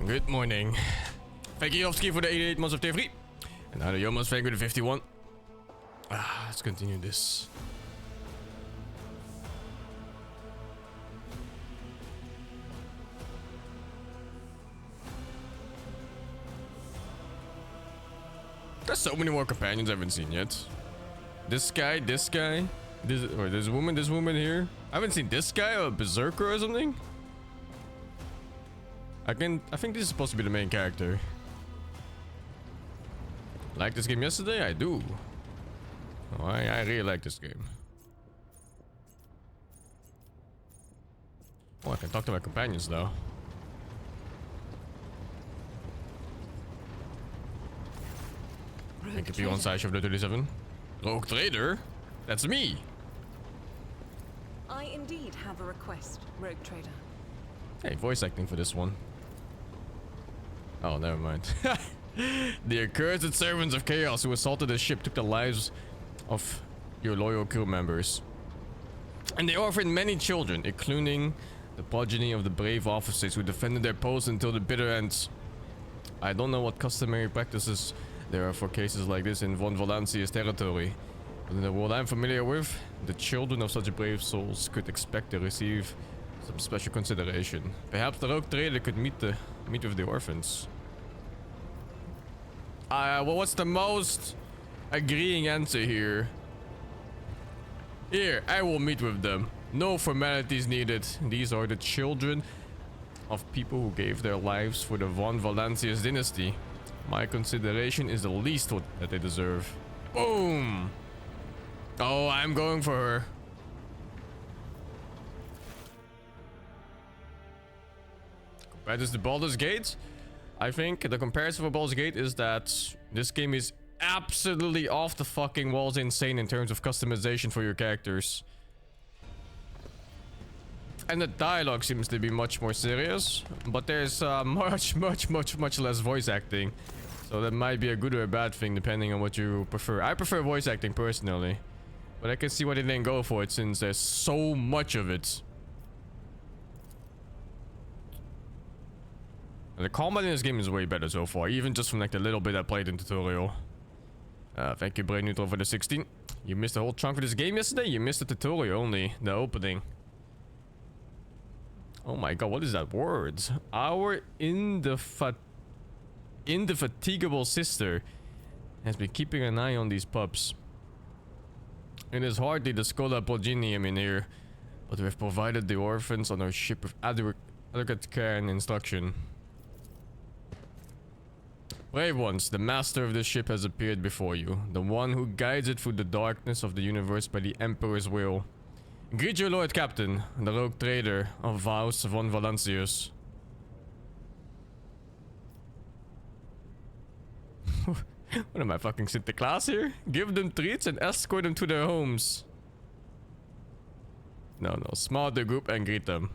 Good morning. Thank you, Yovsky, for the 88 months of tier 3. And now the Yomas thank you the 51. Let's continue this. There's so many more companions I haven't seen yet. This guy, this woman here. I haven't seen this guy or a berserker or something. I think this is supposed to be the main character. Like this game yesterday? I do. Oh, I really like this game. Oh, I can talk to my companions though. Thank you, P1 Side of the 37. Rogue Trader? That's me! I indeed have a request, Rogue Trader. Hey, voice acting for this one. Oh, never mind. The accursed servants of chaos who assaulted the ship took the lives of your loyal crew members. And they orphaned many children, including the progeny of the brave officers who defended their posts until the bitter end. I don't know what customary practices there are for cases like this in Von Valancia's territory, but in the world I'm familiar with, the children of such brave souls could expect to receive some special consideration. Perhaps the Rogue Trader could meet with the orphans. Well, what's the most agreeing answer here? Here, I will meet with them. No formalities needed. These are the children of people who gave their lives for the Von Valancia's dynasty. My consideration is the least that they deserve. Boom! Oh, I'm going for her. Compared to Baldur's Gate, I think the comparison for Baldur's Gate is that this game is absolutely off the fucking walls insane in terms of customization for your characters. And the dialogue seems to be much more serious, but there's much less voice acting. So that might be a good or a bad thing depending on what you prefer. I prefer voice acting personally, but I can see why they didn't go for it since there's so much of it. And the combat in this game is way better so far, even just from like the little bit I played in tutorial. Thank you, Brain Neutral, for the 16. You missed the whole chunk of this game yesterday? You missed the tutorial only, the opening. Oh my god, what is that word? Our indefatigable sister has been keeping an eye on these pups. It is hardly the Scola Progenium in here, but we have provided the orphans on our ship with adequate care and instruction. Brave ones, the master of this ship has appeared before you, the one who guides it through the darkness of the universe by the Emperor's will. Greet your Lord Captain, the Rogue Trader of Vaus von Valancius. What am I, fucking Sinterklaas here? Give them treats and escort them to their homes. No, smile the group and greet them.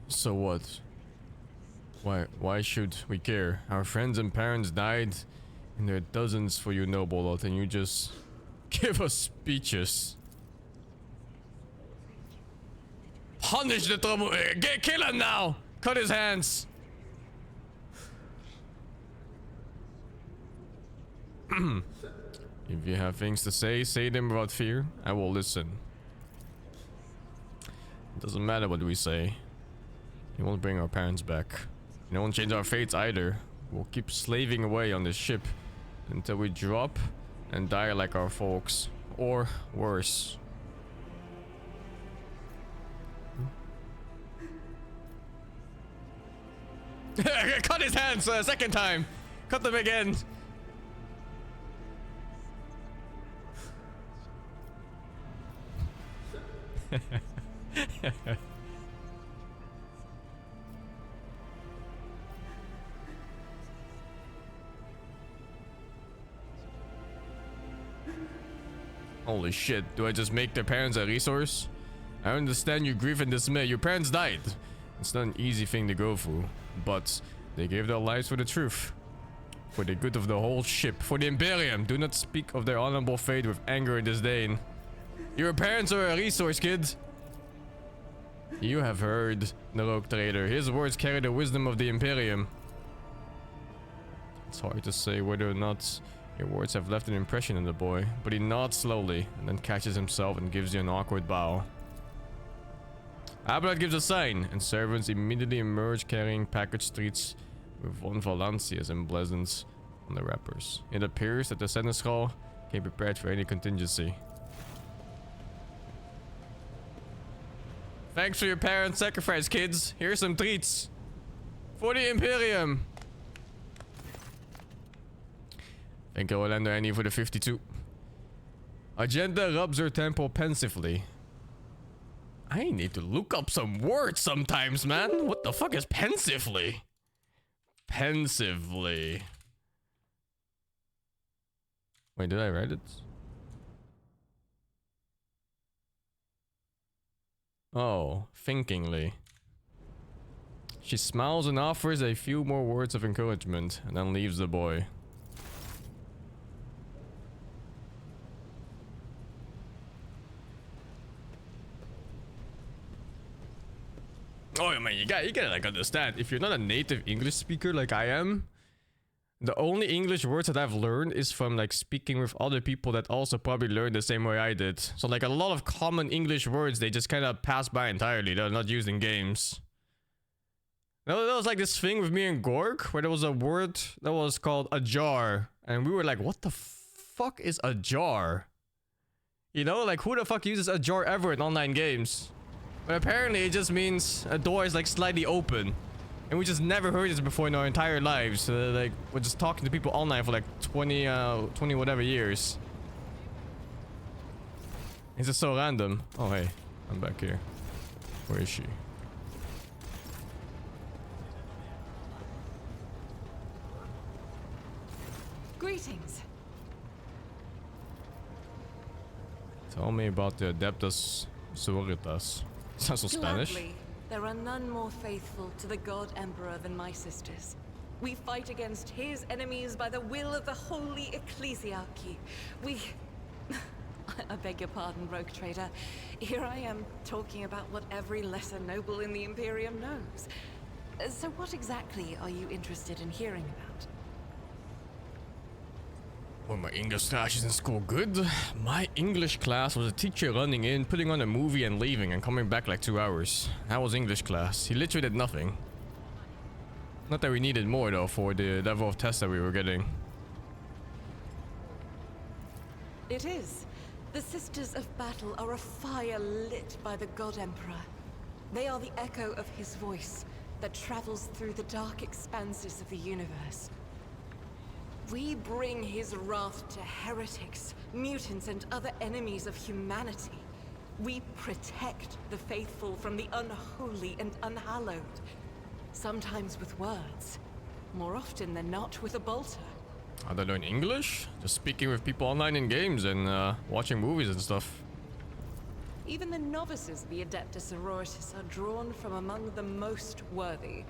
So what? Why should we care? Our friends and parents died in their dozens for you, noble lot, and you just give us speeches. Punish the trouble. Kill him now! Cut his hands! If you have things to say them without fear. I will listen. It doesn't matter what we say. It won't bring our parents back. It won't change our fates either. We'll keep slaving away on this ship until we drop and die like our folks. Or worse. Cut his hands a second time. Cut them again. Holy shit, do I just make their parents a resource? I understand your grief and dismay. Your parents died. It's not an easy thing to go through, but they gave their lives for the truth. For the good of the whole ship. For the Imperium. Do not speak of their honorable fate with anger and disdain. Your parents are a resource, kid. You have heard the rogue trader. His words carry the wisdom of the Imperium. It's hard to say whether or not your words have left an impression in the boy, but he nods slowly and then catches himself and gives you an awkward bow. Abelard gives a sign, and servants immediately emerge carrying package streets with von Valancia's emblazoned on the wrappers. It appears that the Seneschal came prepared for any contingency. Thanks for your parents' sacrifice, kids. Here's some treats. For the Imperium. Thank you, Orlando Annie, for the 52. Agenda rubs her temple pensively. I need to look up some words sometimes, man. What the fuck is pensively? Pensively. Wait, did I write it? Oh, thinkingly. She smiles and offers a few more words of encouragement and then leaves the boy. Oh man, you gotta like understand, if you're not a native English speaker like I am, the only English words that I've learned is from like speaking with other people that also probably learned the same way I did. So like a lot of common English words, they just kind of pass by entirely. They're not used in games. There was like this thing with me and Gorg where there was a word that was called a jar, and we were like, what the fuck is a jar? You know, like who the fuck uses a jar ever in online games? But apparently it just means a door is like slightly open. And we just never heard this before in our entire lives. Like, we're just talking to people online for like 20 whatever years. It's just so random. Oh, hey. I'm back here. Where is she? Greetings. Tell me about the Adeptus Sororitas. Sounds so Spanish. Gladly, there are none more faithful to the God Emperor than my sisters. We fight against his enemies by the will of the Holy Ecclesiarchy. I beg your pardon, rogue trader. Here I am talking about what every lesser noble in the Imperium knows. So what exactly are you interested in hearing about? Were my English classes in school good? My English class was a teacher running in, putting on a movie and leaving and coming back like 2 hours. That was English class. He literally did nothing. Not that we needed more though for the level of test that we were getting. It is. The Sisters of Battle are a fire lit by the God Emperor. They are the echo of his voice that travels through the dark expanses of the universe. We bring his wrath to heretics, mutants, and other enemies of humanity. We protect the faithful from the unholy and unhallowed. Sometimes with words, more often than not with a bolter. How do I learn English? Just speaking with people online in games and watching movies and stuff. Even the novices of the Adeptus Sororitas are drawn from among the most worthy.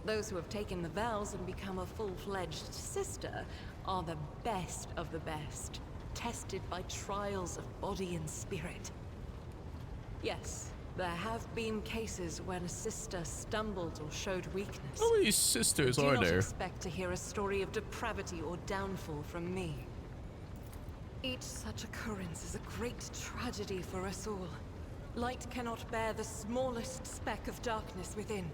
Those who have taken the vows and become a full-fledged sister are the best of the best, tested by trials of body and spirit. Yes, there have been cases when a sister stumbled or showed weakness. How many sisters are Do not there? expect to hear a story of depravity or downfall from me. Each such occurrence is a great tragedy for us all. Light cannot bear the smallest speck of darkness within.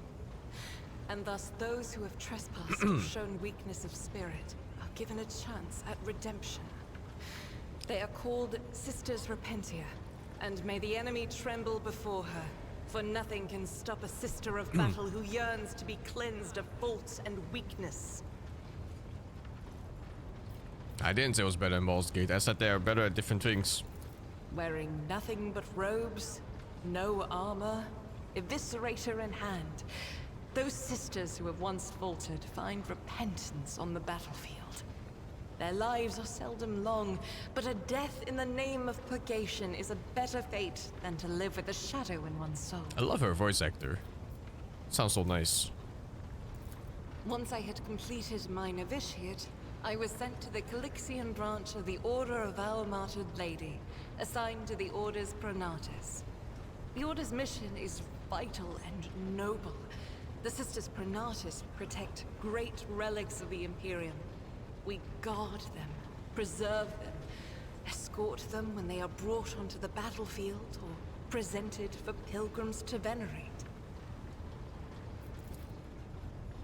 And thus those who have trespassed or shown weakness of spirit are given a chance at redemption. They are called Sisters Repentia, and may the enemy tremble before her, for nothing can stop a sister of battle who yearns to be cleansed of fault and weakness. I didn't say it was better in Baldur's Gate. I said they are better at different things. Wearing nothing but robes, no armor, eviscerator in hand, those sisters who have once faltered find repentance on the battlefield. Their lives are seldom long, but a death in the name of purgation is a better fate than to live with a shadow in one's soul. I love her voice actor. Sounds so nice. Once I had completed my novitiate, I was sent to the Calixian branch of the Order of Our Martyred Lady, assigned to the Order's Pronatus. The Order's mission is vital and noble. The Sisters Pronatus protect great relics of the Imperium. We guard them, preserve them, escort them when they are brought onto the battlefield or presented for pilgrims to venerate.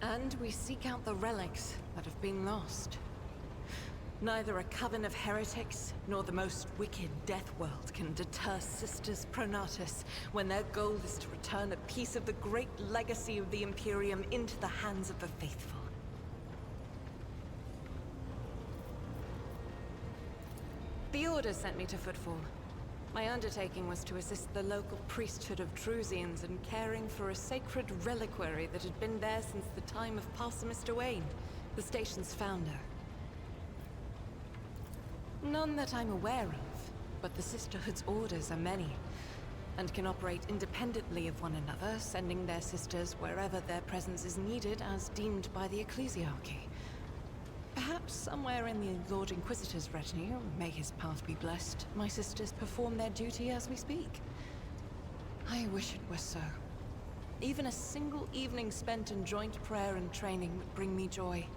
And we seek out the relics that have been lost. Neither a coven of heretics nor the most wicked death world can deter Sisters Pronatus when their goal is to return a piece of the great legacy of the Imperium into the hands of the faithful. The Order sent me to Footfall. My undertaking was to assist the local priesthood of Drusians in caring for a sacred reliquary that had been there since the time of Pastor Mr. Wayne, the station's founder. None that I'm aware of, but the Sisterhood's orders are many, and can operate independently of one another, sending their sisters wherever their presence is needed as deemed by the ecclesiarchy. Perhaps somewhere in the Lord Inquisitor's retinue, may his path be blessed, my sisters perform their duty as we speak. I wish it were so. Even a single evening spent in joint prayer and training would bring me joy.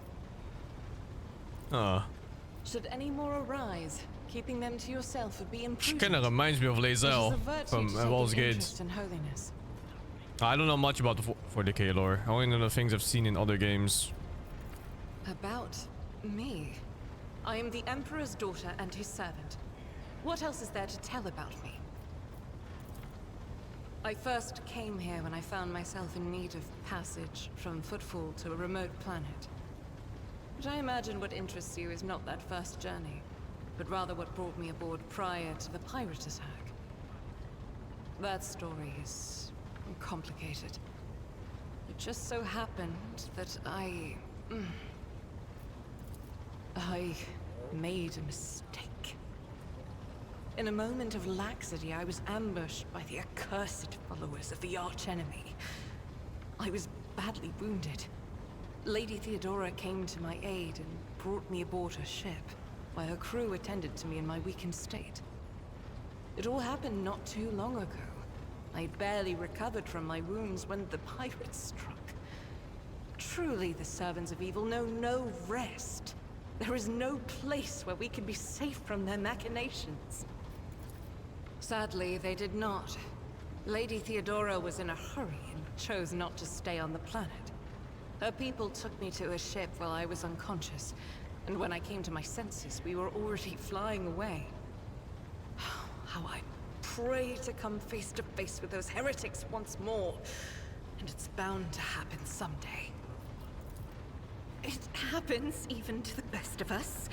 Should any more arise, keeping them to yourself would be She imprudent. kind of reminds me of Lae'zel from Walls Gate. In holiness. I don't know much about the 40k lore. I only know the things I've seen in other games. About me? I am the Emperor's daughter and his servant. What else is there to tell about me? I first came here when I found myself in need of passage from Footfall to a remote planet. But I imagine what interests you is not that first journey, but rather what brought me aboard prior to the pirate attack. That story is complicated. It just so happened that I made a mistake. In a moment of laxity, I was ambushed by the accursed followers of the archenemy. I was badly wounded. Lady Theodora came to my aid and brought me aboard her ship, while her crew attended to me in my weakened state. It all happened not too long ago. I'd barely recovered from my wounds when the pirates struck. Truly, the servants of evil know no rest. There is no place where we can be safe from their machinations. Sadly, they did not. Lady Theodora was in a hurry and chose not to stay on the planet. Her people took me to a ship while I was unconscious, and when I came to my senses, we were already flying away. How I pray to come face to face with those heretics once more, and it's bound to happen someday. It happens even to the best of us.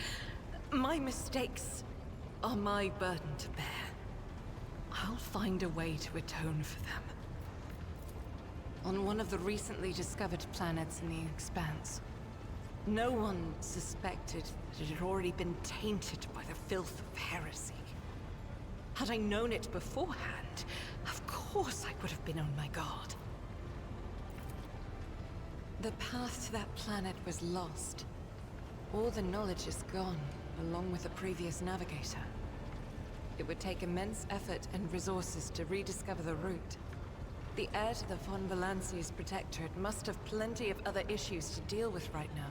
My mistakes are my burden to bear. I'll find a way to atone for them. On one of the recently discovered planets in the Expanse, no one suspected that it had already been tainted by the filth of heresy. Had I known it beforehand, of course I would have been on my guard. The path to that planet was lost. All the knowledge is gone, along with the previous Navigator. It would take immense effort and resources to rediscover the route. The heir to the von Valanci's protectorate must have plenty of other issues to deal with right now.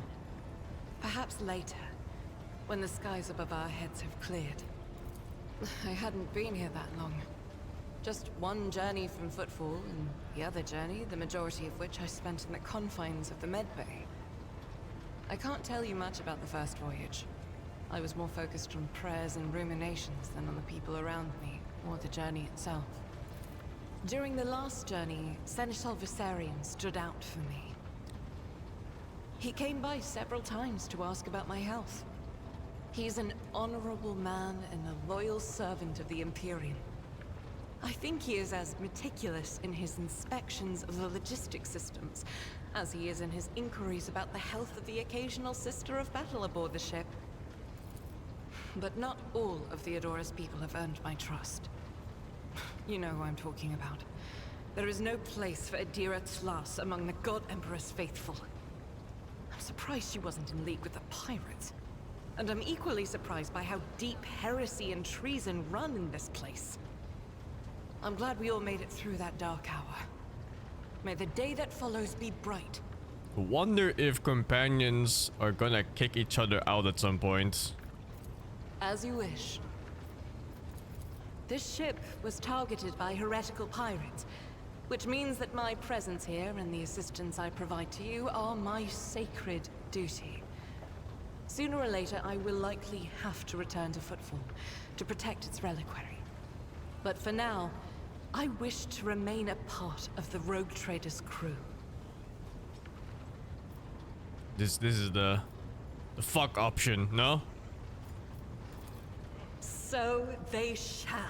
Perhaps later, when the skies above our heads have cleared. I hadn't been here that long. Just one journey from Footfall, and the other journey, the majority of which I spent in the confines of the Medbay. I can't tell you much about the first voyage. I was more focused on prayers and ruminations than on the people around me, or the journey itself. During the last journey, Seneschal Viserion stood out for me. He came by several times to ask about my health. He's an honorable man and a loyal servant of the Imperium. I think he is as meticulous in his inspections of the logistics systems as he is in his inquiries about the health of the occasional sister of battle aboard the ship. But not all of Theodora's people have earned my trust. You know who I'm talking about. There is no place for Adira Tlas among the God Emperor's faithful. I'm surprised she wasn't in league with the pirates. And I'm equally surprised by how deep heresy and treason run in this place. I'm glad we all made it through that dark hour. May the day that follows be bright. Wonder if companions are gonna kick each other out at some point. As you wish. This ship was targeted by heretical pirates, which means that my presence here and the assistance I provide to you are my sacred duty. Sooner or later, I will likely have to return to Footfall to protect its reliquary. But for now, I wish to remain a part of the rogue trader's crew. This is the fuck option, no? So they shall.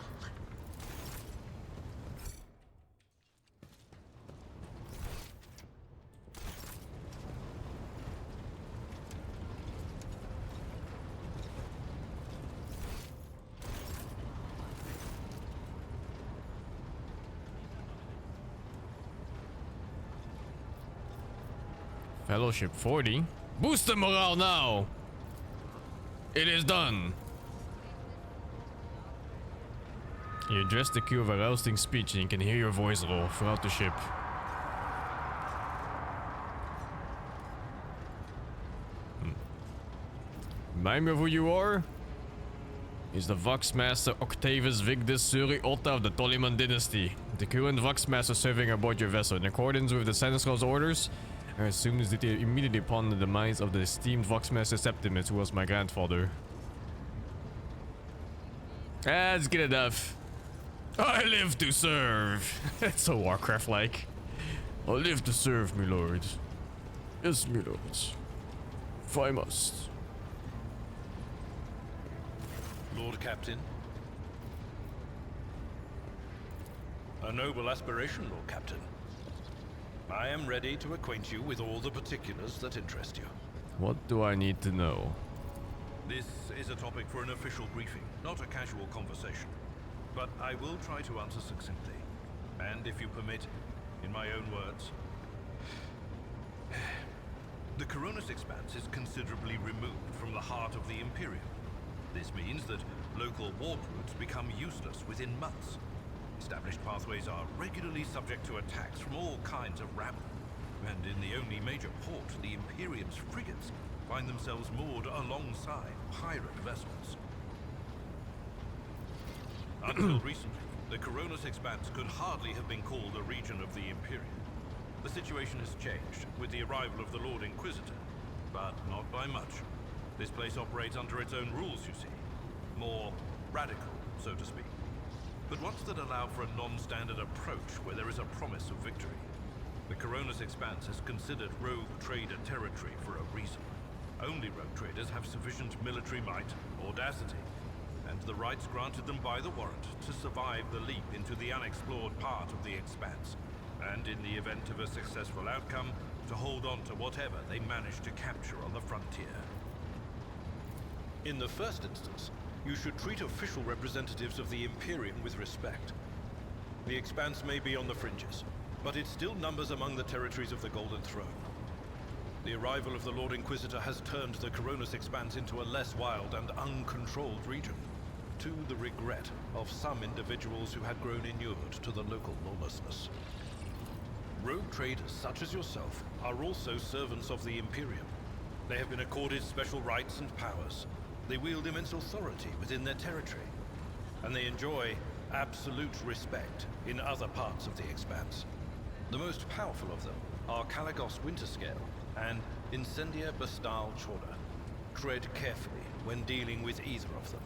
Fellowship 40. Boost the morale now! It is done! You address the crew of a rousing speech and you can hear your voice roll throughout the ship. Remind me of who you are? Is the Voxmaster Octavius Vigdis Suri Otta of the Toliman dynasty. The current Voxmaster serving aboard your vessel in accordance with the Seneschal's orders. I assume this did immediately upon the demise of the esteemed Voxmaster Septimus, who was my grandfather. That's good enough. I live to serve. It's so Warcraft-like. I live to serve, my lord. Yes, my lords. If I must. Lord Captain. A noble aspiration, Lord Captain. I am ready to acquaint you with all the particulars that interest you. What do I need to know? This is a topic for an official briefing, not a casual conversation. But I will try to answer succinctly. And if you permit, in my own words. The Coronis Expanse is considerably removed from the heart of the Imperium. This means that local warp routes become useless within months. Established pathways are regularly subject to attacks from all kinds of rabble. And in the only major port, the Imperium's frigates find themselves moored alongside pirate vessels. Until recently, the Coronis Expanse could hardly have been called a region of the Imperium. The situation has changed with the arrival of the Lord Inquisitor, but not by much. This place operates under its own rules, you see. More radical, so to speak. But ones that allow for a non-standard approach where there is a promise of victory. The Coronis Expanse is considered rogue trader territory for a reason. Only rogue traders have sufficient military might, audacity, and the rights granted them by the warrant to survive the leap into the unexplored part of the Expanse, and in the event of a successful outcome, to hold on to whatever they manage to capture on the frontier. In the first instance, you should treat official representatives of the Imperium with respect. The Expanse may be on the fringes, but it still numbers among the territories of the Golden Throne. The arrival of the Lord Inquisitor has turned the Coronis Expanse into a less wild and uncontrolled region, to the regret of some individuals who had grown inured to the local lawlessness. Rogue traders such as yourself are also servants of the Imperium. They have been accorded special rights and powers. They wield immense authority within their territory, and they enjoy absolute respect in other parts of the Expanse. The most powerful of them are Caligos Winterscale and Incendia Bastal Chorda. Tread carefully when dealing with either of them.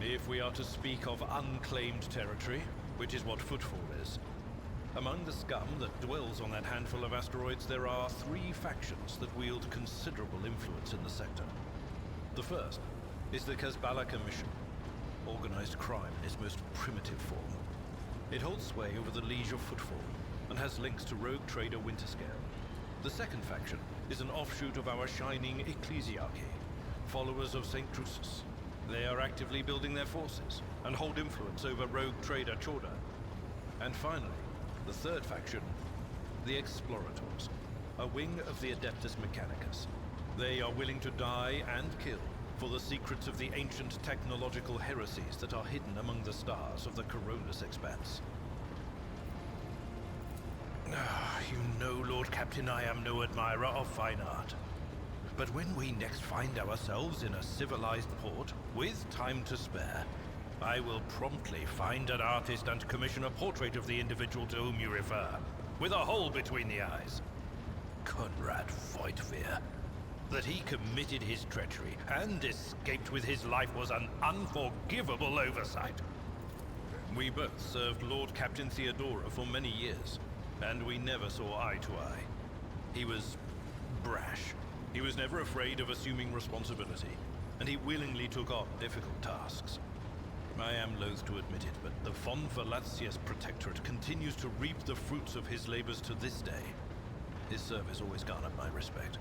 If we are to speak of unclaimed territory, which is what Footfall is, among the scum that dwells on that handful of asteroids, there are 3 factions that wield considerable influence in the sector. The first is the Kazbala Commission, organized crime in its most primitive form. It holds sway over the Liege of Footfall and has links to rogue trader Winterscale. The second faction is an offshoot of our shining ecclesiarchy, followers of St. Drusus. They are actively building their forces and hold influence over rogue trader Chorda. And finally, the third faction, the Explorators, a wing of the Adeptus Mechanicus. They are willing to die and kill for the secrets of the ancient technological heresies that are hidden among the stars of the Coronis expanse. You know, Lord Captain, I am no admirer of fine art. But when we next find ourselves in a civilized port, with time to spare, I will promptly find an artist and commission a portrait of the individual to whom you refer, with a hole between the eyes. Conrad Voigtveer. That he committed his treachery and escaped with his life was an unforgivable oversight. We both served Lord Captain Theodora for many years, and we never saw eye to eye. He was brash. He was never afraid of assuming responsibility, and he willingly took on difficult tasks. I am loath to admit it, but the von Velatius Protectorate continues to reap the fruits of his labors to this day. His service always garnered my respect.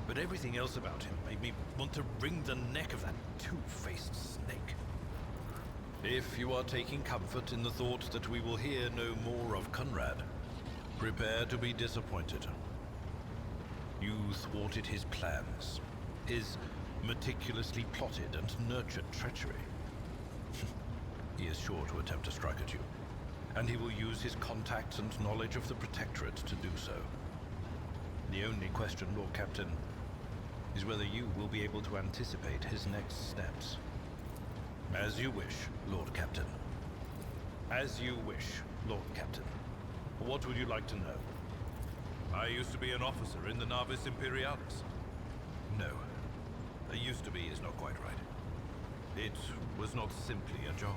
But everything else about him made me want to wring the neck of that two-faced snake. If you are taking comfort in the thought that we will hear no more of Conrad, prepare to be disappointed. You thwarted his plans, his meticulously plotted and nurtured treachery. He is sure to attempt to strike at you, and he will use his contacts and knowledge of the Protectorate to do so. The only question, Lord Captain, is whether you will be able to anticipate his next steps. As you wish, Lord Captain. As you wish, Lord Captain. What would you like to know? I used to be an officer in the Navis Imperialis. No. Used to be is not quite right. It was not simply a job.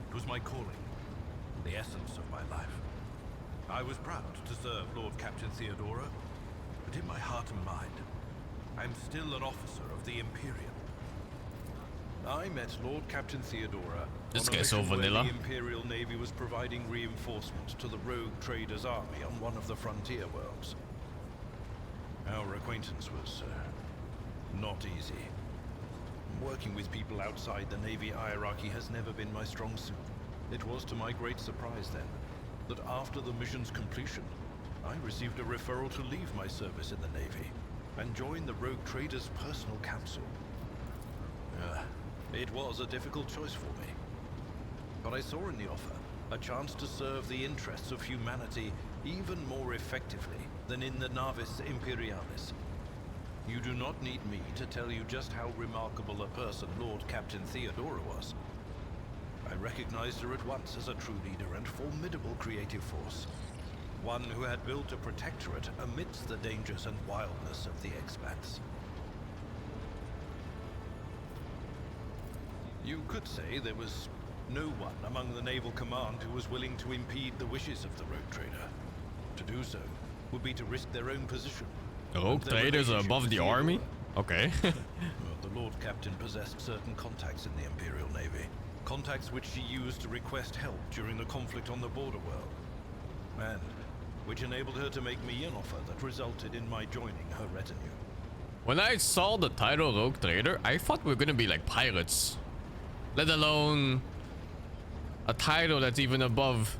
It was my calling. The essence of my life. I was proud to serve Lord Captain Theodora, but in my heart and mind, I'm still an officer of the Imperium. I met Lord Captain Theodora This on a guy's so mission where vanilla. the Imperial Navy was providing reinforcement to the rogue traders' army on one of the frontier worlds. Our acquaintance was not easy. Working with people outside the Navy hierarchy has never been my strong suit. It was to my great surprise then, that after the mission's completion, I received a referral to leave my service in the Navy and join the rogue traders' personal council. It was a difficult choice for me. But I saw in the offer a chance to serve the interests of humanity even more effectively than in the Navis Imperialis. You do not need me to tell you just how remarkable a person Lord Captain Theodora was. I recognized her at once as a true leader and formidable creative force. One who had built a protectorate amidst the dangers and wildness of the expanse. You could say there was no one among the naval command who was willing to impede the wishes of the rogue trader. To do so would be to risk their own position. Rogue traders are above the army? Okay. The Lord Captain possessed certain contacts in the Imperial Navy. Contacts which she used to request help during the conflict on the border world. And which enabled her to make me an offer that resulted in my joining her retinue. When I saw the title Rogue Trader, I thought we were gonna be like pirates. Let alone a title that's even above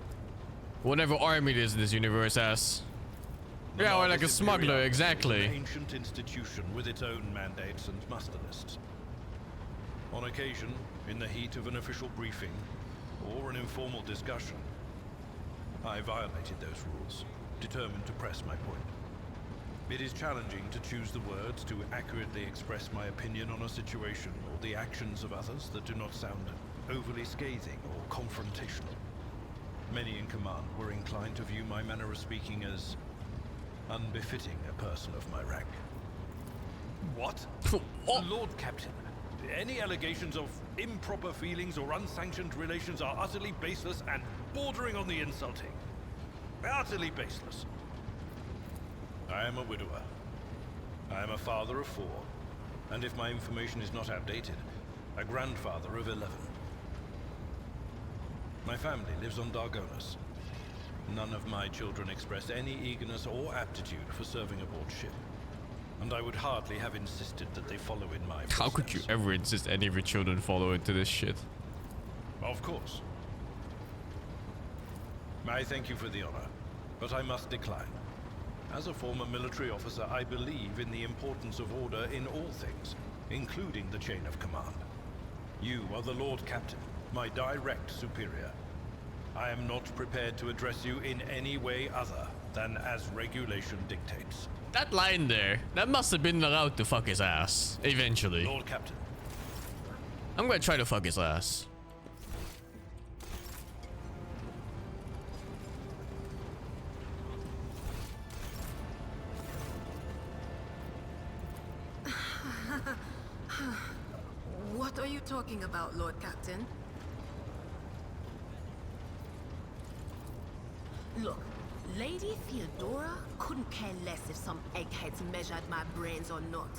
whatever army this universe has. Yeah, or like a smuggler, exactly. An ancient institution with its own mandates and muster lists. On occasion, in the heat of an official briefing or an informal discussion, I violated those rules, determined to press my point. It is challenging to choose the words to accurately express my opinion on a situation or the actions of others that do not sound overly scathing or confrontational. Many in command were inclined to view my manner of speaking as unbefitting a person of my rank. What? Lord Captain, any allegations of improper feelings or unsanctioned relations are utterly baseless and bordering on the insulting. Utterly baseless. I am a widower. I am a father of 4, and if my information is not outdated, a grandfather of 11. My family lives on Dargonus. None of my children express any eagerness or aptitude for serving aboard ship, and I would hardly have insisted that they follow in my footsteps. How could you ever insist any of your children follow into this shit? Of course. I thank you for the honor, but I must decline. As a former military officer, I believe in the importance of order in all things, including the chain of command. You are the Lord Captain, my direct superior. I am not prepared to address you in any way other than as regulation dictates. That line there, that must have been allowed to fuck his ass, eventually. Lord Captain. I'm gonna try to fuck his ass. What are you talking about, Lord Captain? Look, Lady Theodora couldn't care less if some eggheads measured my brains or not.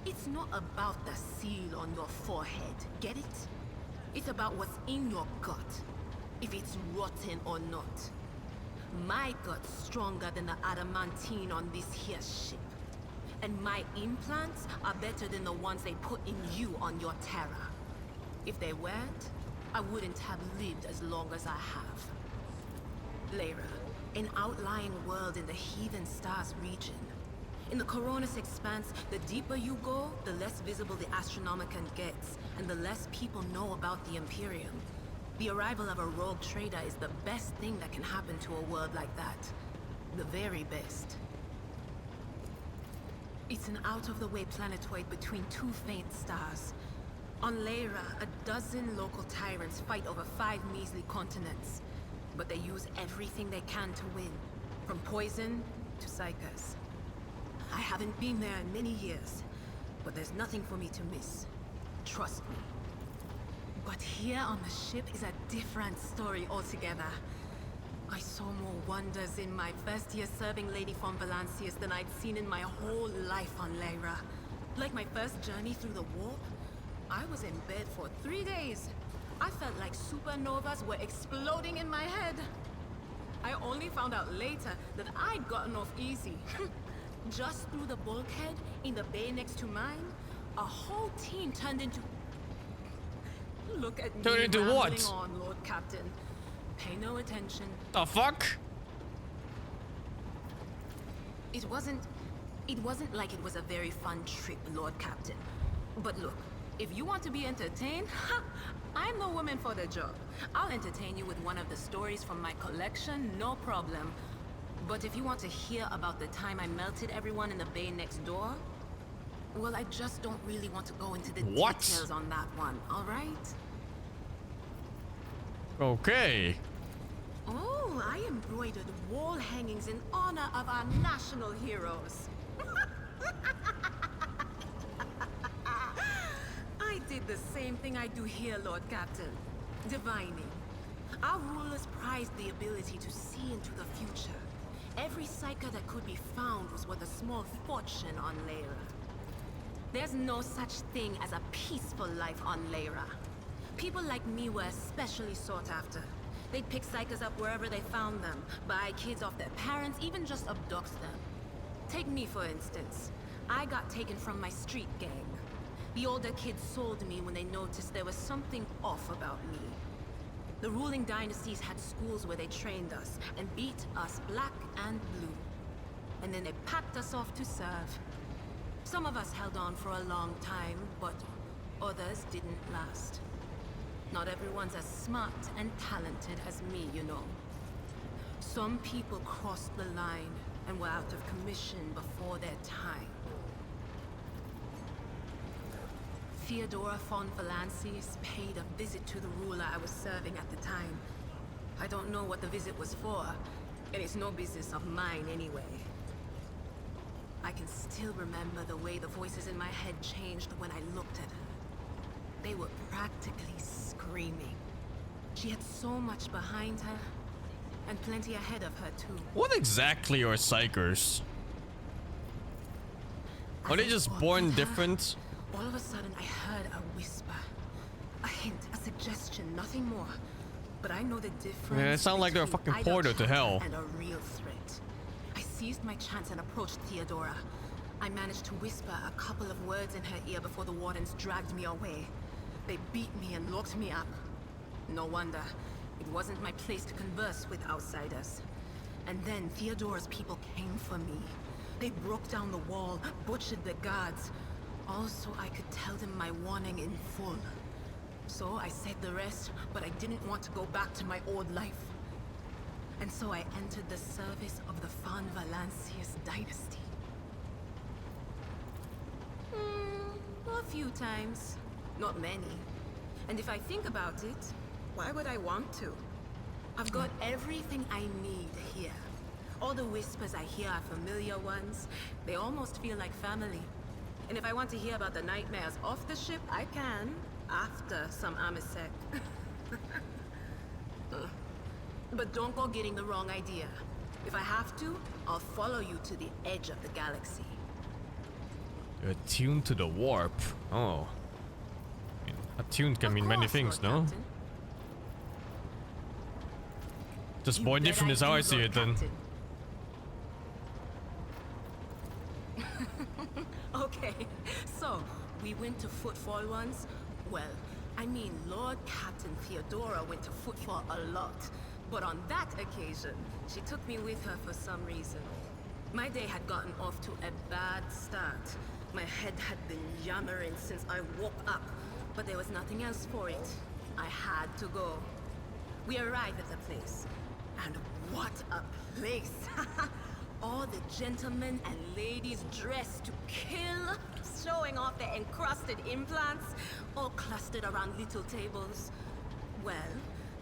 It's not about the seal on your forehead, get it? It's about what's in your gut, if it's rotten or not. My gut's stronger than the adamantine on this here ship. And my implants are better than the ones they put in you on your Terra. If they weren't, I wouldn't have lived as long as I have. Lyra, an outlying world in the Heathen Stars region. In the Coronis Expanse, the deeper you go, the less visible the Astronomicon gets, and the less people know about the Imperium. The arrival of a rogue traitor is the best thing that can happen to a world like that. The very best. It's an out-of-the-way planetoid between two faint stars. On Lyra, a dozen local tyrants fight over 5 measly continents. But they use everything they can to win, from poison to psychers. I haven't been there in many years, but there's nothing for me to miss. Trust me. But here on the ship is a different story altogether. I saw more wonders in my first year serving Lady von Valancius than I'd seen in my whole life on Lyra. Like my first journey through the warp, I was in bed for 3 days. I felt like supernovas were exploding in my head. I only found out later that I'd gotten off easy. Just through the bulkhead in the bay next to mine, a whole team turned into... Look at me Turned into what? rambling on, Lord Captain. Pay no attention. The fuck? It wasn't like it was a very fun trip, Lord Captain. But look, if you want to be entertained, I'm the woman for the job. I'll entertain you with one of the stories from my collection, no problem. But if you want to hear about the time I melted everyone in the bay next door, well, I just don't really want to go into the details on that one, all right? Okay. Oh, I embroidered wall hangings in honor of our national heroes. I did the same thing I do here, Lord Captain. Divining. Our rulers prized the ability to see into the future. Every psyker that could be found was worth a small fortune on Lyra. There's no such thing as a peaceful life on Lyra. People like me were especially sought after. They'd pick psychers up wherever they found them, buy kids off their parents, even just abduct them. Take me, for instance. I got taken from my street gang. The older kids sold me when they noticed there was something off about me. The ruling dynasties had schools where they trained us and beat us black and blue. And then they packed us off to serve. Some of us held on for a long time, but others didn't last. Not everyone's as smart and talented as me, you know. Some people crossed the line and were out of commission before their time. Theodora von Valancius paid a visit to the ruler I was serving at the time. I don't know what the visit was for, and it's no business of mine anyway. I can still remember the way the voices in my head changed when I looked at her. They were practically screaming. She had so much behind her, and plenty ahead of her too. What exactly are psychers? Are they just born different? All of a sudden, I heard a whisper. A hint, a suggestion, nothing more. But I know the difference. Yeah, it sounds like they're a fucking portal to hell. And a real threat. I seized my chance and approached Theodora. I managed to whisper a couple of words in her ear before the wardens dragged me away. They beat me and locked me up. No wonder. It wasn't my place to converse with outsiders. And then Theodora's people came for me. They broke down the wall, butchered the guards. Also, I could tell them my warning in full. So I said the rest, but I didn't want to go back to my old life. And so I entered the service of the Van Valancius dynasty. A few times. Not many. And if I think about it, why would I want to? I've got everything I need here. All the whispers I hear are familiar ones. They almost feel like family. And if I want to hear about the nightmares off the ship, I can. After some Amasek. But don't go getting the wrong idea. If I have to, I'll follow you to the edge of the galaxy. You're attuned to the warp. Oh. I mean, attuned can mean many things, no? Captain. Just You more bet different is how I do, see Lord it then. Captain. Okay, so we went to Footfall once. Well, I mean, Lord Captain Theodora went to Footfall a lot. But on that occasion, she took me with her for some reason. My day had gotten off to a bad start. My head had been yammering since I woke up, but there was nothing else for it. I had to go. We arrived at the place, and what a place! All the gentlemen and ladies dressed to kill, showing off their encrusted implants, all clustered around little tables. Well,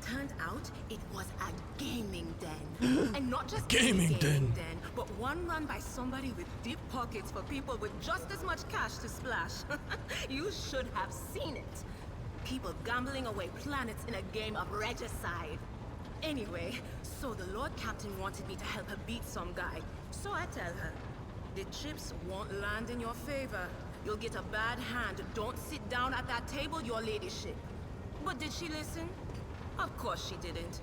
turned out it was a gaming den. And not just Gaming any den. den, but one run by somebody with deep pockets for people with just as much cash to splash. You should have seen it. People gambling away planets in a game of regicide. Anyway, so the Lord Captain wanted me to help her beat some guy. So I tell her, the chips won't land in your favor. You'll get a bad hand. Don't sit down at that table, your ladyship. But did she listen? Of course she didn't.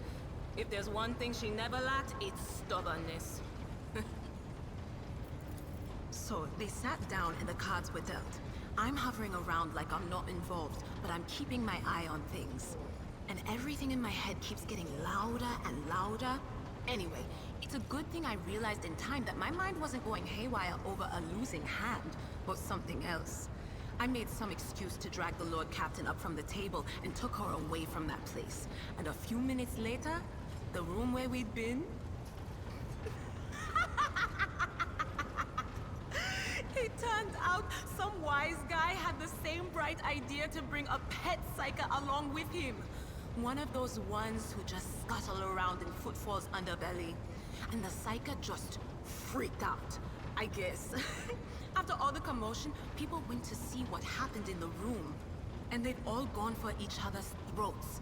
If there's one thing she never lacked, it's stubbornness. So they sat down and the cards were dealt. I'm hovering around like I'm not involved, but I'm keeping my eye on things. And everything in my head keeps getting louder and louder. Anyway, it's a good thing I realized in time that my mind wasn't going haywire over a losing hand, but something else. I made some excuse to drag the Lord Captain up from the table and took her away from that place. And a few minutes later, the room where we'd been... It turned out some wise guy had the same bright idea to bring a pet psyker along with him. One of those ones who just scuttle around in Footfall's underbelly. And the psyker just freaked out, I guess. After all the commotion, people went to see what happened in the room. And they'd all gone for each other's throats.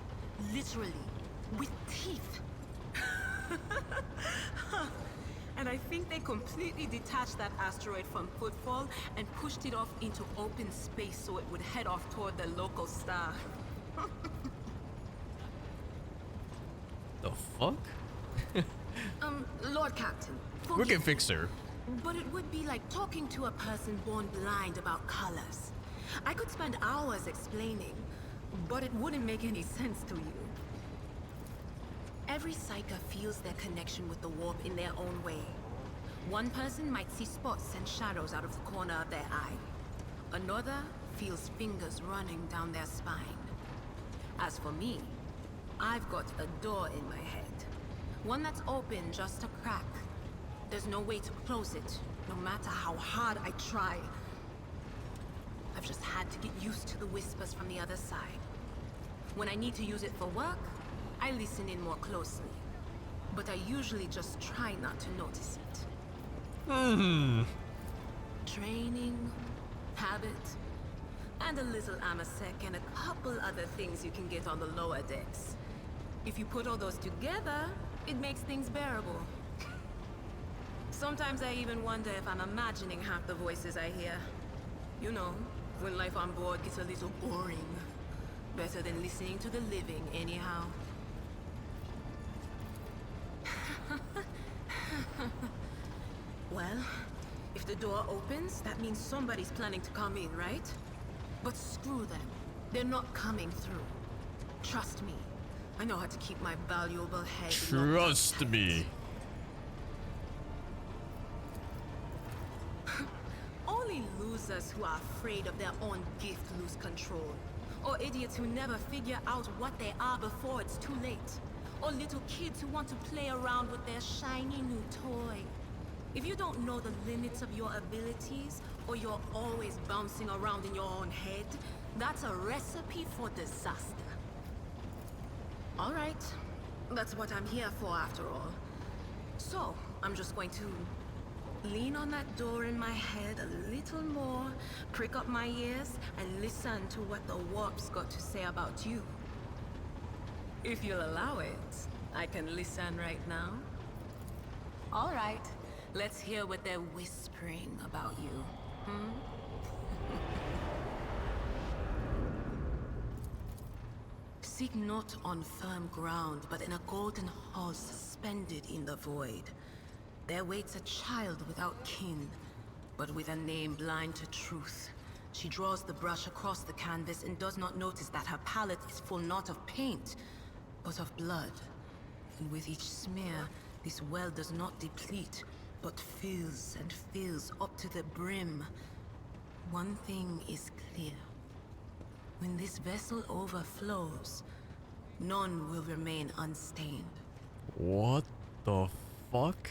Literally. With teeth. And I think they completely detached that asteroid from Footfall and pushed it off into open space so it would head off toward the local star. The fuck? Lord Captain. We forgive can me, fix her. But it would be like talking to a person born blind about colors. I could spend hours explaining, but it wouldn't make any sense to you. Every psyker feels their connection with the warp in their own way. One person might see spots and shadows out of the corner of their eye. Another feels fingers running down their spine. As for me, I've got a door in my head. One that's open just a crack. There's no way to close it, no matter how hard I try. I've just had to get used to the whispers from the other side. When I need to use it for work, I listen in more closely. But I usually just try not to notice it. Training, habit, and a little Amasek and a couple other things you can get on the lower decks. If you put all those together, it makes things bearable. Sometimes I even wonder if I'm imagining half the voices I hear. You know, when life on board gets a little boring. Better than listening to the living, anyhow. Well, if the door opens, that means somebody's planning to come in, right? But screw them. They're not coming through. Trust me. I know how to keep my valuable head. Trust me. losers who are afraid of their own gift lose control. Or idiots who never figure out what they are before it's too late. Or little kids who want to play around with their shiny new toy. If you don't know the limits of your abilities, or you're always bouncing around in your own head, that's a recipe for disaster. All right, that's what I'm here for after all. So, I'm just going to lean on that door in my head a little more, prick up my ears, and listen to what the warp's got to say about you. If you'll allow it, I can listen right now. All right, let's hear what they're whispering about you. Seek not on firm ground, but in a golden hall suspended in the void. There waits a child without kin, but with a name blind to truth. She draws the brush across the canvas and does not notice that her palette is full not of paint, but of blood. And with each smear, this well does not deplete, but fills and fills up to the brim. One thing is clear. When this vessel overflows, none will remain unstained. What the fuck?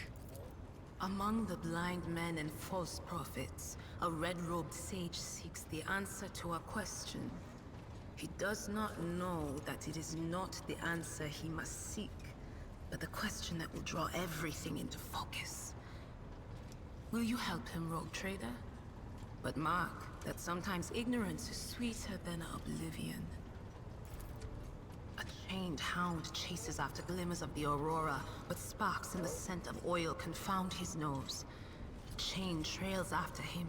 Among the blind men and false prophets, a red-robed sage seeks the answer to a question. He does not know that it is not the answer he must seek, but the question that will draw everything into focus. Will you help him, rogue trader? But mark that sometimes ignorance is sweeter than oblivion. A chained hound chases after glimmers of the aurora, but sparks in the scent of oil confound his nose. The chain trails after him.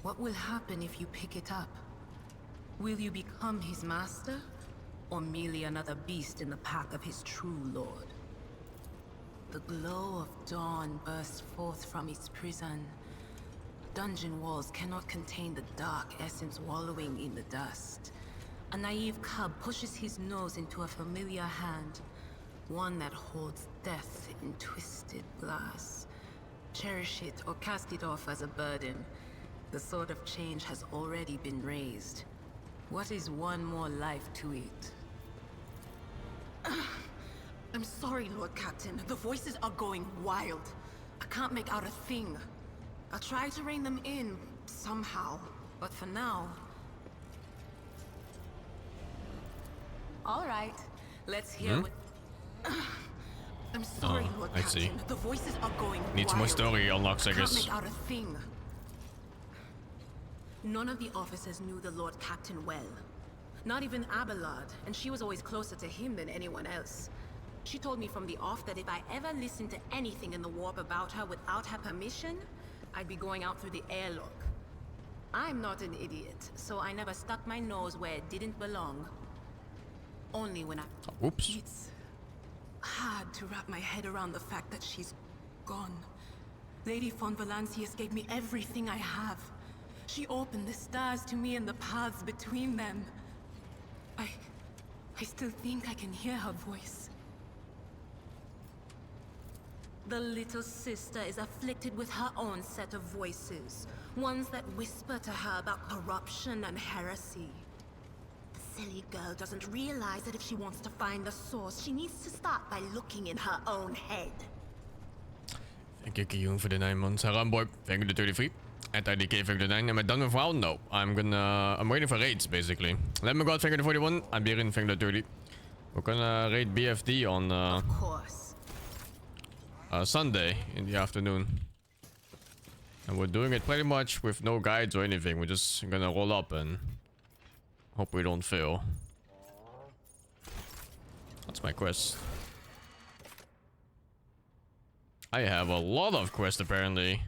What will happen if you pick it up? Will you become his master, or merely another beast in the pack of his true lord? The glow of dawn bursts forth from its prison. Dungeon walls cannot contain the dark essence wallowing in the dust. A naive cub pushes his nose into a familiar hand, one that holds death in twisted glass. Cherish it or cast it off as a burden. The sword of change has already been raised. What is one more life to it? I'm sorry, Lord Captain. The voices are going wild. I can't make out a thing. I'll try to rein them in, somehow. But for now... All right, let's hear what... I'm sorry, Lord I Captain. see. The voices are going Needs wild. more story unlocks, I Can't guess. make out a thing. None of the officers knew the Lord Captain well. Not even Abelard, and she was always closer to him than anyone else. She told me from the off that if I ever listened to anything in the warp about her without her permission, I'd be going out through the airlock. I'm not an idiot, so I never stuck my nose where it didn't belong. Only when I... Oops. It's hard to wrap my head around the fact that she's gone. Lady von Valancius gave me everything I have. She opened the stars to me and the paths between them. I still think I can hear her voice. The little sister is afflicted with her own set of voices. Ones that whisper to her about corruption and heresy. The silly girl doesn't realize that if she wants to find the source, she needs to start by looking in her own head. Thank you, Kiyun, for the 9 months. Haramboy, thank you, the 33. Anti-DK, thank you, the 9. Am I done with WoW? No. I'm waiting for raids, basically. Let me go out, thank you, the 41. I'm Birin, thank you, the 30. We're gonna raid BFD on Of course. Sunday in the afternoon. And we're doing it pretty much with no guides or anything. We're just gonna roll up and hope we don't fail. That's my quest. I have a lot of quests apparently.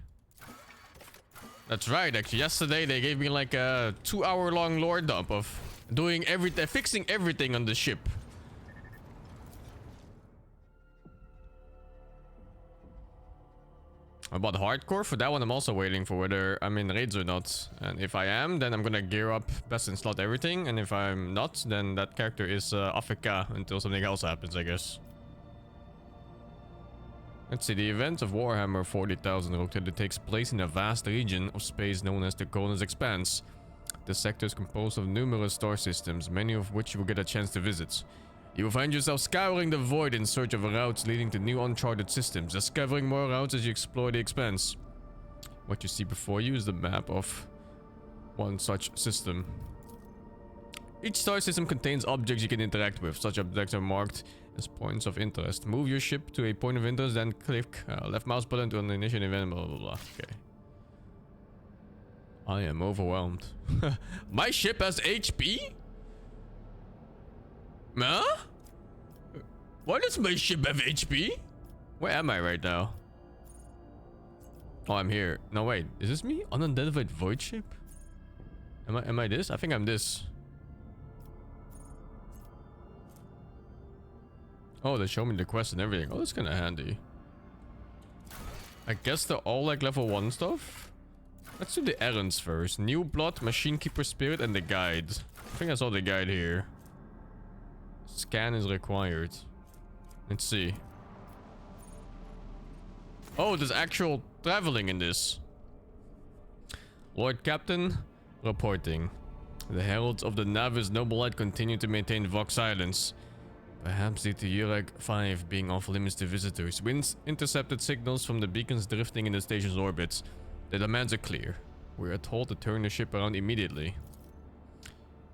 That's right, actually. Yesterday they gave me like a 2-hour-long lore dump of doing everything, fixing everything on the ship. About hardcore, for that one I'm also waiting for whether I'm in raids or not. And if I am, then I'm gonna gear up, best in slot everything. And if I'm not, then that character is AFK until something else happens, I guess. Let's see, the event of Warhammer 40,000 rotated takes place in a vast region of space known as the Cornus Expanse. The sector is composed of numerous star systems, many of which you will get a chance to visit. You will find yourself scouring the void in search of routes leading to new uncharted systems, discovering more routes as you explore the expanse. What you see before you is the map of one such system. Each star system contains objects you can interact with. Such objects are marked as points of interest. Move your ship to a point of interest, then click left mouse button to initiate an event, blah blah blah. Okay. I am overwhelmed. My ship has HP? Huh? Why does my ship have HP? Where am I right now? Oh, I'm here. No, wait. Is this me? Unidentified void ship? Am I this? I think I'm this. Oh, they show me the quest and everything. Oh, that's kind of handy. I guess they're all like level 1 stuff. Let's do the errands first. New blood, machine keeper spirit, and the guide. I think I saw the guide here. Scan is required. Let's see. Oh, there's actual traveling in this. Lord Captain, reporting. The heralds of the Navis Noble continue to maintain Vox silence. Perhaps due to Urag 5 being off limits to visitors. Winds intercepted signals from the beacons drifting in the station's orbits. The demands are clear. We are told to turn the ship around immediately.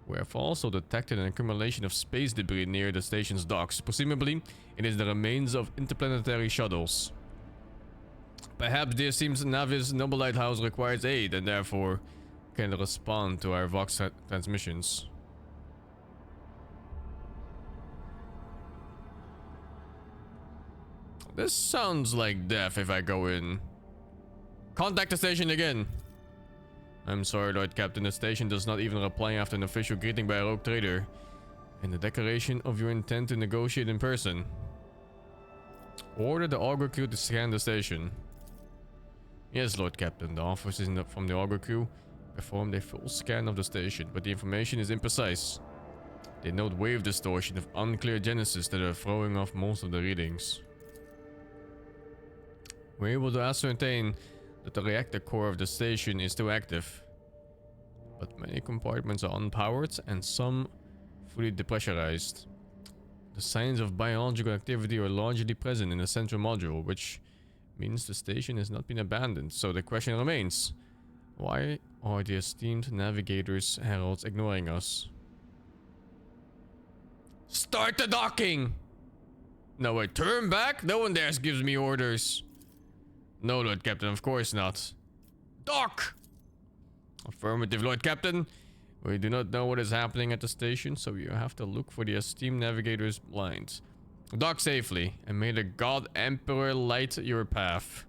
We have also detected an accumulation of space debris near the station's docks. Presumably, it is the remains of interplanetary shuttles. Perhaps the esteemed Navis Noble Lighthouse requires aid and therefore can respond to our Vox transmissions. This sounds like death if I go in. Contact the station again. I'm sorry, Lord Captain. The station does not even reply after an official greeting by a rogue trader and the declaration of your intent to negotiate in person. Order the auger crew to scan the station. Yes, Lord Captain. The officers from the auger crew performed a full scan of the station, but the information is imprecise. They note wave distortion of unclear genesis that are throwing off most of the readings. We're able to ascertain that the reactor core of the station is still active, but many compartments are unpowered and some fully depressurized. The signs of biological activity are largely present in the central module, which means the station has not been abandoned. So the question remains, why are the esteemed Navigator's heralds ignoring us? Start the docking! No, wait, turn back? No one dares gives me orders. No, Lord Captain, of course not. Dock! Affirmative, Lord Captain. We do not know what is happening at the station, so you have to look for the esteemed Navigator's blinds. Dock safely, and may the God Emperor light your path.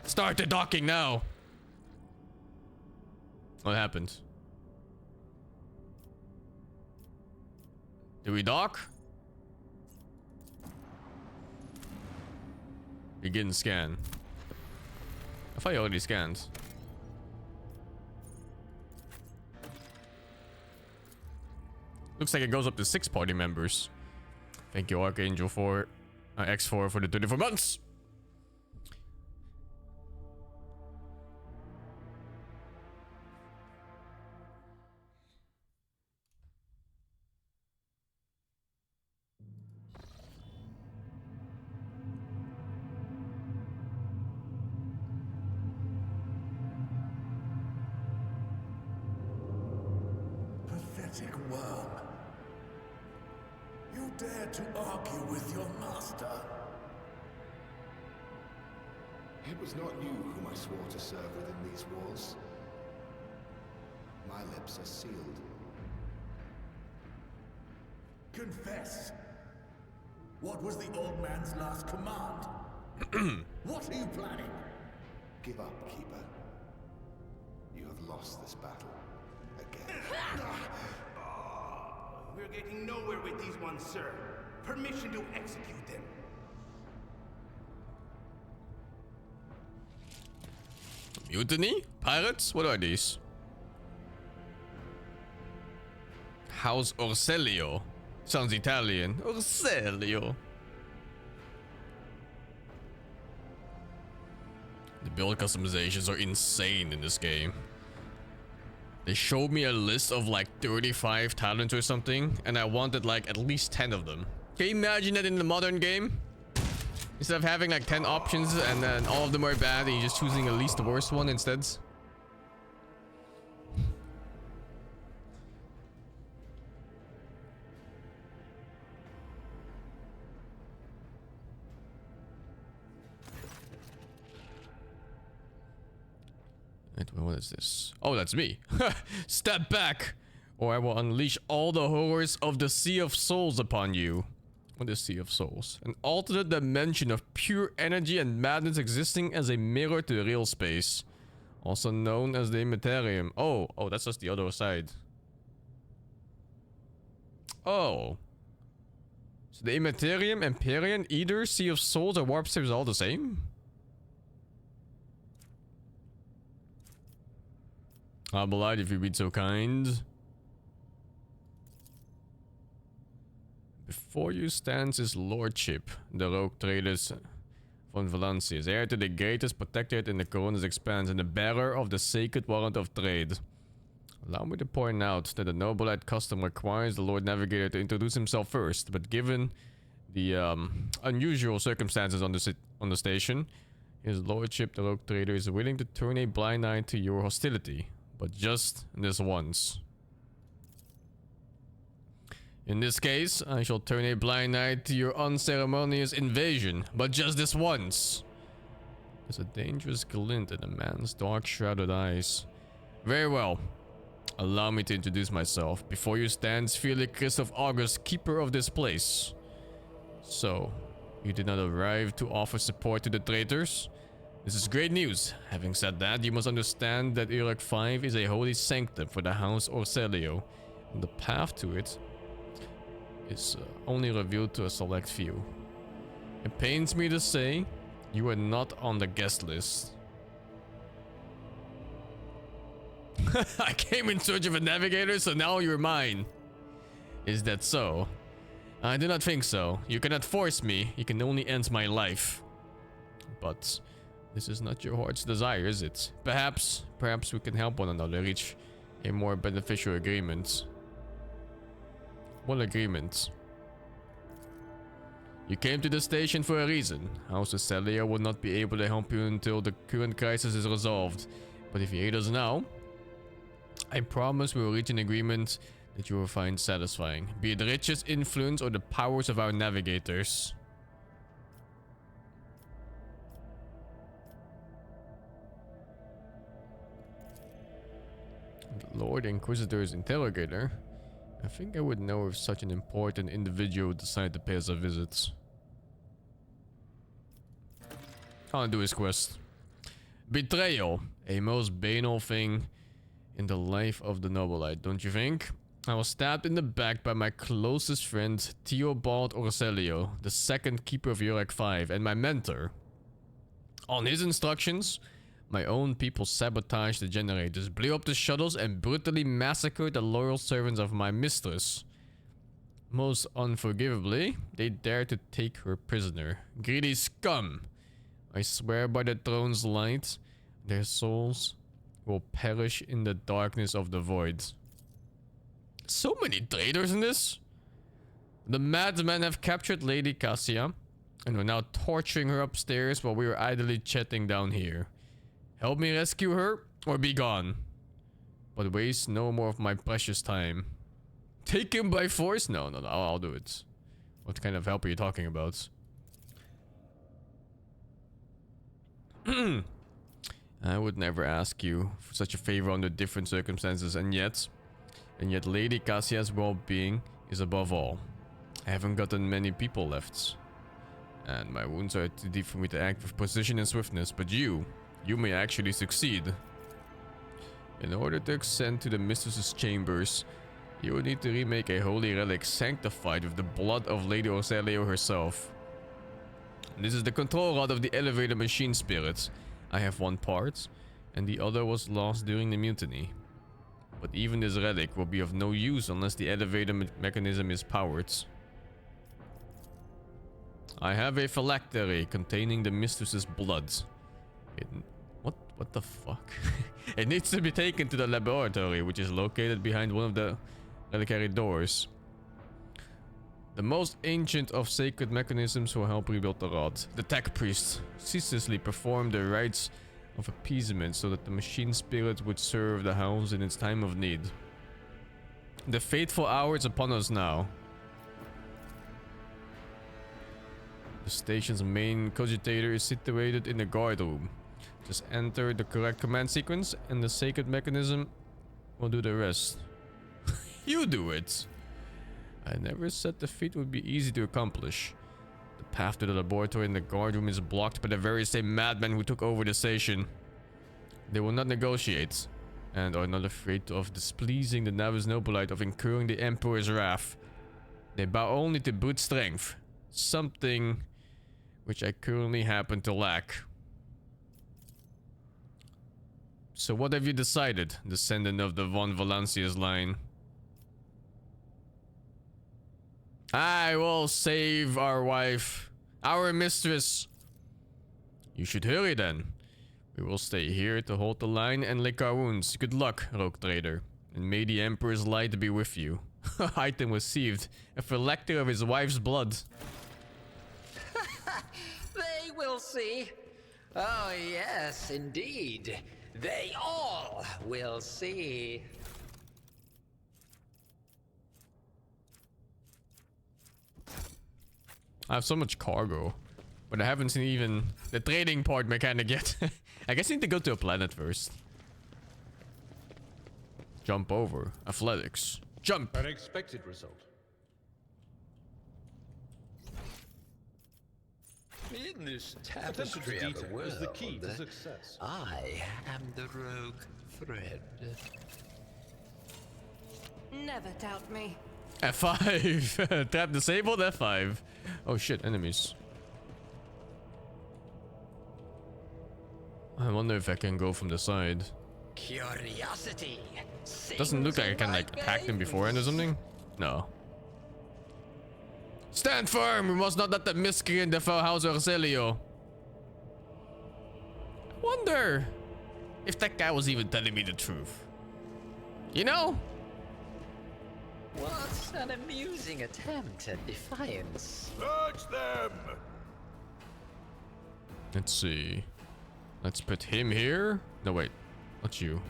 Start the docking now! What happened? Do we dock? Begin scan. I thought you already scanned. Looks like it goes up to 6 party members. Thank you, Archangel X4 for the 24 months. Pathetic worm. You dare to argue with your master? It was not you whom I swore to serve within these walls. My lips are sealed. Confess. What was the old man's last command? What are you planning? Give up, Keeper. You have lost this battle. Again. We're getting nowhere with these ones, sir. Permission to execute them. Mutiny? Pirates? What are these? House Orselio. Sounds Italian. Orselio. The build customizations are insane in this game. They showed me a list of like 35 talents or something, and I wanted like at least 10 of them. Can you imagine that in the modern game? Instead of having like 10 options and then all of them are bad and you're just choosing at least the worst one instead. What is this? Oh, that's me. Step back, or I will unleash all the horrors of the Sea of Souls upon you. What is Sea of Souls? An alternate dimension of pure energy and madness existing as a mirror to real space. Also known as the Immaterium. Oh, that's just the other side. Oh. So the Immaterium, Empyrean, Ether, Sea of Souls, and Warp Step is all the same? I'll be light if you'd be so kind. Before you stands his lordship, the rogue traders von Valancius, heir to the greatest protectorate in the Corona's expanse and the bearer of the sacred warrant of trade. Allow me to point out that the noble-eyed custom requires the Lord Navigator to introduce himself first, but given the unusual circumstances on the station, his lordship, the rogue trader, is willing to turn a blind eye to your hostility. But just this once. In this case, I shall turn a blind eye to your unceremonious invasion, but just this once. There's a dangerous glint in a man's dark shrouded eyes. Very well. Allow me to introduce myself. Before you stands Felix Christoph August, keeper of this place. So, you did not arrive to offer support to the traitors? This is great news. Having said that, you must understand that Uruk 5 is a holy sanctum for the House Orselio, and the path to it is only revealed to a select few. It pains me to say, you are not on the guest list. I came in search of a navigator, so now you're mine. Is that so? I do not think so. You cannot force me. You can only end my life. But this is not your heart's desire, is it? Perhaps we can help one another reach a more beneficial agreement. What agreement? You came to the station for a reason. House Celia will not be able to help you until the current crisis is resolved. But if you aid us now, I promise we will reach an agreement that you will find satisfying. Be it riches, influence, or the powers of our navigators. Lord Inquisitor's interrogator. I think I would know if such an important individual would decide to pay us a visit. I'll do his quest. Betrayal. A most banal thing in the life of the noble-eyed, don't you think? I was stabbed in the back by my closest friend, Theobald Orselio, the second keeper of Uruk 5, and my mentor. On his instructions, my own people sabotaged the generators, blew up the shuttles, and brutally massacred the loyal servants of my mistress. Most unforgivably, they dared to take her prisoner. Greedy scum! I swear by the throne's light, their souls will perish in the darkness of the void. So many traitors in this? The madmen have captured Lady Casia, and are now torturing her upstairs while we are idly chatting down here. Help me rescue her, or be gone. But waste no more of my precious time. Take him by force? No, I'll do it. What kind of help are you talking about? I would never ask you for such a favor under different circumstances, and yet Lady Casia's well-being is above all. I haven't gotten many people left, and my wounds are too deep for me to act with precision and swiftness, but you may actually succeed. In order to ascend to the mistress's chambers, you will need to remake a holy relic sanctified with the blood of Lady Orselio herself. This is the control rod of the elevator machine spirit. I have one part, and the other was lost during the mutiny. But even this relic will be of no use unless the elevator mechanism is powered. I have a phylactery containing the mistress's blood. What the fuck? It needs to be taken to the laboratory, which is located behind one of the reliquary doors. The most ancient of sacred mechanisms will help rebuild the rod. The tech priest ceaselessly performed the rites of appeasement so that the machine spirit would serve the house in its time of need. The fateful hour is upon us now. The station's main cogitator is situated in the guard room. Just enter the correct command sequence and the sacred mechanism will do the rest. You do it! I never said the feat would be easy to accomplish. The path to the laboratory in the guard room is blocked by the very same madmen who took over the station. They will not negotiate, and are not afraid of displeasing the Navis Nobilite, of incurring the Emperor's wrath. They bow only to brute strength, something which I currently happen to lack. So what have you decided, descendant of the von Valancia's line? I will save our wife, our mistress. You should hurry then. We will stay here to hold the line and lick our wounds. Good luck, rogue trader. And may the Emperor's light be with you. Item received. A phylactery of his wife's blood. They will see. Oh yes, indeed. They all will see. I have so much cargo, but I haven't seen even the trading part mechanic yet. I guess I need to go to a planet first. Jump over. Athletics. Jump! An expected result. In this tapestry of the world, is the key to success. I am the rogue thread. Never doubt me. F5. Trap disabled. F5. Oh shit, enemies. I wonder if I can go from the side. Curiosity. Doesn't look like I can like attack them beforehand or something. No. Stand firm! We must not let the miscreant defile House Orselio. I wonder if that guy was even telling me the truth. You know? What an amusing attempt at defiance. Search them! Let's see. Let's put him here. No, wait. Not you.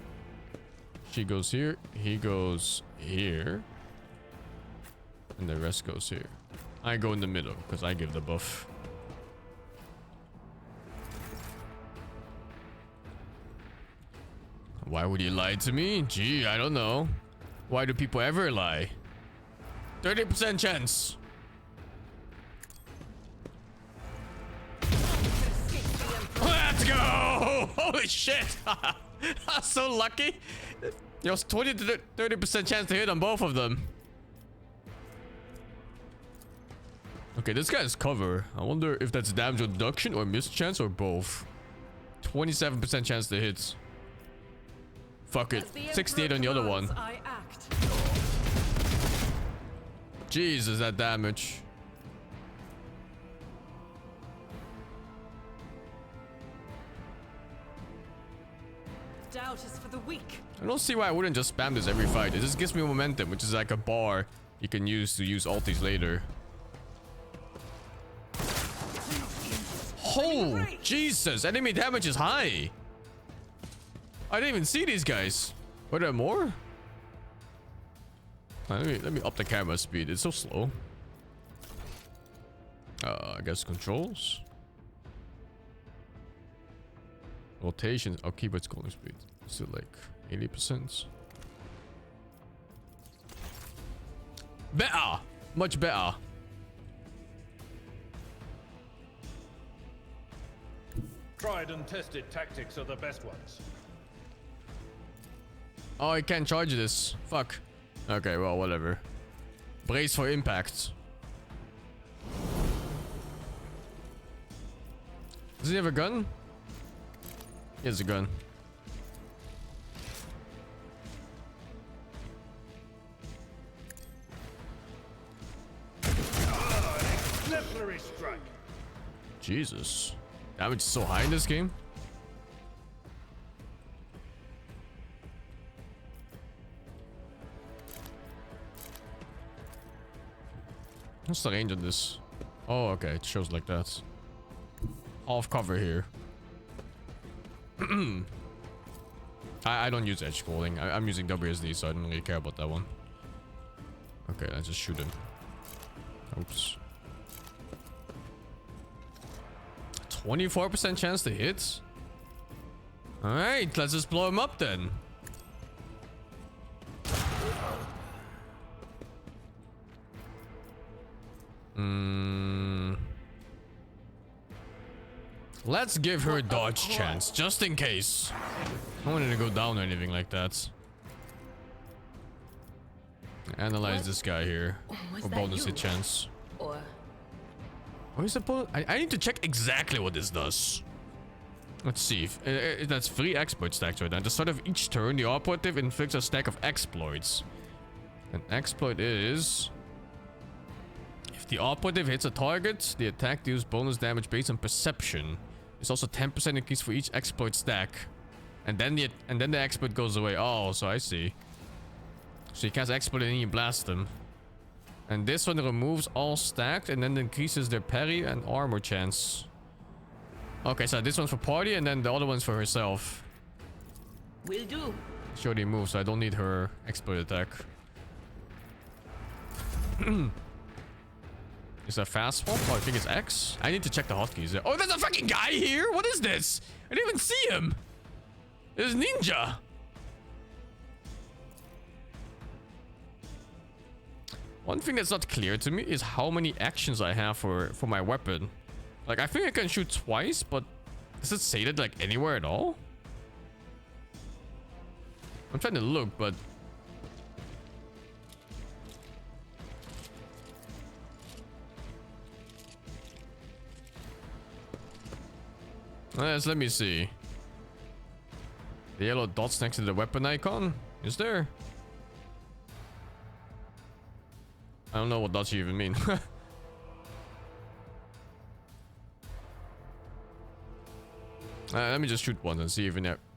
She goes here. He goes here. And the rest goes here. I go in the middle because I give the buff. Why would he lie to me? Gee, I don't know. Why do people ever lie? 30% chance. Let's go! Holy shit! I'm so lucky. There was 20 to 30% chance to hit on both of them. Okay, this guy's cover. I wonder if that's damage reduction or mischance or both. 27% chance to hit. Fuck it. 68 on the other one. Jesus, that damage. Doubt is for the weak. I don't see why I wouldn't just spam this every fight. It just gives me momentum, which is like a bar you can use to use ultis later. Oh, Jesus. Enemy damage is high. I didn't even see these guys. Were there more? Let me up the camera speed. It's so slow. I guess controls. Rotation. I'll keep its scrolling speed. Still like 80%. Better. Much better. Tried and tested tactics are the best ones. Oh, I can't charge this. Fuck. Okay, well, whatever. Brace for impact. Does he have a gun? He has a gun. Exemplary strike. Jesus. Damage is so high in this game. What's the range on this? Oh, okay. It shows like that. Half cover here. I don't use edge scrolling. I'm using WSD, so I don't really care about that one. Okay, let's just shoot him. Oops. 24% chance to hit? Alright, let's just blow him up then. Let's give her a dodge chance, just in case. I don't want her to go down or anything like that. Analyze this guy here. For bonus hit chance. Or What is the bonus? I need to check exactly what this does. Let's see. That's 3 exploit stacks right now. At the start of each turn, the operative inflicts a stack of exploits. An exploit is... If the operative hits a target, the attack deals bonus damage based on perception. It's also 10% increase for each exploit stack. And then the exploit goes away. Oh, so I see. So you cast exploit and then you blast them. And this one removes all stacked and then increases their parry and armor chance. Okay, so this one's for party and then the other one's for herself. will do. She already moved, so I don't need her exploit attack. Is that fast swap? Oh, I think it's X. I need to check the hotkeys there. Oh, there's a fucking guy here. What is this? I didn't even see him. It's Ninja. One thing that's not clear to me is how many actions I have for my weapon. Like, I think I can shoot twice, but does it say that like anywhere at all? I'm trying to look, but let me see. The yellow dots next to the weapon icon? Is there? I don't know what dots you even mean. Let me just shoot once and see if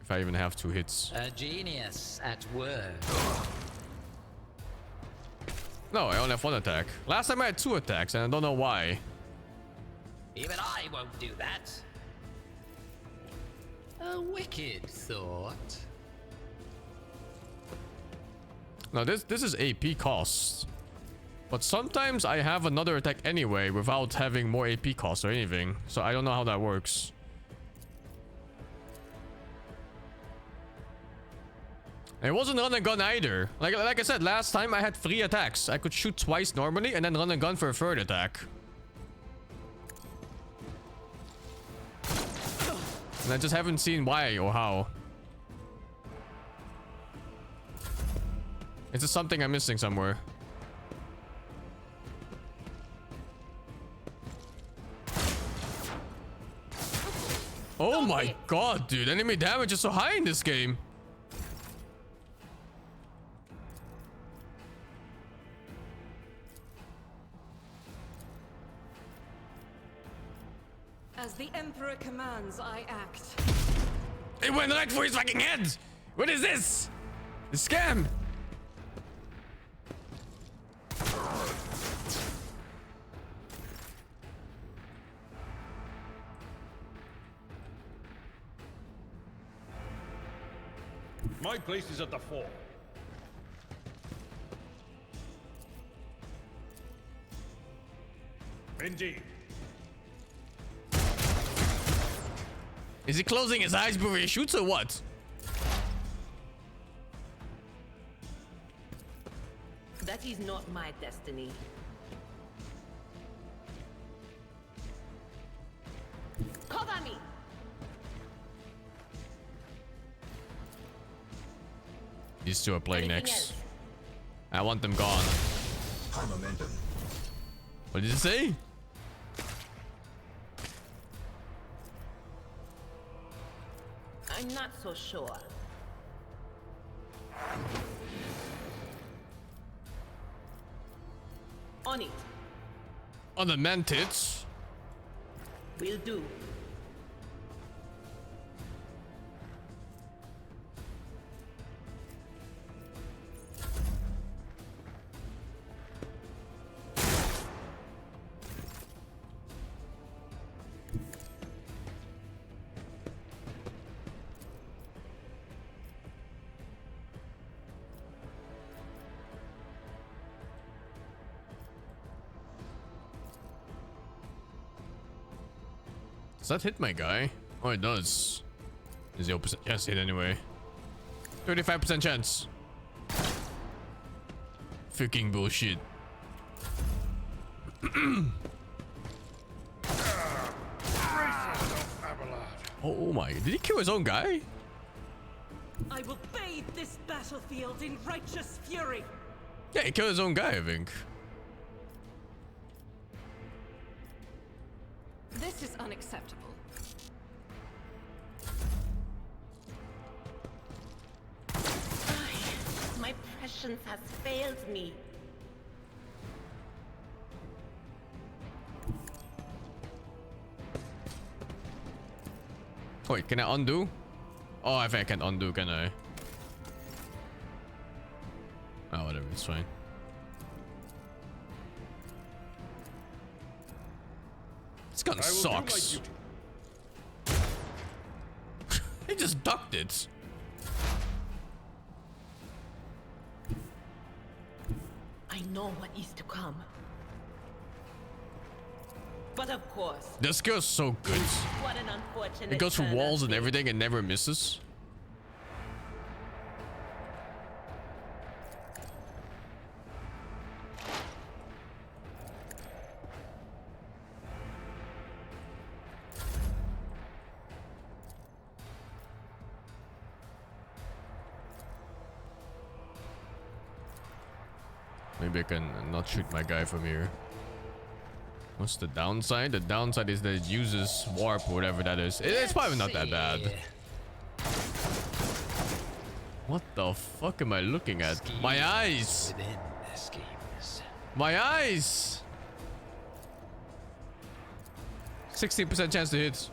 I even have 2 hits. A genius at work. No, I only have 1 attack. Last time I had 2 attacks and I don't know why. Even I won't do that. A wicked thought. Now this is AP cost. But sometimes I have another attack anyway without having more AP cost or anything. So I don't know how that works. It wasn't run and gun either. Like I said, last time I had 3 attacks. I could shoot twice normally and then run and gun for a 3rd attack. And I just haven't seen why or how. Is this something I'm missing somewhere? Oh my god, dude. Enemy damage is so high in this game. As the Emperor commands, I act. It went right for his fucking head! What is this? A scam! My place is at the fore. Indeed. Is he closing his eyes before he shoots or what? That is not my destiny. Cover me. These 2 are playing Anything next. else? I want them gone. High momentum. What did you say? I'm not so sure. On it. On the man tits. Will do. Does that hit my guy? Oh, it does. 0% chance hit anyway. 35% chance. Fucking bullshit. Oh my, did he kill his own guy? I will bathe this battlefield in righteous fury. Yeah, he killed his own guy, I think. This is unacceptable. My prescience has failed me. Wait, can I undo? Oh, I think I can undo, can I? Oh, whatever, it's fine. This gun sucks. He just ducked it. I know what is to come. But of course, This skill's so good. what an unfortunate It goes through turn walls of and fate. everything and never misses. Maybe I can not shoot my guy from here. What's the downside? The downside is that it uses warp or whatever that is. It's probably not that bad. What the fuck am I looking at? My eyes! Within the schemes. My eyes! 16% chance to hit.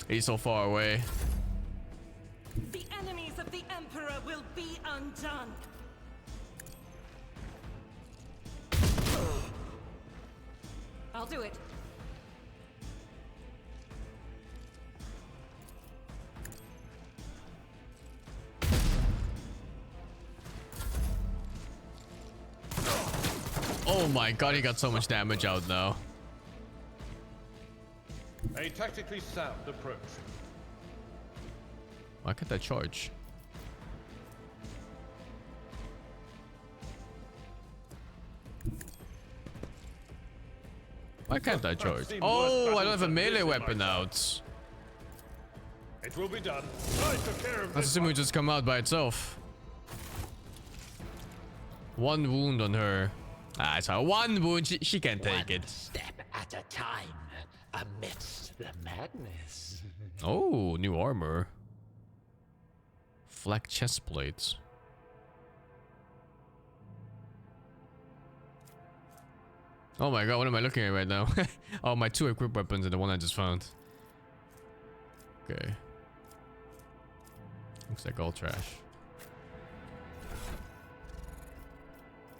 He's so far away. The enemies of the Emperor will be undone. I'll do it. Oh my god, he got so much damage out now. A tactically sound approach. Why can't I charge? Why can't I charge? Oh, I don't have a melee weapon out. It will be done. I took care of Let's this assume we just come out by itself. One wound on her. Ah, it's a one wound. She can take it. Step at a time amidst the madness. Oh, new armor. Flak chest plates. Oh my god, what am I looking at right now? Oh, my 2 equipped weapons and the one I just found. Okay. Looks like all trash.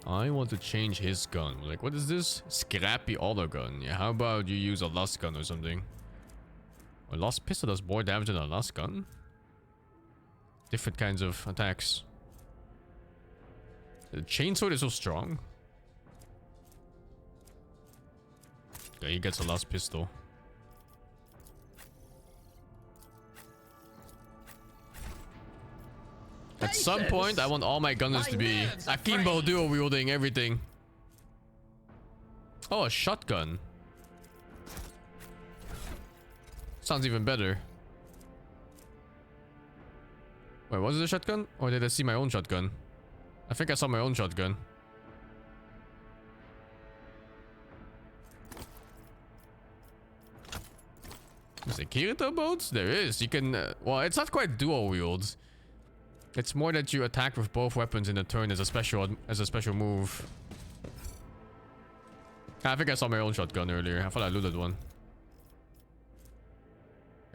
I want to change his gun. Like, what is this? Scrappy auto gun. Yeah, how about you use a lust gun or something? A lust pistol does more damage than a lust gun? Different kinds of attacks. The chainsword is so strong. Okay, he gets a last pistol. At some point, I want all my gunners to be akimbo duo wielding everything. Oh, a shotgun. Sounds even better. Wait, was it a shotgun? Or did I see my own shotgun? I think I saw my own shotgun. Is there Kirito modes? There is. You can... well, it's not quite dual wield. It's more that you attack with both weapons in a turn as a special move. I think I saw my own shotgun earlier. I thought I looted one.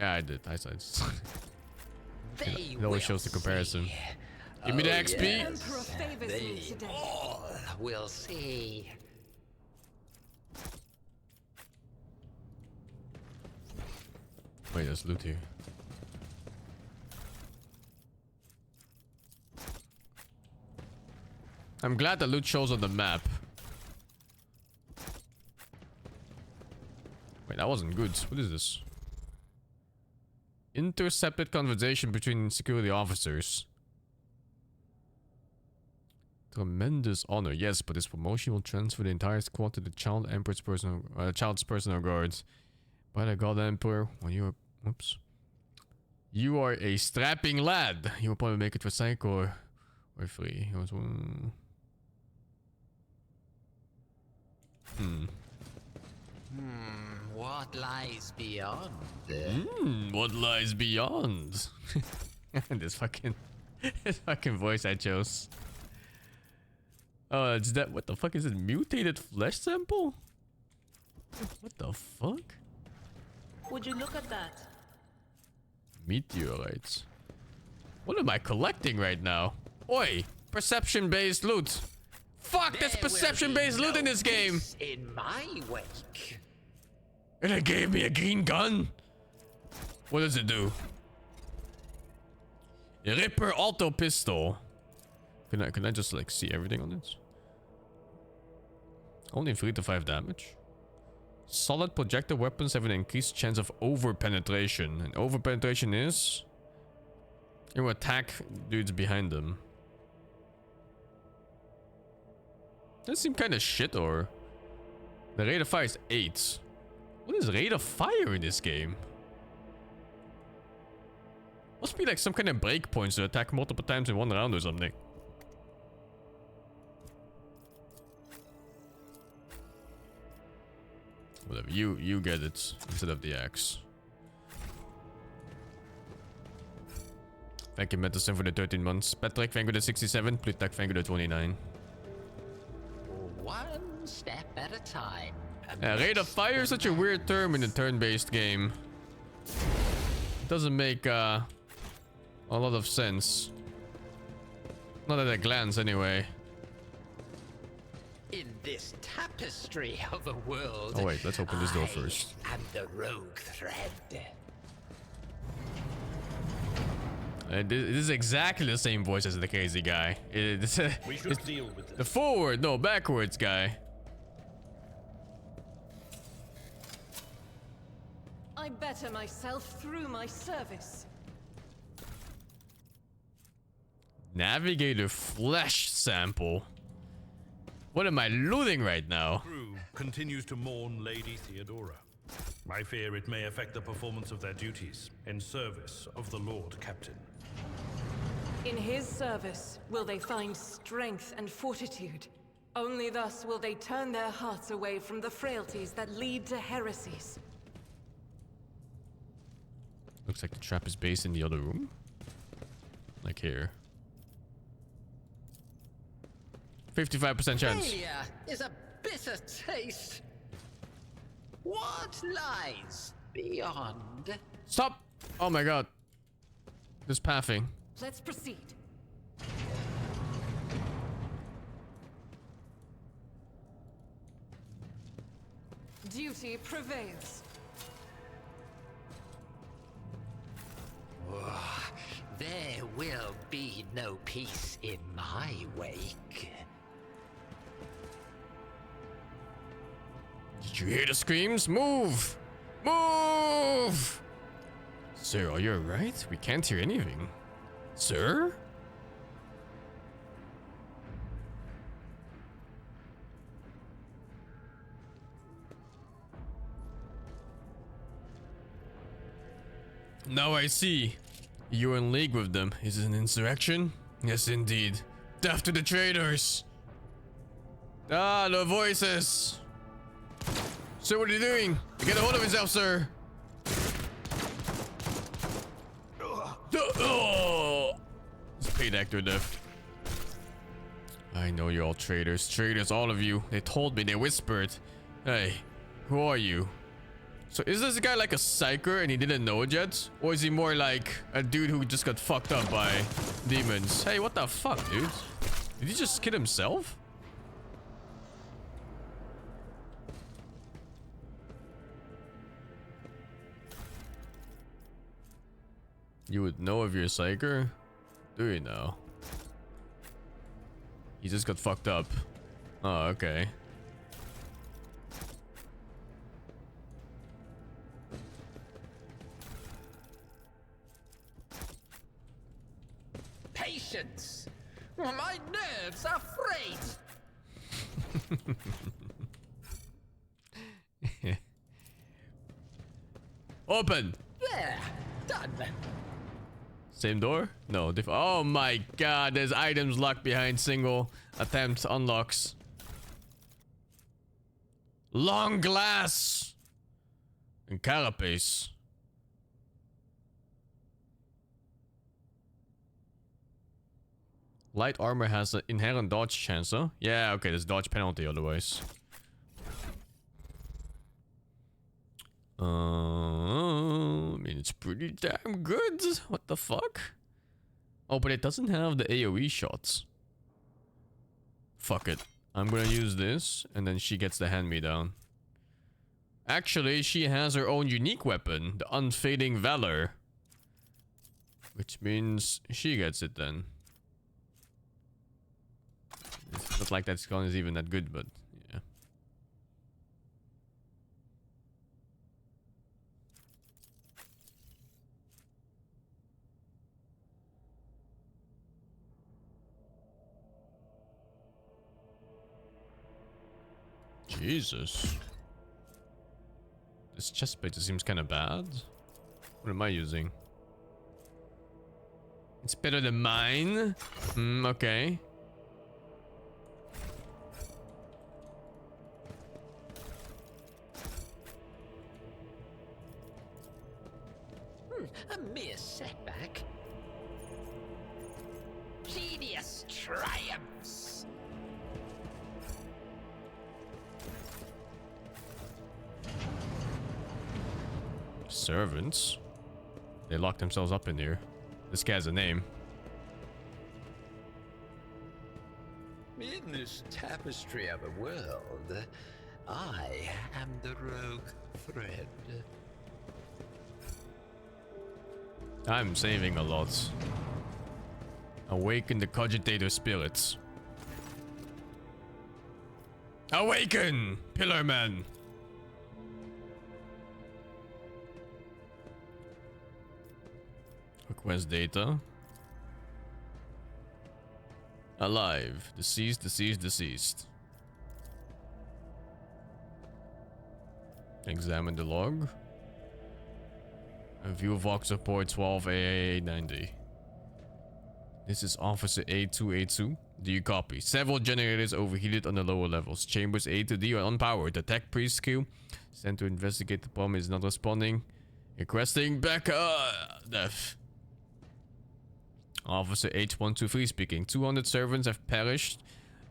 Yeah, I did. I saw it. It always shows the comparison. Give me the XP. Yes. Emperor favors me today. all will see. Wait, there's loot here. I'm glad the loot shows on the map. Wait, that wasn't good. What is this? Intercepted conversation between security officers. Tremendous honor, yes, but this promotion will transfer the entire squad to the child's personal guards. By the God Emperor, when you are, oops, you are a strapping lad. You will probably make it for psych or free. What lies beyond? What lies beyond? this fucking voice I chose. Oh, it's that. What the fuck is it? Mutated flesh sample? What the fuck? Would you look at that? Meteorites. What am I collecting right now? Oi! Perception-based loot. Fuck, that's perception-based loot in this game. In my wake. And it gave me a green gun. What does it do? Ripper auto pistol. Can I just like see everything on this? Only 3 to 5 damage. Solid projector weapons have an increased chance of over penetration. And over penetration is you attack dudes behind them. That seems kind of shit, or the rate of fire is 8. What is rate of fire in this game? Must be like some kind of breakpoints to attack multiple times in one round or something. Whatever, you get it instead of the axe. Thank you, Medicine, for the 13 months. Patrick, thank you, the 67. Plutak, thank you, the 29. One step at a time. Rate of fire is such a weird term in a turn-based game. It doesn't make a lot of sense. Not at a glance, anyway. In this tapestry of a world. Oh wait, let's open this door first. And the rogue thread. This is exactly the same voice as the crazy guy. We should deal with this. The forward, no, backwards guy. I better myself through my service. Navigator flesh sample. What am I looting right now? Crew continues to mourn Lady Theodora. I fear it may affect the performance of their duties in service of the Lord Captain. In his service, will they find strength and fortitude? Only thus will they turn their hearts away from the frailties that lead to heresies. Looks like the trap is based in the other room. Like here. 55% chance. Failure is a bitter taste. What lies beyond? Stop! Oh my god. This pathing. Let's proceed. Duty prevails. There will be no peace in my wake. Did you hear the screams? Move! Move! Sir, are you alright? We can't hear anything. Sir? Now I see. You're in league with them. Is it an insurrection? Yes, indeed. Death to the traitors! Ah, the voices! Sir, what are you doing? Get a hold of yourself, sir! Oh! It's paid actor death. I know you're all traitors. Traitors, all of you. They told me, they whispered. Hey, who are you? So is this guy like a psyker and he didn't know it yet? Or is he more like a dude who just got fucked up by demons? Hey, what the fuck, dude? Did he just kid himself? You would know if you're a psyker? Do you know? He just got fucked up. Oh, okay. Open. There, done. Same door? No. Oh my god, there's items locked behind single attempt unlocks. Long glass and carapace. Light armor has an inherent dodge chance, huh? Yeah, okay, there's dodge penalty otherwise. I mean, it's pretty damn good. What the fuck? Oh, but it doesn't have the AoE shots. Fuck it. I'm gonna use this, and then she gets the hand-me-down. Actually, she has her own unique weapon, the Unfading Valor. Which means she gets it then. It's not like that gun is even that good, but yeah. Jesus. This chestplate seems kind of bad. What am I using? It's better than mine. Okay. A mere setback. Genius triumphs. Servants? They locked themselves up in here. This guy has a name. In this tapestry of a world, I am the rogue thread. I'm saving a lot. Awaken the cogitator spirits. Awaken, Pillar Man! Request data. Alive. Deceased, deceased, deceased. Examine the log. A view Vox report 12AA90. This is Officer A282. Do you copy? Several generators overheated on the lower levels. Chambers A to D are unpowered. The tech priest queue sent to investigate the problem is not responding. Requesting backup. Death. Officer H123 speaking. 200 servants have perished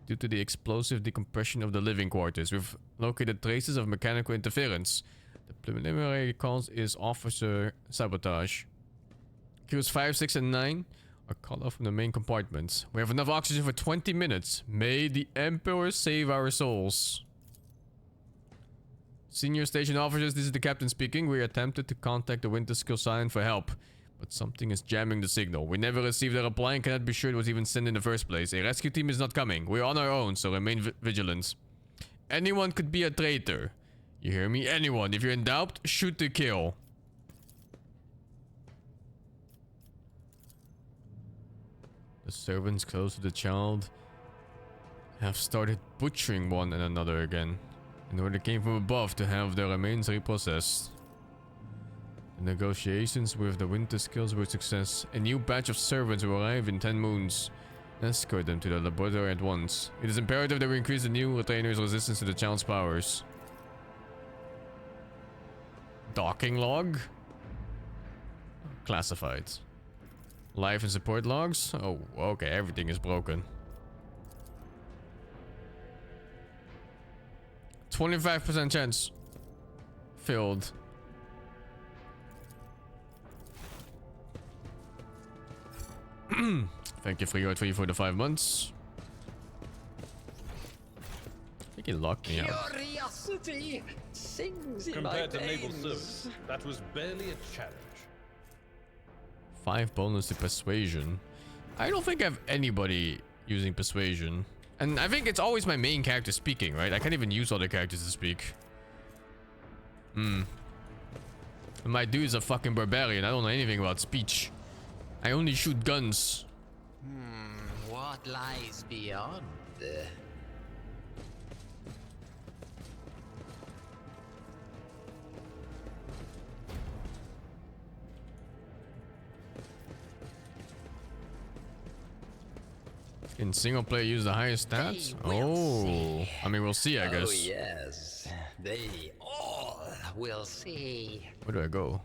due to the explosive decompression of the living quarters. We've located traces of mechanical interference. The preliminary cause is Officer Sabotage. Queues 5, 6, and 9 are cut off from the main compartments. We have enough oxygen for 20 minutes. May the Emperor save our souls. Senior station officers, this is the captain speaking. We attempted to contact the Winter Skill Sign for help, but something is jamming the signal. We never received a reply and cannot be sure it was even sent in the first place. A rescue team is not coming. We're on our own, so remain vigilant. Anyone could be a traitor. You hear me? Anyone. If you're in doubt, shoot to kill. The servants close to the child have started butchering one and another again, in order came from above to have their remains reprocessed. The negotiations with the Winter Skills were a success. A new batch of servants will arrive in 10 moons. Escort them to the laboratory at once. It is imperative that we increase the new retainer's resistance to the child's powers. Docking log? Classified. Life and support logs? Oh, okay, everything is broken. 25% chance. Filled. Thank you for your 3 for the 5 months. I think he locked me out. Curiosity sings in Compared my to naval veins. service, that was barely a challenge. 5 bonus to persuasion. I don't think I have anybody using persuasion. And I think it's always my main character speaking, right? I can't even use other characters to speak. My dude's a fucking barbarian. I don't know anything about speech. I only shoot guns. What lies beyond? In single player, use the highest stats? Oh, I mean, we'll see, I guess. Oh yes, they all will see. Where do I go?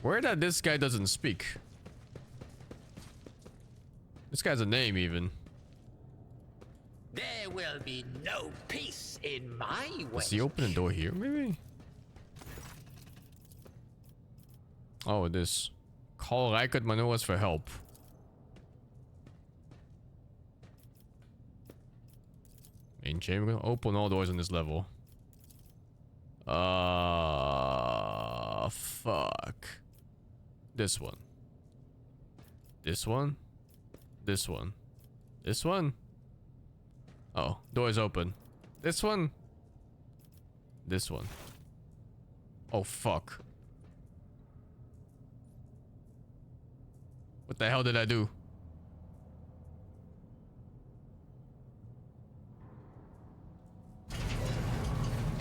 Where that this guy doesn't speak? This guy's a name even. There will be no peace in my way. Does he open the door here, maybe? Oh, this. Call Rykard Manoas for help. Main chamber. Open all doors on this level. Fuck. This one. This one. This one. This one. Oh, doors open. This one. This one. Oh, fuck. What the hell did I do?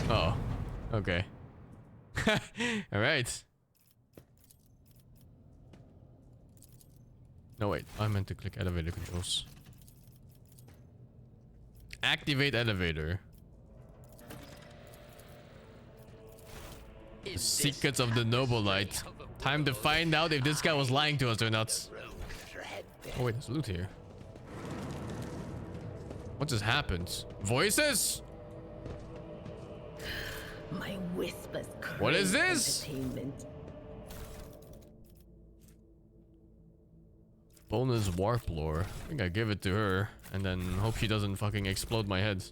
Oh, okay. All right. No, wait. I meant to click elevator controls. Activate elevator. The secrets of the Noble Light. Time to find out if this guy was lying to us or not. Oh wait, there's loot here. What just happened? Voices? My whispers. What is this? Bonus warp lore. I think I give it to her and then hope she doesn't fucking explode my head.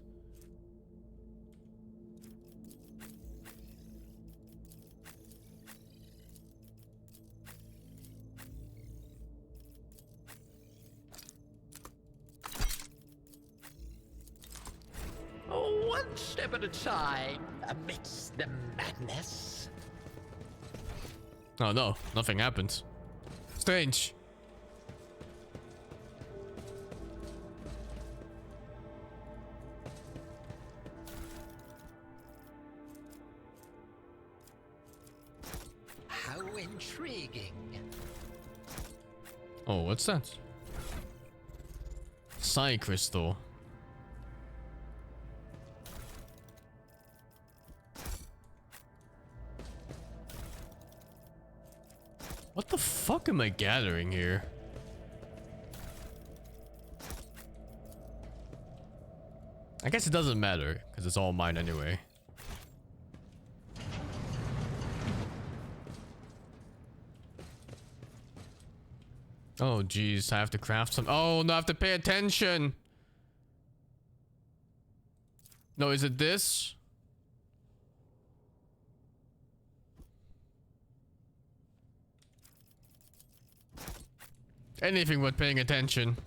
One step at a time amidst the madness. Oh no, nothing happened. Strange. How intriguing. Oh, what's that? Psi crystal. What the fuck am I gathering here? I guess it doesn't matter because it's all mine anyway. Oh geez, I have to craft some. Oh no, I have to pay attention. No, is it this? Anything but paying attention.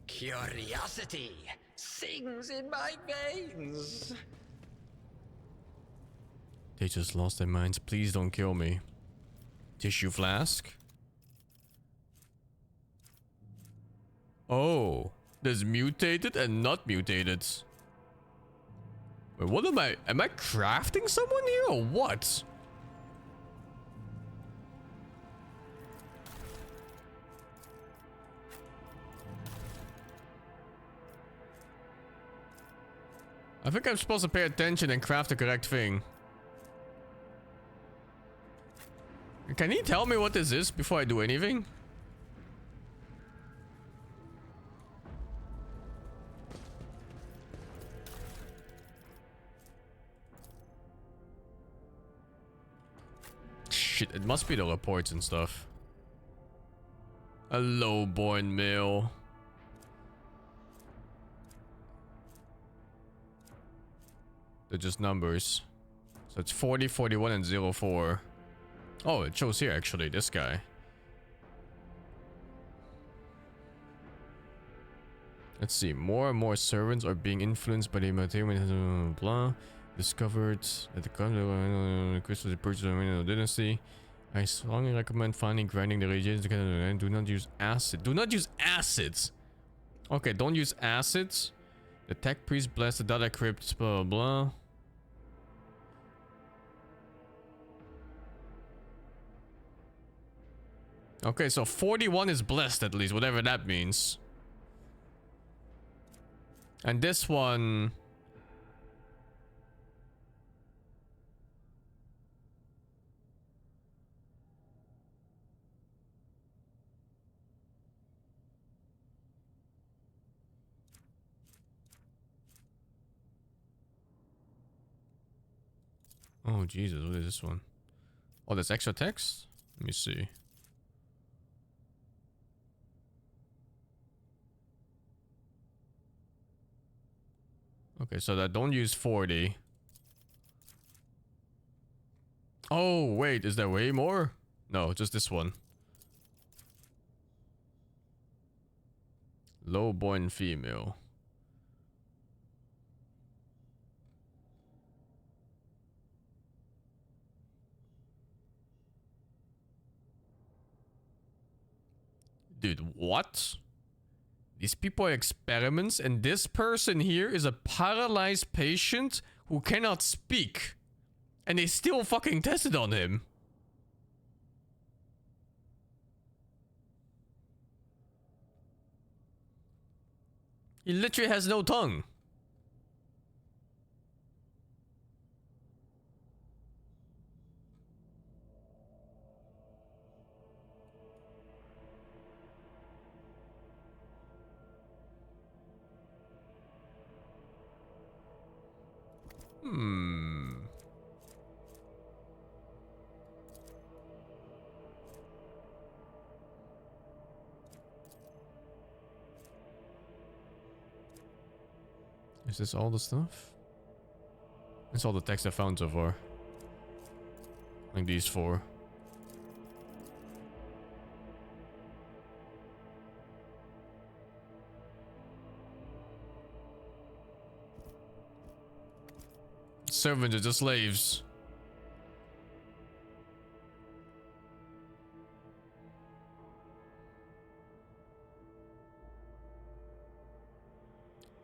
Curiosity sings in my veins. They just lost their minds. Please don't kill me. Tissue flask. Oh, there's mutated and not mutated. Wait, what am I? Am I crafting someone here or what? I think I'm supposed to pay attention and craft the correct thing. Can he tell me what this is before I do anything? Shit, it must be the reports and stuff. A low-born male. They're just numbers. So it's 40, 41, and 04. Oh, it shows here actually, this guy. Let's see, more and more servants are being influenced by the entertainment, blah. Discovered that the crystals purchased of dynasty. I strongly recommend finding grinding the reagents together and do not use acid. Do not use acids. Okay, don't use acids. The tech priest blessed the data crypt, blah blah blah. Okay, so 41 is blessed at least, whatever that means. And this one... Oh Jesus, what is this one? Oh, there's extra text? Let me see. Okay, so that don't use 40. Oh, wait, is there way more? No, just this one. Low-born female. Dude, what? These people are experiments, and this person here is a paralyzed patient who cannot speak. And they still fucking tested on him. He literally has no tongue. Is this all the stuff? That's all the text I found so far. Like these four. Servants are just slaves.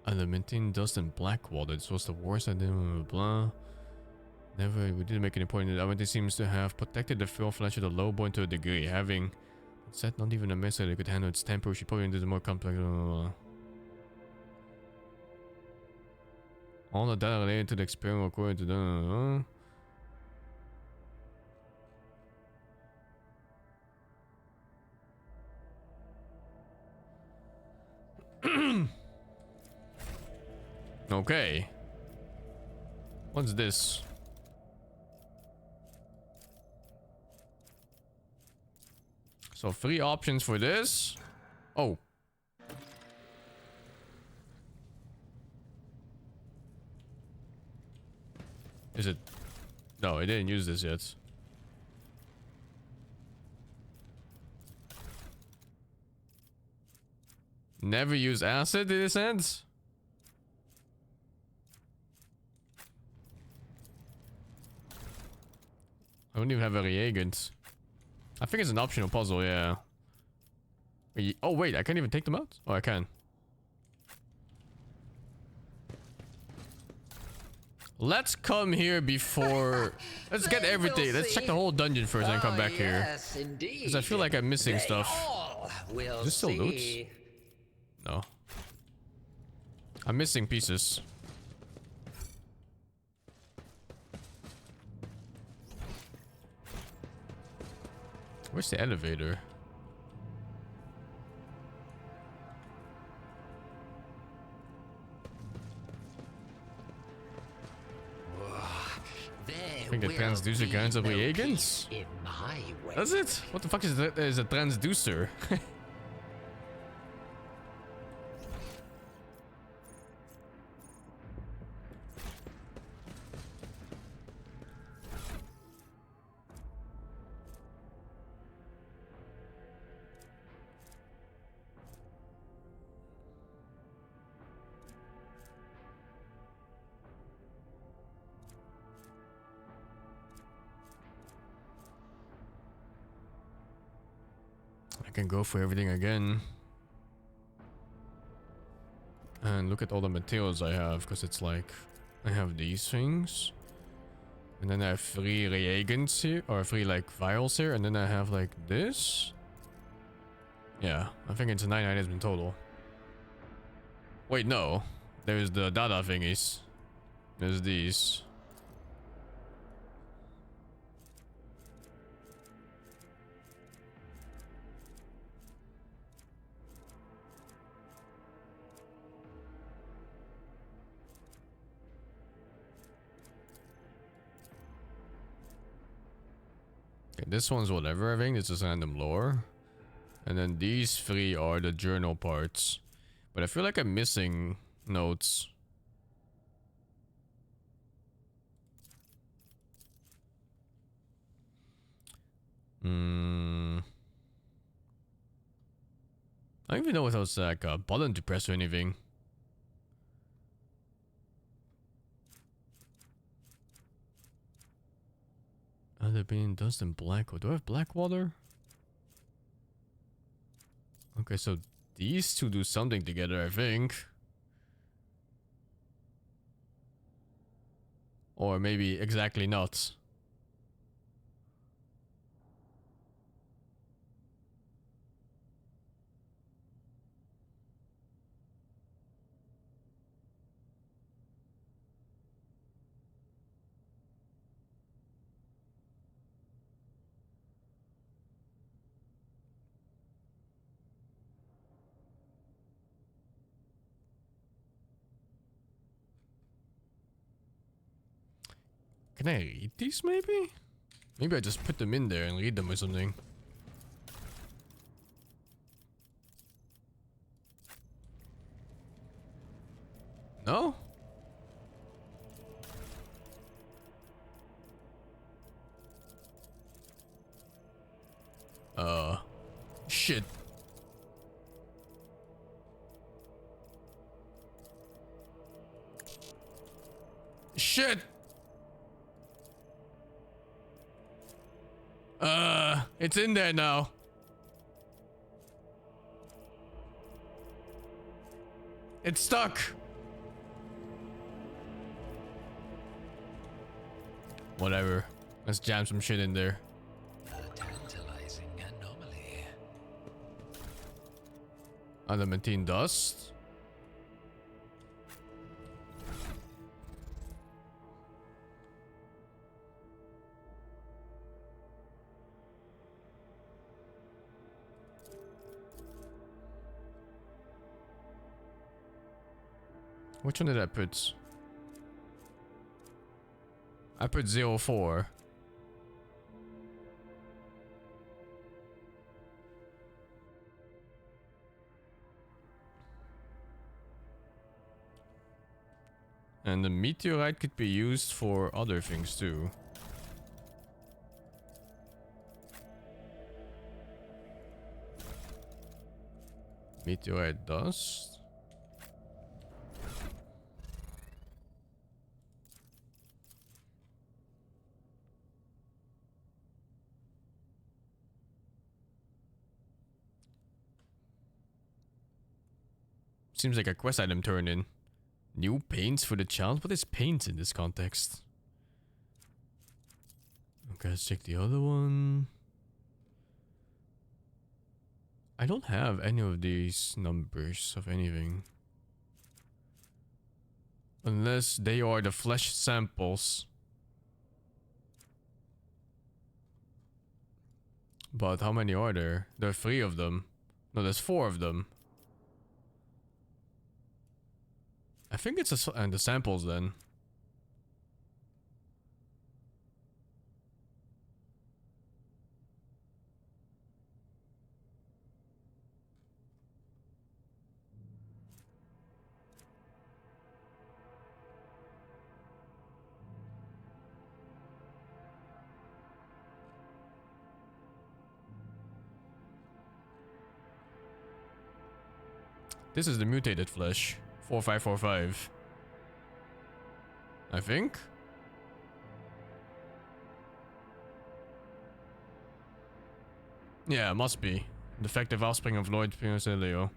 Adamantine dust and black water. This was the worst I did. Blah. Never. We didn't make any point. Adamantine seems to have protected the full flesh of the low bone to a degree. Having said not even a message that could handle its temper, she probably did more complex. All the data related to the experiment according to the. Okay. What's this? So 3 options for this. Oh. Is it? No, I didn't use this yet. Never use acid in this end? I don't even have a reagent. I think it's an optional puzzle, yeah. Oh wait, I can't even take them out? Oh, I can. Let's come here before... Let's get everything. Let's check the whole dungeon first and come back here. Yes, indeed. Because I feel like I'm missing stuff. Is this still loot? No. I'm missing pieces. Where's the elevator? I think the transducer grants up reagents? Does it? What the fuck is that? Is a transducer? can go for everything again. And look at all the materials I have, because it's like I have these things. And then I have 3 reagents here, or 3 like vials here, and then I have like this. Yeah, I think it's 9 items in total. Wait, no. There's the Dota thingies. There's these. Okay, this one's whatever, I think. This is random lore. And then these 3 are the journal parts. But I feel like I'm missing notes. I don't even know if there was like a button to press or anything. Other being dust and black. Do I have black water? Okay, so these two do something together, I think. Or maybe exactly not. Can I read these maybe? Maybe I just put them in there and read them or something. No? Shit. Shit! It's in there now. It's stuck. Whatever. Let's jam some shit in there. A tantalizing anomaly. Adamantine dust. Which one did I put? I put 04. And the meteorite could be used for other things too. Meteorite dust. Seems like a quest item turned in. New paints for the child? What is paint in this context? Okay, let's check the other one. I don't have any of these numbers of anything. Unless they are the flesh samples. But how many are there? There are 3 of them. No, there's 4 of them. I think it's the samples then. This is the mutated flesh. 4545. I think. Yeah, it must be. Defective offspring of Lloyd Pierce Leo.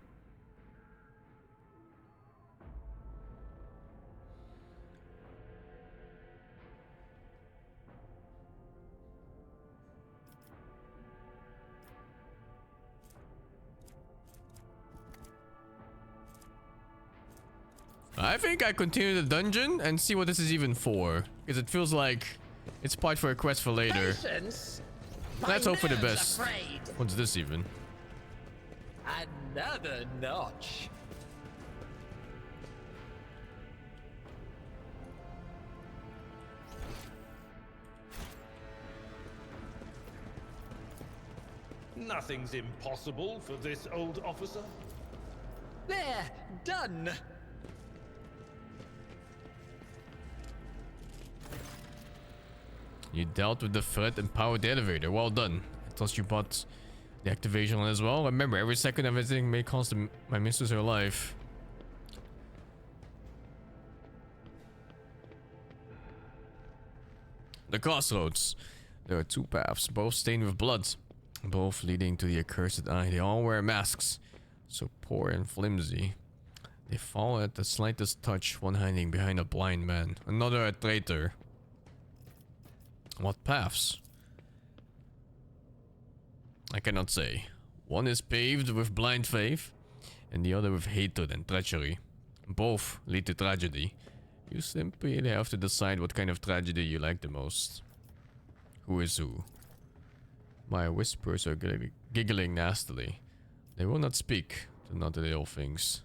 I think I continue the dungeon and see what this is even for. Because it feels like it's part for a quest for later. Patience. Let's hope for the best. Afraid. What's this even? Another notch. Nothing's impossible for this old officer. There, done. You dealt with the threat and powered the elevator. Well done. Plus you bought the activation as well. Remember, every second of visiting may cost my mistress her life. The crossroads. There are two paths, both stained with blood. Both leading to the accursed eye. They all wear masks. So poor and flimsy. They fall at the slightest touch, one hiding behind a blind man. Another a traitor. What paths? I cannot say. One is paved with blind faith, and the other with hatred and treachery. Both lead to tragedy. You simply have to decide what kind of tragedy you like the most. Who is who? My whispers are giggling nastily. They will not speak, do not the ill things.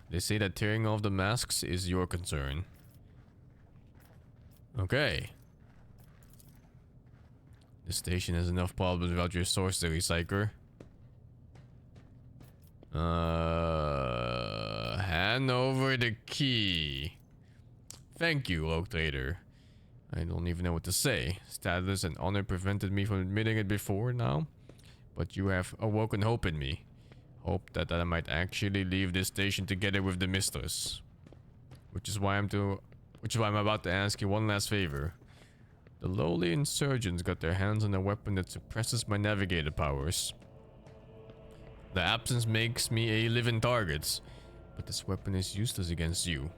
They say that tearing off the masks is your concern. Okay. The station has enough problems without your sorcery, Psyker. Hand over the key. Thank you, Rogue Trader. I don't even know what to say. Status and honor prevented me from admitting it before now. But you have awoken hope in me. Hope that I might actually leave this station together with the mistress. Which is why I'm about to ask you one last favor. The lowly insurgents got their hands on a weapon that suppresses my navigator powers. The absence makes me a living target, but this weapon is useless against you,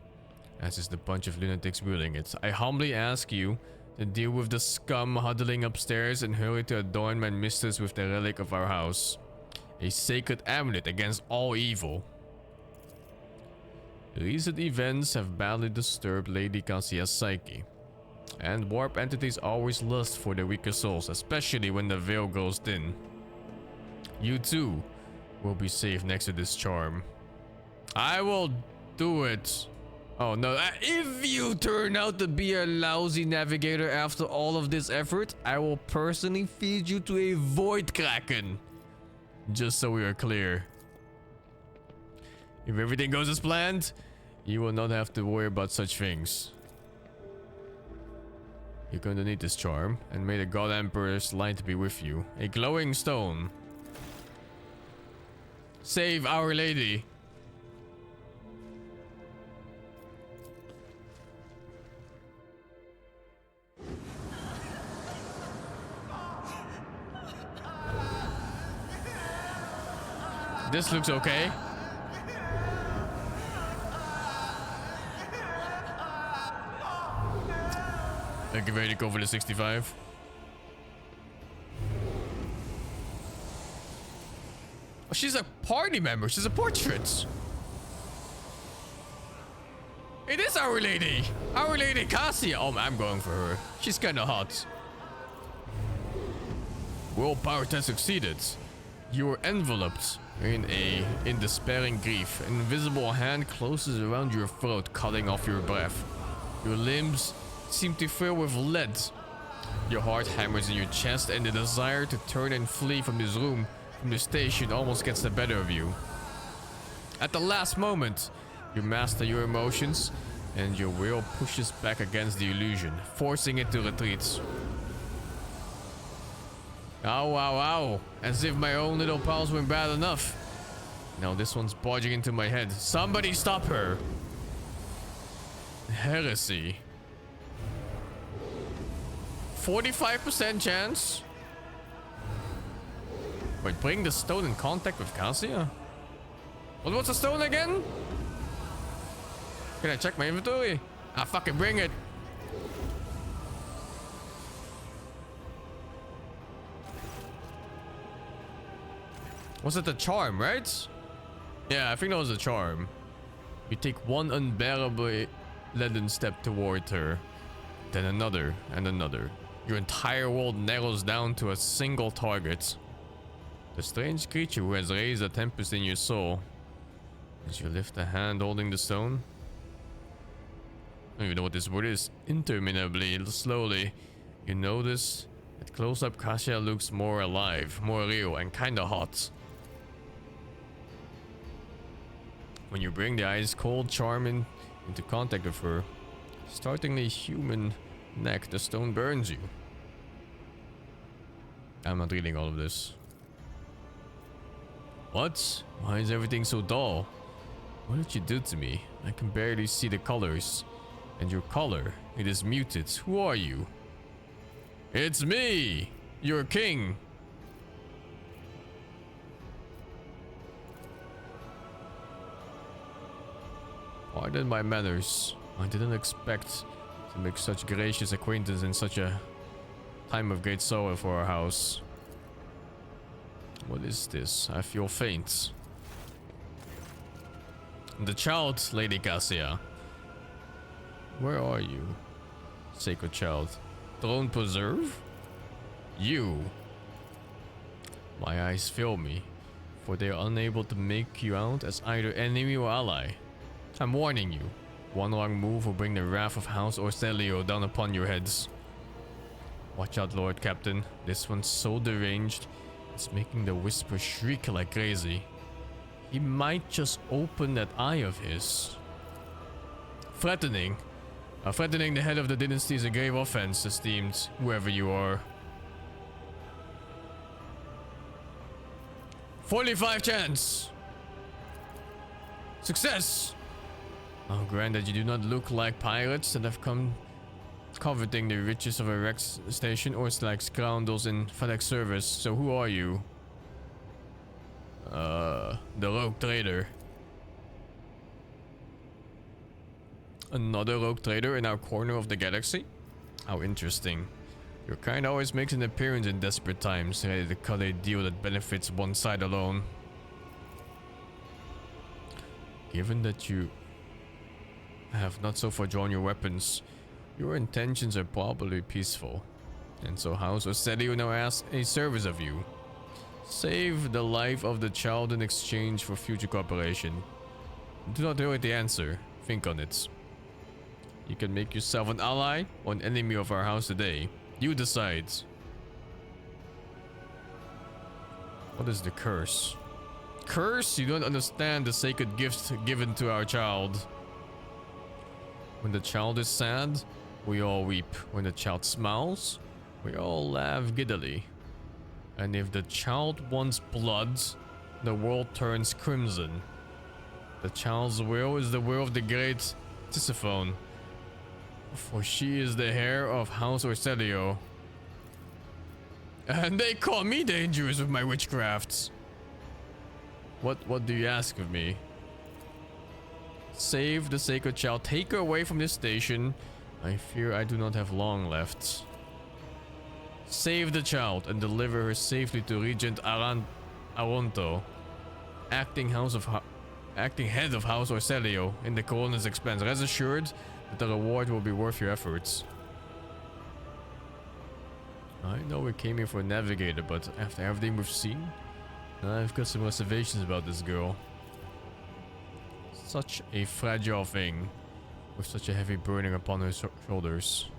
as is the bunch of lunatics wielding it. I humbly ask you to deal with the scum huddling upstairs and hurry to adorn my mistress with the relic of our house. A sacred amulet against all evil. Recent events have badly disturbed Lady Casia's psyche. And warp entities always lust for their weaker souls, especially when the veil goes thin. You too will be safe next to this charm. I will do it. Oh no, if you turn out to be a lousy navigator after all of this effort, I will personally feed you to a void kraken. Just so we are clear. If everything goes as planned, you will not have to worry about such things. You're going to need this charm, and may the God Emperor's light be with you. A glowing stone. Save Our Lady. This looks okay. Thank you very much for the 65. Oh, she's a party member. She's a portrait. It is Our Lady. Our Lady Casia. Oh, I'm going for her. She's kind of hot. Willpower test succeeded. You were enveloped in despairing grief. An invisible hand closes around your throat, cutting off your breath. Your limbs seem to fill with lead. Your heart hammers in your chest, and the desire to turn and flee from this room, from the station, almost gets the better of you. At the last moment, you master your emotions, and your will pushes back against the illusion, forcing it to retreat. Ow, ow, ow. As if my own little pals weren't bad enough. Now this one's barging into my head. Somebody stop her. Heresy. 45% chance. Wait, bring the stone in contact with Casia? What was the stone again? Can I check my inventory? Ah, fucking bring it. Was it the charm, right? Yeah, I think that was a charm. You take one unbearably leaden step toward her, then another and another. Your entire world narrows down to a single target. The strange creature who has raised a tempest in your soul. As you lift a hand holding the stone. I don't even know what this word is. Interminably, slowly, you notice that close up Casia looks more alive, more real, and kinda hot. When you bring the ice cold charm into contact with her startlingly human neck, the stone burns you. I'm not reading all of this. What? Why is everything so dull? What did you do to me? I can barely see the colors. And your color, it is muted. Who are you? It's me! Your king! Pardon my manners. I didn't expect to make such gracious acquaintance in such a time of great sorrow for our house. What is this? I feel faint. The child, Lady Casia. Where are you? Sacred child. Throne preserve? You. My eyes fail me, for they are unable to make you out as either enemy or ally. I'm warning you. One wrong move will bring the wrath of House Orselio down upon your heads. Watch out, Lord Captain. This one's so deranged, it's making the Whisper shriek like crazy. He might just open that eye of his. Threatening. Threatening the head of the dynasty is a grave offense, esteemed whoever you are. 45 chance! Success! Oh, granted, you do not look like pirates that have come coveting the riches of a wreck station or like scoundrels in FedEx service. So who are you? The rogue trader. Another rogue trader in our corner of the galaxy? How interesting. Your kind always makes an appearance in desperate times, ready to cut a deal that benefits one side alone. Given that you have not so far drawn your weapons, your intentions are probably peaceful. And so House Orselio now asks a service of you. Save the life of the child in exchange for future cooperation. Do not await the answer. Think on it. You can make yourself an ally or an enemy of our house today. You decide. What is the curse? Curse? You don't understand the sacred gifts given to our child. When the child is sad, we all weep. When the child smiles, we all laugh giddily. And if the child wants blood, the world turns crimson. The child's will is the will of the great Tisiphone, for she is the heir of House Orselio. And they call me dangerous with my witchcrafts. What do you ask of me? Save the sacred child. Take her away from this station. I fear I do not have long left. Save the child and deliver her safely to Regent Aronto, acting head of House Orselio in the Corona's expense. Rest assured that the reward will be worth your efforts. I know we came here for a Navigator, but after everything we've seen, I've got some reservations about this girl. Such a fragile thing, with such a heavy burden upon her shoulders.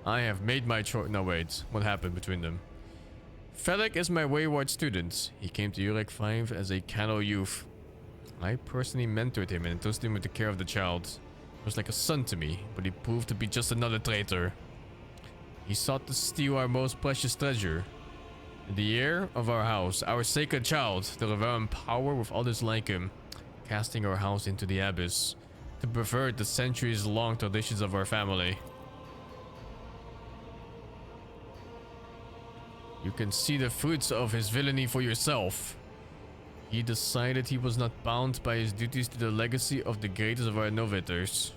I have made my choice. No, wait. What happened between them? Felix is my wayward student. He came to Urek 5 as a callow youth. I personally mentored him and entrusted him with the care of the child. He was like a son to me, but he proved to be just another traitor. He sought to steal our most precious treasure. The heir of our house, our sacred child, to revere in power with others like him, casting our house into the abyss, to pervert the centuries-long traditions of our family. You can see the fruits of his villainy for yourself. He decided he was not bound by his duties to the legacy of the greatest of our innovators.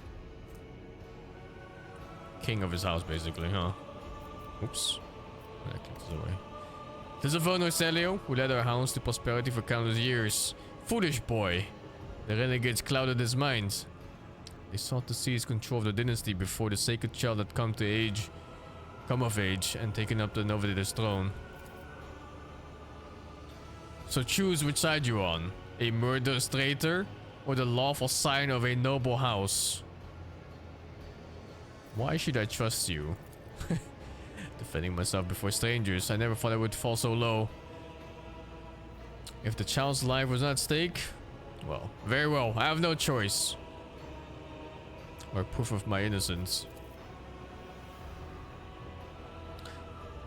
King of his house, basically, huh? Oops. I kicked this away. This is Celio, who led our house to prosperity for countless years. Foolish boy. The renegades clouded his mind. They sought to seize control of the dynasty before the sacred child had come of age and taken up the Navigator's throne. So choose which side you're on. A murderous traitor or the lawful scion of a noble house. Why should I trust you? Defending myself before strangers. I never thought I would fall so low. If the child's life was not at stake, well, very well. I have no choice. Or proof of my innocence.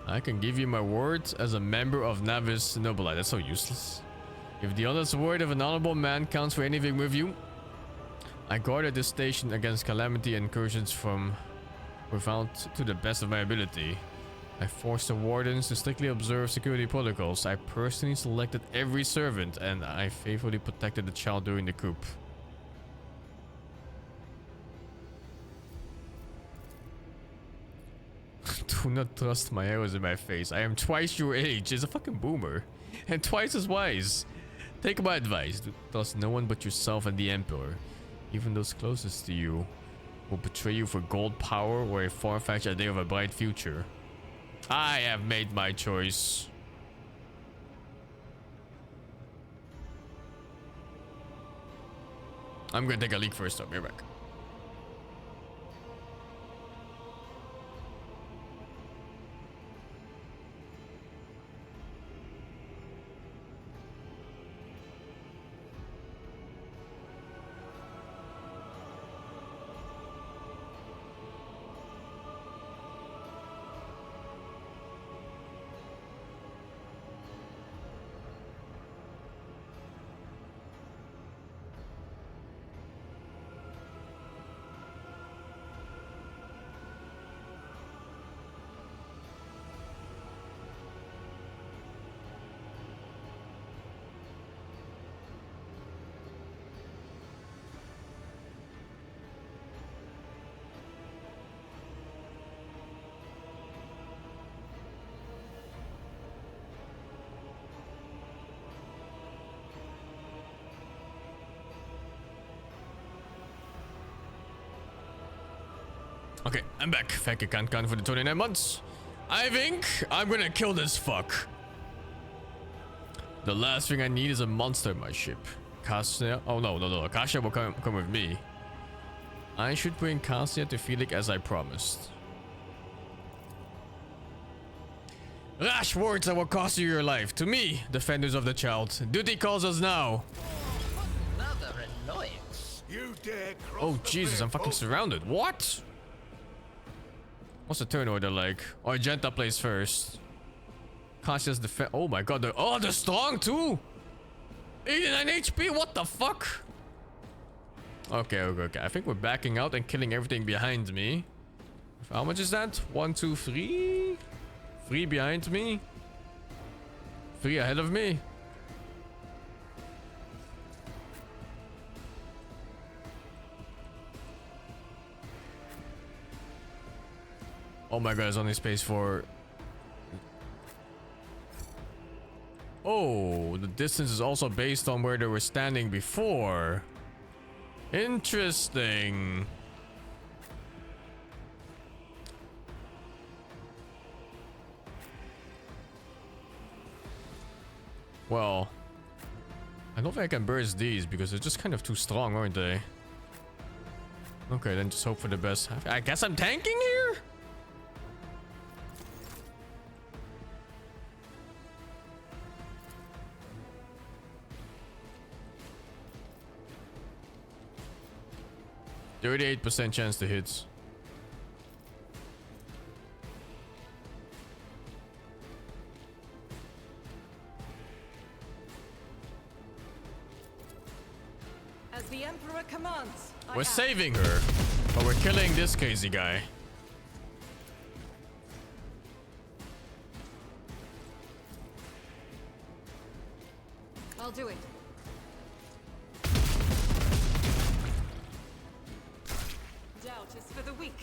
I can give you my word as a member of Navis Nobilite. That's so useless. If the honest word of an honorable man counts for anything with you, I guarded this station against calamity and incursions from without to the best of my ability. I forced the wardens to strictly observe security protocols. I personally selected every servant and I faithfully protected the child during the coup. Do not thrust my arrows in my face. I am twice your age. Is a fucking boomer. And twice as wise. Take my advice. Do trust no one but yourself and the Emperor. Even those closest to you will betray you for gold power or a far-fetched idea of a bright future. I have made my choice. I'm gonna take a leak first. I'll be right back. Okay, I'm back. Fake account count for the 29 months. I think I'm gonna kill this fuck. The last thing I need is a monster in my ship. Casia. Oh no. Casia will come with me. I should bring Casia to Felix as I promised. Rash words that will cost you your life. To me, defenders of the child. Duty calls us now. Another annoyance. You dare cross Oh Jesus, I'm fucking surrounded. What? What's the turn order like? Oh, Argenta plays first. Casia's defense. Oh my god, they're strong too. 89 HP, what the fuck? Okay. I think we're backing out and killing everything behind me. How much is that? 1, 2, 3? 3 behind me? 3 ahead of me? Oh my god, there's only space for... Oh, the distance is also based on where they were standing before. Interesting. Well, I don't think I can burst these because they're just kind of too strong, aren't they? Okay, then just hope for the best. I guess I'm tanking here? %38 chance to hit. As the Emperor commands. We're saving her, but we're killing this crazy guy. I'll do it. Doubt is for the weak.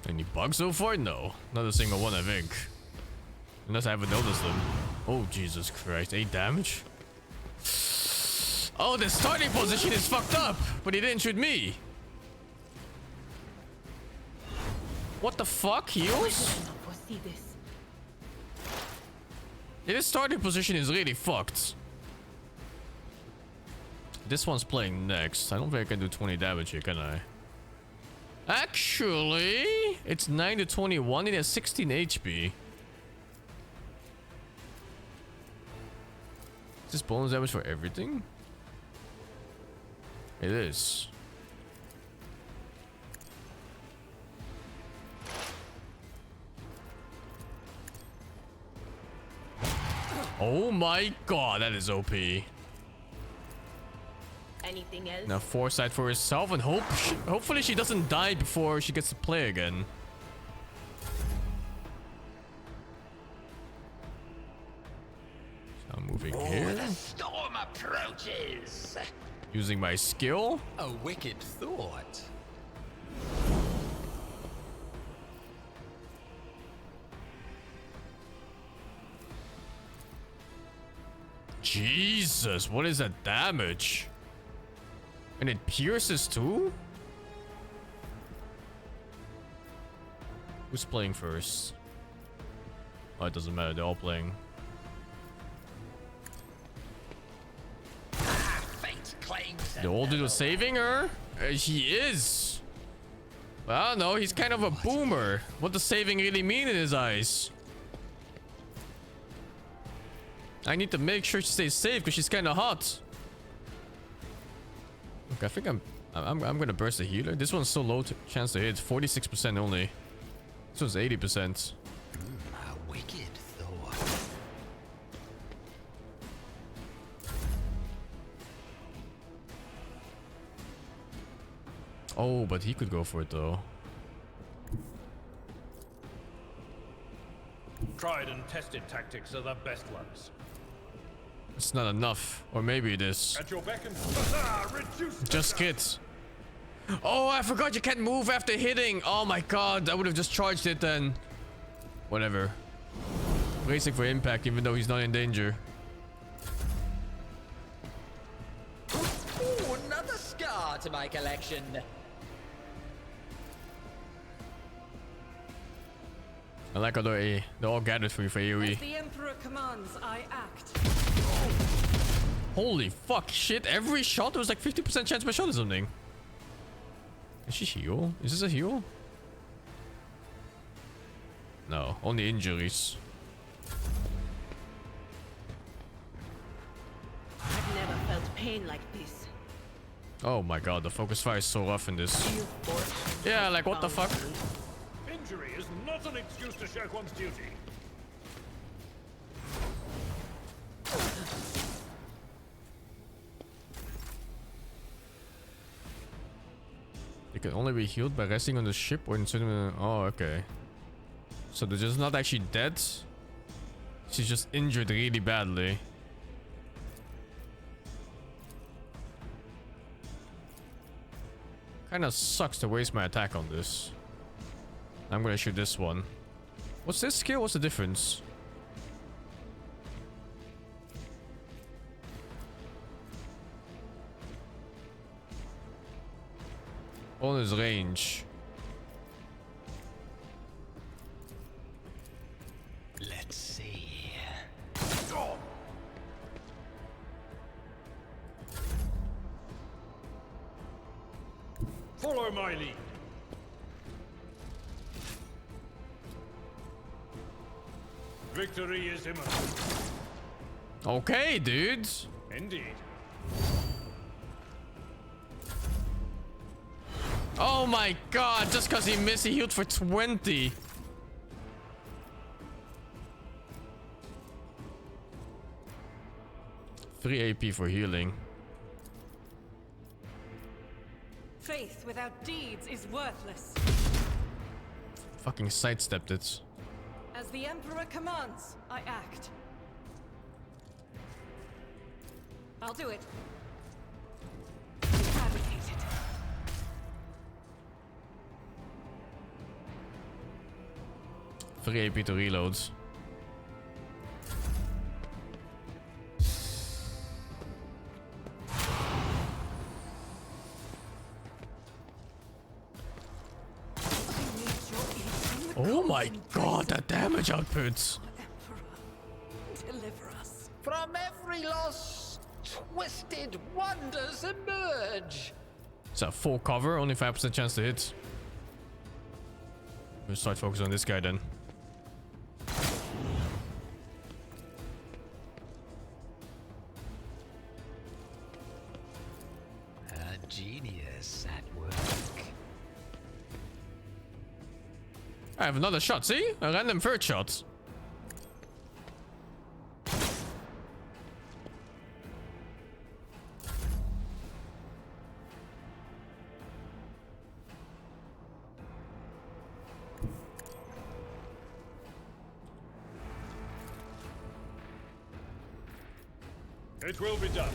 Any bugs so far? No. Not a single one, I think. Unless I haven't noticed them. Oh, Jesus Christ. 8 damage? Oh, the starting position is fucked up, but he didn't shoot me. What the fuck? Heals? Yeah, this starting position is really fucked. This one's playing next. I don't think I can do 20 damage here, can I? Actually, it's 9 to 21. It has 16 HP. Is this bonus damage for everything? It is. Oh my god, that is OP. Anything else? Now foresight for herself and hopefully she doesn't die before she gets to play again. So I'm moving here. The storm approaches. Using my skill. A wicked thought. Jesus, what is that damage? And it pierces too? Who's playing first? Oh, it doesn't matter, they're all playing. Fate claims The old dude was saving her? He is. Well, I don't know, he's kind of a boomer. What does saving really mean in his eyes? I need to make sure she stays safe because she's kind of hot. Okay, I think I'm gonna burst the healer. This one's so low chance to hit, 46% only. This one's 80%. A wicked thought. Oh, but he could go for it though. Tried and tested tactics are the best ones. It's not enough, or maybe it is. At your beck and Just hit. Oh, I forgot you can't move after hitting. Oh my god, I would have just charged it then. Whatever. Bracing for impact, even though he's not in danger. Ooh, another scar to my collection. I like how they're all gathered for you for AoE. As the Emperor commands, I act. Holy fuck, shit. Every shot, there was like 50% chance per shot or something. Is she heal? Is this a heal? No, only injuries. I've never felt pain like this. Oh my god, the focus fire is so rough in this. Yeah, like what the fuck? Injury is not an excuse to shirk one's duty. It can only be healed by resting on the ship or in certain... Oh, okay. So they're just not actually dead. She's just injured really badly. Kinda sucks to waste my attack on this. I'm gonna shoot this one. What's this skill? What's the difference? Bonus range. Let's see. Follow my lead. Victory is imminent. Okay, dudes. Indeed. Oh my god, just because he missed, he healed for 20. Free AP for healing. Faith without deeds is worthless. Fucking sidestepped it. the Emperor commands, I act. I'll do it. Fabricated. Free AP to reload. Oh my god, that damage output! Deliver us. From every loss, twisted wonders emerge. It's a full cover, only 5% chance to hit. We'll start focusing on this guy then. A genius at work. I have another shot, see? A random third shot. It will be done.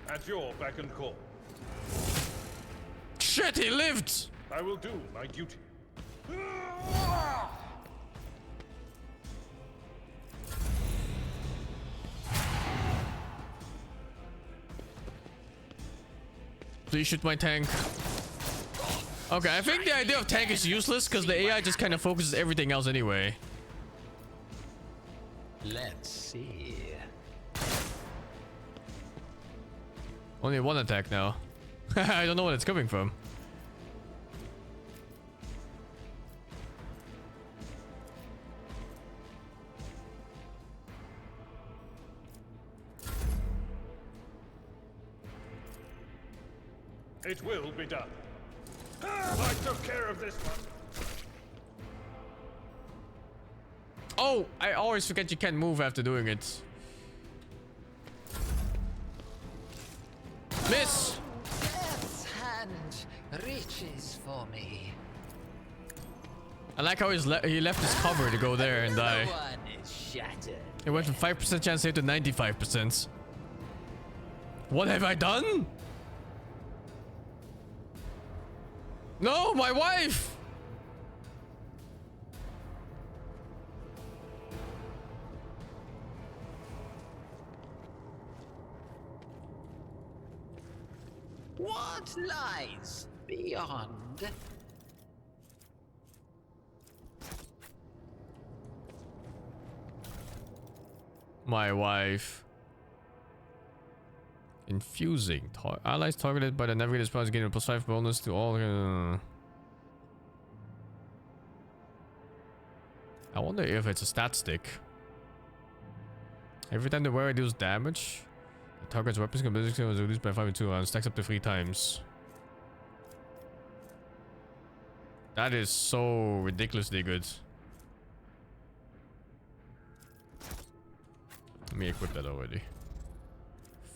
At your beck and call. Shit, he lived! I will do my duty. Please shoot my tank. Okay, I think the idea of tank is useless because the AI just kind of focuses everything else anyway. Let's see. Only one attack now. I don't know where it's coming from. It will be done. I took care of this one. Oh, I always forget you can't move after doing it. Miss! Death's hand reaches for me. I like how he left his cover to go there and die. No one is shattered. It went from 5% chance hit to 95%. What have I done? No, my wife! What lies beyond? My wife. Infusing. Allies targeted by the Navigator spouse gain a +5 bonus to all. I wonder if it's a stat stick. Every time the wearer deals damage, the target's weapons capability was reduced by 5 and 2 and stacks up to 3 times. That is so ridiculously good. Let me equip that already.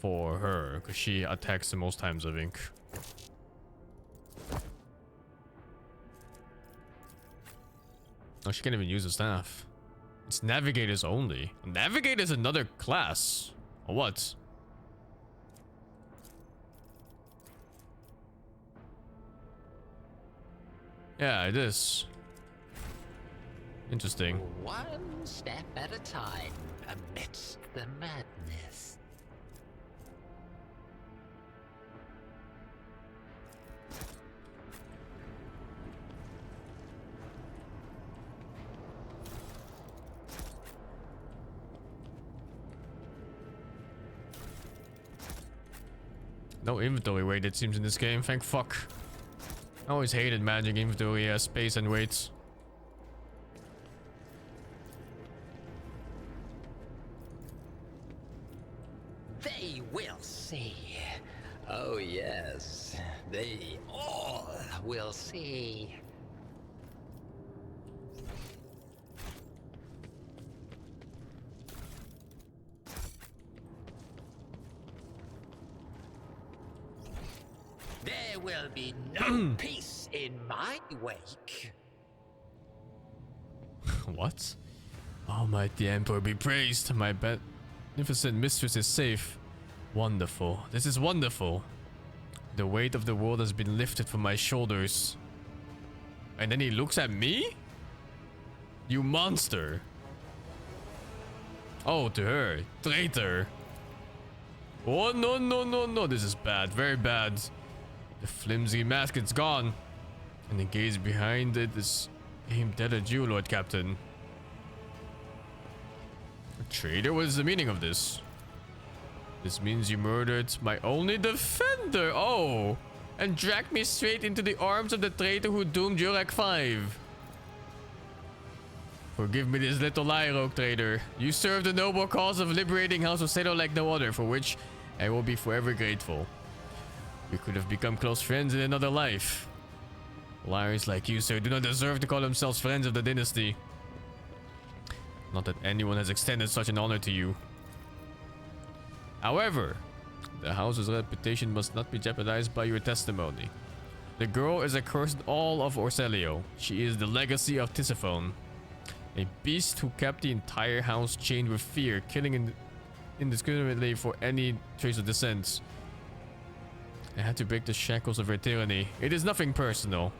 For her, because she attacks the most times, I think. Oh, she can't even use the staff. It's navigators only. Navigator is another class. Or what? Yeah, it is. Interesting. One step at a time amidst the madness. No inventory weight, it seems, in this game. Thank fuck. I always hated managing inventory space and weights. They will see. Oh yes, they all will see. There will be no peace in my wake. What? Almighty Emperor be praised. My beneficent mistress is safe. Wonderful. This is wonderful. The weight of the world has been lifted from my shoulders. And then he looks at me? You monster. Oh, to her. Traitor. Oh, no, no, no, no. This is bad. Very bad. The flimsy mask, it's gone. And the gaze behind it is aimed dead at you, Lord Captain. A traitor? What is the meaning of this? This means you murdered my only defender. Oh. And dragged me straight into the arms of the traitor who doomed Jurek 5. Forgive me this little lie, rogue traitor. You served the noble cause of liberating House of Seto like no other, for which I will be forever grateful. We could have become close friends in another life. Liars like you, sir, do not deserve to call themselves friends of the dynasty. Not that anyone has extended such an honor to you. However, the house's reputation must not be jeopardized by your testimony. The girl is accursed all of Orselio. She is the legacy of Tisiphone, a beast who kept the entire house chained with fear, killing indiscriminately for any trace of descent. I had to break the shackles of her tyranny. It is nothing personal.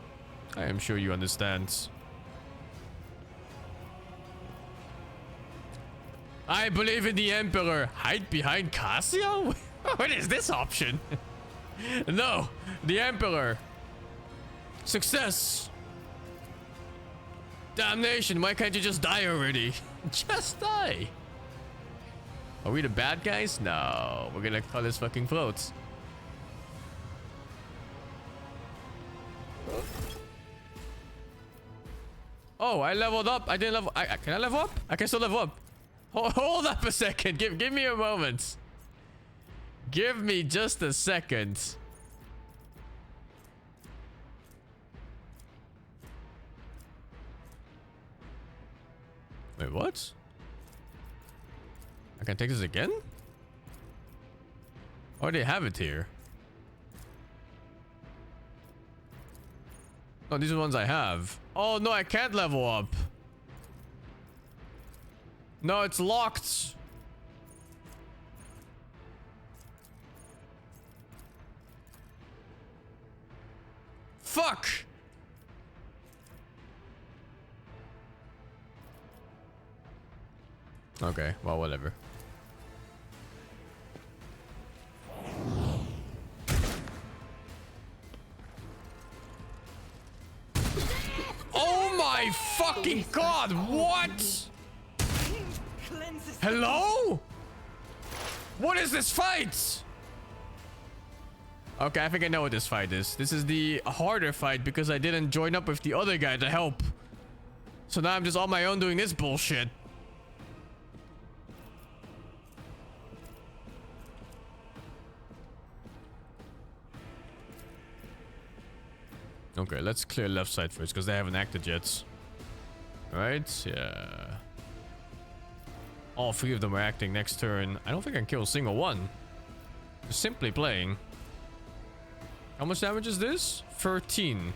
I am sure you understand. I believe in the Emperor. Hide behind Casia? What is this option? No, the Emperor. Success. Damnation, why can't you just die already? Just die. Are we the bad guys? No, we're gonna cut his fucking throats. Oh, I leveled up. I didn't level. Can I level up? I can still level up. Hold up a second. Give me a moment. Give me just a second. Wait, what? I can take this again? Oh, they have it here. Oh, these are the ones I have. Oh, no, I can't level up. No, it's locked. Fuck. Okay, well, whatever. Oh my fucking god, what? Hello? What is this fight? Okay, I think I know what this fight is. This is the harder fight because I didn't join up with the other guy to help. So now I'm just on my own doing this bullshit. Okay, let's clear left side first because they haven't acted yet. Right? Yeah. All three of them are acting next turn. I don't think I can kill a single one. Just simply playing. How much damage is this? 13.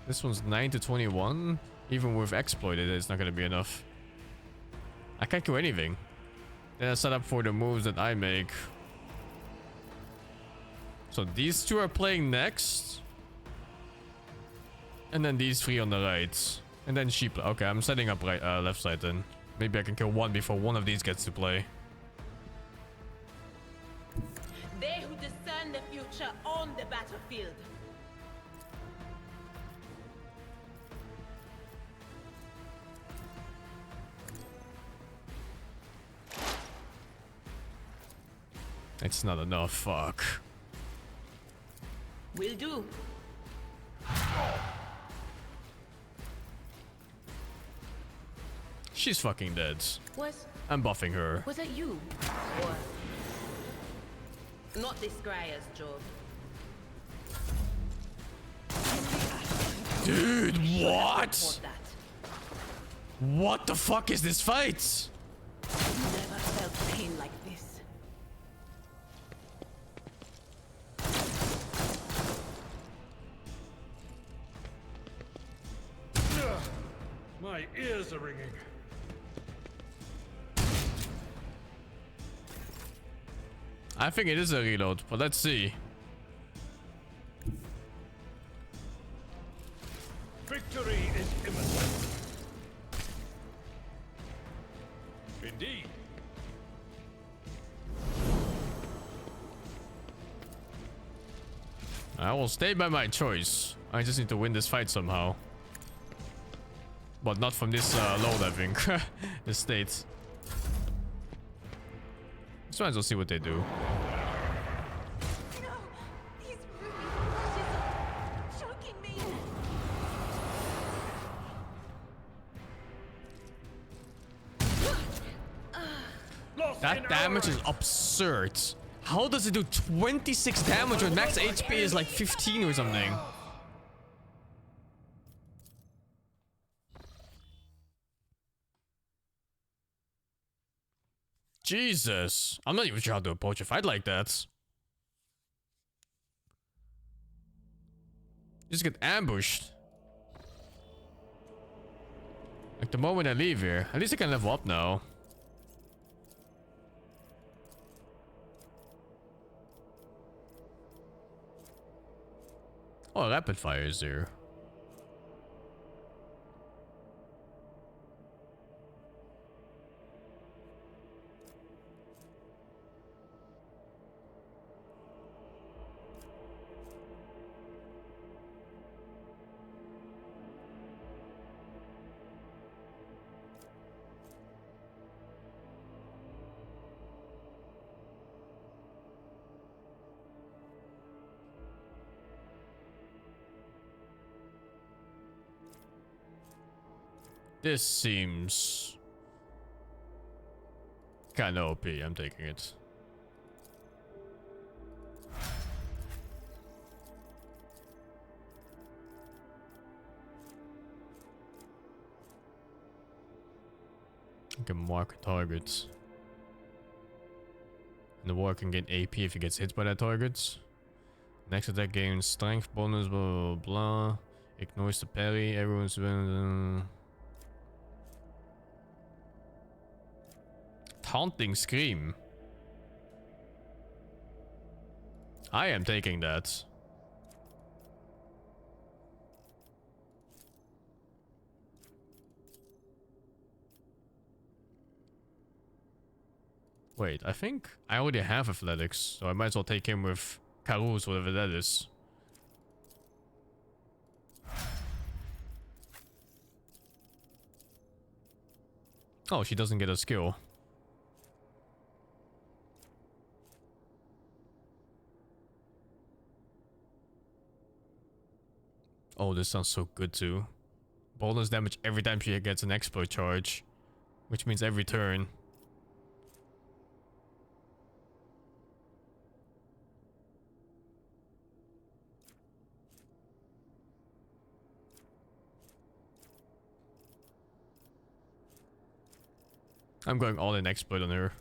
This one's 9 to 21. Even with exploited, it's not going to be enough. I can't kill anything. Then I set up for the moves that I make. So these two are playing next. And then these three on the right. And then she play. Okay, I'm setting up right, left side then. Maybe I can kill one before one of these gets to play. They who discern the future on the battlefield. It's not enough, fuck. Will do. She's fucking dead. I'm buffing her. Was it you? Or not this Scryer's job. Dude, what? What the fuck is this fight? Never felt pain like this. My ears are ringing. I think it is a reload, but let's see. Victory is imminent. Indeed. I will stay by my choice. I just need to win this fight somehow. But not from this load, I think. This state. Let's might as well see what they do. No! These ruby flashes are choking me! That damage is absurd. How does it do 26 damage when max HP is like 15 or something? Jesus. I'm not even sure how to approach a fight like that. Just get ambushed. Like the moment I leave here. At least I can level up now. Oh, rapid fire is there. This seems kinda OP. I'm taking it. I can mark targets. And the war can gain AP if he gets hit by that target. Next attack gains strength bonus, blah blah blah. Ignores the parry. Everyone's Taunting Scream. I am taking that. Wait, I think I already have athletics, so I might as well take him with Karus, whatever that is. Oh, she doesn't get a skill. Oh, this sounds so good too. Bonus damage every time she gets an exploit charge. Which means every turn. I'm going all in exploit on her.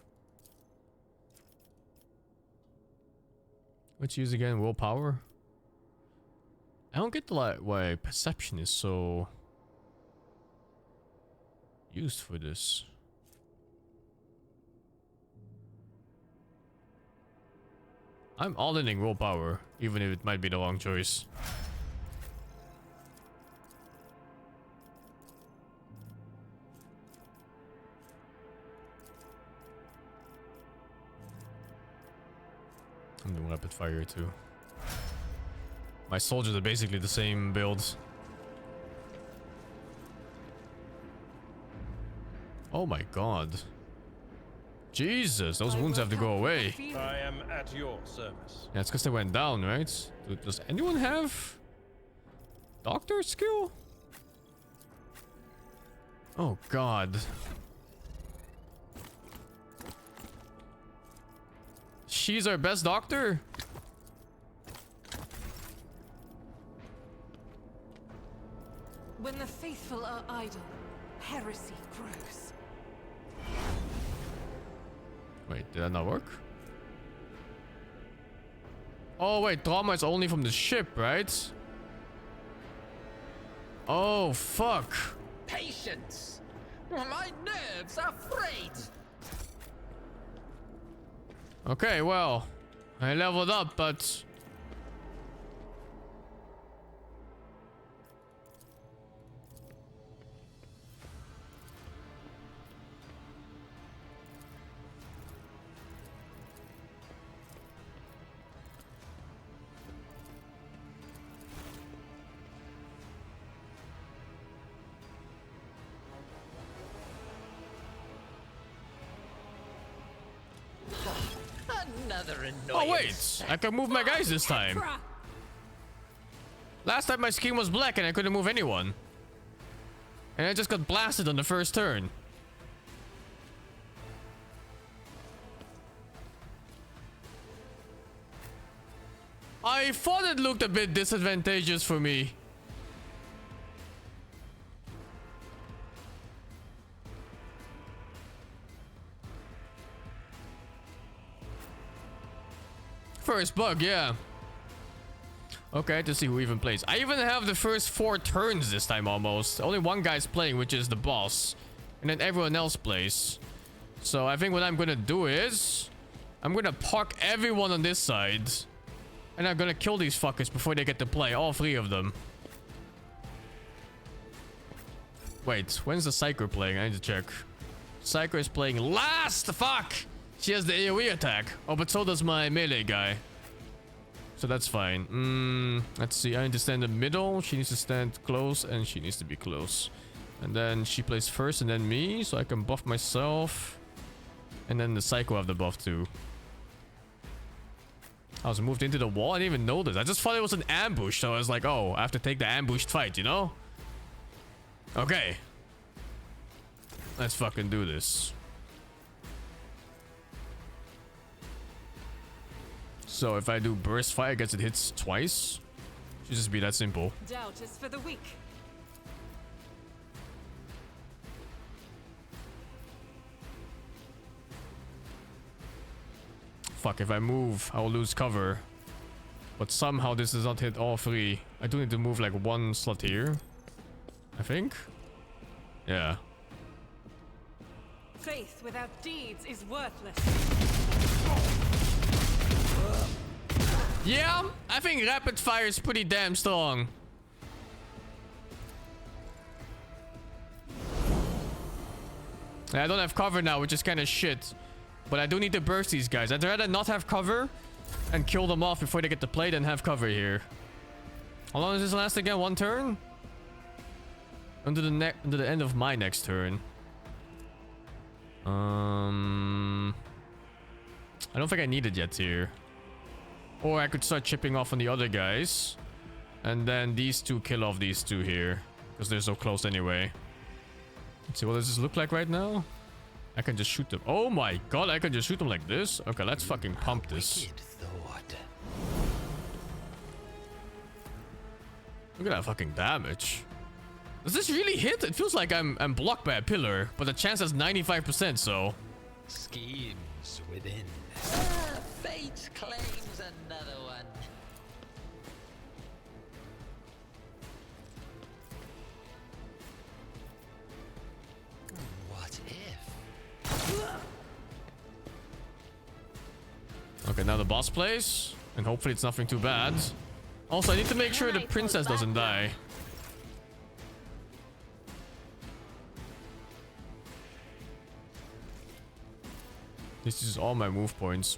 Let's use again willpower. I don't get why perception is so used for this. I'm all in willpower, even if it might be the wrong choice. I'm doing rapid fire too. My soldiers are basically the same builds. Oh my god. Jesus, those wounds have to go away. I am at your service. Yeah, it's because they went down, right? Does anyone have doctor skill? Oh god. She's our best doctor? When the faithful are idle, heresy grows. Wait, did that not work? Oh wait, trauma is only from the ship, right? Oh fuck. Patience! My nerves are frayed! Okay, well, I leveled up, but... Another annoyance. Oh wait, I can move my guys this time. Last time my scheme was black and I couldn't move anyone. And I just got blasted on the first turn. I thought it looked a bit disadvantageous for me. First bug, yeah. Okay, to see who even plays. I even have the first 4 turns this time almost. Only one guy's playing, which is the boss. And then everyone else plays. So I think what I'm gonna do is... I'm gonna park everyone on this side. And I'm gonna kill these fuckers before they get to play. All 3 of them. Wait, when's the Psyker playing? I need to check. Psyker is playing last! Fuck! She has the AoE attack. Oh, but so does my melee guy. So that's fine. Let's see. I need to stand in the middle. She needs to stand close. And she needs to be close. And then she plays first and then me. So I can buff myself. And then the Psycho have the buff too. I was moved into the wall. I didn't even notice. I just thought it was an ambush. So I was like, oh, I have to take the ambushed fight, you know? Okay. Let's fucking do this. So if I do burst fire, I guess it hits twice. Should just be that simple. Doubt is for the weak. Fuck, if I move, I will lose cover. But somehow this does not hit all 3. I do need to move like 1 slot here. I think. Yeah. Faith without deeds is worthless. Yeah, I think rapid fire is pretty damn strong. Yeah, I don't have cover now, which is kind of shit. But I do need to burst these guys. I'd rather not have cover and kill them off before they get to play than have cover here. How long does this last again? 1 turn? Until the end of my next turn. I don't think I need it yet here. Or I could start chipping off on the other guys. And then these 2 kill off these 2 here. Because they're so close anyway. Let's see, what does this look like right now? I can just shoot them. Oh my god, I can just shoot them like this? Okay, let's fucking pump this. Look at that fucking damage. Does this really hit? It feels like I'm blocked by a pillar. But the chance is 95%, so... Schemes within. Fate claims another one. What if? Okay, now the boss plays. And hopefully it's nothing too bad. Also, I need to make sure the princess doesn't die. This is all my move points.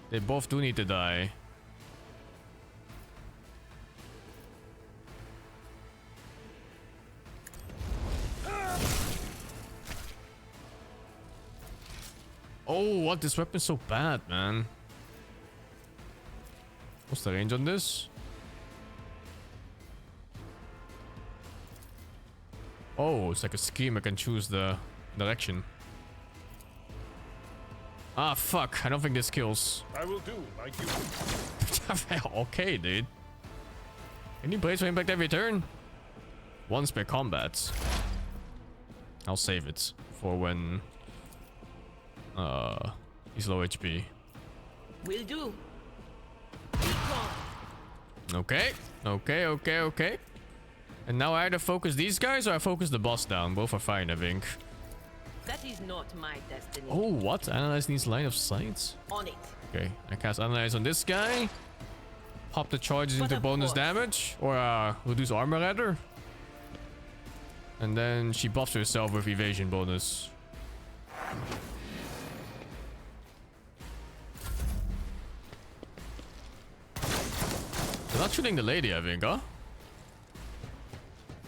They both do need to die. Oh, what? This weapon's so bad, man. What's the range on this? Oh, it's like a scheme. I can choose the direction. Ah, fuck. I don't think this kills. I will do like you. Okay, dude. Can you brace for impact every turn? Once per combat. I'll save it for when he's low HP. Will do. Okay. Okay. And now I either focus these guys or I focus the boss down. Both are fine, I think. That is not my destiny. Oh, what? Analyze these line of sight? On it. Okay, I cast Analyze on this guy. Pop the charges But into of bonus course. damage. Or reduce armor rather. And then she buffs herself with evasion bonus. They're not shooting the lady, I think, huh?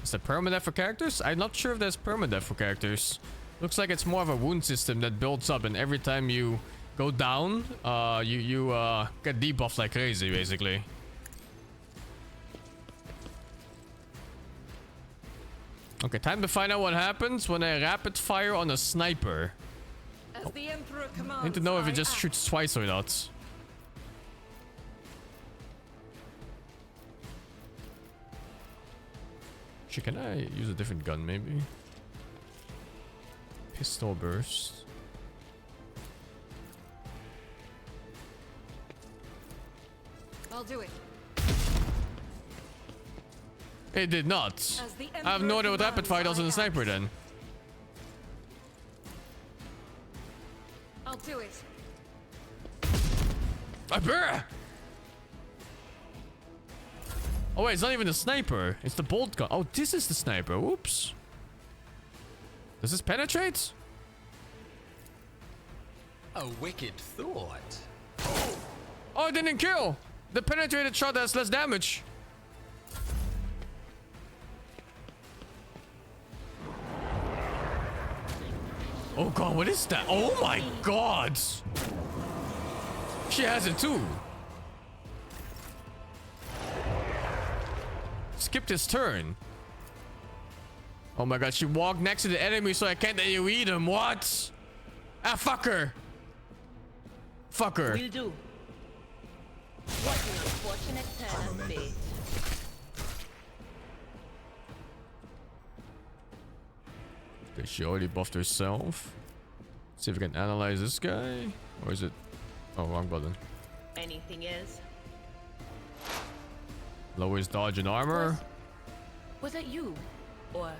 Is that permadeath for characters? I'm not sure if there's permadeath for characters. Looks like it's more of a wound system that builds up, and every time you go down, you get debuffed like crazy, basically. Okay, time to find out what happens when I rapid fire on a sniper. As the Emperor commands, I need to know if it I just act. shoots twice or not. Shit, can I use a different gun maybe? Pistol burst. I'll do it. It did not. As the I have no Emperor idea what rapid fire does on the commands, I sniper act. then. I'll do it. Bruh! Oh wait, it's not even the sniper. It's the bolt gun. Oh, this is the sniper. Oops. Does this penetrate? A wicked thought. Oh, it didn't kill. The penetrated shot has less damage. Oh god, what is that? Oh my god. She has it too. Skipped his turn. Oh my god, she walked next to the enemy so I can't let you eat him. What? Ah, fuck her. Fuck her. Will do. What an unfortunate turn of fate. Okay, she already buffed herself. See if we can analyze this guy. Or is it... Oh, wrong button. Anything else? Lowers dodge and armor. Was it you? Or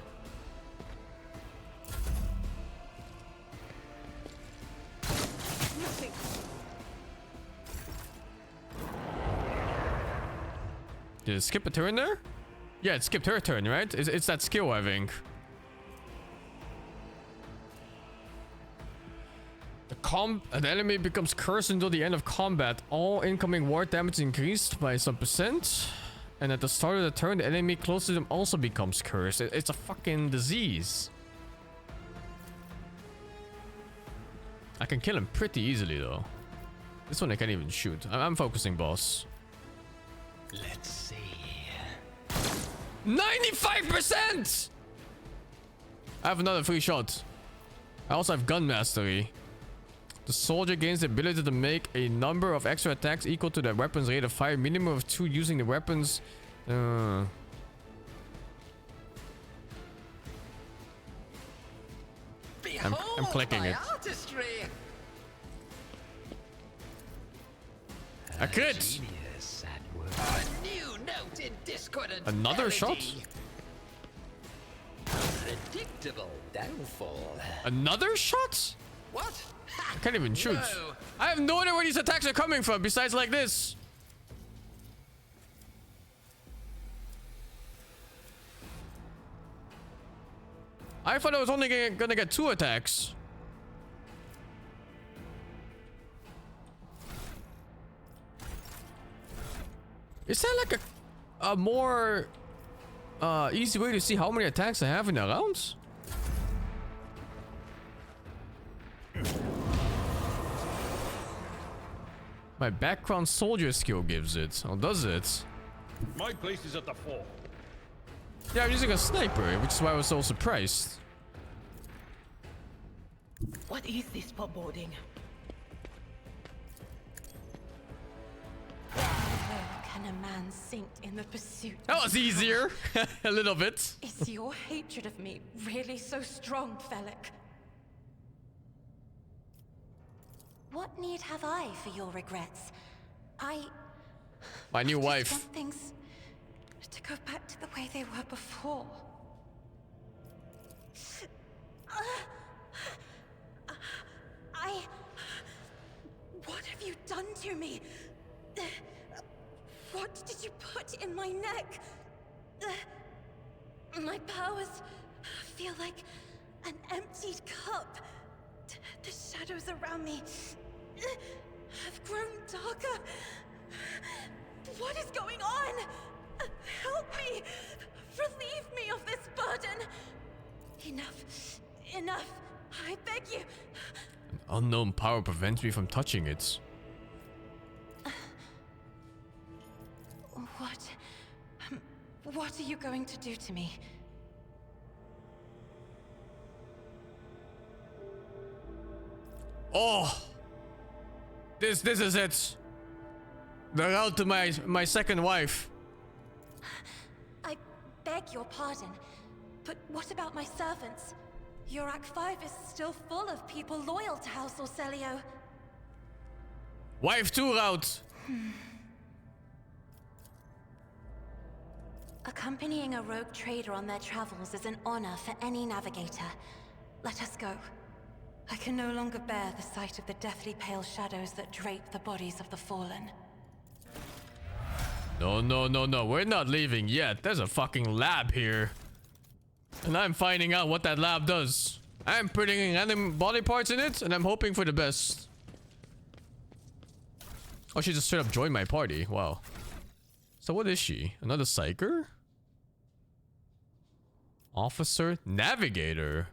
Nothing. Did it skip a turn there? Yeah, it skipped her turn, right? It's that skill, I think. The enemy becomes cursed until the end of combat. All incoming ward damage is increased by some percent. And at the start of the turn, the enemy close to them also becomes cursed. It's a fucking disease. I can kill him pretty easily, though. This one I can't even shoot. I'm focusing, boss. Let's see. 95%! I have another free shot. I also have gun mastery. The soldier gains the ability to make a number of extra attacks equal to their weapon's rate of fire, minimum of 2 using the weapons. I'm clicking it. Artistry. I could. Genius at work. A new note in discordant Another shot? melody. Predictable downfall. Another shot? What? I can't even shoot. Whoa. I have no idea where these attacks are coming from besides like this. I thought I was only gonna get 2 attacks. Is that like a more easy way to see how many attacks I have in a round? My background soldier skill gives it. Or does it? My place is at the fore. Yeah, I'm using a sniper, which is why I was so surprised. what is this foreboding? Where can a man sink in the pursuit? That was easier. A little bit. Is your hatred of me really so strong, Felix? What need have I for your regrets? My new I've just wife. done things to go back to the way they were before. What have you done to me? What did you put in my neck? My powers feel like an emptied cup. The shadows around me have grown darker. What is going on? Help me! Relieve me of this burden! Enough. Enough. I beg you. An unknown power prevents me from touching it. What are you going to do to me? Oh! This is it. The route to my second wife. I beg your pardon, but what about my servants? Your Act 5 is still full of people loyal to House Orcelio. Wife 2 route. Accompanying a rogue trader on their travels is an honor for any navigator. Let us go. I can no longer bear the sight of the deathly pale shadows that drape the bodies of the fallen. No. We're not leaving yet. There's a fucking lab here. And I'm finding out what that lab does. I'm putting random body parts in it, and I'm hoping for the best. Oh, she just straight up joined my party. Wow. So what is she? Another psyker? Officer? Navigator?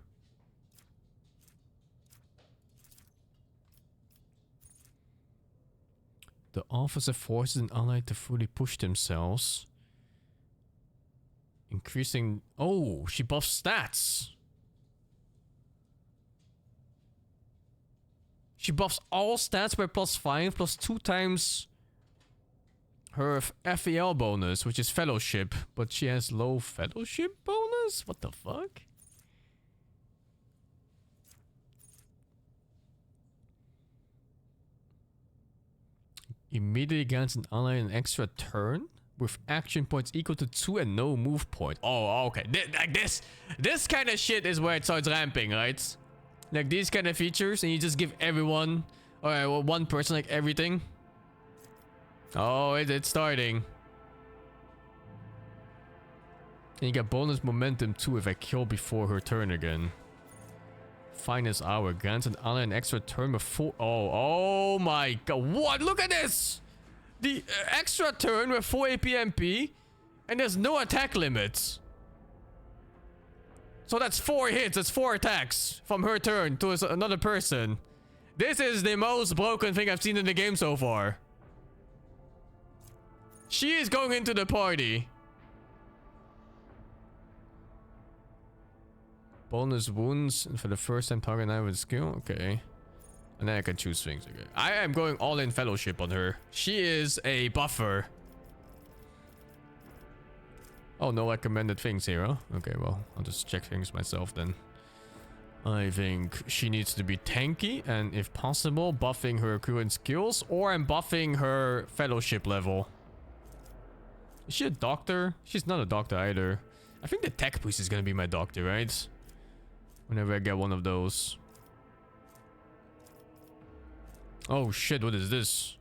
The officer forces an ally to fully push themselves. Increasing... Oh, she buffs stats. She buffs all stats by +5, plus 2 times her FEL bonus, which is fellowship. But she has low fellowship bonus? What the fuck? Immediately grants an ally an extra turn with action points equal to 2 and no move point. Oh, okay. Like this kind of shit is where it starts ramping, right? Like these kind of features, and you just give everyone, or one person, like everything. Oh, it's starting. And you get bonus momentum too if I kill before her turn again. Finest hour grants an ally an extra turn before. Oh my god! What? Look at this! The extra turn with 4 AP MP, and there's no attack limits. So that's 4 hits. That's 4 attacks from her turn to another person. This is the most broken thing I've seen in the game so far. She is going into the party. Bonus wounds for the first time target I with skill. Okay. And then I can choose things. Okay. I am going all in fellowship on her. She is a buffer. Oh, no recommended things here, huh? Okay, well, I'll just check things myself then. I think she needs to be tanky, and if possible, buffing her current skills, or I'm buffing her fellowship level. Is she a doctor? She's not a doctor either. I think the tech priest is gonna be my doctor, right? Whenever I get one of those. Oh shit, what is this?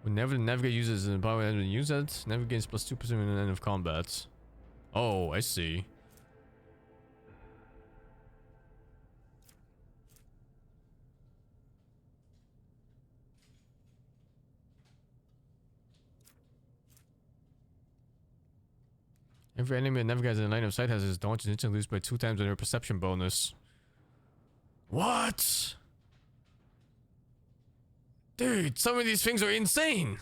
Whenever the Navigator uses an power and use it, Navigates plus 2% at the end of combat. Oh, I see. Every enemy that navigates in the line of sight has his dodge and instantly lose by 2 times on her perception bonus. What? Dude, some of these things are insane.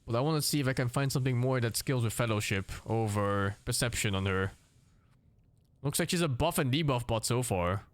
But I want to see if I can find something more that skills with fellowship over perception on her. Looks like she's a buff and debuff bot so far.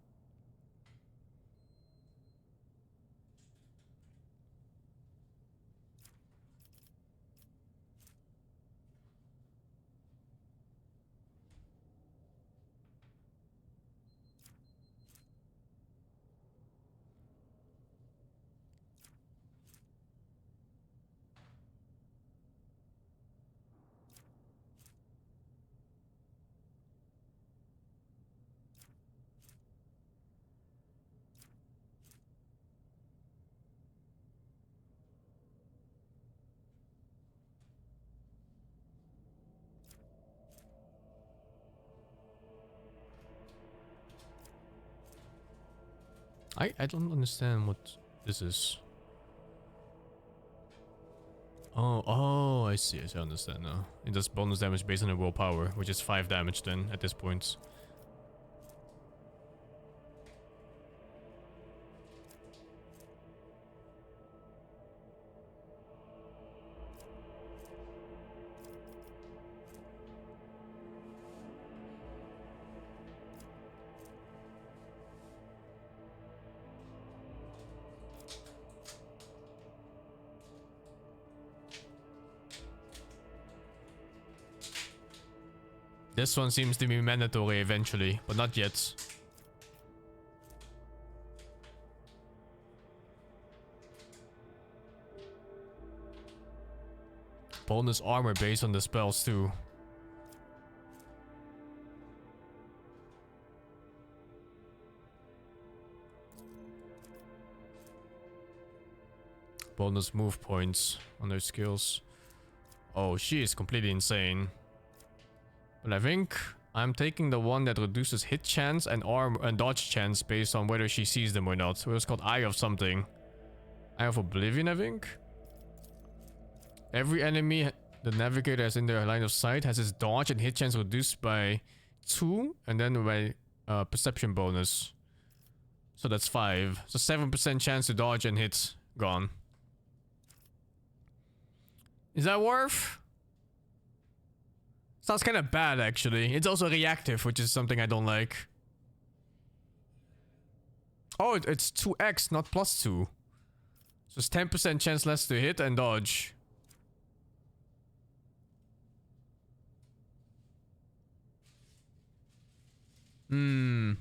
I don't understand what this is. Oh, I see. I understand now. It does bonus damage based on the willpower, which is 5 damage then at this point. This one seems to be mandatory eventually, but not yet. Bonus armor based on the spells too. Bonus move points on their skills. Oh, she is completely insane. But I think I'm taking the one that reduces hit chance and arm and dodge chance based on whether she sees them or not. So it's called Eye of something. Eye of Oblivion, I think. Every enemy the Navigator has in their line of sight has its dodge and hit chance reduced by 2, and then by perception bonus. So that's 5. So 7% chance to dodge and hit gone. Is that worth? Sounds kind of bad, actually. It's also reactive, which is something I don't like. Oh, it's 2x, not plus 2. So it's 10% chance less to hit and dodge. Hmm.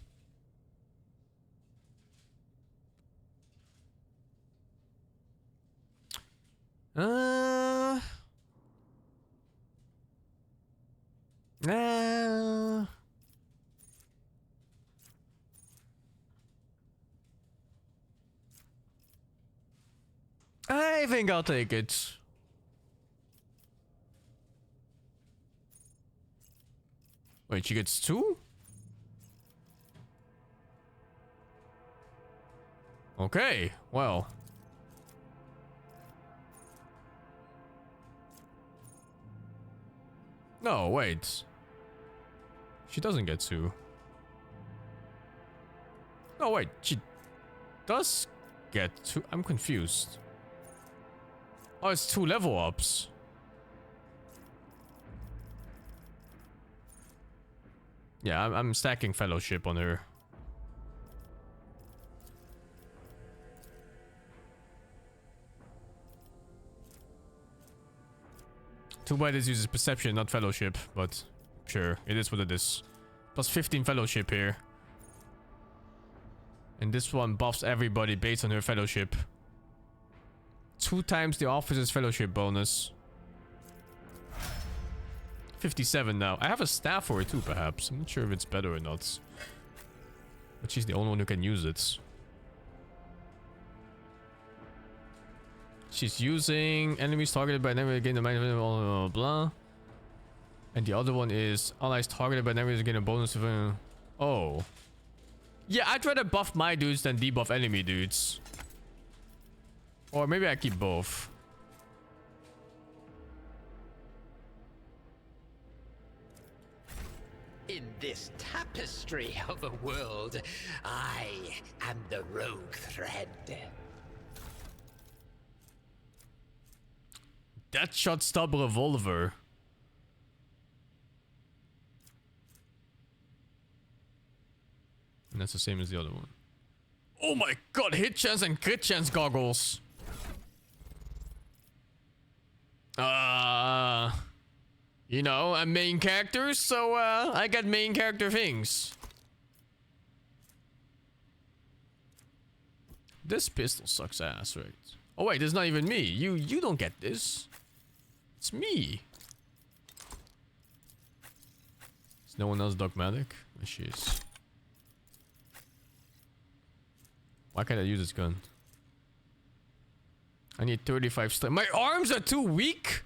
I think I'll take it. Wait, she gets 2? Okay, well. No, wait. She doesn't get 2. No, wait. She does get 2. I'm confused. Oh, it's 2 level ups. Yeah, I'm stacking fellowship on her. Too bad this uses perception, not fellowship, but sure, it is what it is. Plus 15 fellowship here. And this one buffs everybody based on her fellowship. 2 times the officer's fellowship bonus. 57 now. I have a staff for it too, perhaps. I'm not sure if it's better or not. But she's the only one who can use it. She's using enemies targeted by an enemy gain a blah, blah, blah. And the other one is allies targeted by an enemy gain a bonus of oh. Yeah, I'd rather buff my dudes than debuff enemy dudes. Or maybe I keep both. In this tapestry of a world, I am the rogue thread. Deadshot stub revolver. And that's the same as the other one. Oh my god, hit chance and crit chance goggles. You know, I'm main character, so I got main character things. This pistol sucks ass, right? Oh wait, this is not even me. You don't get this. It's me. Is no one else dogmatic? There she is. Why can't I use this gun? I need 35 strength. My arms are too weak?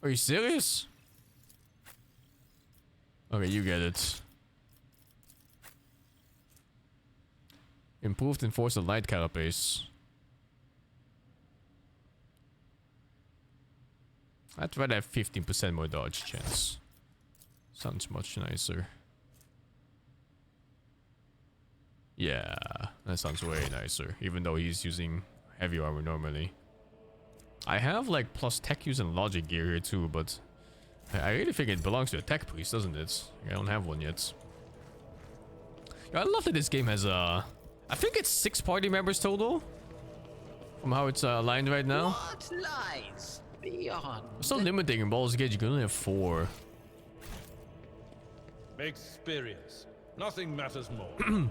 Are you serious? Okay, you get it. Improved enforced light carapace. I'd rather have 15% more dodge chance. Sounds much nicer. Yeah, that sounds way nicer. Even though he's using heavy armor normally. I have like plus tech use and logic gear here too, but I really think it belongs to a tech priest, doesn't it? I don't have one yet. I love that this game has I think it's 6 party members total. From how it's aligned right now. What lies beyond? It's so limiting in Baldur's Gate, you can only have 4. Experience. Nothing matters more.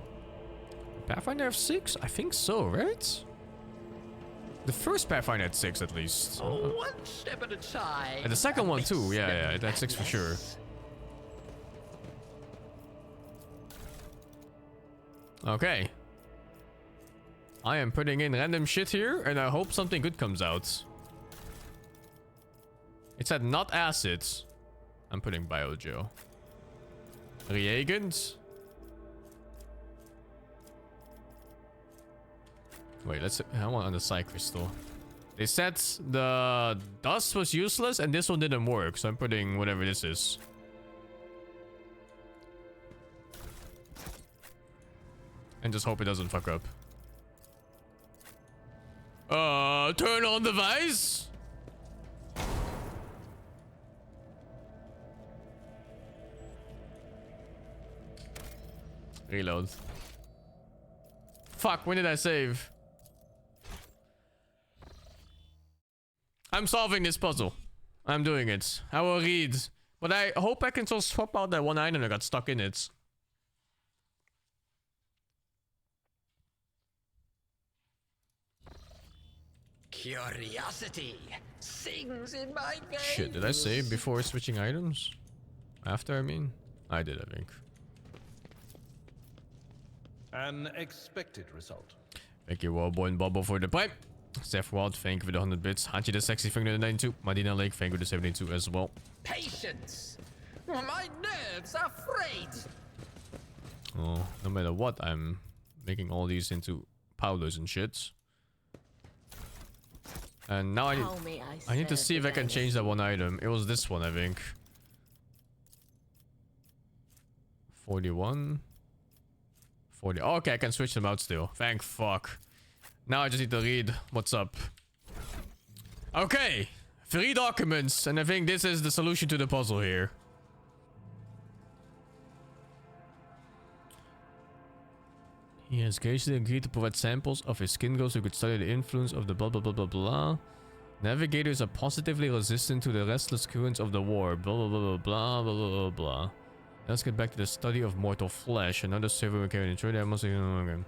Pathfinder have 6? I think so, right? The first Pathfinder had 6 at least. One step at a time. And the second one too, yeah, it had 6 for sure. Okay. I am putting in random shit here, and I hope something good comes out. It said not acids. I'm putting biogel. Reagent. Wait, let's. I want on the Psy Crystal. They said the dust was useless, and this one didn't work, so I'm putting whatever this is. And just hope it doesn't fuck up. Turn on device. Reload. Fuck, when did I save? I'm solving this puzzle. I'm doing it. I will read. But I hope I can still swap out that one item that got stuck in it. Curiosity sings in my veins. Shit, did I save before switching items? After, I mean? I did, I think. An expected result. Thank you, Wallboy and Bubble, for the pipe. Seth Wild, thank you for the 100 bits. Hanchi the Sexy Finger, the 92. Madina Lake, thank you for the 72 as well. Patience. My nerves are frayed. Oh, no matter what, I'm making all these into powders and shit. And now I need to see if I can change that one item. It was this one, I think. 41. 40. Oh, okay, I can switch them out still. Thank fuck. Now I just need to read what's up. Okay. 3 documents. And I think this is the solution to the puzzle here. He has graciously agreed to provide samples of his skin glow so he could study the influence of the blah blah blah blah blah. Navigators are positively resistant to the restless currents of the war. Blah blah blah blah blah blah blah blah. Let's get back to the study of mortal flesh. Another server we can enjoy that must okay.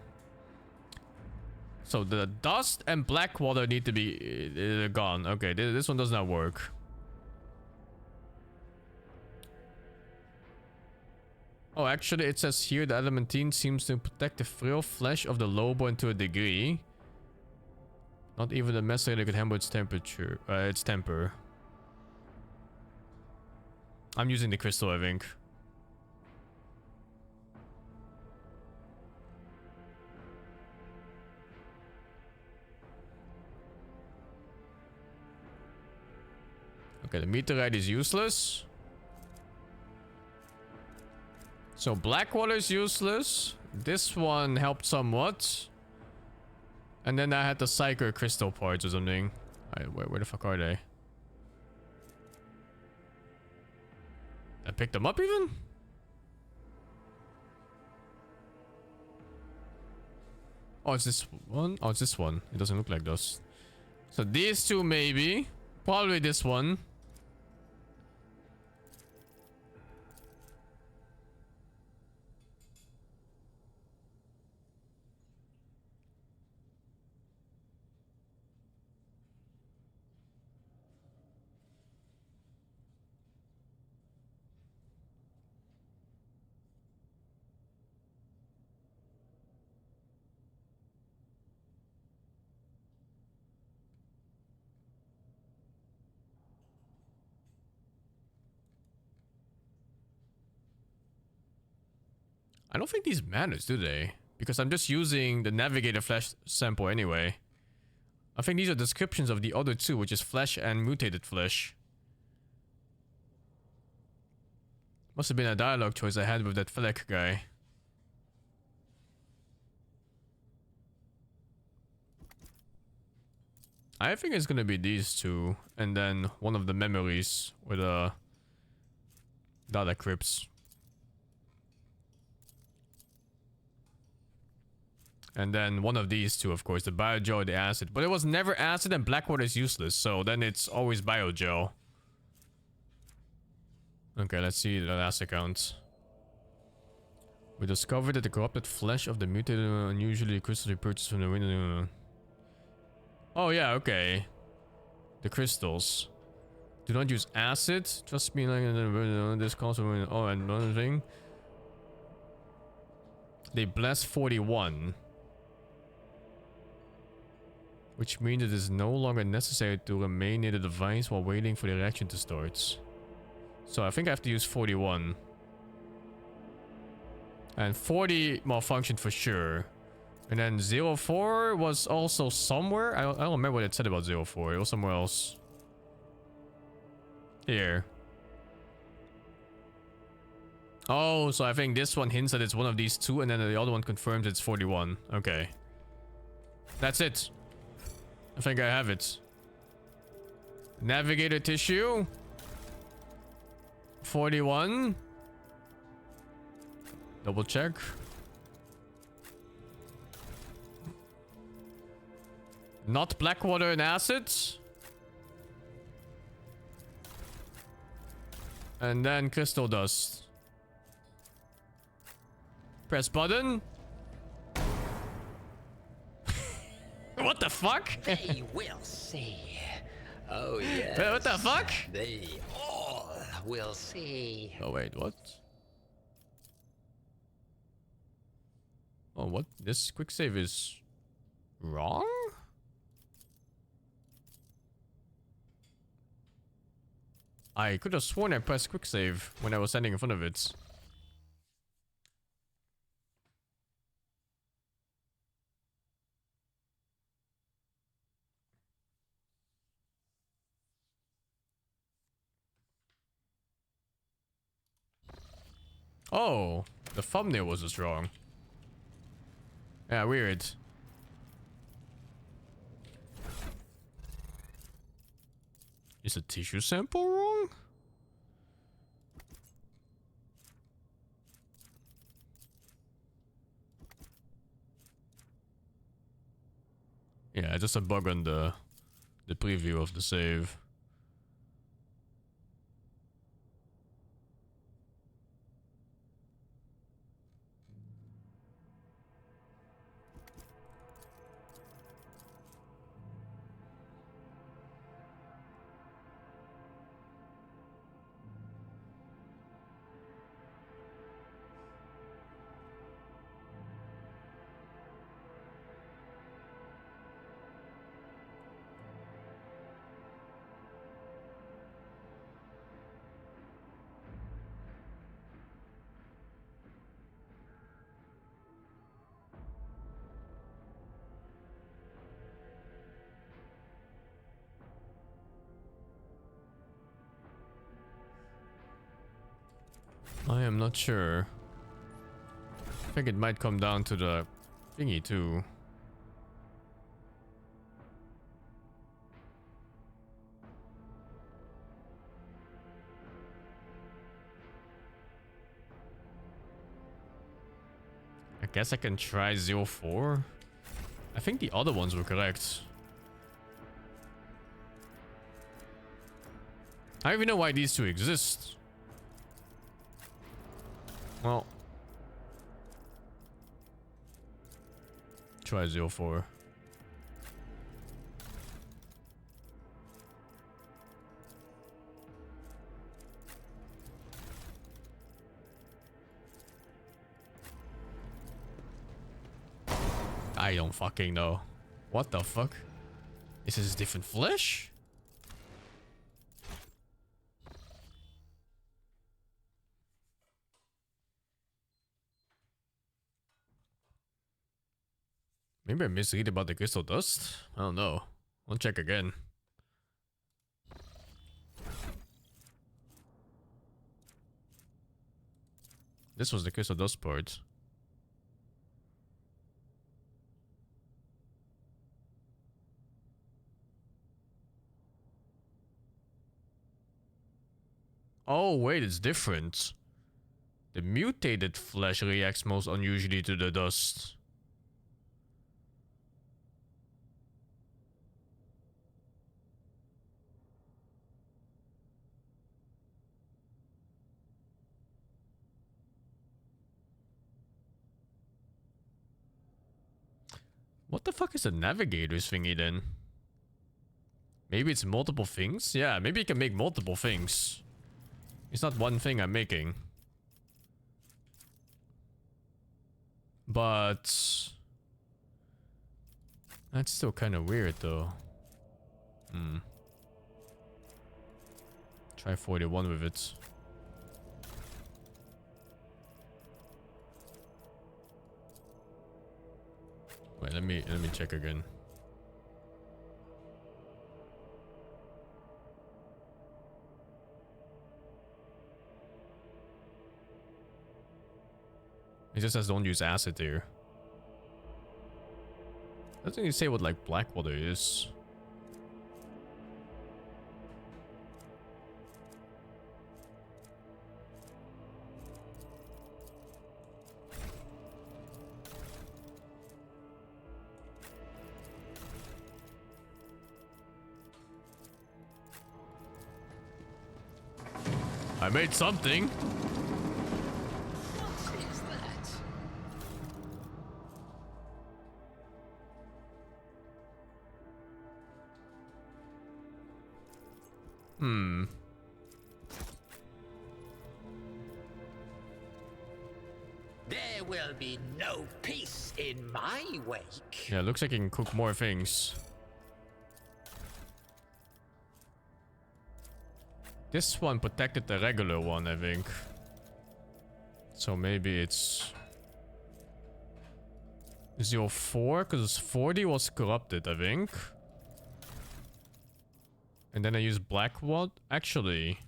So the dust and black water need to be gone. Okay, this one does not work. Oh, actually, it says here the adamantine seems to protect the frail flesh of the lowborn to a degree. Not even the messer could handle its temperature. Its temper. I'm using the crystal, I think. Okay, the meteorite is useless. So black water is useless. This one helped somewhat. And then I had the psycho crystal parts or something. Where the fuck are they? I picked them up even? Oh, it's this one? Oh, it's this one. It doesn't look like those. So these two maybe. Probably this one. I don't think these matters, do they? Because I'm just using the Navigator flesh sample anyway. I think these are descriptions of the other two, which is flesh and mutated flesh. Must have been a dialogue choice I had with that Fleck guy. I think it's gonna be these two, and then one of the memories with data crypts. And then one of these two, of course, the biogel or the acid. But it was never acid and Blackwater is useless, so then it's always biogel. Okay, let's see the last account. We discovered that the corrupted flesh of the mutated unusually crystally purchased from the window. Oh yeah, okay. The crystals. Do not use acid. Trust me, like this calls for oh, and another thing. They bless 41. Which means it is no longer necessary to remain near the device while waiting for the reaction to start. So I think I have to use 41. And 40 malfunctioned for sure. And then 04 was also somewhere. I don't remember what it said about 04. It was somewhere else. Here. Oh, so I think this one hints that it's one of these two, and then the other one confirms it's 41. Okay. That's it. I think I have it. Navigator tissue. 41. Double check. Not Blackwater and acid. And then crystal dust. Press button. What the fuck? They will see. Oh yes. What the fuck? They all will see. Oh wait, what? Oh, what? This quick save is wrong? I could have sworn I pressed quick save when I was standing in front of it. Oh, the thumbnail was just wrong. Yeah, weird. Is a tissue sample wrong? Yeah, just a bug on the preview of the save. I am not sure. I think it might come down to the thingy too. I guess I can try 04. I think the other ones were correct. I don't even know why these two exist. Well, try 04. I don't fucking know. What the fuck? Is this different flesh? Maybe I misread about the crystal dust? I don't know. I'll check again. This was the crystal dust part. Oh, wait, it's different. The mutated flesh reacts most unusually to the dust. What the fuck is the Navigator's thingy then? Maybe it's multiple things? Yeah, maybe you can make multiple things. It's not one thing I'm making. But that's still kind of weird though. Try 41 with it. Wait, let me check again. It just says don't use acid here. Doesn't even say what like black water is. I made something. What is that? There will be no peace in my wake. Yeah, looks like you can cook more things. This one protected the regular one, I think. So maybe it's 04, because 40 was corrupted, I think. And then I used black water. Actually,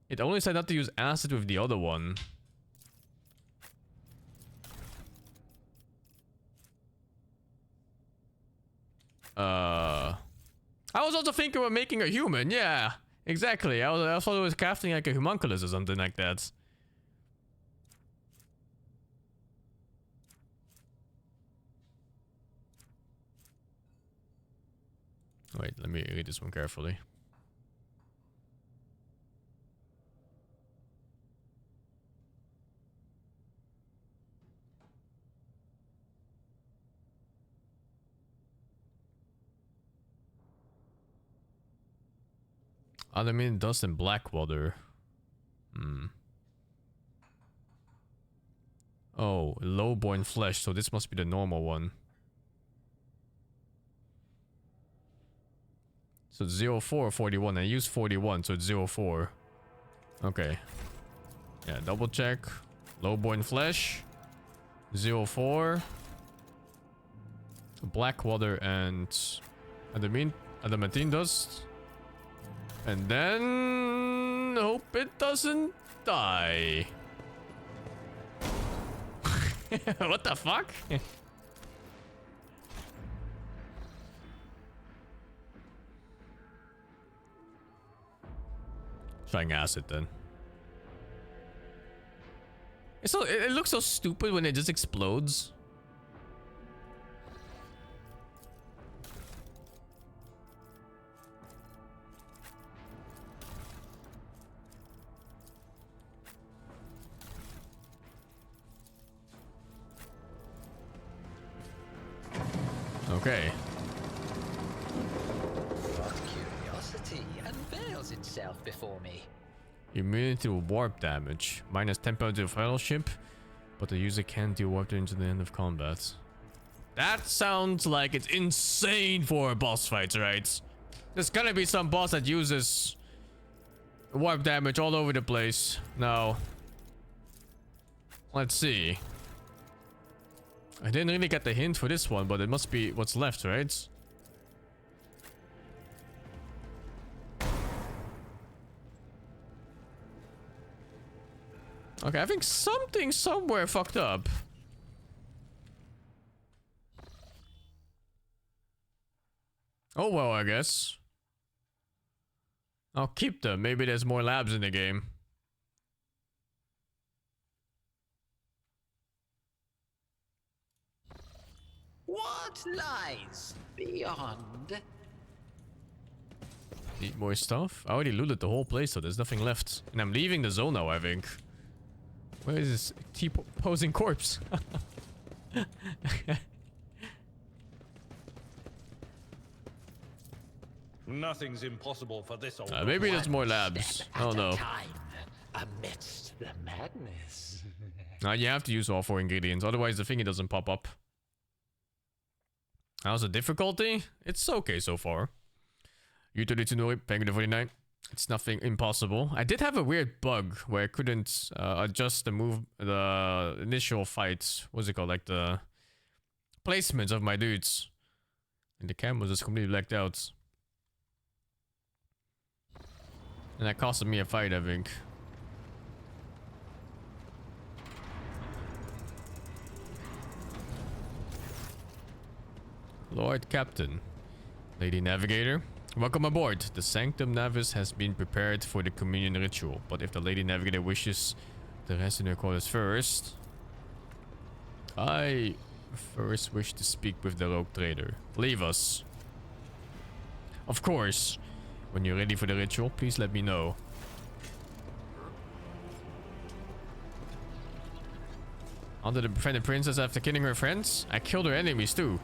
it only said not to use acid with the other one. I was also thinking of making a human. Yeah, exactly. I thought it was crafting like a homunculus or something like that. Wait, let me read this one carefully. Adamant dust and black water. Oh, low-born flesh. So this must be the normal one. So it's 04 or 41. I used 41, so it's 04. Okay. Yeah, double check. Low-born flesh. 04. Black water and adamantine dust. And then hope it doesn't die. What the fuck? Trying acid then. It's so, it looks so stupid when it just explodes. Okay. What curiosity unveils itself before me. Immunity to warp damage. Minus 10 points of fellowship, but the user can't deal warp damage until the end of combat. That sounds like it's insane for a boss fight, right? There's gonna be some boss that uses warp damage all over the place. Now, let's see. I didn't really get the hint for this one, but it must be what's left, right? Okay, I think something somewhere fucked up. Oh well, I guess. I'll keep them. Maybe there's more labs in the game. What lies beyond? Need more stuff? I already looted the whole place, so there's nothing left. And I'm leaving the zone now, I think. Where is this T-posing corpse? Nothing's impossible for this old. Maybe there's more labs. Oh no. Amidst the madness. You have to use all 4 ingredients, otherwise the thingy doesn't pop up. How's the difficulty? It's okay so far. You 32 know it, Penguin 49. It's nothing impossible. I did have a weird bug where I couldn't adjust the initial fights. What's it called? Like the placements of my dudes. And the camera was just completely blacked out. And that costed me a fight, I think. Lord Captain. Lady Navigator. Welcome aboard. The Sanctum Navis has been prepared for the communion ritual. But if the Lady Navigator wishes to rest in her quarters first... I first wish to speak with the rogue trader. Leave us. Of course. When you're ready for the ritual, please let me know. Under the befriended princess after killing her friends? I killed her enemies too.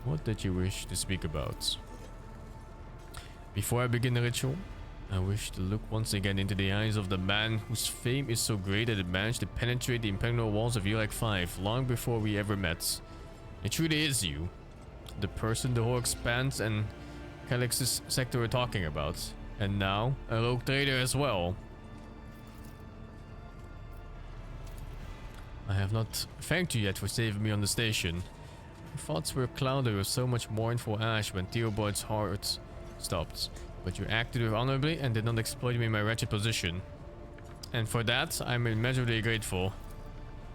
What did you wish to speak about? Before I begin the ritual, I wish to look once again into the eyes of the man whose fame is so great that it managed to penetrate the impregnable walls of Relic 5 long before we ever met. It truly is you. The person the whole Expanse and Calyx's sector were talking about. And now, a rogue trader as well. I have not thanked you yet for saving me on the station. My thoughts were clouded with so much mournful ash when Theobald's heart stopped. But you acted honorably and did not exploit me in my wretched position. And for that, I am immeasurably grateful.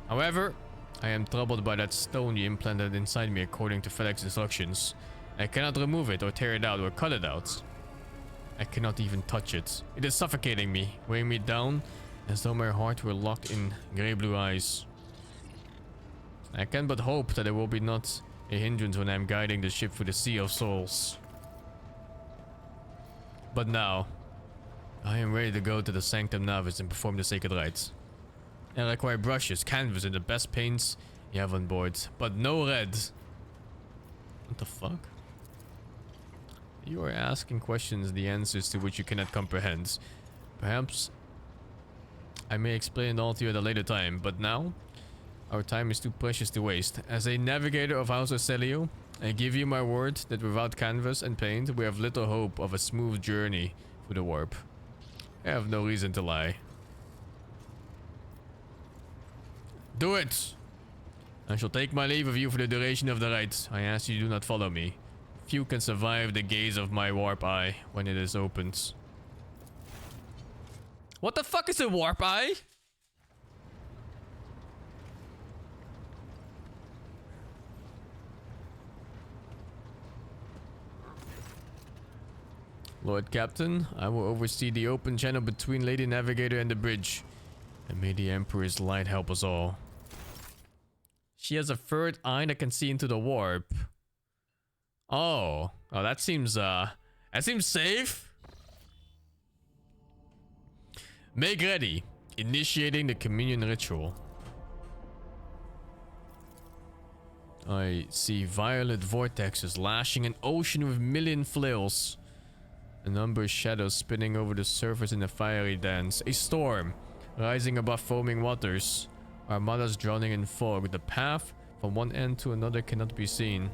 However, I am troubled by that stone you implanted inside me according to Felix's instructions. I cannot remove it or tear it out or cut it out. I cannot even touch it. It is suffocating me, weighing me down as though my heart were locked in grey blue eyes. I can but hope that it will be not a hindrance when I am guiding the ship through the Sea of Souls. But now, I am ready to go to the Sanctum Navis and perform the sacred rites. I require brushes, canvas, and the best paints you have on board, but no red. What the fuck? You are asking questions, the answers to which you cannot comprehend. Perhaps I may explain it all to you at a later time, but now, our time is too precious to waste. As a navigator of House Celio, I give you my word that without canvas and paint, we have little hope of a smooth journey through the warp. I have no reason to lie. Do it! I shall take my leave of you for the duration of the rite. I ask you do not follow me. Few can survive the gaze of my warp eye when it is opened. What the fuck is a warp eye? Lord Captain, I will oversee the open channel between Lady Navigator and the bridge. And may the Emperor's light help us all. She has a third eye that can see into the warp. Oh, that seems safe. Make ready. Initiating the communion ritual. I see violet vortexes lashing an ocean with million flails. A number of shadows spinning over the surface in a fiery dance. A storm rising above foaming waters. Armadas drowning in fog. The path from one end to another cannot be seen.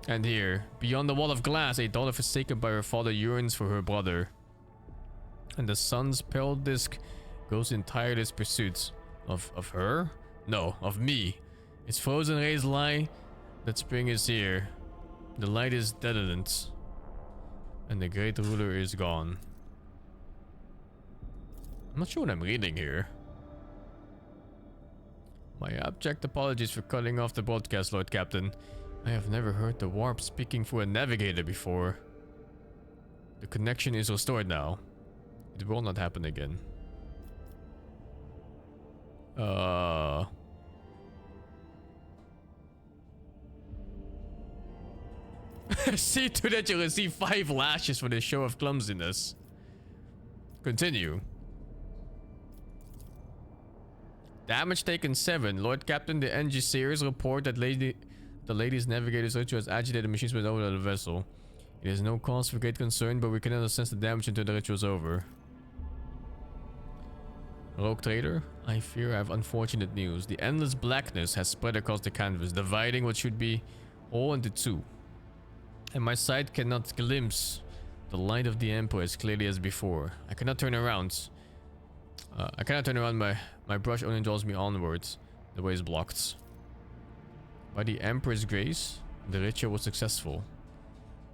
And here, beyond the wall of glass, a daughter forsaken by her father yearns for her brother. And the sun's pale disk goes in tireless pursuit. Of her? No, of me. Its frozen rays lie that spring is here. The light is deadened. And the great ruler is gone. I'm not sure what I'm reading here. My abject apologies for cutting off the broadcast, Lord Captain. I have never heard the warp speaking through a navigator before. The connection is restored now. It will not happen again. See to that you receive 5 lashes for this show of clumsiness. Continue. Damage taken 7. Lord Captain, the NG series report that the lady's navigator's ritual has agitated the machines with over the vessel. It is no cause for great concern, but we cannot sense the damage until the ritual is over. Rogue traitor, I fear I have unfortunate news. The endless blackness has spread across the canvas, dividing what should be whole into 2. And my sight cannot glimpse the light of the Emperor as clearly as before. I cannot turn around. My brush only draws me onwards. The way is blocked. By the Emperor's grace, the ritual was successful.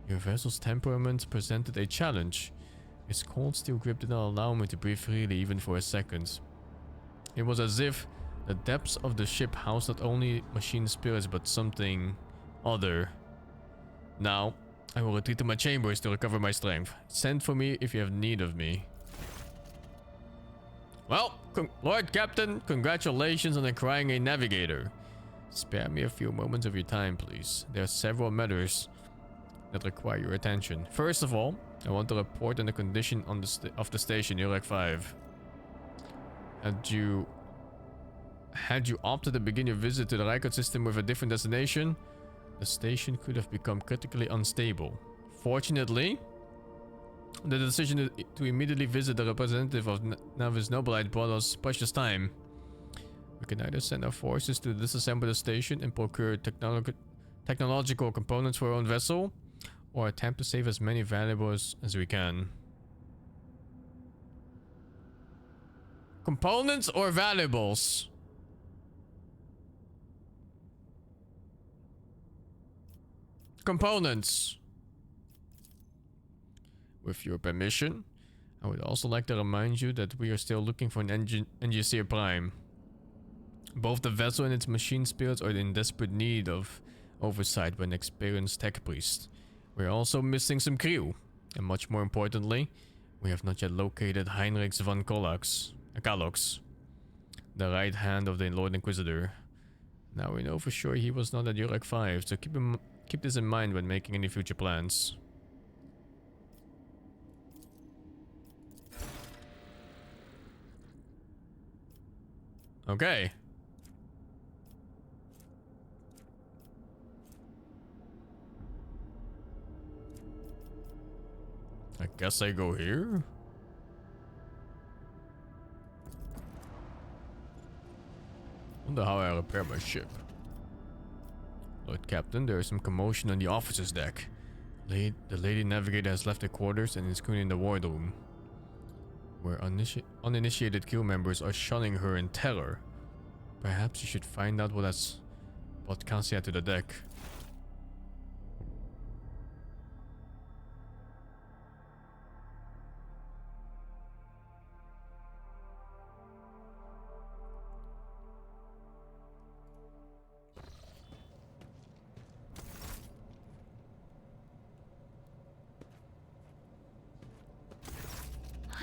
Your vessel's temperament presented a challenge. Its cold steel grip did not allow me to breathe freely even for a second. It was as if the depths of the ship housed not only machine spirits but something other. Now, I will retreat to my chambers to recover my strength. Send for me if you have need of me. Well, Lord Captain, congratulations on acquiring a navigator. Spare me a few moments of your time, please. There are several matters that require your attention. First of all, I want to report on the condition on of the station, Urek 5. Had you opted to begin your visit to the Rykot system with a different destination, the station could have become critically unstable. Fortunately, the decision to immediately visit the representative of Navis Nobilite brought us precious time. We can either send our forces to disassemble the station and procure technological components for our own vessel, or attempt to save as many valuables as we can. Components or valuables? Components. With your permission, I would also like to remind you that we are still looking for an Engineer Prime. Both the vessel and its machine spirits are in desperate need of oversight by an experienced tech priest. We are also missing some crew, and much more importantly, we have not yet located Heinrich von Kalox, the right hand of the Lord Inquisitor. Now we know for sure he was not at Urek 5, so keep this in mind when making any future plans. Okay. I guess I go here. Wonder how I repair my ship. Lord Captain, there is some commotion on the officer's deck. The Lady Navigator has left the quarters and is currently in the wardroom, where uninitiated crew members are shunning her in terror. Perhaps you should find out what has brought Casia to the deck.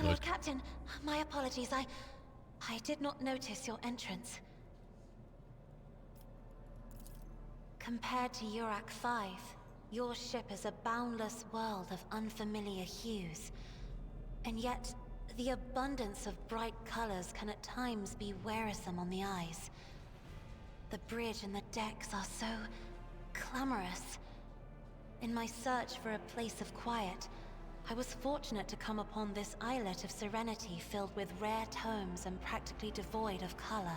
Lord Captain, my apologies. I did not notice your entrance. Compared to Urek 5, your ship is a boundless world of unfamiliar hues. And yet, the abundance of bright colors can at times be wearisome on the eyes. The bridge and the decks are so clamorous. In my search for a place of quiet, I was fortunate to come upon this islet of serenity filled with rare tomes and practically devoid of color.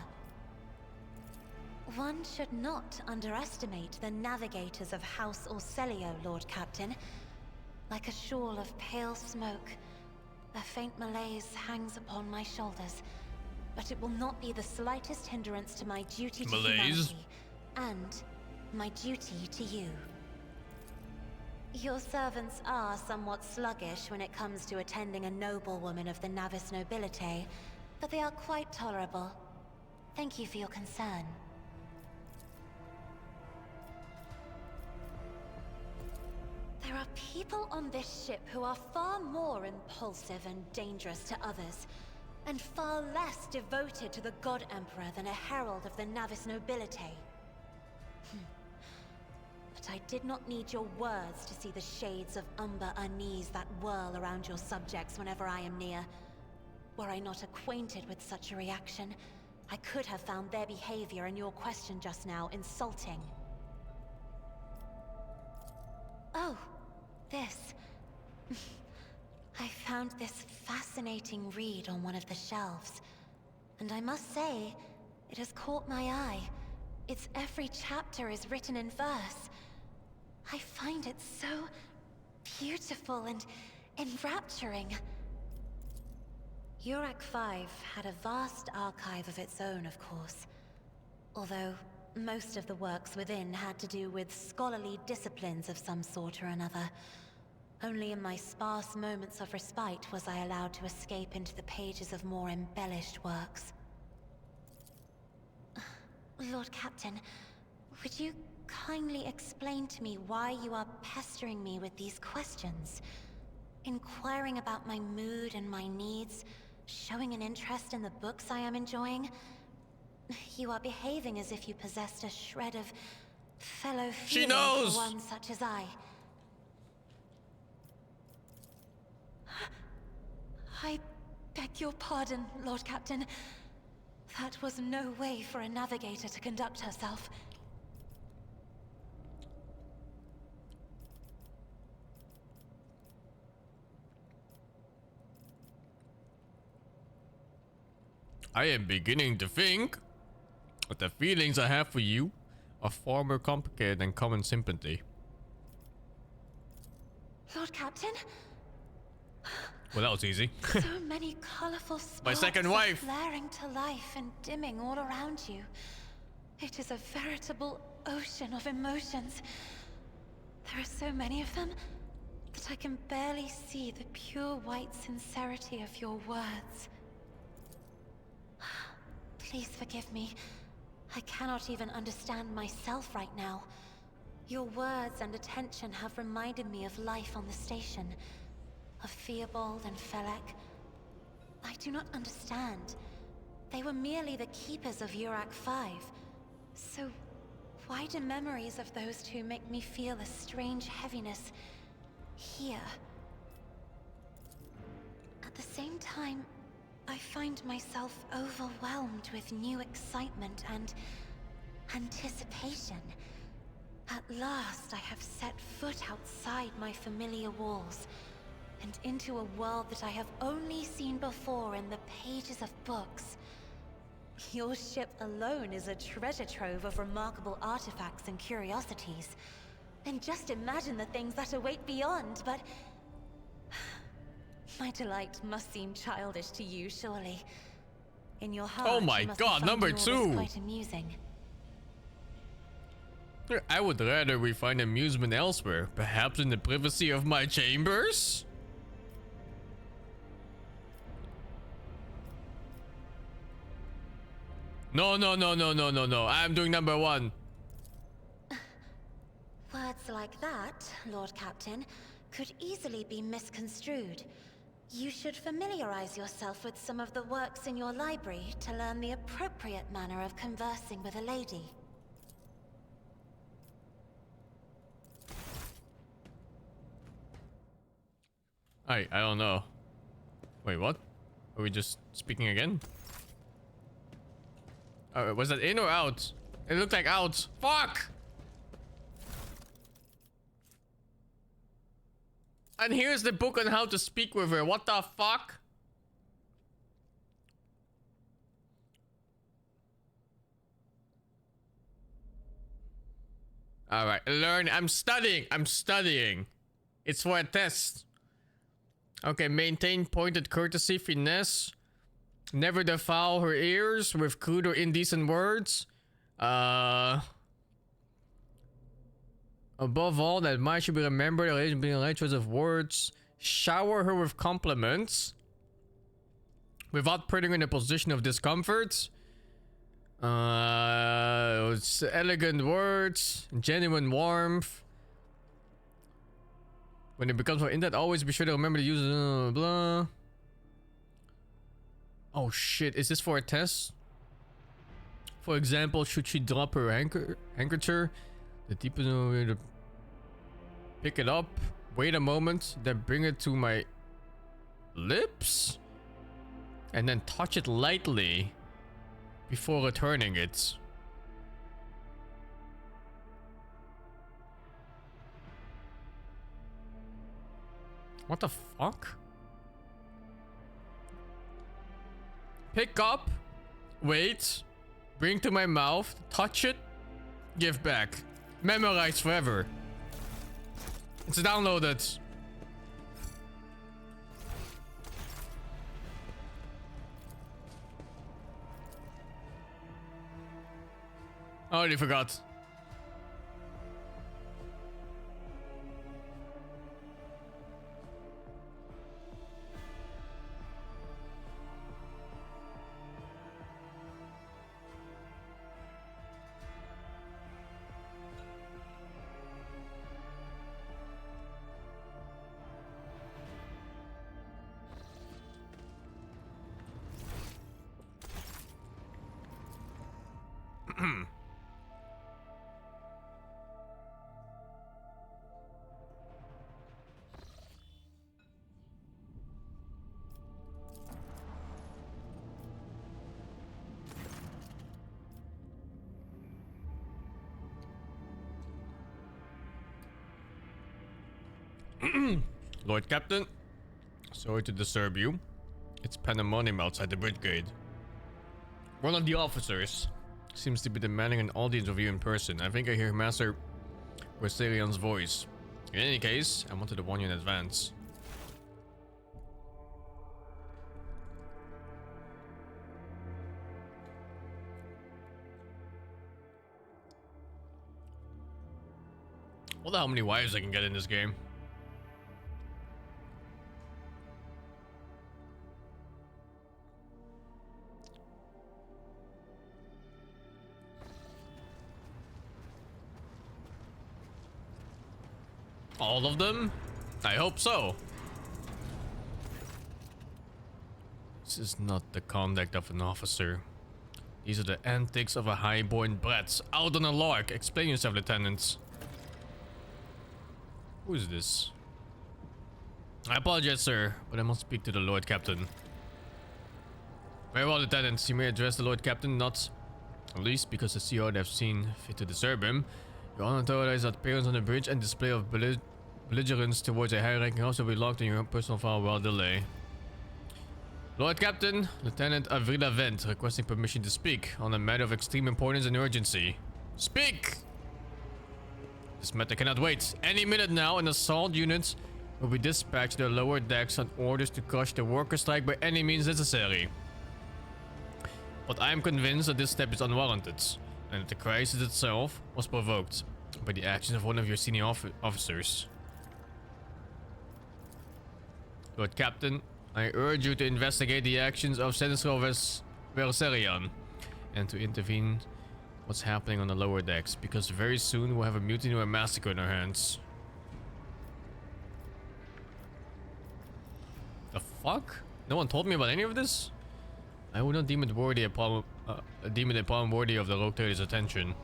One should not underestimate the navigators of House Orselio, Lord Captain. Like a shawl of pale smoke, a faint malaise hangs upon my shoulders, but it will not be the slightest hindrance to my duty to Malaise. humanity and my duty to you. Your servants are somewhat sluggish when it comes to attending a noblewoman of the Navis nobility, but they are quite tolerable. Thank you for your concern. There are people on this ship who are far more impulsive and dangerous to others, and far less devoted to the God Emperor than a herald of the Navis nobility. But I did not need your words to see the shades of umber unease that whirl around your subjects whenever I am near. Were I not acquainted with such a reaction, I could have found their behavior and your question just now insulting. Oh, this. I found this fascinating read on one of the shelves, and I must say, it has caught my eye. Its every chapter is written in verse. I find it so beautiful and enrapturing. Urak 5 had a vast archive of its own, of course. Although most of the works within had to do with scholarly disciplines of some sort or another. Only in my sparse moments of respite was I allowed to escape into the pages of more embellished works. Lord Captain, would you kindly explain to me why you are pestering me with these questions? Inquiring about my mood and my needs, showing an interest in the books I am enjoying. You are behaving as if you possessed a shred of fellow feeling for one such as I. I beg your pardon, Lord Captain. That was no way for a navigator to conduct herself. I am beginning to think that the feelings I have for you are far more complicated than common sympathy. Lord Captain? Well, that was easy. So many colorful sparks My second wife. flaring to life and dimming all around you. It is a veritable ocean of emotions. There are so many of them that I can barely see the pure white sincerity of your words. Please forgive me. I cannot even understand myself right now. Your words and attention have reminded me of life on the station, of Theobald and Felek. I do not understand. They were merely the keepers of Urak 5. So why do memories of those two make me feel a strange heaviness here? At the same time, I find myself overwhelmed with new excitement and anticipation. At last, I have set foot outside my familiar walls and into a world that I have only seen before in the pages of books. Your ship alone is a treasure trove of remarkable artifacts and curiosities. And just imagine the things that await beyond, but my delight must seem childish to you, surely. In your heart, Oh my you must be god, finding number all this 2. quite amusing. I would rather we find amusement elsewhere, perhaps in the privacy of my chambers? No, no, no, no, no, no, no. I'm doing number 1. Words like that, Lord Captain, could easily be misconstrued. You should familiarize yourself with some of the works in your library to learn the appropriate manner of conversing with a lady. I don't know. Wait, what? Are we just speaking again? Was that in or out? It looked like out. Fuck! And here's the book on how to speak with her. What the fuck? Alright, learn. I'm studying. I'm studying. It's for a test. Okay, maintain pointed courtesy, finesse. Never defile her ears with crude or indecent words. Above all, that mind should be remembered, relation being a right choice of words. Shower her with compliments without putting her in a position of discomfort. It's elegant words, genuine warmth. When it becomes more in that, always be sure to remember to use blah. Oh shit, is this for a test? For example, should she drop her handkerchief? The deepest way to pick it up, wait a moment, then bring it to my lips, and then touch it lightly before returning it. What the fuck? Pick up, wait, bring to my mouth, touch it, give back. Memorize forever. It's downloaded. I already forgot. Lord Captain, sorry to disturb you. It's pandemonium outside the brigade. One of the officers seems to be demanding an audience of you in person. I think I hear Master Westerion's voice. In any case, I wanted to warn you in advance. I wonder how many wives I can get in this game. All of them? I hope so. This is not the conduct of an officer. These are the antics of a high-born brat. Out on a lark. Explain yourself, Lieutenant. Who is this? I apologize, sir, but I must speak to the Lord Captain. Very well, Lieutenant. You may address the Lord Captain, not least because the CEO have seen fit to disturb him. Your unauthorized appearance on the bridge and display of belligerence towards a high-ranking officer will be logged in your personal file without delay. Lord Captain, Lieutenant Avrila Vent requesting permission to speak on a matter of extreme importance and urgency. Speak! This matter cannot wait. Any minute now, an assault unit will be dispatched to the lower decks on orders to crush the worker strike by any means necessary. But I am convinced that this step is unwarranted, and that the crisis itself was provoked by the actions of one of your senior officers. Lord Captain, I urge you to investigate the actions of Senator Verserian and to intervene what's happening on the lower decks, because very soon we'll have a mutiny or a massacre in our hands. The fuck? No one told me about any of this? I would not deem it worthy a problem worthy of the Rogue Trader's attention.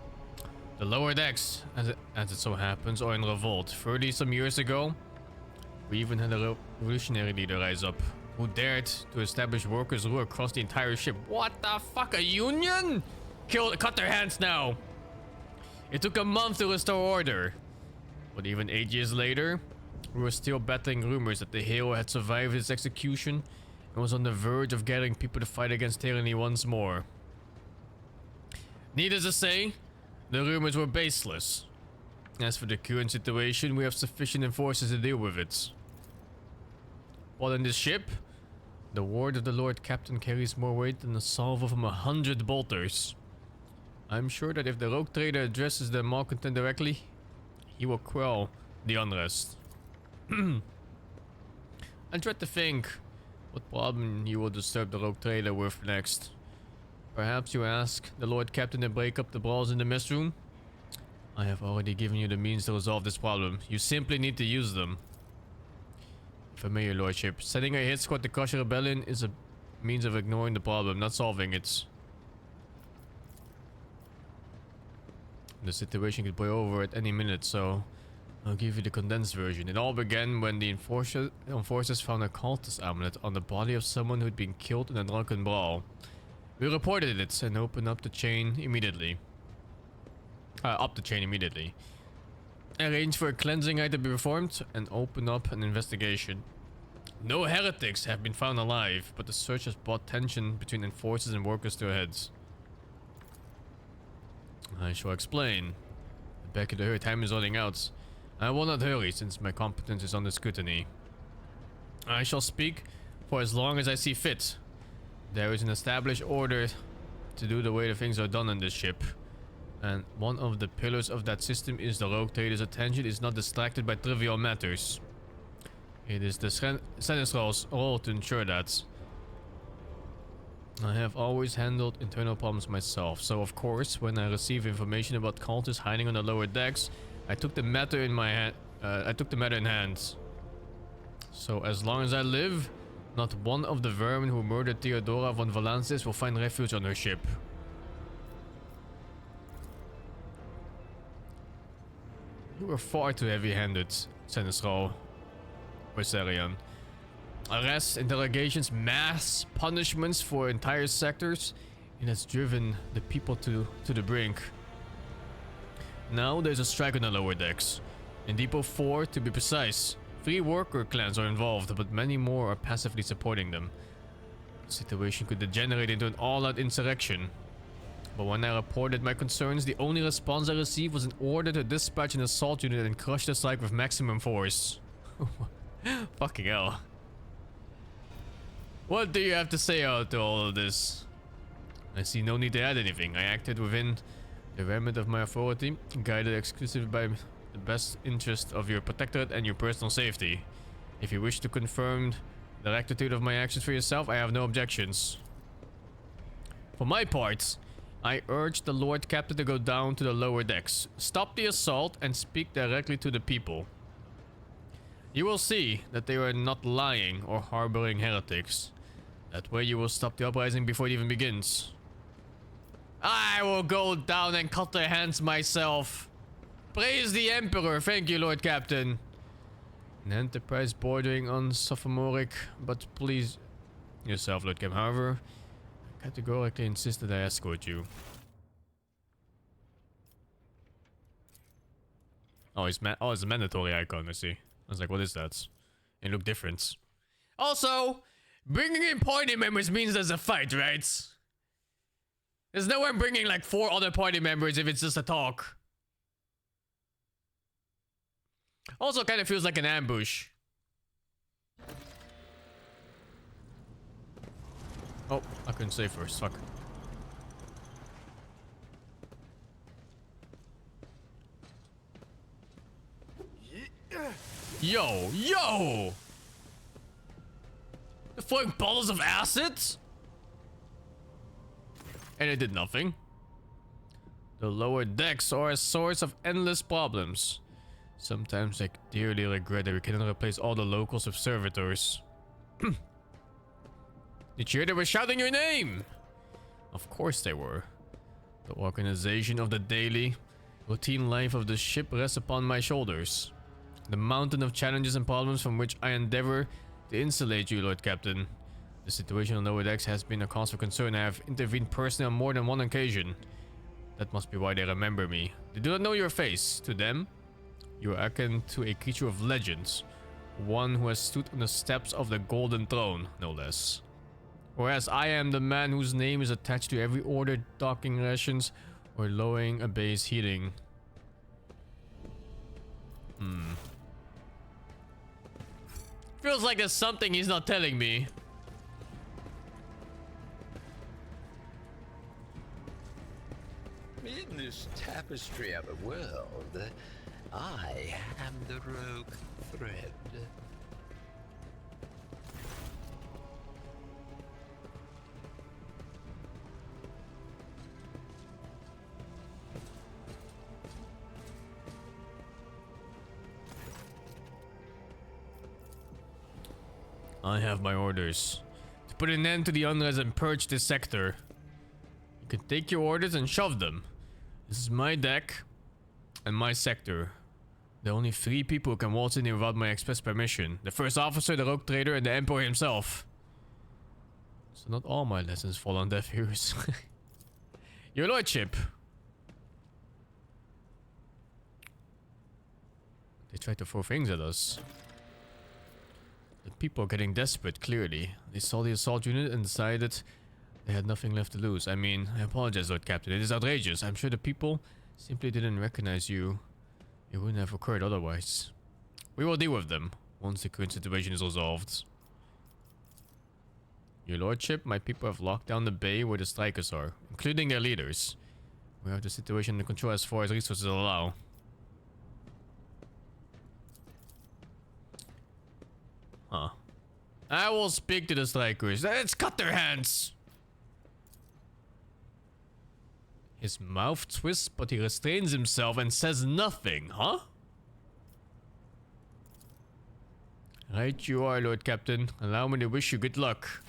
The lower decks, as it so happens, are in revolt. 30-some years ago, we even had a revolutionary leader rise up, who dared to establish workers' rule across the entire ship. What the fuck, a union? Cut their hands now! It took a month to restore order. But even 8 years later, we were still battling rumors that the hero had survived his execution and was on the verge of gathering people to fight against tyranny once more. Needless to say, the rumors were baseless. As for the current situation, we have sufficient enforcers to deal with it. While in this ship, The word of the Lord Captain carries more weight than a salvo from 100 bolters. I'm sure that if the rogue trader addresses the malcontent directly, he will quell the unrest. I dread to think what problem you will disturb the rogue trader with next. Perhaps you ask the Lord Captain to break up the brawls in the mess room? I have already given you the means to resolve this problem. You simply need to use them. If I may, your lordship, sending a hit squad to crush a rebellion is a means of ignoring the problem, not solving it. The situation could blow over at any minute, so I'll give you the condensed version. It all began when the enforcers found a cultist amulet on the body of someone who'd been killed in a drunken brawl. We reported it and opened up the chain immediately. Arranged for a cleansing rite to be performed and opened up an investigation. No heretics have been found alive, but the search has brought tension between enforcers and workers to a head. I shall explain. Back in the hurry, time is running out. I will not hurry since my competence is under scrutiny. I shall speak for as long as I see fit. There is an established order to do the way the things are done on this ship. And one of the pillars of that system is the rogue trader's attention is not distracted by trivial matters. It is the Senestral's role to ensure that. I have always handled internal problems myself, so of course, when I receive information about cultists hiding on the lower decks, I took the matter in hand. So as long as I live, not one of the vermin who murdered Theodora von Valansis will find refuge on her ship. You were far too heavy-handed, Senestral Versarian. Arrests, interrogations, mass punishments for entire sectors. It has driven the people to the brink. Now there's a strike on the lower decks. In Depot 4, to be precise. 3 worker clans are involved, but many more are passively supporting them. The situation could degenerate into an all-out insurrection. But when I reported my concerns, the only response I received was an order to dispatch an assault unit and crush the strike with maximum force. Fucking hell. What do you have to say to all of this? I see no need to add anything. I acted within the remit of my authority, guided exclusively by the best interest of your protectorate and your personal safety. If you wish to confirm the rectitude of my actions for yourself, I have no objections. For my part, I urge the Lord Captain to go down to the lower decks, stop the assault, and speak directly to the people. You will see that they are not lying or harboring heretics. That way you will stop the uprising before it even begins. I will go down and cut their hands myself. Praise the Emperor. Thank you, Lord Captain. An enterprise bordering on sophomoric, but please yourself, Lord Captain. However, I categorically insist that I escort you. Oh, it's a mandatory icon, I see. I was like, what is that? It looked different. Also, bringing in party members means there's a fight, right? There's no one bringing like 4 other party members if it's just a talk. Also kind of feels like an ambush. Oh, I couldn't say first. Fuck. Yo, yo! They're throwing bottles of acid? And it did nothing. The lower decks are a source of endless problems. Sometimes I dearly regret that we cannot replace all the locals with servitors. Did you hear they were shouting your name? Of course they were. The organization of the daily, routine life of the ship rests upon my shoulders. The mountain of challenges and problems from which I endeavor to insulate you, Lord Captain. The situation on lower decks has been a cause for concern. I have intervened personally on more than one occasion. That must be why they remember me. They do not know your face. To them, you are akin to a creature of legends. One who has stood on the steps of the Golden Throne, no less. Whereas I am the man whose name is attached to every ordered docking rations or lowering a base heating. Feels like there's something he's not telling me. In this tapestry of a world, I am the rogue thread. I have my orders. To put an end to the unrest and purge this sector. You can take your orders and shove them. This is my deck and my sector. There are only 3 people who can waltz in here without my express permission. The first officer, the rogue trader, and the emperor himself. So not all my lessons fall on deaf ears. Your lordship. They tried to throw things at us. The people are getting desperate, clearly. They saw the assault unit and decided they had nothing left to lose. I mean, I apologize, Lord Captain. It is outrageous. I'm sure the people simply didn't recognize you. It wouldn't have occurred otherwise. We will deal with them once the current situation is resolved. Your lordship, my people have locked down the bay where the strikers are, including their leaders. We have the situation under control as far as resources allow. Huh. I will speak to the strikers. Let's cut their hands! His mouth twists, but he restrains himself and says nothing, huh? Right you are, Lord Captain. Allow me to wish you good luck.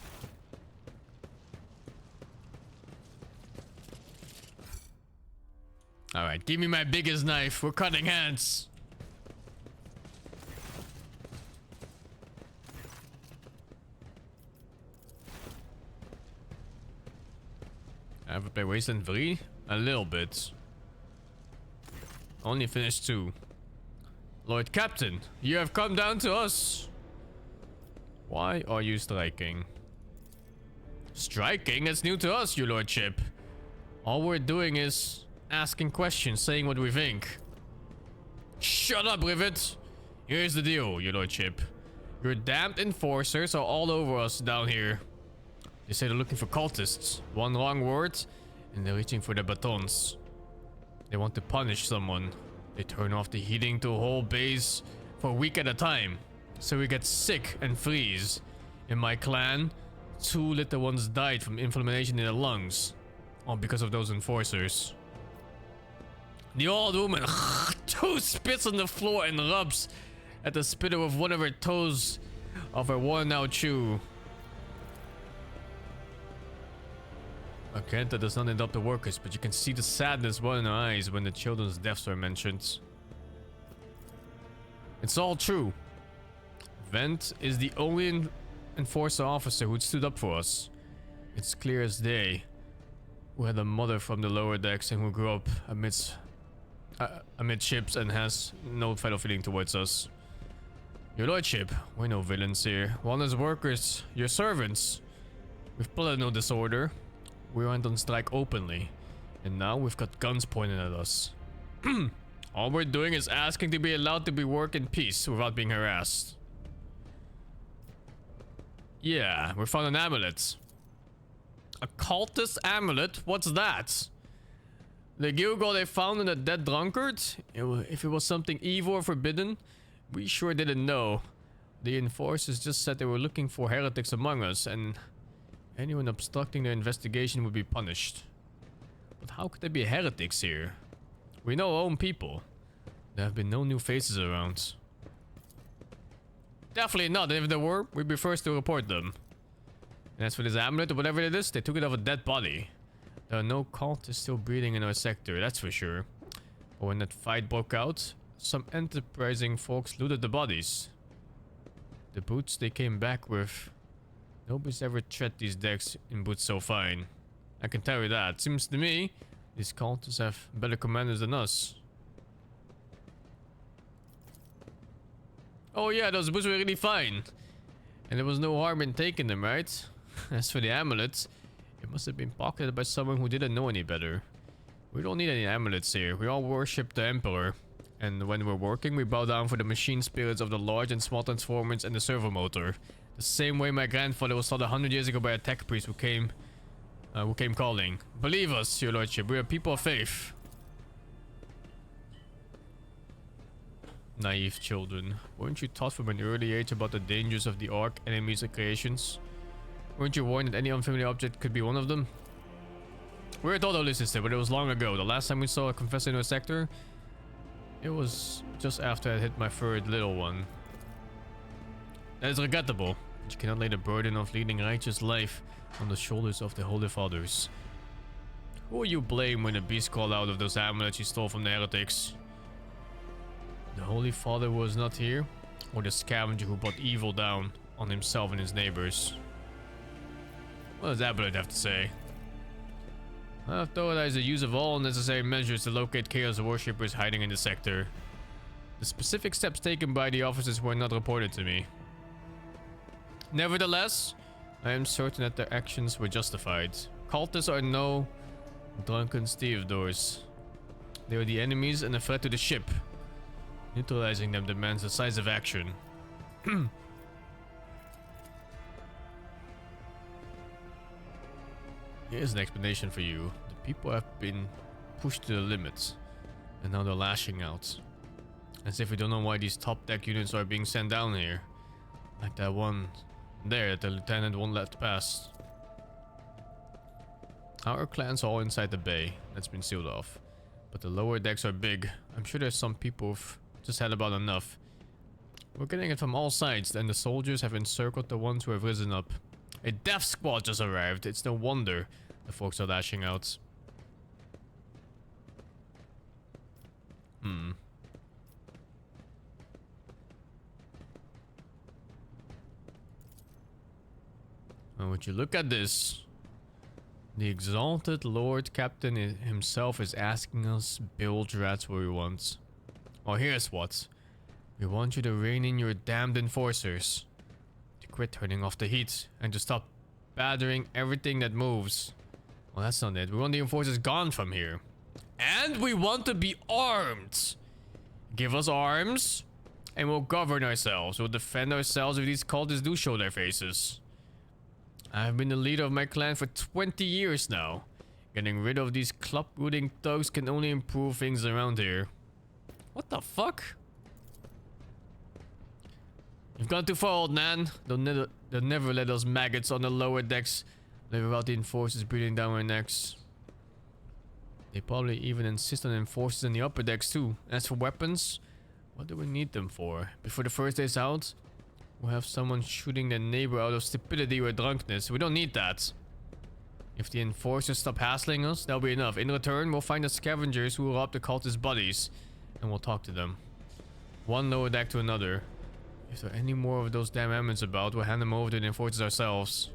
Alright, give me my biggest knife. We're cutting hands. Have I played Wasteland 3? A little bit. Only finished 2. Lord Captain, you have come down to us. Why are you striking? Striking? That's new to us, your lordship. All we're doing is asking questions, saying what we think. Shut up, Rivet. Here's the deal, your lordship. Your damned enforcers are all over us down here. They say they're looking for cultists. One wrong word, and they're reaching for their batons. They want to punish someone. They turn off the heating to a whole base for a week at a time. So we get sick and freeze. In my clan, 2 little ones died from inflammation in their lungs. All because of those enforcers. The old woman too spits on the floor and rubs at the spitter with one of her toes of her worn out shoe. Kenta does not interrupt the workers, but you can see the sadness well in her eyes when the children's deaths are mentioned. It's all true. Vent is the only enforcer officer who stood up for us. It's clear as day. Who had a mother from the lower decks and who grew up amid ships and has no fellow feeling towards us. Your lordship, we're no villains here. We're honest workers, your servants. We've plotted no disorder. We went on strike openly, and now we've got guns pointed at us. All we're doing is asking to be allowed to work in peace without being harassed. Yeah, we found an amulet. A cultist amulet? What's that? The Gilgal they found in a dead drunkard? If it was something evil or forbidden, we sure didn't know. The enforcers just said they were looking for heretics among us, and anyone obstructing their investigation would be punished. But how could there be heretics here? We know our own people. There have been no new faces around. Definitely not, and if there were, we'd be first to report them. And as for this amulet or whatever it is, they took it off a dead body. There are no cultists still breeding in our sector, that's for sure. But when that fight broke out, some enterprising folks looted the bodies. The boots they came back with. Nobody's ever tread these decks in boots so fine. I can tell you that. Seems to me, these cultists have better commanders than us. Oh yeah, those boots were really fine. And there was no harm in taking them, right? As for the amulets, it must have been pocketed by someone who didn't know any better. We don't need any amulets here. We all worship the Emperor. And when we're working, we bow down for the machine spirits of the large and small transformers and the servo motor. The same way my grandfather was taught 100 years ago by a tech priest who came who came calling. Believe us, your lordship, we are people of faith. Naive children. Weren't you taught from an early age about the dangers of the Ark enemies and creations? Weren't you warned that any unfamiliar object could be one of them? We were totally sister, but it was long ago. The last time we saw a confessor in a sector, it was just after I hit my third little one. That is regrettable, but you cannot lay the burden of leading righteous life on the shoulders of the Holy Fathers. Who will you blame when the beast crawled out of those amulets you stole from the heretics? The Holy Father was not here, or the scavenger who brought evil down on himself and his neighbors? What does Amulet have to say? I have authorized the use of all necessary measures to locate Chaos worshippers hiding in the sector. The specific steps taken by the officers were not reported to me. Nevertheless, I am certain that their actions were justified. Cultists are no drunken stevedores. They are the enemies and a threat to the ship. Neutralizing them demands decisive action. Here's an explanation for you. The people have been pushed to the limits, and now they're lashing out. As if we don't know why these top deck units are being sent down here. Like that one there that the lieutenant won't let pass. Our clan's all inside the bay that's been sealed off. But the lower decks are big. I'm sure there's some people who've just had about enough. We're getting it from all sides, and the soldiers have encircled the ones who have risen up. A death squad just arrived. It's no wonder the folks are lashing out. And would you look at this? The exalted Lord Captain himself is asking us build rats where we want. Well, here's what. We want you to rein in your damned enforcers. To quit turning off the heat and to stop battering everything that moves. Well, that's not it. We want the enforcers gone from here. And we want to be armed. Give us arms and we'll govern ourselves. We'll defend ourselves if these cultists do show their faces. I've been the leader of my clan for 20 years now. Getting rid of these club-rooting thugs can only improve things around here. What the fuck? You've gone too far, old man. They'll never let us maggots on the lower decks live without the enforcers breathing down our necks. They probably even insist on enforcers in the upper decks too. As for weapons, what do we need them for? Before the first day's out, we'll have someone shooting their neighbor out of stupidity or drunkenness. We don't need that. If the enforcers stop hassling us, that'll be enough. In return, we'll find the scavengers who will rob the cultist bodies, and we'll talk to them. One lower deck to another. If there are any more of those damn amulets about, we'll hand them over to the enforcers ourselves.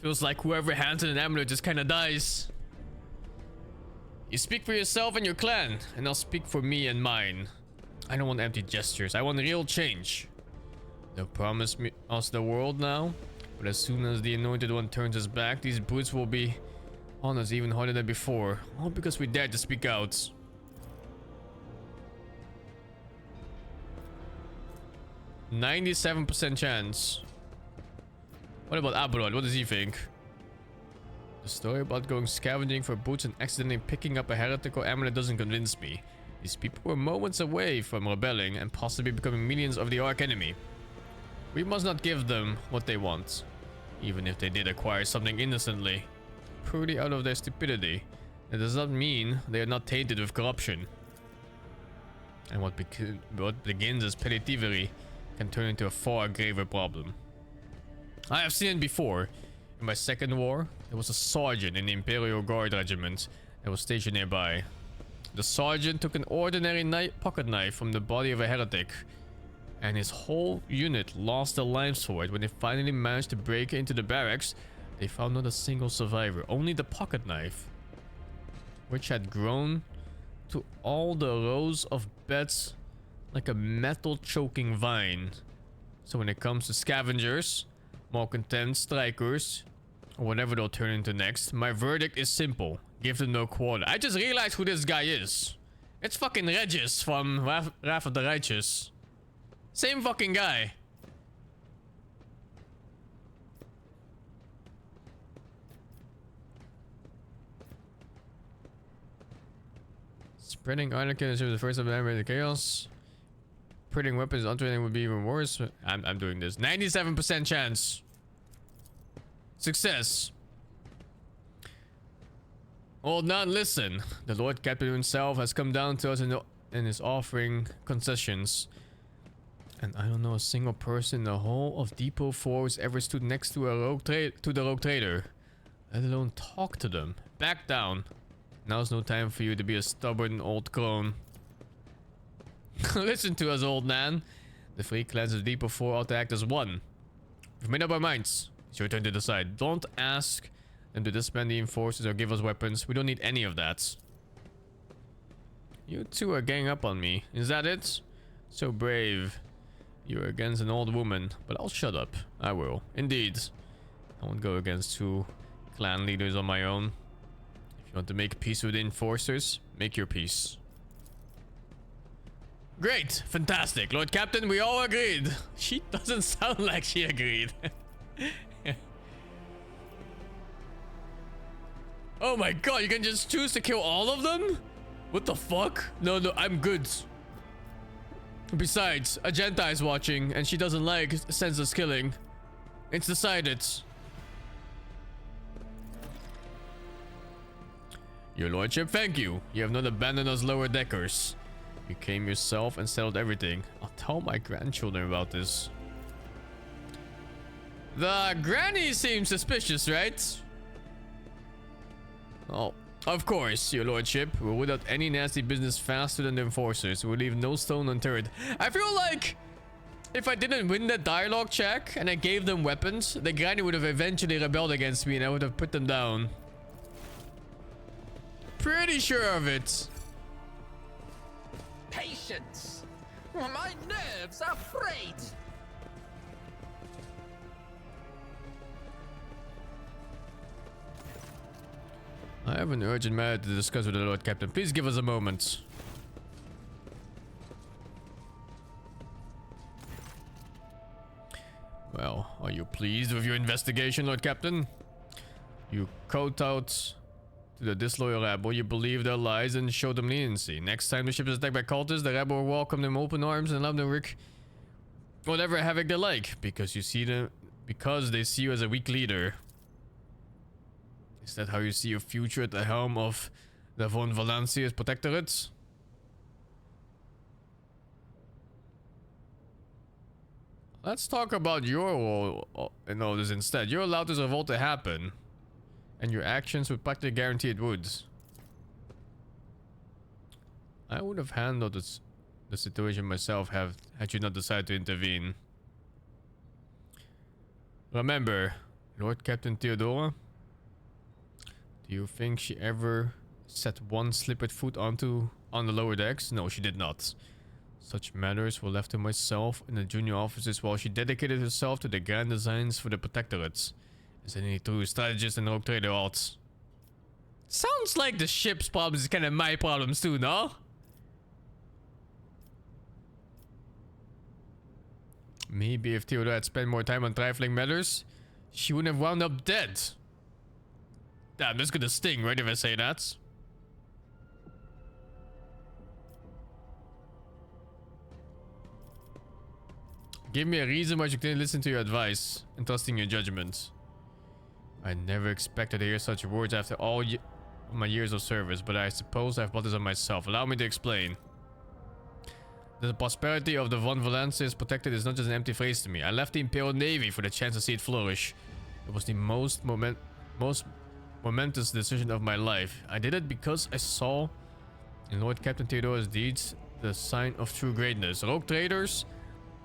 Feels like whoever hands in an amulet just kinda dies. You speak for yourself and your clan, and I'll speak for me and mine. I don't want empty gestures. I want real change. They'll promise us the world now, but as soon as the anointed one turns his back, these brutes will be on us even harder than before. All because we dared to speak out. %97% chance. What about Aberrod? What does he think? The story about going scavenging for boots and accidentally picking up a heretical amulet doesn't convince me. These people were moments away from rebelling and possibly becoming minions of the Ark enemy. We must not give them what they want, even if they did acquire something innocently, purely out of their stupidity. That does not mean they are not tainted with corruption. And what begins as petty thievery can turn into a far graver problem. I have seen it before. In my second war, there was a sergeant in the Imperial Guard regiment that was stationed nearby. The sergeant took an ordinary pocket knife from the body of a heretic, and his whole unit lost their lives for it. When they finally managed to break into the barracks, they found not a single survivor, only the pocket knife, which had grown to all the rows of beds like a metal choking vine. So when it comes to scavengers, malcontent strikers, or whatever they'll turn into next, my verdict is simple. Give them no quarter. I just realized who this guy is. It's fucking Regis from Wrath of the Righteous. Same fucking guy. Spreading anarchy is the first of the chaos. Spreading weapons untraining would be even worse. I'm doing this. 97% chance. Success. Old man, listen. The Lord Captain himself has come down to us and is offering concessions. And I don't know a single person in the whole of Depot 4 who's ever stood next to the rogue trader. Let alone talk to them. Back down. Now's no time for you to be a stubborn old crone. Listen to us, old man. The three clans of Depot 4 ought to act as one. We've made up our minds. It's your turn to decide. Don't ask them to disband the enforcers or give us weapons. We don't need any of that. You two are ganging up on me. Is that it? So brave. You're against an old woman, but I'll shut up. I will. Indeed. I won't go against two clan leaders on my own. If you want to make peace with the enforcers, make your peace. Great. Fantastic. Lord Captain, we all agreed. She doesn't sound like she agreed. Oh my god, you can just choose to kill all of them? What the fuck? No, I'm good. Besides, Agenta is watching and she doesn't like senseless killing. It's decided. Your lordship, thank you. You have not abandoned us lower deckers. You came yourself and settled everything. I'll tell my grandchildren about this. The granny seems suspicious, right? Oh, of course, your lordship. We'll without any nasty business faster than the enforcers. We'll leave no stone unturned. I feel like if I didn't win that dialogue check and I gave them weapons, the granny would have eventually rebelled against me and I would have put them down. Pretty sure of it. Patience! My nerves are frayed! I have an urgent matter to discuss with the Lord Captain. Please give us a moment. Well, are you pleased with your investigation, Lord Captain? You kowtowed to the disloyal rabble, you believe their lies and show them leniency. Next time the ship is attacked by cultists, the rabble will welcome them open arms and allow them to wreak whatever havoc they like, because they see you as a weak leader. Is that how you see your future at the helm of the von Valancia's protectorate? Let's talk about your role in all this instead. You allowed this revolt to happen, and your actions would practically guarantee it would. I would have handled the situation myself had you not decided to intervene. Remember, Lord Captain Theodora? Do you think she ever set one slippered foot on the lower decks? No, she did not. Such matters were left to myself and the junior officers while she dedicated herself to the grand designs for the protectorates. As any true strategist and rogue trader ought. Sounds like the ship's problems is kind of my problems too, no? Maybe if Theodora had spent more time on trifling matters, she wouldn't have wound up dead. Damn, that's gonna sting, right, if I say that? Give me a reason why you couldn't listen to your advice and trusting your judgment. I never expected to hear such words after all my years of service, but I suppose I've brought this on myself. Allow me to explain. The prosperity of the von Valancia's protected is not just an empty phrase to me. I left the Imperial Navy for the chance to see it flourish. It was the most momentous decision of my life. I did it because I saw in Lord Captain Theodora's deeds the sign of true greatness. Rogue traders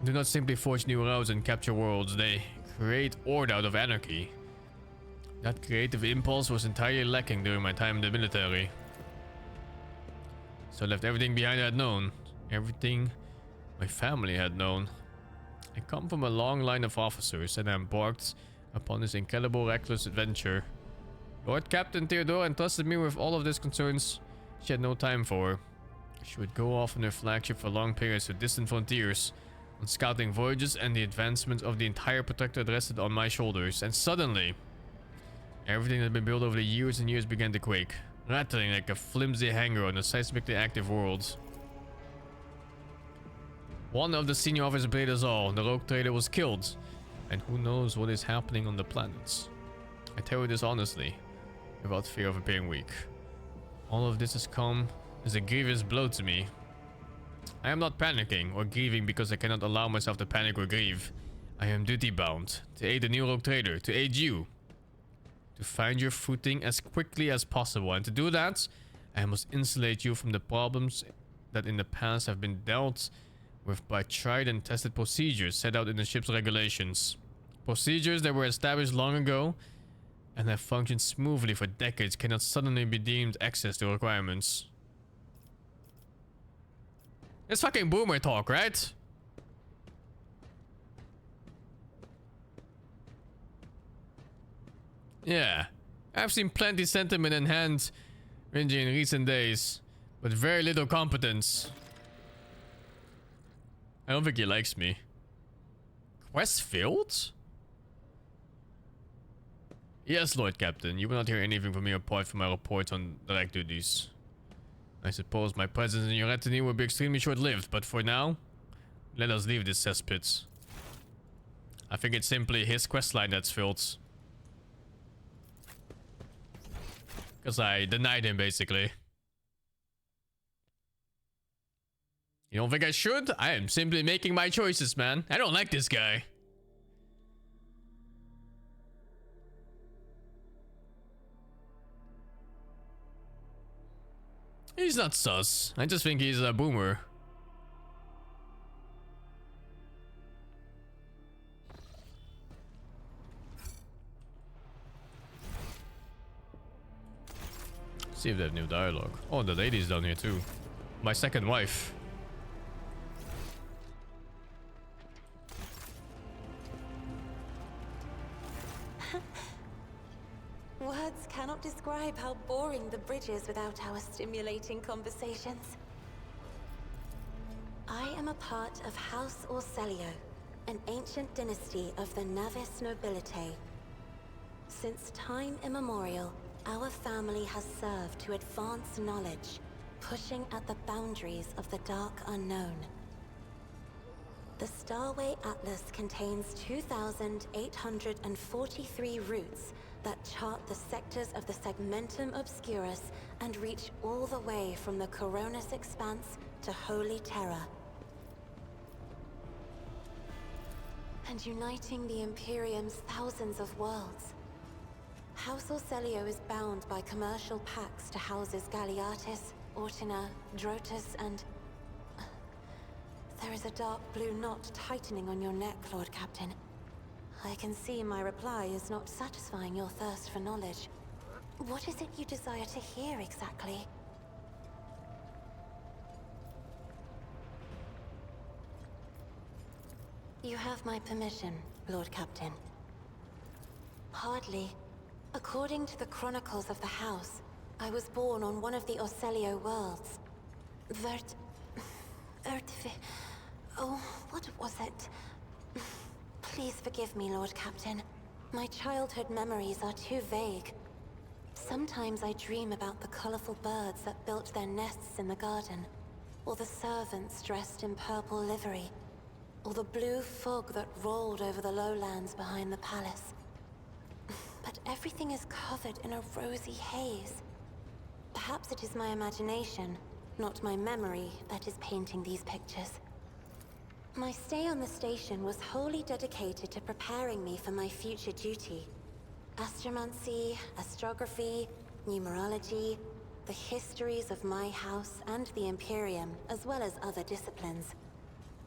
do not simply forge new routes and capture worlds. They create order out of anarchy. That creative impulse was entirely lacking during my time in the military. So I left everything behind I had known. Everything my family had known. I come from a long line of officers and I embarked upon this incredible reckless adventure. Lord Captain Theodora entrusted me with all of these concerns she had no time for. She would go off on her flagship for long periods to distant frontiers, on scouting voyages, and the advancement of the entire protectorate rested on my shoulders. And suddenly, Everything that had been built over the years and years began to quake, rattling like a flimsy hanger on a seismically active world. One of the senior officers betrayed us all. The rogue trader was killed, and who knows what is happening on the planets. I tell you this honestly, without fear of appearing weak. All of this has come as a grievous blow to me. I am not panicking or grieving because I cannot allow myself to panic or grieve. I am duty-bound to aid the new rogue trader, to aid you. To find your footing as quickly as possible, and to do that, I must insulate you from the problems that in the past have been dealt with by tried and tested procedures set out in the ship's regulations. Procedures that were established long ago and have functioned smoothly for decades cannot suddenly be deemed access to requirements. It's fucking boomer talk, right? Yeah, I've seen plenty sentiment and hand wringing in recent days, but very little competence. I don't think he likes me. Quest failed? Yes, Lord Captain. You will not hear anything from me apart from my reports on direct duties. I suppose my presence in your retinue will be extremely short-lived, but for now, let us leave this cesspit. I think it's simply his questline that's filled. Because I denied him, basically. You don't think I should? I am simply making my choices, man. I don't like this guy. He's not sus. I just think he's a boomer. See if they have new dialogue. Oh, the lady's down here too. My second wife. Words cannot describe how boring the bridge is without our stimulating conversations. I am a part of House Orselio, an ancient dynasty of the Navis nobility. Since time immemorial, our family has served to advance knowledge, pushing at the boundaries of the dark unknown. The Starway Atlas contains 2,843 routes that chart the sectors of the Segmentum Obscurus and reach all the way from the Coronis Expanse to Holy Terra. And uniting the Imperium's thousands of worlds. House Orselio is bound by commercial pacts to houses Galeatis, Ortina, Drotus, and... There is a dark blue knot tightening on your neck, Lord Captain. I can see my reply is not satisfying your thirst for knowledge. What is it you desire to hear exactly? You have my permission, Lord Captain. Hardly. According to the chronicles of the house, I was born on one of the Orselio worlds. Oh, what was it? Please forgive me, Lord Captain. My childhood memories are too vague. Sometimes I dream about the colorful birds that built their nests in the garden, or the servants dressed in purple livery, or the blue fog that rolled over the lowlands behind the palace. But everything is covered in a rosy haze. Perhaps it is my imagination, not my memory, that is painting these pictures. My stay on the station was wholly dedicated to preparing me for my future duty. Astromancy, astrography, numerology, the histories of my house and the Imperium, as well as other disciplines.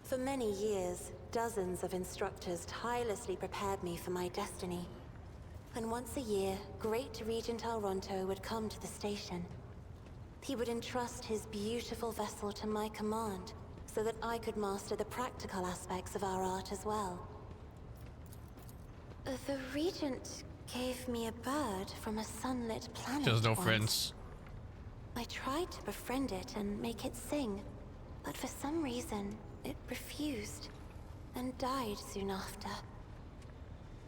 For many years, dozens of instructors tirelessly prepared me for my destiny. And once a year, Great Regent Alronto would come to the station. He would entrust his beautiful vessel to my command, so that I could master the practical aspects of our art as well. The Regent gave me a bird from a sunlit planet. There's no once. friends. I tried to befriend it and make it sing, but for some reason, it refused, and died soon after.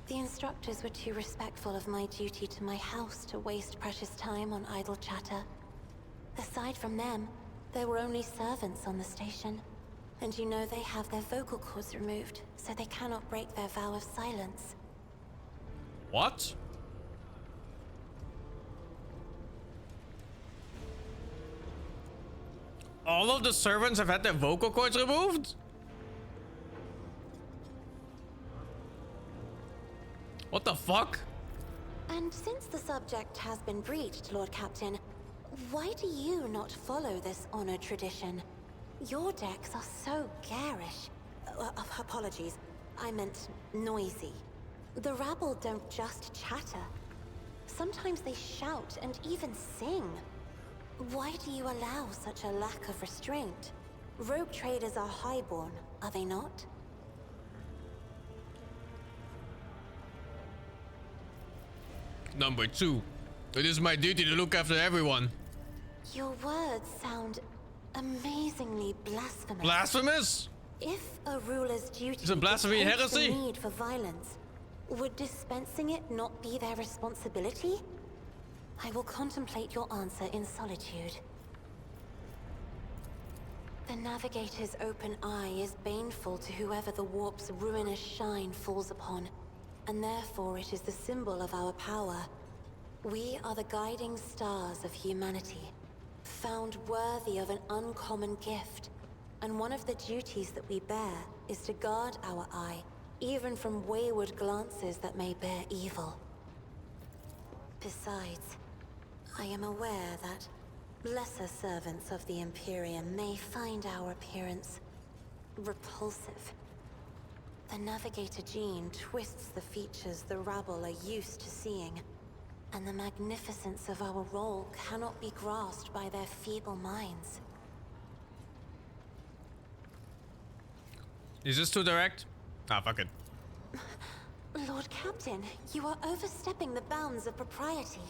The instructors were too respectful of my duty to my house to waste precious time on idle chatter. Aside from them, there were only servants on the station. And you know they have their vocal cords removed, so they cannot break their vow of silence. What? All of the servants have had their vocal cords removed? What the fuck? And since the subject has been breached, Lord Captain, why do you not follow this honored tradition? Your decks are so garish. Apologies, I meant noisy. The rabble don't just chatter. Sometimes they shout and even sing. Why do you allow such a lack of restraint? Rogue traders are highborn, are they not? Number 2. It is my duty to look after everyone. Your words sound amazingly blasphemous. Blasphemous? If a ruler's duty Is it blasphemy and dictates heresy? the need for violence, would dispensing it not be their responsibility? I will contemplate your answer in solitude. The Navigator's open eye is baneful to whoever the warp's ruinous shine falls upon, and therefore it is the symbol of our power. We are the guiding stars of humanity, found worthy of an uncommon gift, and one of the duties that we bear is to guard our eye, even from wayward glances that may bear evil. Besides, I am aware that lesser servants of the Imperium may find our appearance repulsive. The Navigator gene twists the features the rabble are used to seeing, and the magnificence of our role cannot be grasped by their feeble minds. Is this too direct? Ah, fuck it. Lord Captain, you are overstepping the bounds of propriety.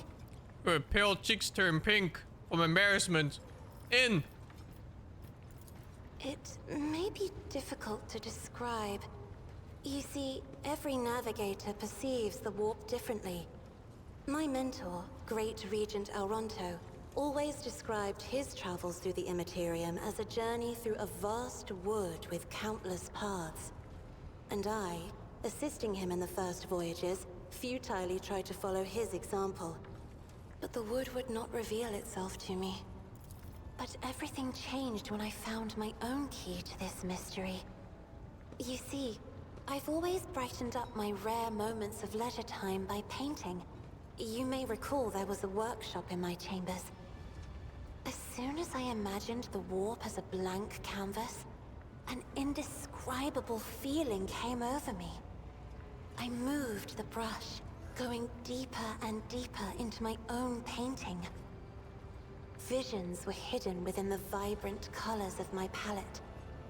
Her pale cheeks turn pink from embarrassment. In. It may be difficult to describe. You see, every navigator perceives the warp differently. My mentor, Great Regent Elronto, always described his travels through the Immaterium as a journey through a vast wood with countless paths. And I, assisting him in the first voyages, futilely tried to follow his example. But the wood would not reveal itself to me. But everything changed when I found my own key to this mystery. You see, I've always brightened up my rare moments of leisure time by painting. You may recall there was a workshop in my chambers. As soon as I imagined the warp as a blank canvas, an indescribable feeling came over me. I moved the brush, going deeper and deeper into my own painting. Visions were hidden within the vibrant colors of my palette,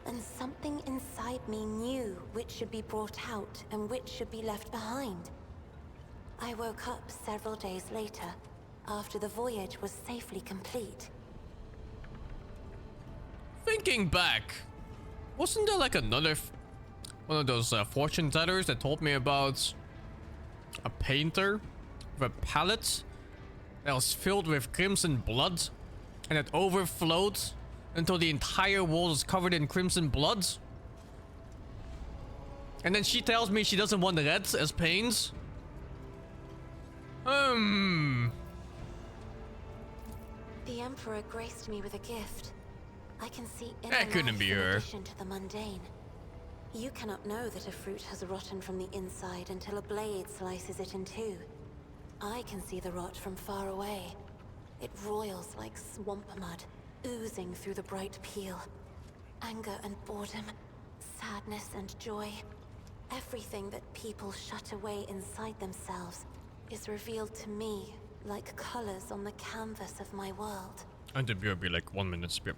and something inside me knew which should be brought out and which should be left behind. I woke up several days later, after the voyage was safely complete. Thinking back, wasn't there like another one of those fortune tellers that told me about a painter with a palette that was filled with crimson blood and it overflowed until the entire wall is covered in crimson blood? And then she tells me she doesn't want red as paints? The Emperor graced me with a gift. I can see inner That couldn't life be in her. addition to the mundane. You cannot know that a fruit has rotten from the inside until a blade slices it in two. I can see the rot from far away. It roils like swamp mud, oozing through the bright peel. Anger and boredom, sadness and joy. Everything that people shut away inside themselves is revealed to me like colors on the canvas of my world. And the beer will be like 1 minute spip.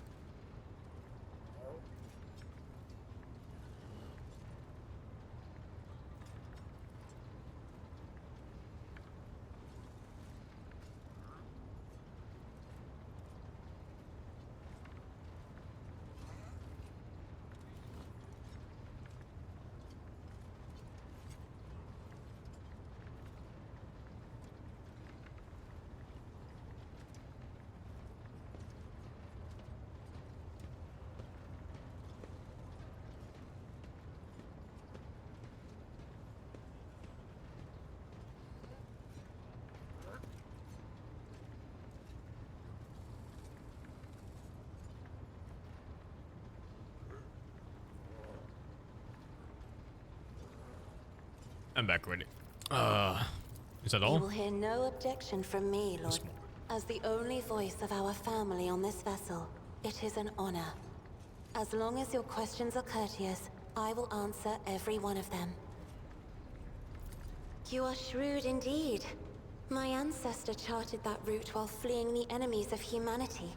I'm back already. Is that You all? will hear no objection from me, Lord. As the only voice of our family on this vessel, it is an honor. As long as your questions are courteous, I will answer every one of them. You are shrewd indeed. My ancestor charted that route while fleeing the enemies of humanity.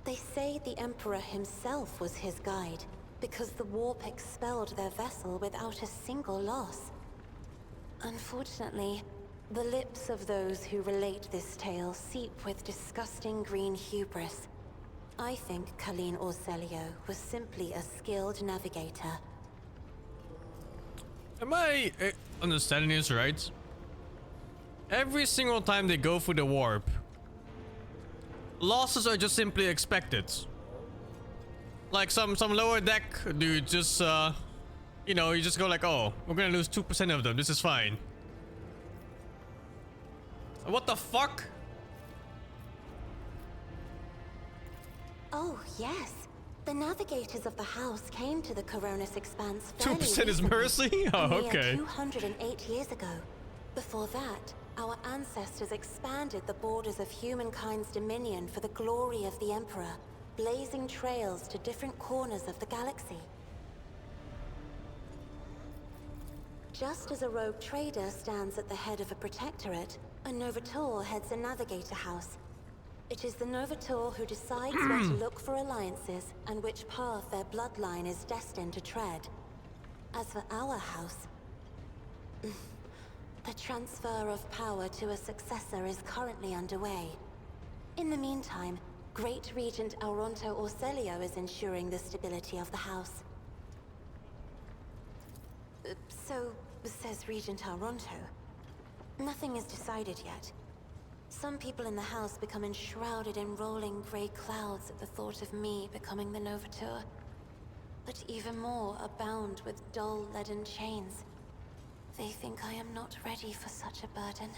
They say the Emperor himself was his guide, because the warp expelled their vessel without a single loss. Unfortunately, the lips of those who relate this tale seep with disgusting green hubris. I think Colleen Orselio was simply a skilled navigator. Am I understanding this right? Every single time they go through the warp, losses are just simply expected. Like some lower deck dude just you know, you just go like, oh, we're gonna lose 2% of them, this is fine. What the fuck? Oh, yes. The navigators of the house came to the Coronis Expanse fairly 2% is recently, mercy? Oh, a mere okay. 208 years ago. Before that, our ancestors expanded the borders of humankind's dominion for the glory of the Emperor, blazing trails to different corners of the galaxy. Just as a rogue trader stands at the head of a protectorate, a Novator heads a navigator house. It is the Novator who decides where to look for alliances and which path their bloodline is destined to tread. As for our house, the transfer of power to a successor is currently underway. In the meantime, Great Regent Auronto Orselio is ensuring the stability of the house. So, says Regent Auronto. Nothing is decided yet. Some people in the house become enshrouded in rolling grey clouds at the thought of me becoming the Novator. But even more are bound with dull leaden chains. They think I am not ready for such a burden.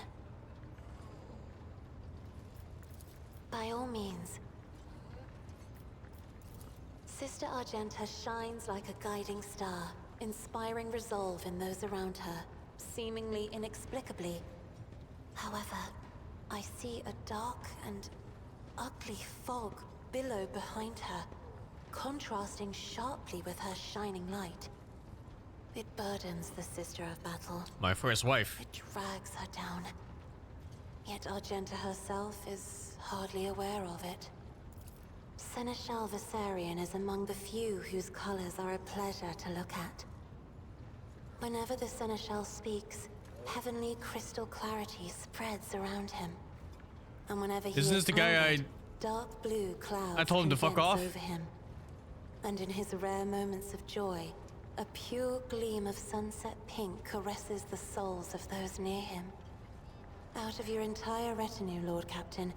By all means. Sister Argenta shines like a guiding star, inspiring resolve in those around her, seemingly inexplicably. However, I see a dark and ugly fog billow behind her, contrasting sharply with her shining light. It burdens the Sister of Battle. My first wife. It drags her down. Yet Argenta herself is hardly aware of it. Seneschal Viserion is among the few whose colors are a pleasure to look at. Whenever the Seneschal speaks, heavenly crystal clarity spreads around him. And whenever he Isn't this is the guy angered, dark blue clouds I told him to fuck condense off? over him. And in his rare moments of joy, a pure gleam of sunset pink caresses the souls of those near him. Out of your entire retinue, Lord Captain,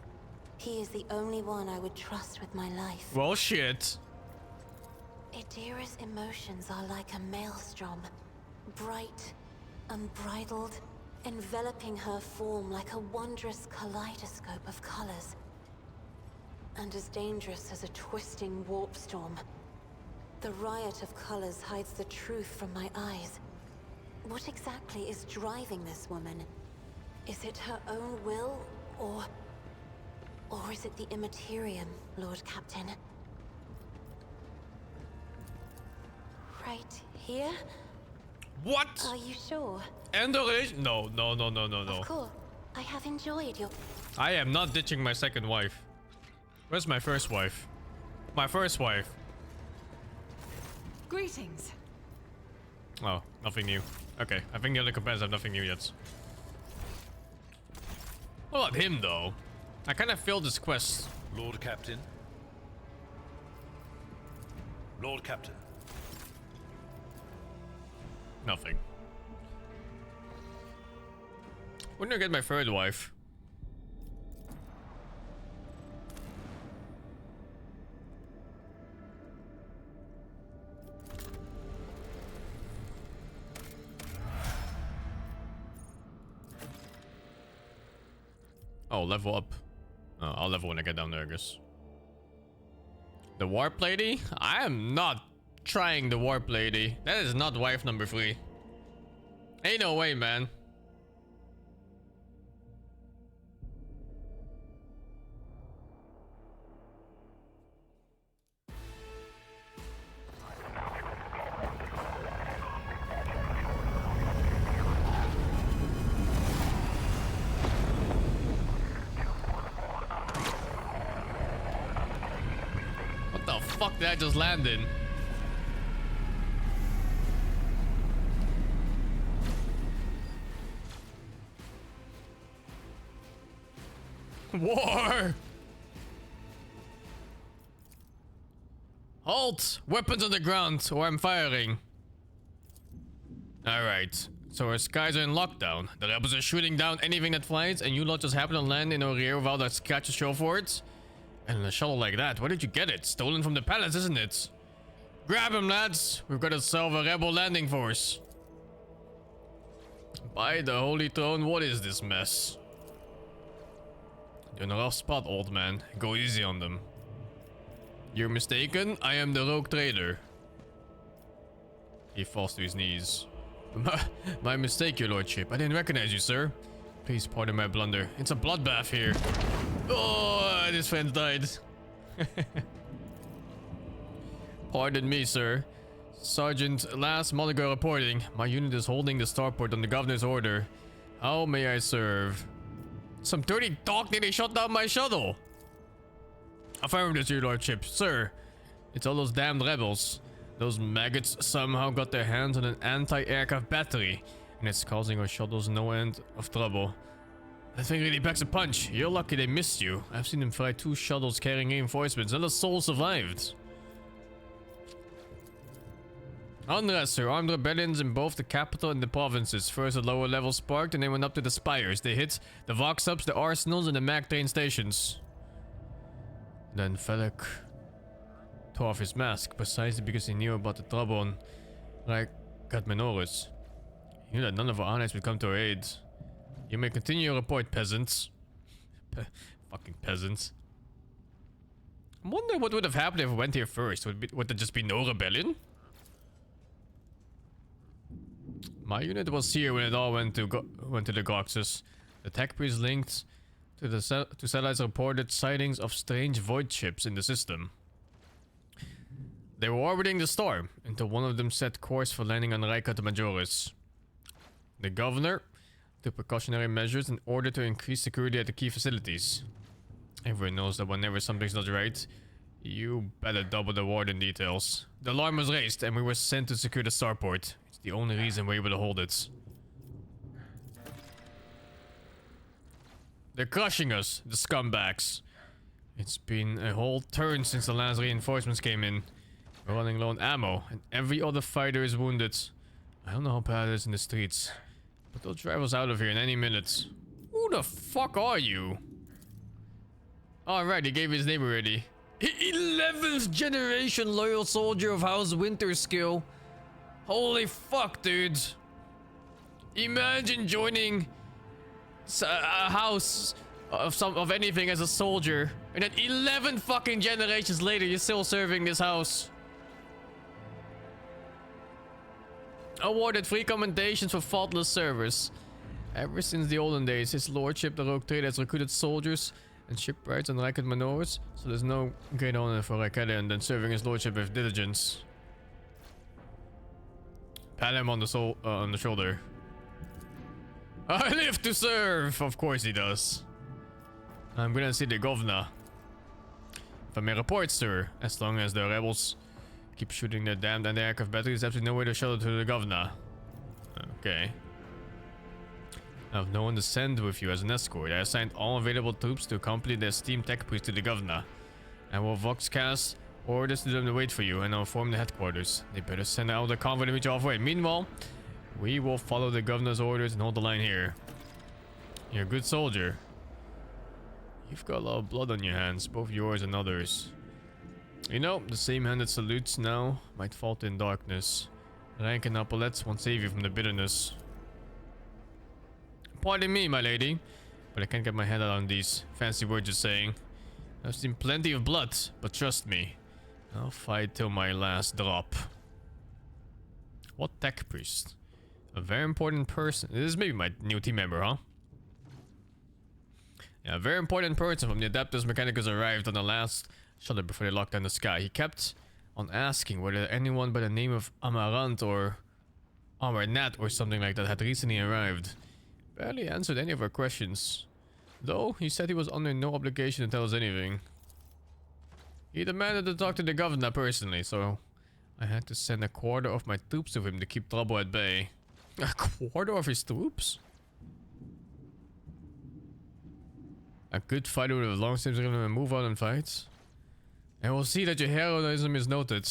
he is the only one I would trust with my life. Well, shit. Idira's emotions are like a maelstrom, bright, unbridled, enveloping her form like a wondrous kaleidoscope of colors. And as dangerous as a twisting warp storm. The riot of colors hides the truth from my eyes. What exactly is driving this woman? Is it her own will, or is it the Immaterium, Lord Captain? Right here? What? Are you sure? End the relationship? No. Of course. I have enjoyed your... I am not ditching my second wife. Where's my first wife? My first wife. Greetings. Oh, nothing new. Okay, I think the other companions have nothing new yet. What about him, though? I kind of failed this quest. Lord Captain. Lord Captain. Nothing. When do I get my third wife? Oh, level up. Oh, I'll level when I get down there, I guess. The warp lady? I am not trying the warp lady. That is not wife number 3. Ain't no way, man. What the fuck did I just land in? War! Halt! Weapons on the ground, or I'm firing. Alright, so our skies are in lockdown. The rebels are shooting down anything that flies, and you lot just happen to land in our rear without a scratch to show for it? And in a shuttle like that, where did you get it? Stolen from the palace, isn't it? Grab him, lads! We've got to solve a rebel landing force. By the Holy Throne, what is this mess? You're in a rough spot, old man. Go easy on them. You're mistaken. I am the rogue traitor. He falls to his knees. My mistake, your lordship. I didn't recognize you, sir. Please pardon my blunder. It's a bloodbath here. Oh, his friend died. Pardon me, sir. Sergeant Last Mulligan reporting. My unit is holding the starport on the governor's order. How may I serve? Some dirty dog nearly shot down my shuttle. Affirmative, your lordship. Sir, it's all those damned rebels. Those maggots somehow got their hands on an anti-aircraft battery, and it's causing our shuttles no end of trouble. That thing really packs a punch. You're lucky they missed you. I've seen them fry 2 shuttles carrying reinforcements, and a soul survived. Unrest, sir. Armed rebellions in both the capital and the provinces. First at lower levels sparked, and they went up to the spires. They hit the Vox Ups, the arsenals, and the Mag train stations. Then Felek tore off his mask, precisely because he knew about the trouble on Menoris. He knew that none of our allies would come to our aid. You may continue your report, peasants. Fucking peasants. I wonder what would have happened if we went here first. Would there just be no rebellion? My unit was here when it all went to the Goxus. The tech priest linked to the satellites reported sightings of strange void ships in the system. They were orbiting the storm until one of them set course for landing on Raica de Majoris. The governor took precautionary measures in order to increase security at the key facilities. Everyone knows that whenever something's not right, you better double the warden details. The alarm was raised and we were sent to secure the starport. It's the only reason we're able to hold it. They're crushing us, the scumbags. It's been a whole turn since the last reinforcements came in. We're running low on ammo, and every other fighter is wounded. I don't know how bad it is in the streets, but they'll drive us out of here in any minute. Who the fuck are you? Alright, he gave his name already. 11th generation loyal soldier of House Winterskill. Holy fuck, dude. Imagine joining a house of anything as a soldier, and then 11 fucking generations later you're still serving this house. Awarded 3 commendations for faultless service. Ever since the olden days, his lordship the rogue trader has recruited soldiers and shipwrights on Raica Manoras, so there's no great honor for Raikelian than serving his lordship with diligence. Pat him on the shoulder. I live to serve! Of course he does. I'm gonna see the governor. If I may report, sir, as long as the rebels keep shooting their damned anti-aircraft batteries, there's absolutely no way to shuttle to the governor. Okay. I have no one to send with you as an escort. I assigned all available troops to accompany the esteemed tech priest to the governor. I will voxcast orders to them to wait for you, and I'll inform the headquarters. They better send out the convoy to meet you halfway. Meanwhile, we will follow the governor's orders and hold the line here. You're a good soldier. You've got a lot of blood on your hands, both yours and others. You know, the same hand that salutes now might falter in darkness. Rank and epaulets won't save you from the bitterness. Pardon me, my lady, but I can't get my head around these fancy words you're saying. I've seen plenty of blood, but trust me, I'll fight till my last drop. What tech priest? A very important person. This is maybe my new team member, huh? Yeah, a very important person from the Adeptus Mechanicus arrived on the last shuttle before they locked down the sky. He kept on asking whether anyone by the name of Amarant or Amarnat or something like that had recently arrived. Barely answered any of our questions. Though, he said he was under no obligation to tell us anything. He demanded to talk to the governor personally, so I had to send a quarter of my troops with him to keep trouble at bay. A quarter of his troops? A good fighter with a long sleeves is gonna move out and fight. And we'll see that your heroism is noted.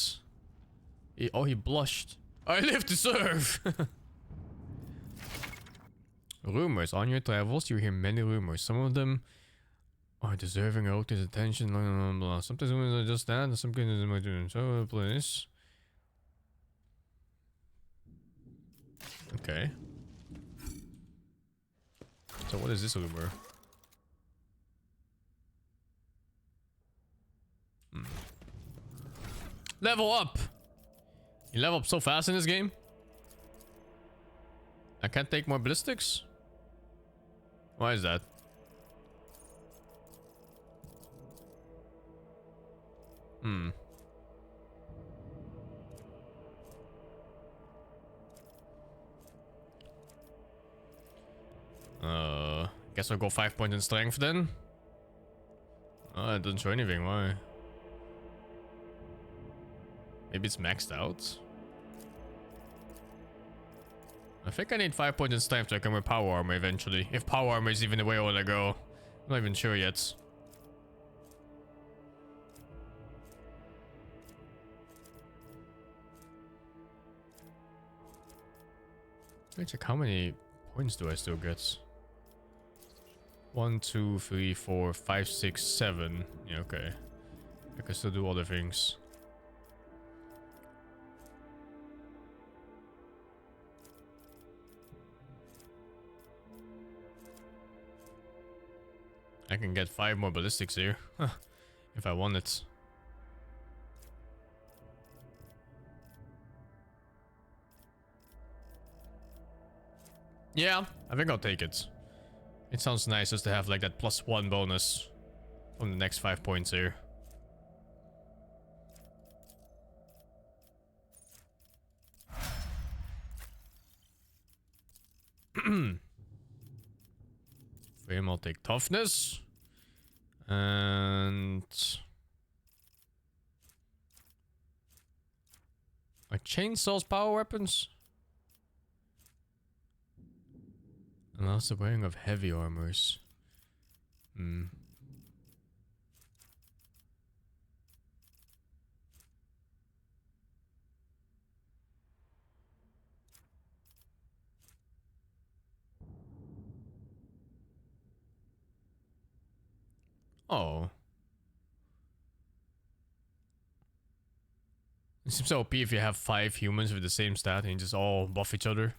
He blushed. I live to serve! Rumors. On your travels, you hear many rumors. Some of them are deserving of his attention, blah, blah, blah. Sometimes rumors are just that, and some cases might do so place. Okay. So what is this rumor? Level up! You level up so fast in this game? I can't take more ballistics? Why is that? Guess I'll go 5 points in strength then. Oh, it doesn't show anything. Why? Maybe it's maxed out. I think I need 5 points in strength so I can wear power armor eventually. If power armor is even the way I want to go. I'm not even sure yet. Let's check how many points do I still get. 1, 2, 3, 4, 5, 6, 7. Yeah, okay. I can still do other things. I can get 5 more ballistics here. If I want it. Yeah, I think I'll take it. It sounds nice just to have like that +1 bonus from the next 5 points here. For him, I'll take toughness. And are chainsaws power weapons? And also wearing of heavy armors. Oh. It seems so OP if you have 5 humans with the same stat and you just all buff each other.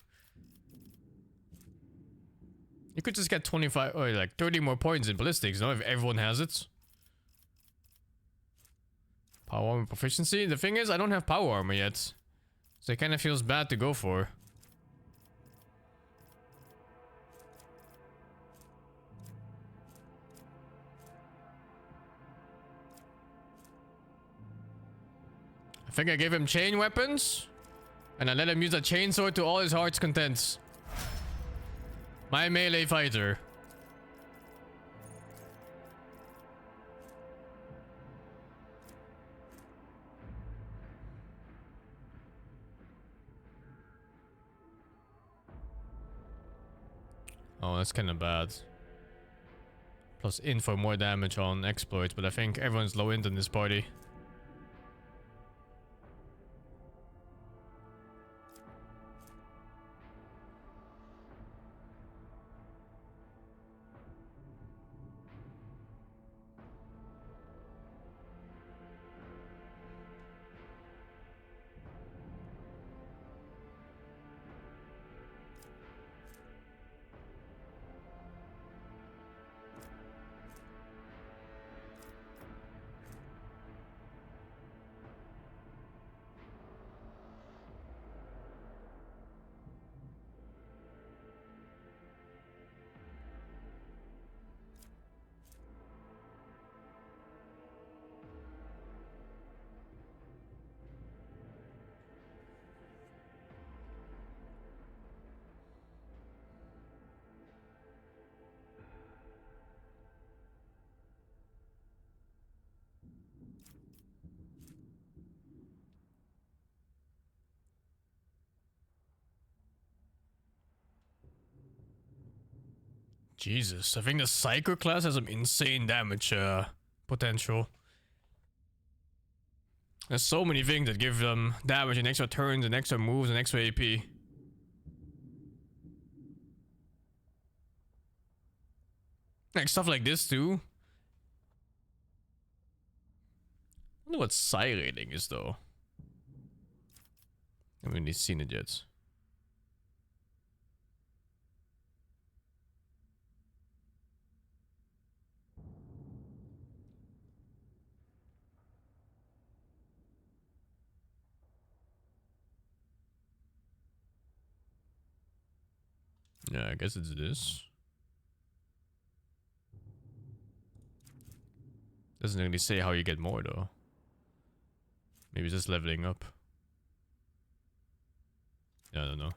You could just get 25 or like 30 more points in ballistics, no? If everyone has it. Power armor proficiency. The thing is, I don't have power armor yet. So it kind of feels bad to go for. I think I gave him chain weapons. And I let him use a chainsword to all his heart's contents. My melee fighter. Oh, that's kind of bad. Plus int for more damage on exploits, but I think everyone's low int in this party. Jesus, I think the Psycho class has some insane damage potential. There's so many things that give them damage and extra turns and extra moves and extra AP. Like stuff like this too. I wonder what Psi rating is though. I haven't really seen it yet. Yeah, I guess it's this. Doesn't really say how you get more though. Maybe it's just leveling up. Yeah, I don't know.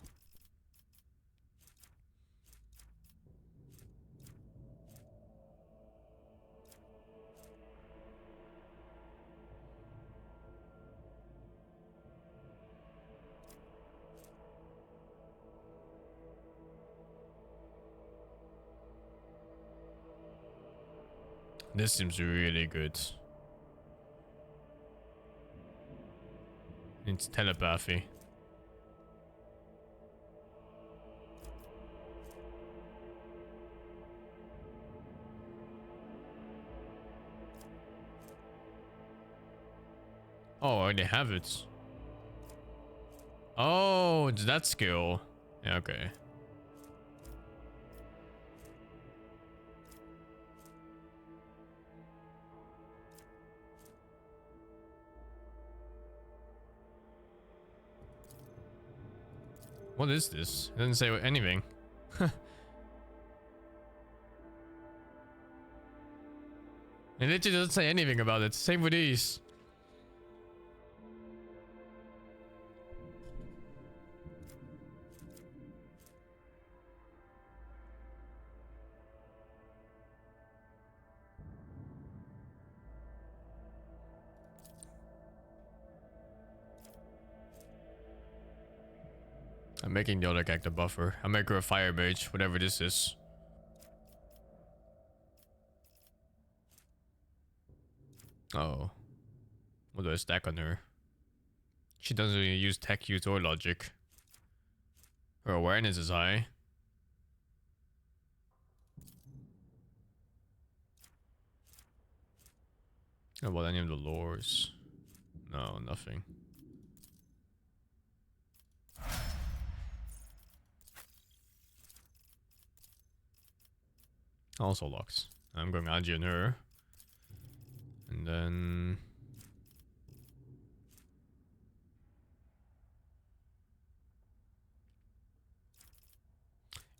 This seems really good. It's telepathy. Oh, I already have it. Oh, it's that skill. Yeah, okay. What is this? It doesn't say anything. It literally doesn't say anything about it. Same with these. I'm making the other character buffer. I'll make her a fire mage, whatever this is. Oh. What do I stack on her? She doesn't really use tech use or logic. Her awareness is high. How about any of the lores? No, nothing. Also locks. I'm going Agi on her. And then...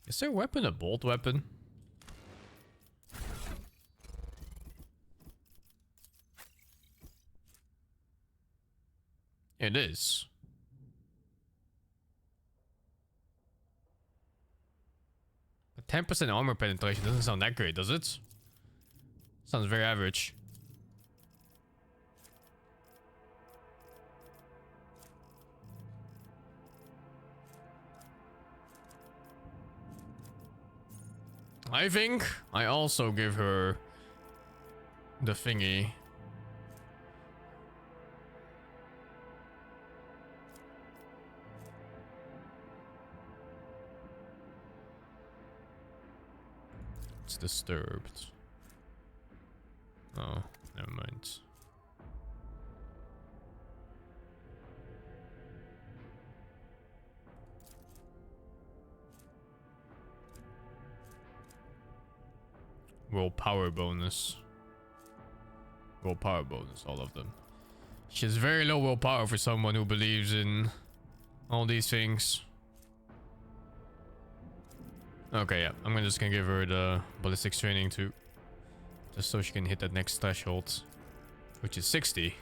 Is their weapon a bolt weapon? It is. A 10% armor penetration doesn't sound that great, does it? Sounds very average. I think I also give her the thingy. It's disturbed. Oh, never mind. Willpower bonus. Willpower bonus, all of them. She has very low willpower for someone who believes in all these things. Okay, yeah, I'm just gonna give her the ballistics training too. Just so she can hit that next threshold, which is 60.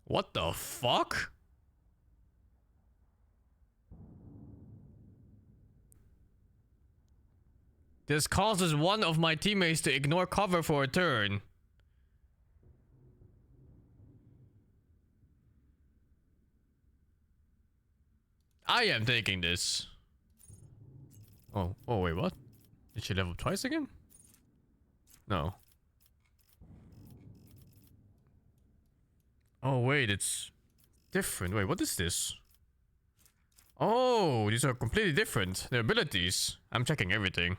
What the fuck? This causes one of my teammates to ignore cover for a turn. I am taking this. Oh, wait, what? Did she level twice again? No. Oh, wait, it's different. Wait, what is this? Oh, these are completely different. Their abilities. I'm checking everything.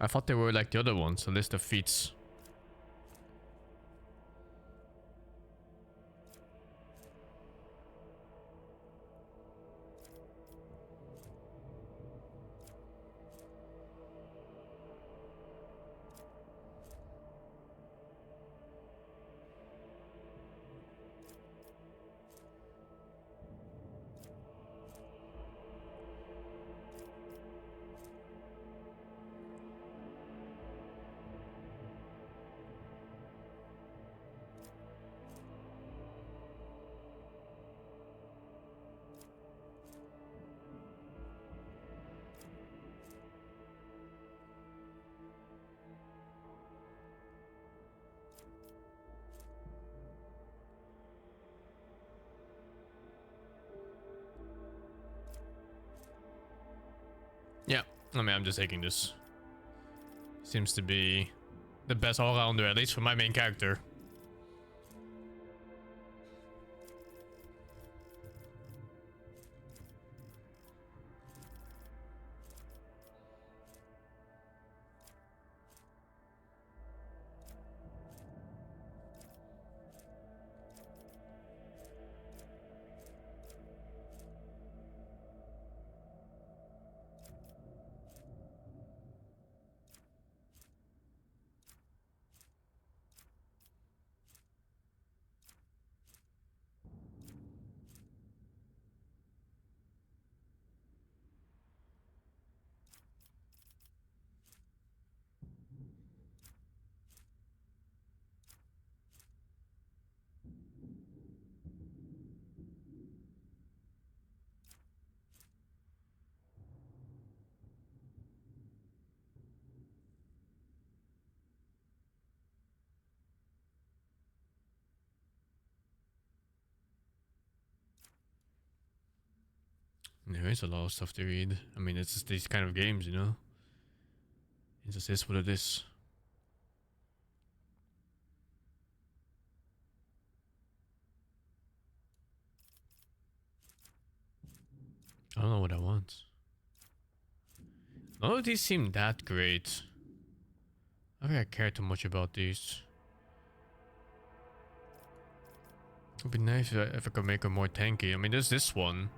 I thought they were like the other ones, a list of feats. Yeah, I mean, I'm just taking this. Seems to be the best all-rounder, at least for my main character. There is a lot of stuff to read. I mean, it's just these kind of games, you know? It just is what it is. I don't know what I want. None of these seem that great. I don't think I care too much about these. It would be nice if I could make them more tanky. I mean, there's this one.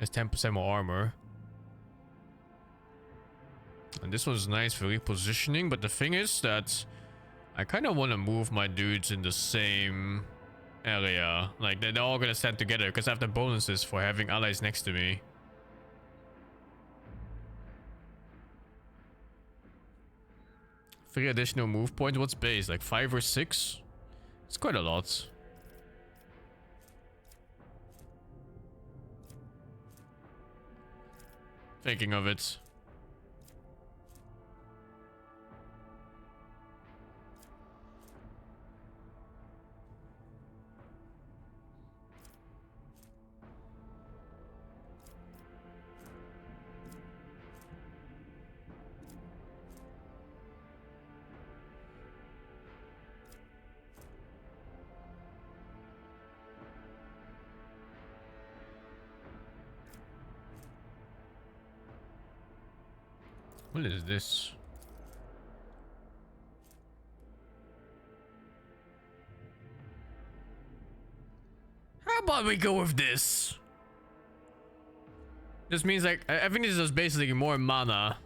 It's 10% more armor. And this one's nice for repositioning, but the thing is that I kind of want to move my dudes in the same area. Like, they're all gonna stand together because I have the bonuses for having allies next to me. Three additional move points. What's base? Like 5 or 6? It's quite a lot. Thinking of it. What is this? How about we go with this? This means like I think this is basically more mana.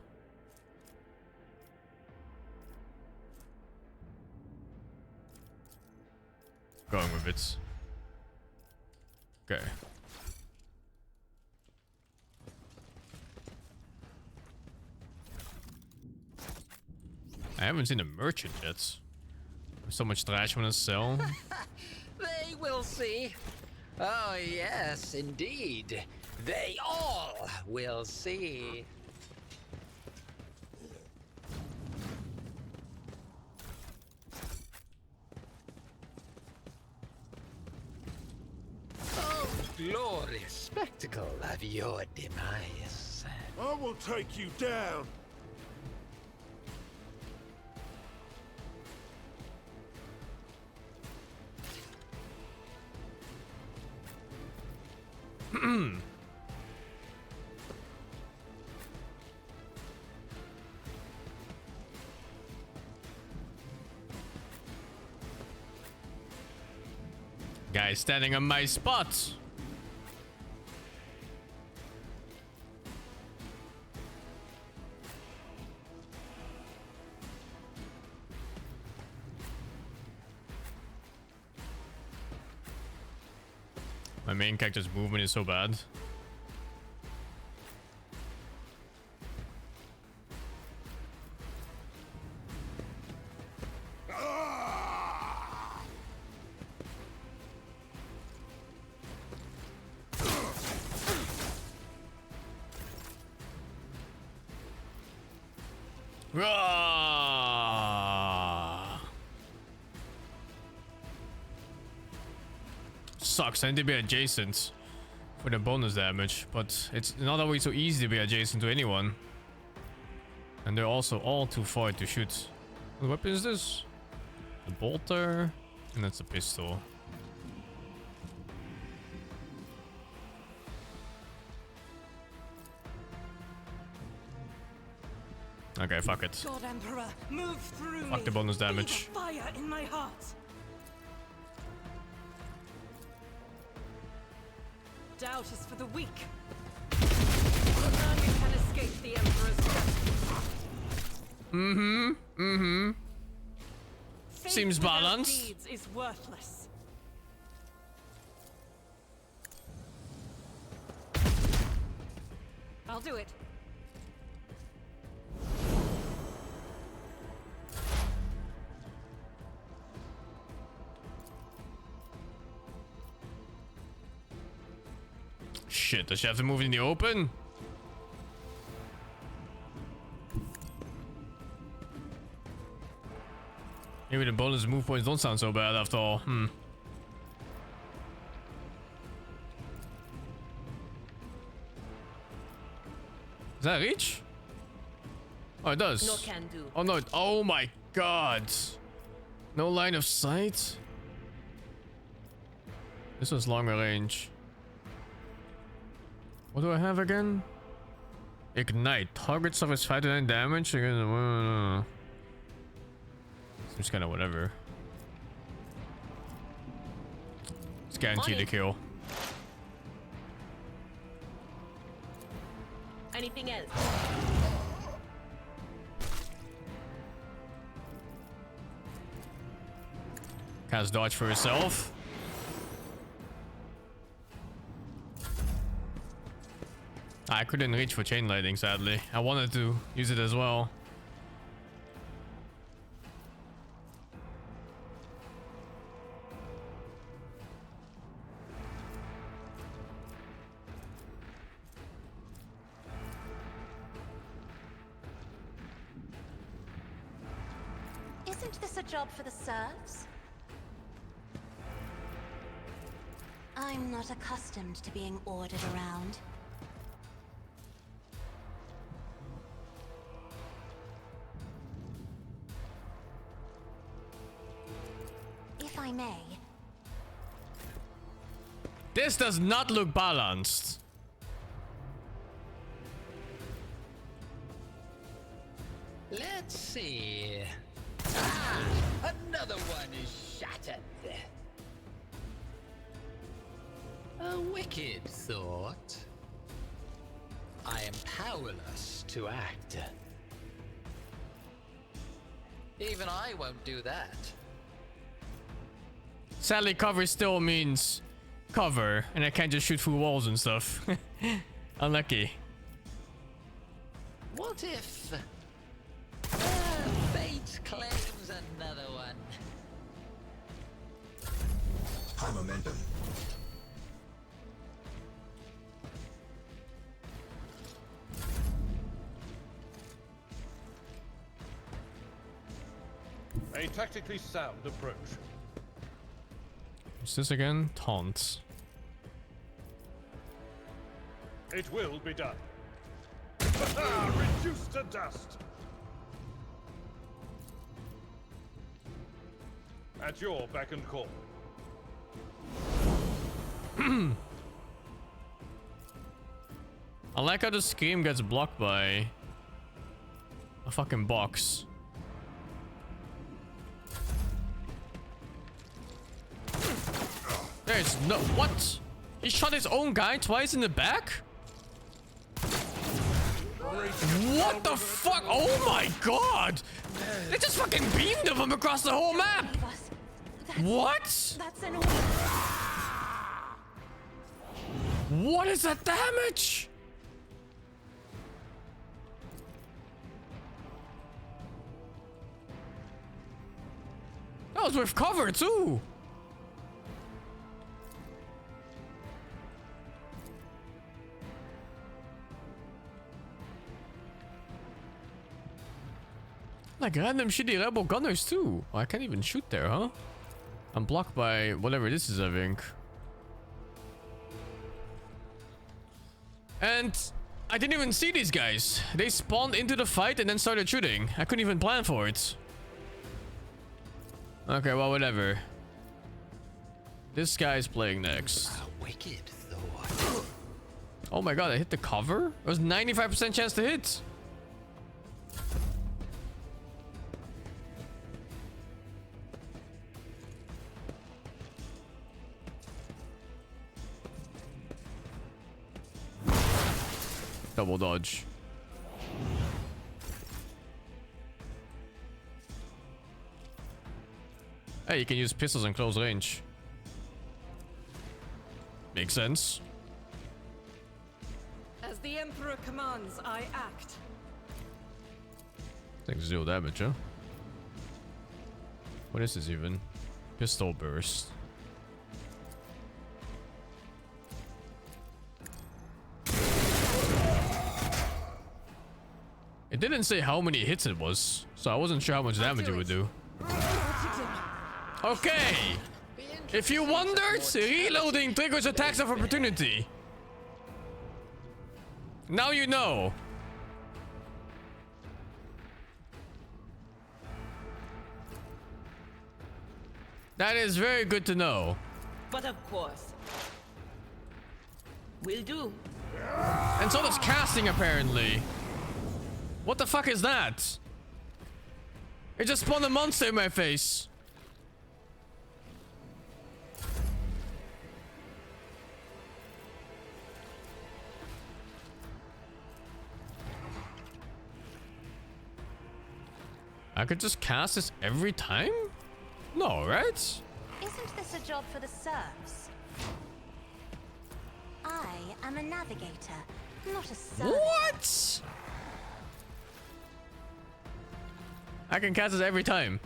Going with it. Okay. I haven't seen a merchant yet. There's so much trash when I sell. They will see. Oh, yes, indeed. They all will see. Oh, glorious spectacle of your demise. I will take you down. Guy standing on my spot. My main character's movement is so bad. Sucks. I need to be adjacent for the bonus damage, but it's not always so easy to be adjacent to anyone. And they're also all too far to shoot. What weapon is this? A bolter, and that's a pistol. Okay, fuck it. God Emperor, move through Fuck me. the bonus Be the damage. fire in my heart. Doubt is for the weak. None can escape the Emperor's justice. Seems Faith without balanced. deeds is worthless. I'll do it. Shit, does she have to move in the open? Maybe the bonus move points don't sound so bad after all. Does that reach? Oh, it does. No can do. Oh no! Oh my god! No line of sight. This was longer range. What do I have again? Ignite. Target suffers 5 to 9 damage. Seems kind of whatever. It's guaranteed to kill. Anything else? Cast dodge for herself. I couldn't reach for chain lightning, sadly. I wanted to use it as well. Isn't this a job for the serfs? I'm not accustomed to being ordered around. If I may. This does not look balanced. Let's see. Ah, another one is shattered. A wicked thought. I am powerless to act. Even I won't do that. Sadly, cover still means cover, and I can't just shoot through walls and stuff. Unlucky. What if fate claims another one? High momentum. A tactically sound approach. What's this again? Taunts. It will be done. Reduced to dust. At your beck and call. I like how this game gets blocked by a fucking box. There's no... What? He shot his own guy twice in the back? What the fuck? Oh my god! They just fucking beamed him from across the whole map! What? That's an What is that damage? That was with cover too! Like random shitty rebel gunners too. Oh, I can't even shoot there, huh? I'm blocked by whatever this is, I think. And I didn't even see these guys. They spawned into the fight and then started shooting. I couldn't even plan for it. Okay, well, whatever. This guy's playing next. A wicked thought. Oh my god, I hit the cover? It was 95% chance to hit. Double dodge. Hey, you can use pistols in close range. Makes sense. As the Emperor commands, I act. Takes 0 damage, huh? What is this even? Pistol burst. It didn't say how many hits it was, so I wasn't sure how much damage it would do. Okay! If you wondered, reloading triggers attacks of opportunity. Now you know. That is very good to know. But of course. Will do. And so does casting, apparently. What the fuck is that? It just spawned a monster in my face. I could just cast this every time? No, right? Isn't this a job for the serfs? I am a navigator, not a serf. What? I can cast this every time.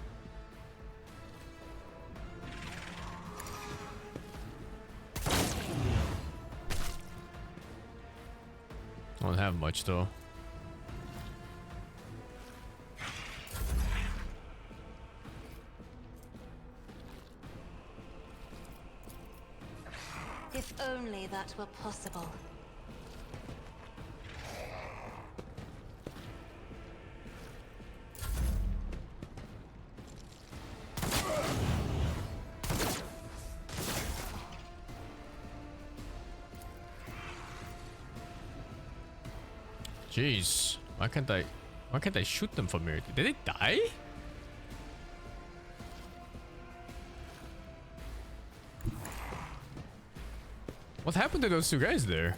I don't have much though. If only that were possible. Jeez, why can't I shoot them from here? Did they die? What happened to those two guys there?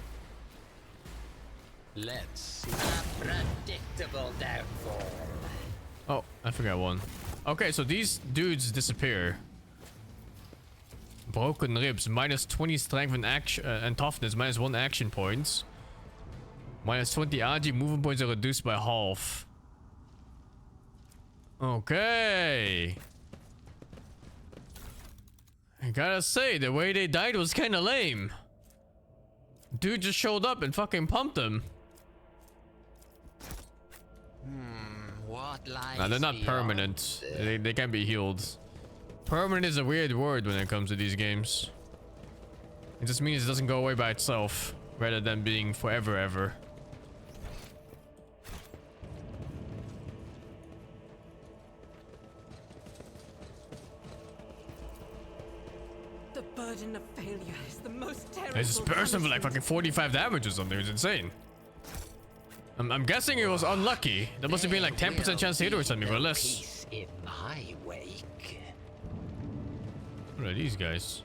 Let's see. A predictable downfall. Oh, I forgot one. Okay, so these dudes disappear. Broken ribs, minus 20 strength and action and toughness, minus 1 action points. Minus 20 RG movement points are reduced by half. Okay. I gotta say, the way they died was kinda lame. Dude just showed up and fucking pumped them. What lies Nah, they're not beyond? permanent. They can be healed. Permanent is a weird word when it comes to these games. It just means it doesn't go away by itself, rather than being forever ever. The burden of failure is the most terrible. There's this person with like punishment. fucking 45 damage or something. It's insane. I'm guessing it was unlucky. There must have been like 10% chance to hit or something, or less. Peace in my wake. What are these guys?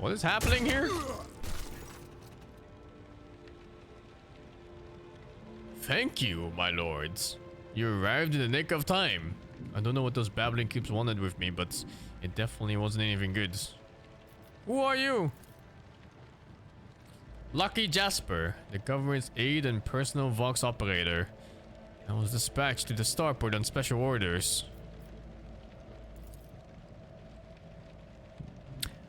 What is happening here? Thank you, my lords. You arrived in the nick of time. I don't know what those babbling cubes wanted with me, but it definitely wasn't anything good. Who are you? Lucky Jasper, the government's aide and personal Vox operator. I was dispatched to the starport on special orders.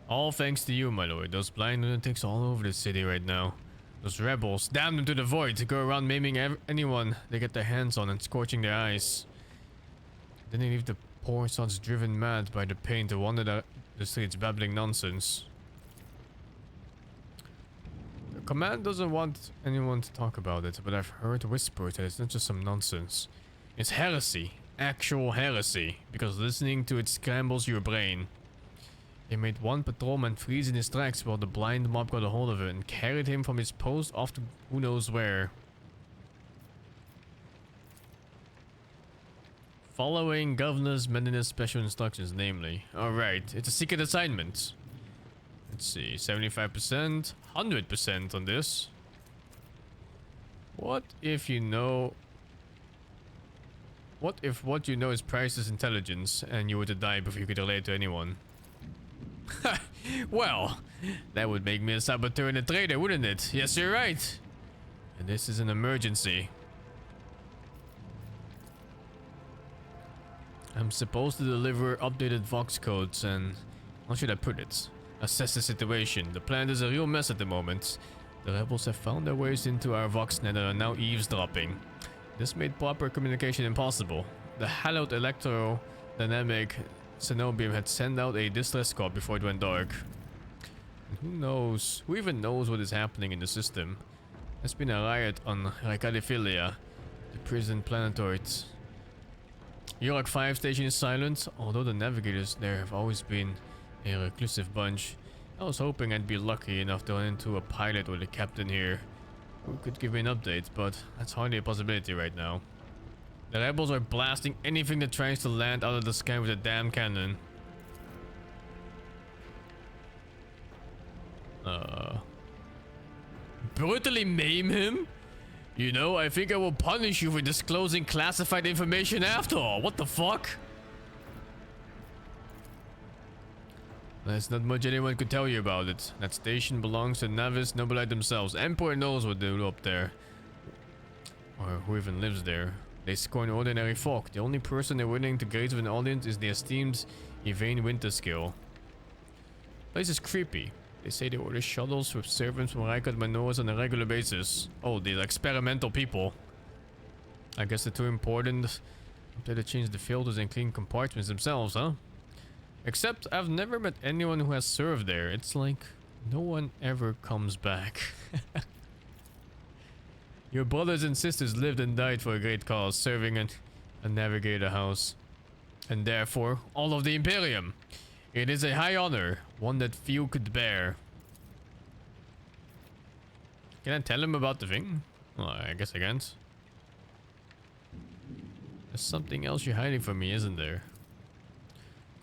All thanks to you, my lord. Those blind lunatics all over the city right now. Those rebels, damn them to the void, to go around maiming anyone they get their hands on and scorching their eyes. Then they leave the poor sons driven mad by the pain to wander the streets babbling nonsense. The command doesn't want anyone to talk about it, but I've heard whispers that it's not just some nonsense. It's heresy. Actual heresy. Because listening to it scrambles your brain. They made one patrolman freeze in his tracks while the blind mob got a hold of him and carried him from his post off to who knows where. Following Governor's Medina's special instructions, namely. Alright, it's a secret assignment. Let's see, 75%, 100% on this. What if you know... What if what you know is priceless intelligence and you were to die before you could relate to anyone? Well, that would make me a saboteur and a traitor, wouldn't it? Yes, you're right. And this is an emergency. I'm supposed to deliver updated Vox codes and... how should I put it? Assess the situation. The planet is a real mess at the moment. The rebels have found their ways into our Vox net and are now eavesdropping. This made proper communication impossible. The hallowed electro-dynamic Cenobium had sent out a distress call before it went dark. And who knows? Who even knows what is happening in the system? There's been a riot on Ricadiphilia, the prison planetoid. York 5 station is silent, although the navigators there have always been a reclusive bunch. I was hoping I'd be lucky enough to run into a pilot or the captain here who could give me an update, but that's hardly a possibility right now. The rebels are blasting anything that tries to land out of the sky with a damn cannon. Brutally maim him? You know, I think I will punish you for disclosing classified information after all. What the fuck? There's not much anyone could tell you about it. That station belongs to Navis Nobilite themselves. Emperor knows what they do up there. Or who even lives there. They scorn ordinary folk. The only person they're willing to grace with an audience is the esteemed Yvain Winterskill. Place is creepy. They say they order shuttles with servants from Rykard Manoas on a regular basis. Oh, these experimental people. I guess they're too important up to change the filters and clean compartments themselves, huh? Except I've never met anyone who has served there. It's like no one ever comes back. Your brothers and sisters lived and died for a great cause, serving in a Navigator house. And therefore, all of the Imperium. It is a high honor, one that few could bear. Can I tell him about the thing? Well, I guess I can't. There's something else you're hiding from me, isn't there?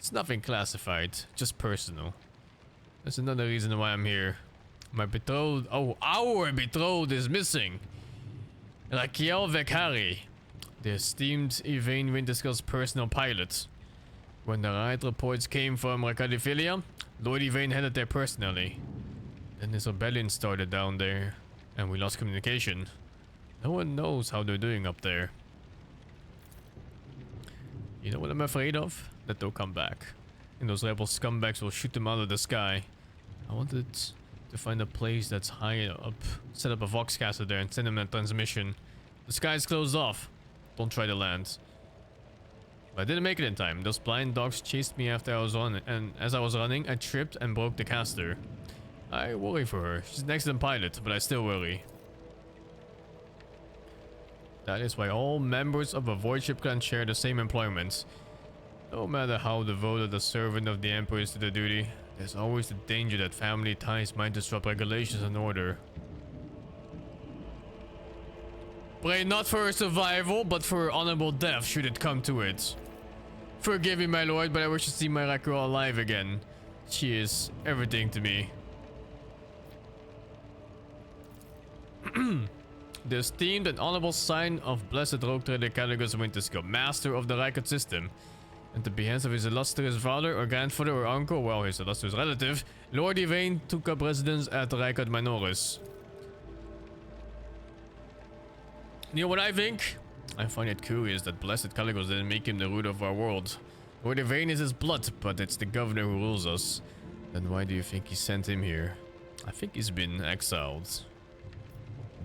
It's nothing classified, just personal. That's another reason why I'm here. My betrothed, oh, our betrothed is missing. Raquel Vekari, the esteemed Yvain Winterskull's personal pilot. When the right reports came from Rakadiphilia, Lord Yvain headed there personally. Then this rebellion started down there, and we lost communication. No one knows how they're doing up there. You know what I'm afraid of? That they'll come back. And those rebel scumbags will shoot them out of the sky. I wanted to find a place that's high up, set up a voxcaster there and send them a transmission. The sky's closed off. Don't try to land. But I didn't make it in time. Those blind dogs chased me after I was on, and as I was running, I tripped and broke the caster. I worry for her. She's an excellent pilot, but I still worry. That is why all members of a void ship clan share the same employment. No matter how devoted a servant of the Emperor is to the duty, there's always the danger that family ties might disrupt regulations and order. Pray not for her survival, but for her honorable death should it come to it. Forgive me, my lord, but I wish to see my Raquel alive again. She is everything to me. The esteemed and honorable sign of blessed rogue trader Caligus Winterskull, master of the Rykard system. At the behest of his illustrious father or grandfather or uncle, well, his illustrious relative, Lord Yvain took up residence at Rykard Minoris. You know what I think? I find it curious that blessed Caligos didn't make him the ruler of our world. Lord Yvain is his blood, but it's the governor who rules us. Then why do you think he sent him here? I think he's been exiled.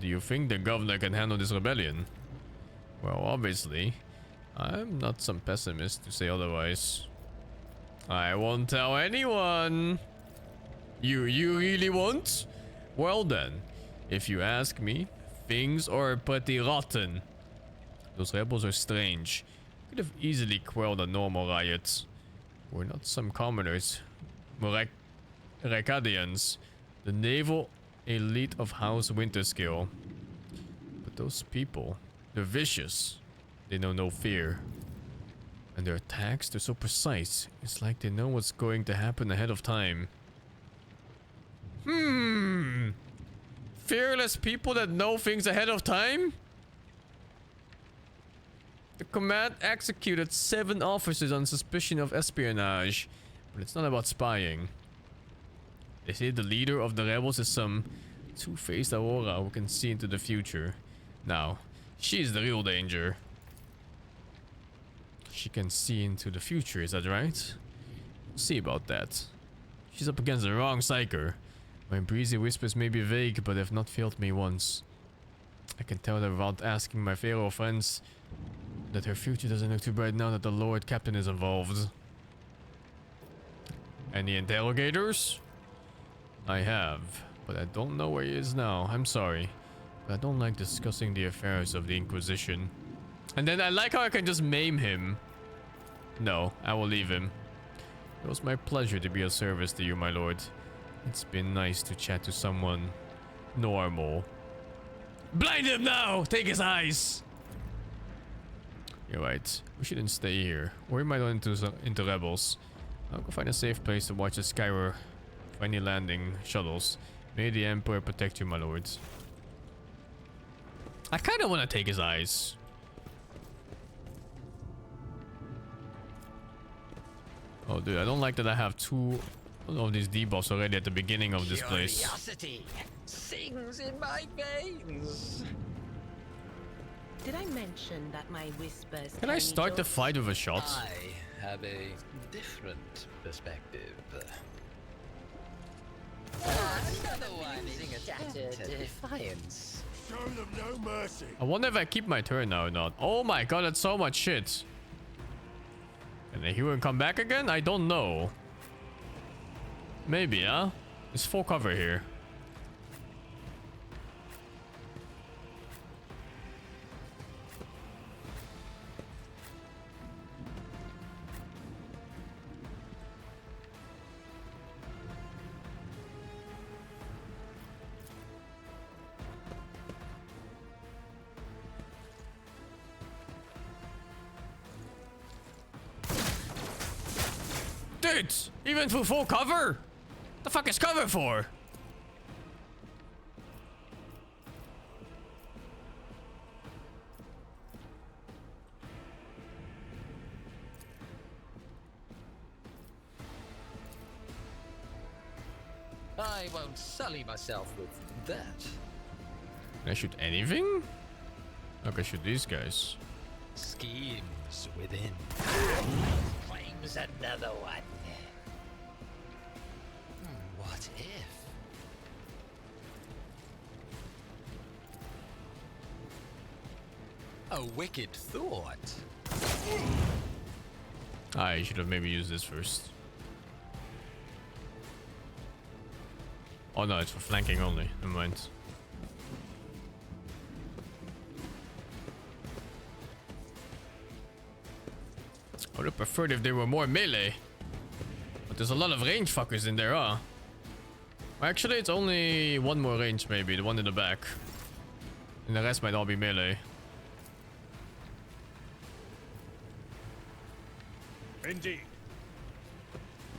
Do you think the governor can handle this rebellion? Well, obviously. I'm not some pessimist to say otherwise. I won't tell anyone. You really won't? Well then, if you ask me, things are pretty rotten. Those rebels are strange. Could have easily quelled a normal riot. We're not some commoners. We're Rakadians, the naval elite of House Winterskill. But those people, they're vicious. They know no fear. And their attacks, they're so precise. It's like they know what's going to happen ahead of time. Fearless people that know things ahead of time? The command executed 7 officers on suspicion of espionage. But it's not about spying. They say the leader of the rebels is some two-faced Aurora who can see into the future. Now, she's the real danger. She can see into the future, is that right? We'll see about that. She's up against the wrong psyker. My breezy whispers may be vague, but have not failed me once. I can tell that without asking my Pharaoh friends that her future doesn't look too bright now that the Lord Captain is involved. Any interrogators? I have, but I don't know where he is now. I'm sorry, but I don't like discussing the affairs of the Inquisition. And then I like how I can just maim him. No, I will leave him. It was my pleasure to be of service to you, my lord. It's been nice to chat to someone normal. Blind him now! Take his eyes! You're right. We shouldn't stay here. We might run into rebels. I'll go find a safe place to watch the Skyward for any landing shuttles. May the Emperor protect you, my lords. I kind of want to take his eyes. Oh, dude, I don't like that I have 2 of these debuffs already at the beginning of this place. Curiosity sings in my veins. Did I mention that my whispers Can I start the fight with a shot? I have a different perspective. Another one is shattered defiance. Show them no mercy. I wonder if I keep my turn now or not. Oh my god, that's so much shit. Can the hero come back again? I don't know. Maybe, huh? There's full cover here. shit! Even for full cover? The fuck is cover for? I won't sully myself with that. Can I shoot anything? I can shoot these guys. Schemes within. Claims another one. What if? A wicked thought. I should have maybe used this first. Oh no, it's for flanking only. Never mind. I would have preferred if they were more melee. But there's a lot of range fuckers in there, huh? Actually, it's only one more range maybe, the one in the back. And the rest might all be melee. Indeed.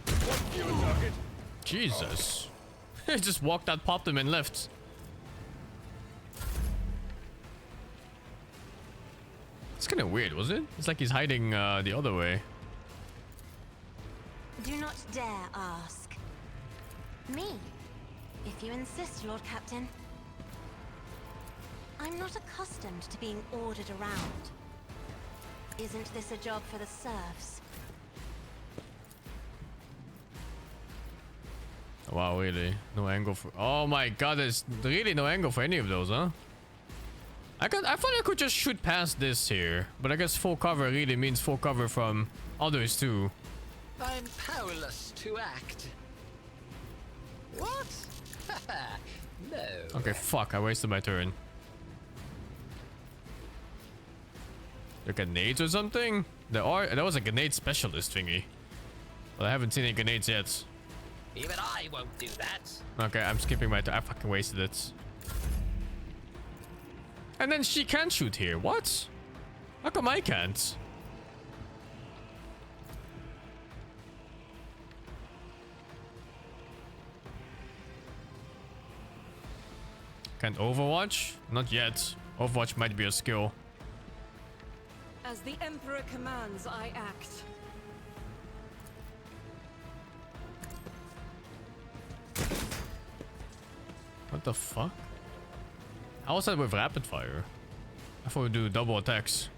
What you target? Jesus. He just walked out, popped him, and left. It's kind of weird, was it? It's like he's hiding the other way. Do not dare ask. Me, if you insist, Lord Captain. I'm not accustomed to being ordered around. Isn't this a job for the serfs? Wow, really? No angle for... Oh my god, there's really no angle for any of those, huh? I thought I could just shoot past this here. But I guess full cover really means full cover from others too. I'm powerless to act. What? No. Okay, fuck, I wasted my turn. There grenades or something? There was a grenade specialist thingy. But I haven't seen any grenades yet. Even I won't do that. Okay, I'm skipping my turn. I fucking wasted it. And then she can shoot here. What? How come I can't? Can't Overwatch? Not yet. Overwatch might be a skill. As the Emperor commands, I act. What the fuck? How was that with rapid fire? I thought we'd do double attacks.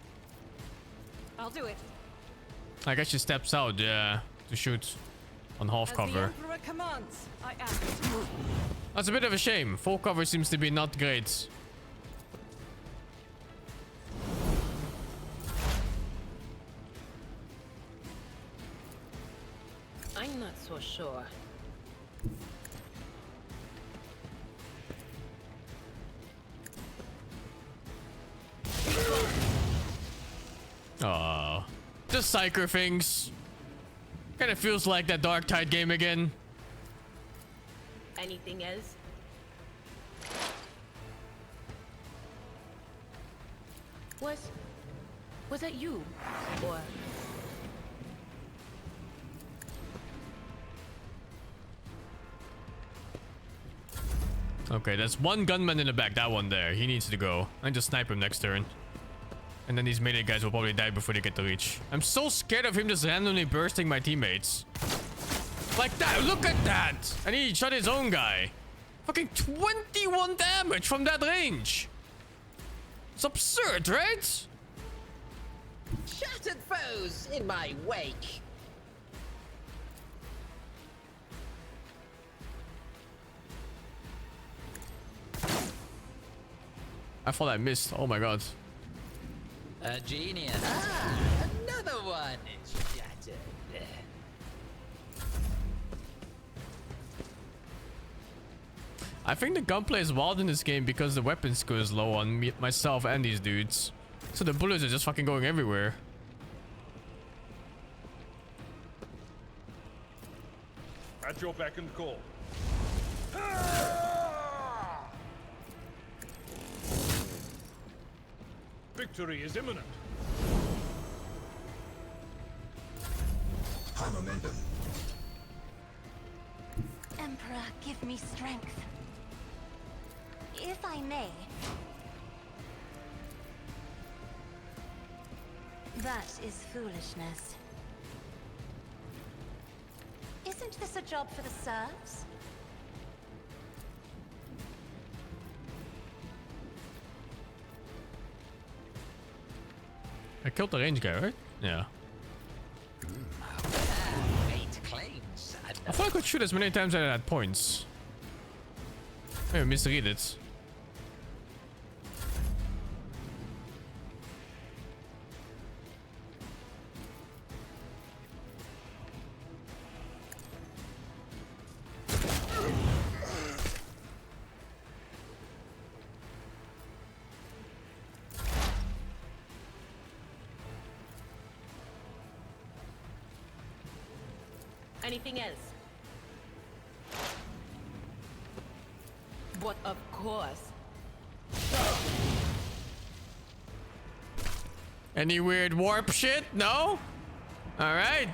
I'll do it. I guess she steps out, yeah, to shoot on half cover. As the Emperor commands, I act. That's a bit of a shame. Full cover seems to be not great. I'm not so sure. Oh, just psyker things. Kind of feels like that Dark Tide game again. Anything else? Was that you? Or okay, there's one gunman in the back. That one there. He needs to go. I just snipe him next turn. And then these melee guys will probably die before they get to reach. I'm so scared of him just randomly bursting my teammates. Like that. Look at that. And he shot his own guy. Fucking 21 damage from that range. It's absurd, right? Shattered foes in my wake. I thought I missed. Oh my god. A genius. Ah, another one. Shattered. I think the gunplay is wild in this game because the weapon skill is low on me, myself and these dudes. So the bullets are just fucking going everywhere. At your beck and call. Victory is imminent. High momentum. give me strength. If I may. That is foolishness. Isn't this a job for the serfs? I killed the range guy, right? Yeah. I thought I could shoot as many times as I had points. Maybe misread it. Anything else? But of course. Any weird warp shit? No? Alright.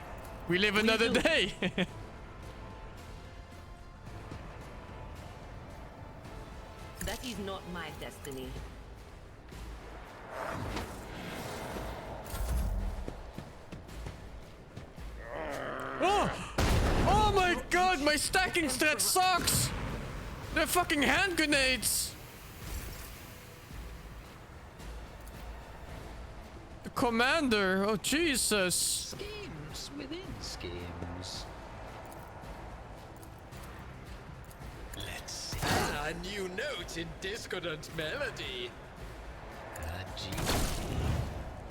We live another day. That is not my destiny. Oh! Oh my god, my stacking strat sucks! They're fucking hand grenades! The commander, oh Jesus! Schemes within schemes. Let's see. A new note in discordant melody.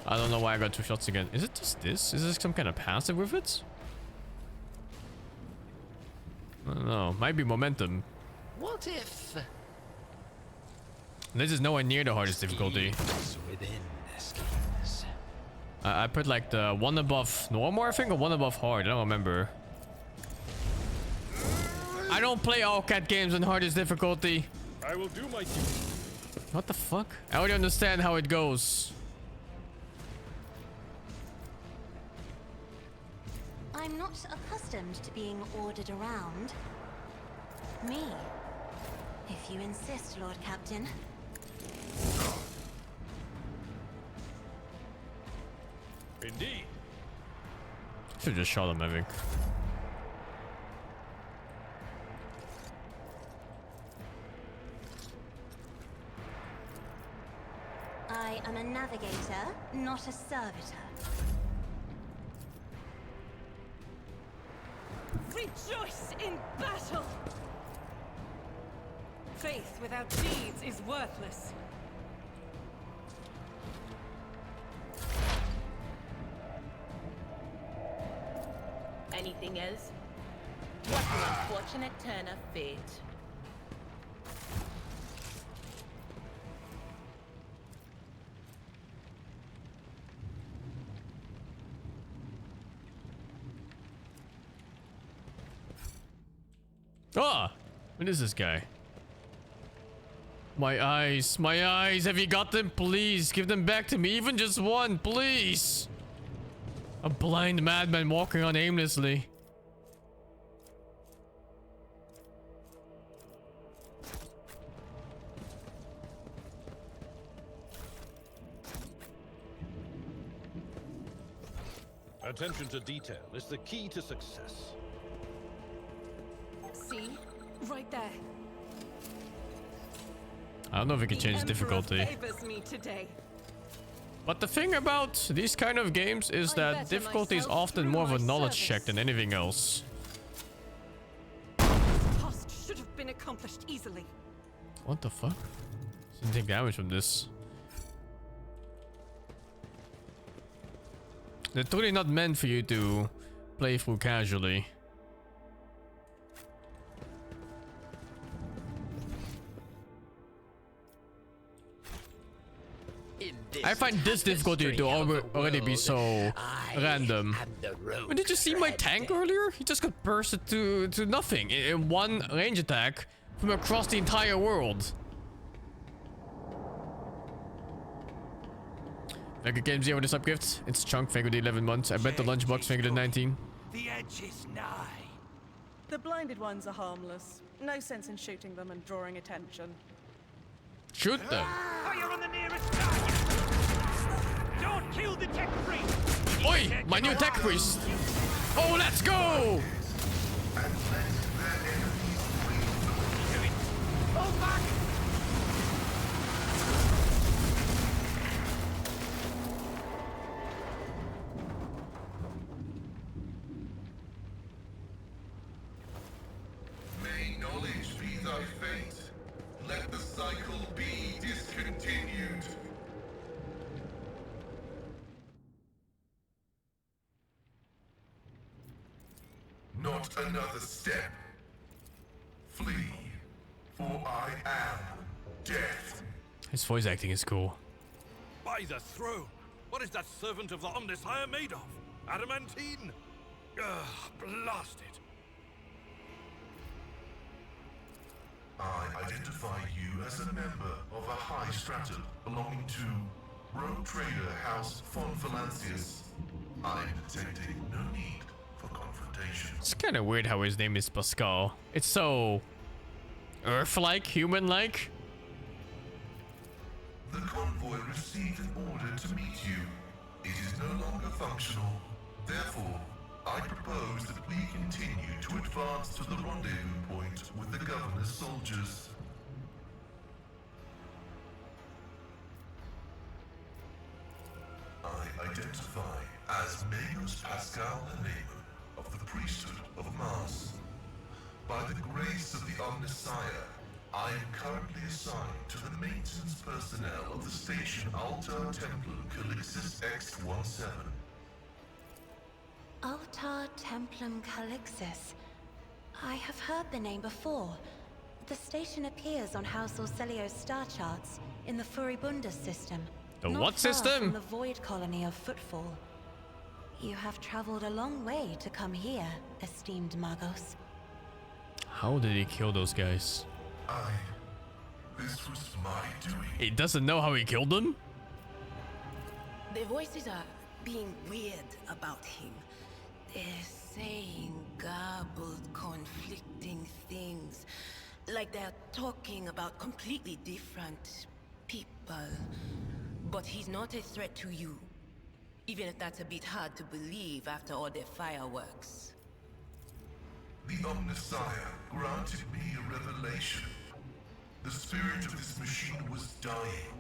I don't know why I got 2 shots again. Is it just this? Is this some kind of passive with it? I don't know. Might be momentum. What if This is nowhere near the hardest difficulty. within schemes? I put like the one above normal, I think, or one above hard. I don't remember. I don't play all cat games on hardest difficulty. I will do my duty. What the fuck? I already understand how it goes. I'm not accustomed to being ordered around. Me. If you insist, Lord Captain. Indeed. Should just shot him, I think. I am a navigator, not a servitor. Rejoice in battle! Faith without deeds is worthless. Anything else? What an unfortunate turn of fate. Ah! What is this guy? My eyes, my eyes. Have you got them? Please give them back to me. Even just one, please. A blind madman walking on aimlessly. Attention to detail is the key to success. See? Right there. I don't know if we can change difficulty. Favors me today. But the thing about these kind of games is that difficulty is often more of a knowledge check than anything else. Task should have been accomplished easily. What the fuck? Didn't take damage from this. They're totally not meant for you to play through casually. I find this difficulty to already be so random. But did you see my tank earlier? He just got bursted to nothing in one range attack from across the entire world. Thank you, Game Zero, for this upgift. It's Chunk, thank you, the 11 months. I bet the Lunchbox, thank you, the 19. The edge is nigh. The blinded ones are harmless. No sense in shooting them and drawing attention. Shoot them. Fire on the nearest target. Don't kill the tech priest. Oi, my new tech priest. Oh, let's go. Fall back. May knowledge be thy fate. Let the cycle be discontinued. Not another step. Flee, for I am death. His voice acting is cool. By the throne! What is that servant of the Omnissiah made of? Adamantine? Blast it! I identify you as a member of a high stratum belonging to rogue trader House von Valancius. I am detecting no need for confrontation. It's kind of weird how his name is Pascal. It's so Earth-like, human-like. The convoy received an order to meet you. It is no longer functional. Therefore, I propose that we continue to advance to the rendezvous point with the governor's soldiers. I identify as Magus Pascal Hanema of the priesthood of Mars. By the grace of the Omnissiah, I am currently assigned to the maintenance personnel of the station Altar Templum Calixis X-17. Altar Templum Calixis. I have heard the name before. The station appears on House Orselio's star charts in the Furibunda system. The not what far system? From the void colony of Footfall. You have traveled a long way to come here, esteemed Magos. How did he kill those guys? This was my doing. He doesn't know how he killed them? The voices are being weird about him. They're saying garbled, conflicting things. Like they're talking about completely different people. But he's not a threat to you. Even if that's a bit hard to believe after all their fireworks. The Omnissiah granted me a revelation. The spirit of this machine was dying,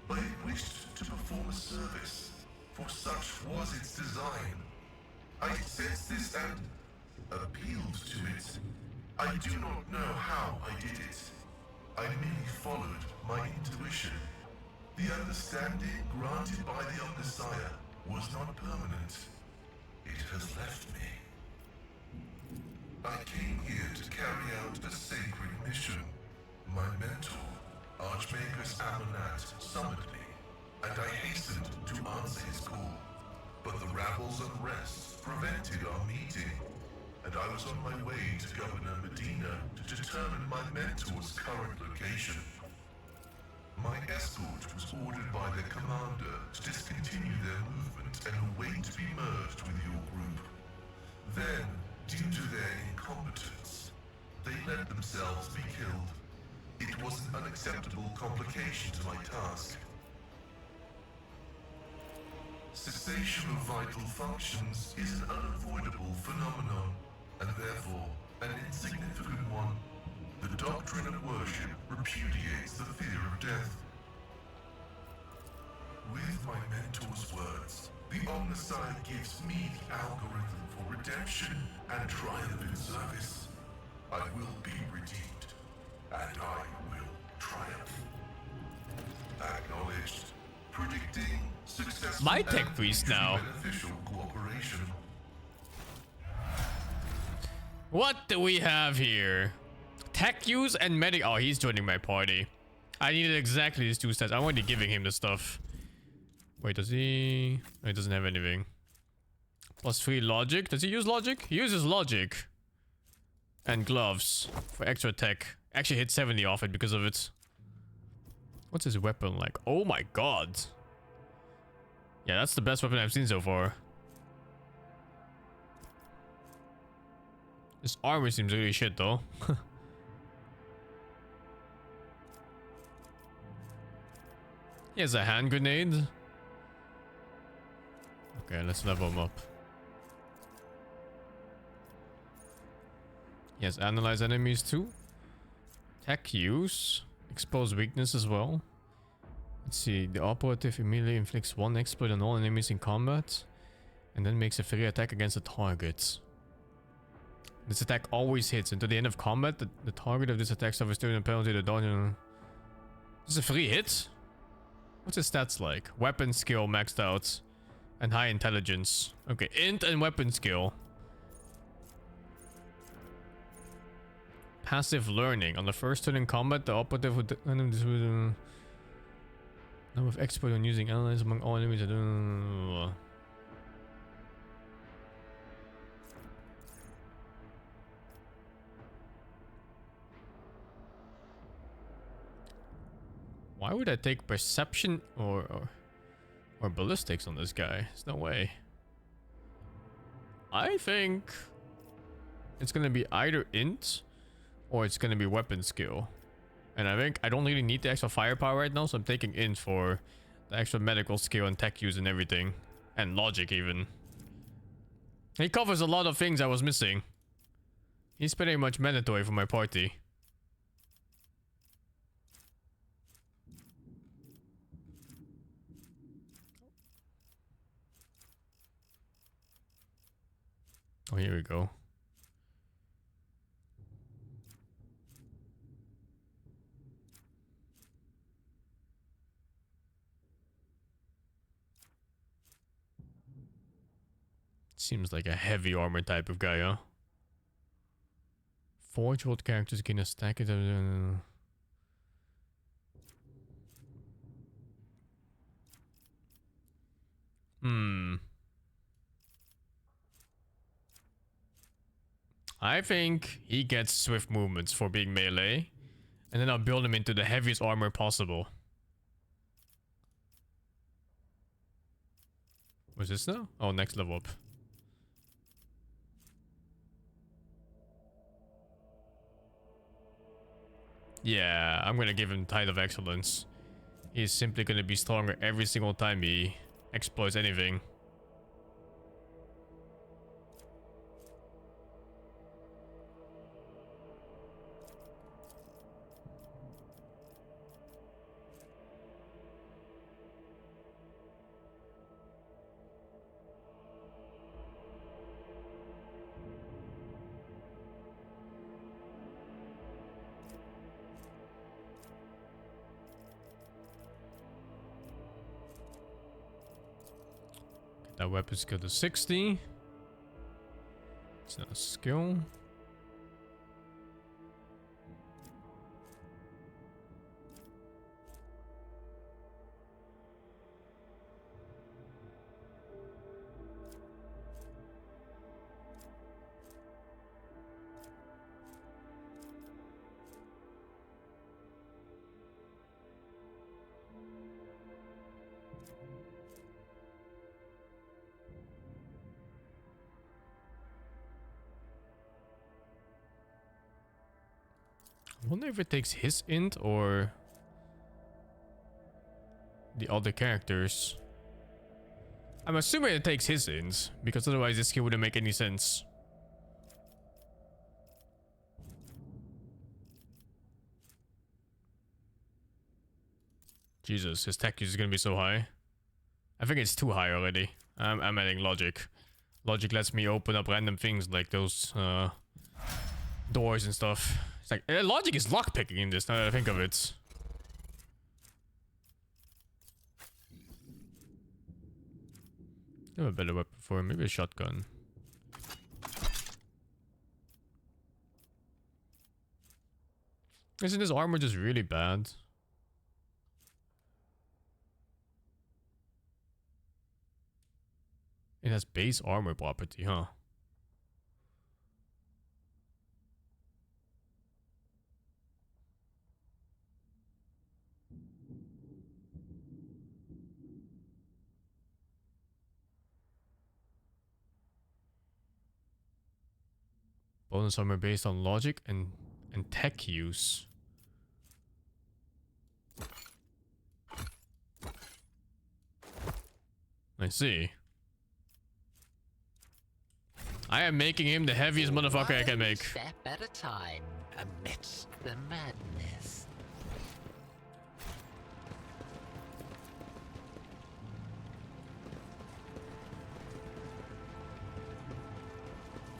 but it wished to perform a service, for such was its design. I sensed this and appealed to it. I do not know how I did it. I merely followed my intuition. The understanding granted by the Omnissiah was not permanent. It has left me. I came here to carry out a sacred mission. My mentor, Archmagus Amonat, summoned me, and I hastened to answer his call. But the rabble's unrest prevented our meeting, and I was on my way to Governor Medina to determine my mentor's current location. My escort was ordered by their commander to discontinue their movement and await to be merged with your group. Then, due to their incompetence, they let themselves be killed. It was an unacceptable complication to my task. Cessation of vital functions is an unavoidable phenomenon, and therefore an insignificant one. The doctrine of worship repudiates the fear of death. With my mentor's words, the Omnissiah gives me the algorithm for redemption and triumphant service. I will be redeemed, and I will triumph. Acknowledged. Predicting successful My tech priest now. beneficial cooperation. What do we have here? Tech use and medic. Oh, he's joining my party. I needed exactly these two stats. I'm already giving him the stuff. Wait, does he? No, he doesn't have anything. +3 logic. Does he use logic? He uses logic. And gloves for extra tech. Actually hit 70 off it because of it. What's his weapon like? Oh my god. Yeah, that's the best weapon I've seen so far. This armor seems really shit though. He has a hand grenade. Okay, let's level him up. He has analyze enemies too. Tech use. Expose weakness as well. Let's see. The operative immediately inflicts one exploit on all enemies in combat. And then makes a free attack against the target. This attack always hits. Until the end of combat, the target of this attack suffers a penalty to dodge. This is a free hit? What's his stats like? Weapon skill maxed out. And high intelligence. Okay, int and weapon skill. Passive learning. On the first turn in combat, the operative would number of exploit when using analyze among all enemies. Why would I take perception or ballistics on this guy? There's no way. I think it's gonna be either int or it's gonna be weapon skill. And I think I don't really need the extra firepower right now, so I'm taking int for the extra medical skill and tech use and everything. And logic even. He covers a lot of things I was missing. He's pretty much mandatory for my party. Oh, here we go. Seems like a heavy armor type of guy, huh? Forge world characters gain a stack of... I think he gets swift movements for being melee. And then I'll build him into the heaviest armor possible. What's this now? Oh, next level up. Yeah, I'm gonna give him Tide of Excellence. He's simply gonna be stronger every single time he exploits anything. That weapon skill to 60. It's not a skill. I wonder if it takes his int or the other characters. I'm assuming it takes his int, because otherwise this skill wouldn't make any sense. Jesus, his tech use is gonna be so high. I think it's too high already. I'm adding logic. Logic lets me open up random things like those doors and stuff. It's like logic is lockpicking in this now that I think of it. I have a better weapon for him, maybe a shotgun. Isn't his armor just really bad? It has base armor property, huh? Bonus armor based on logic and tech use. I see. I am making him the heaviest motherfucker I can make. Step at a time amidst the madness.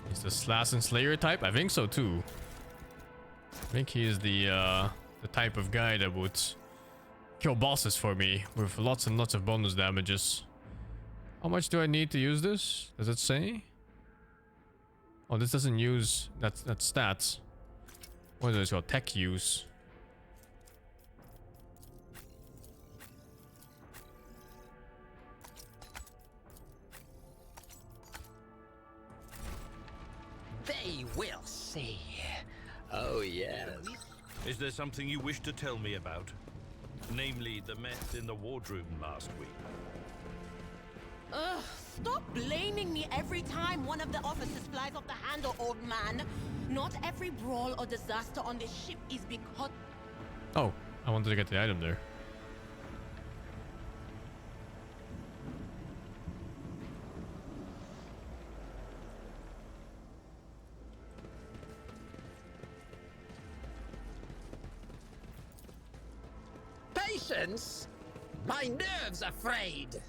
He's the Slash and Slayer type? I think so too. I think he's the type of guy that would kill bosses for me with lots and lots of bonus damages. How much do I need to use this? Does it say? Oh, this doesn't use that's stats. What is this called? Tech use. They will see. Oh, yes. Is there something you wish to tell me about? Namely, the mess in the wardroom last week. Ugh, stop blaming me every time one of the officers flies off the handle, old man. Not every brawl or disaster on this ship is because... Oh, I wanted to get the item there. Patience? My nerves are frayed.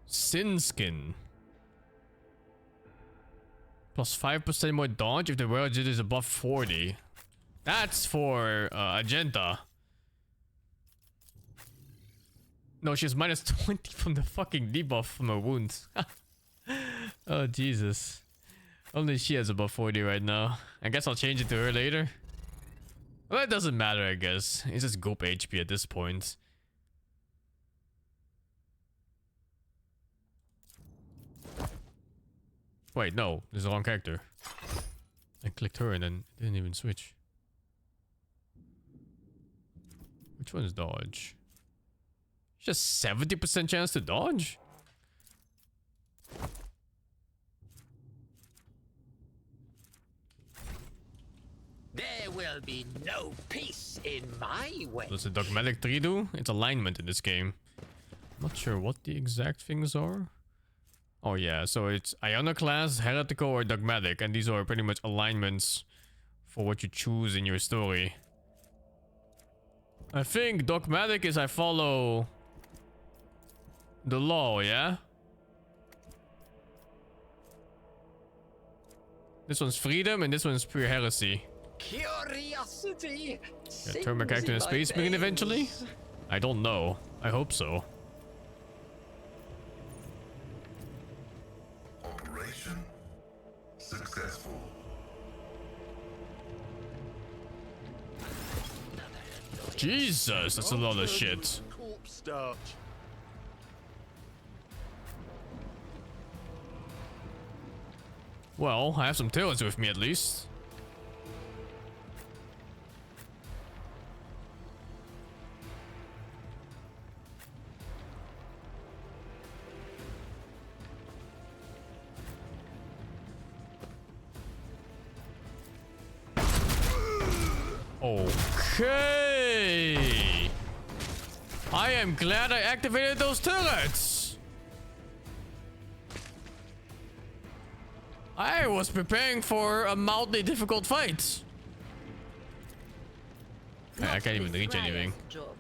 SingSing. Plus 5% more dodge if the wearer is above 40. That's for Agenta. No, she's minus 20 from the fucking debuff from her wounds. Oh, Jesus. Only she has above 40 right now. I guess I'll change it to her later. Well, it doesn't matter, I guess. It's just goop HP at this point. Wait, no. This is the wrong character. I clicked her and then it didn't even switch. Which one is dodge? Just 70% chance to dodge? There will be no peace in my way. Does the dogmatic 3 do? It's alignment in this game. I'm not sure what the exact things are. Oh yeah, so it's Iconoclast, Heretical, or Dogmatic, and these are pretty much alignments for what you choose in your story. I think Dogmatic is I follow the law, yeah? This one's freedom and this one's pure heresy. Curiosity. Can I turn my character into a space marine eventually? I don't know. I hope so. Operation successful. Jesus, that's a lot of shit. Corpse starch. Well, I have some tails with me at least. Okay. I am glad I activated those turrets. I was preparing for a mildly difficult fight. I can't even reach anything. Job.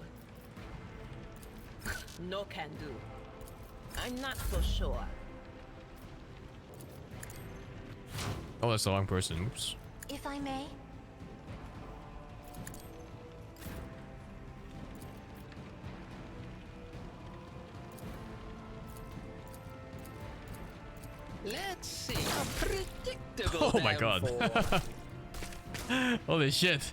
No can do. I'm not so sure. Oh, that's the wrong person. Oops. If I may. Let's see how predictable. Oh my god. Holy shit.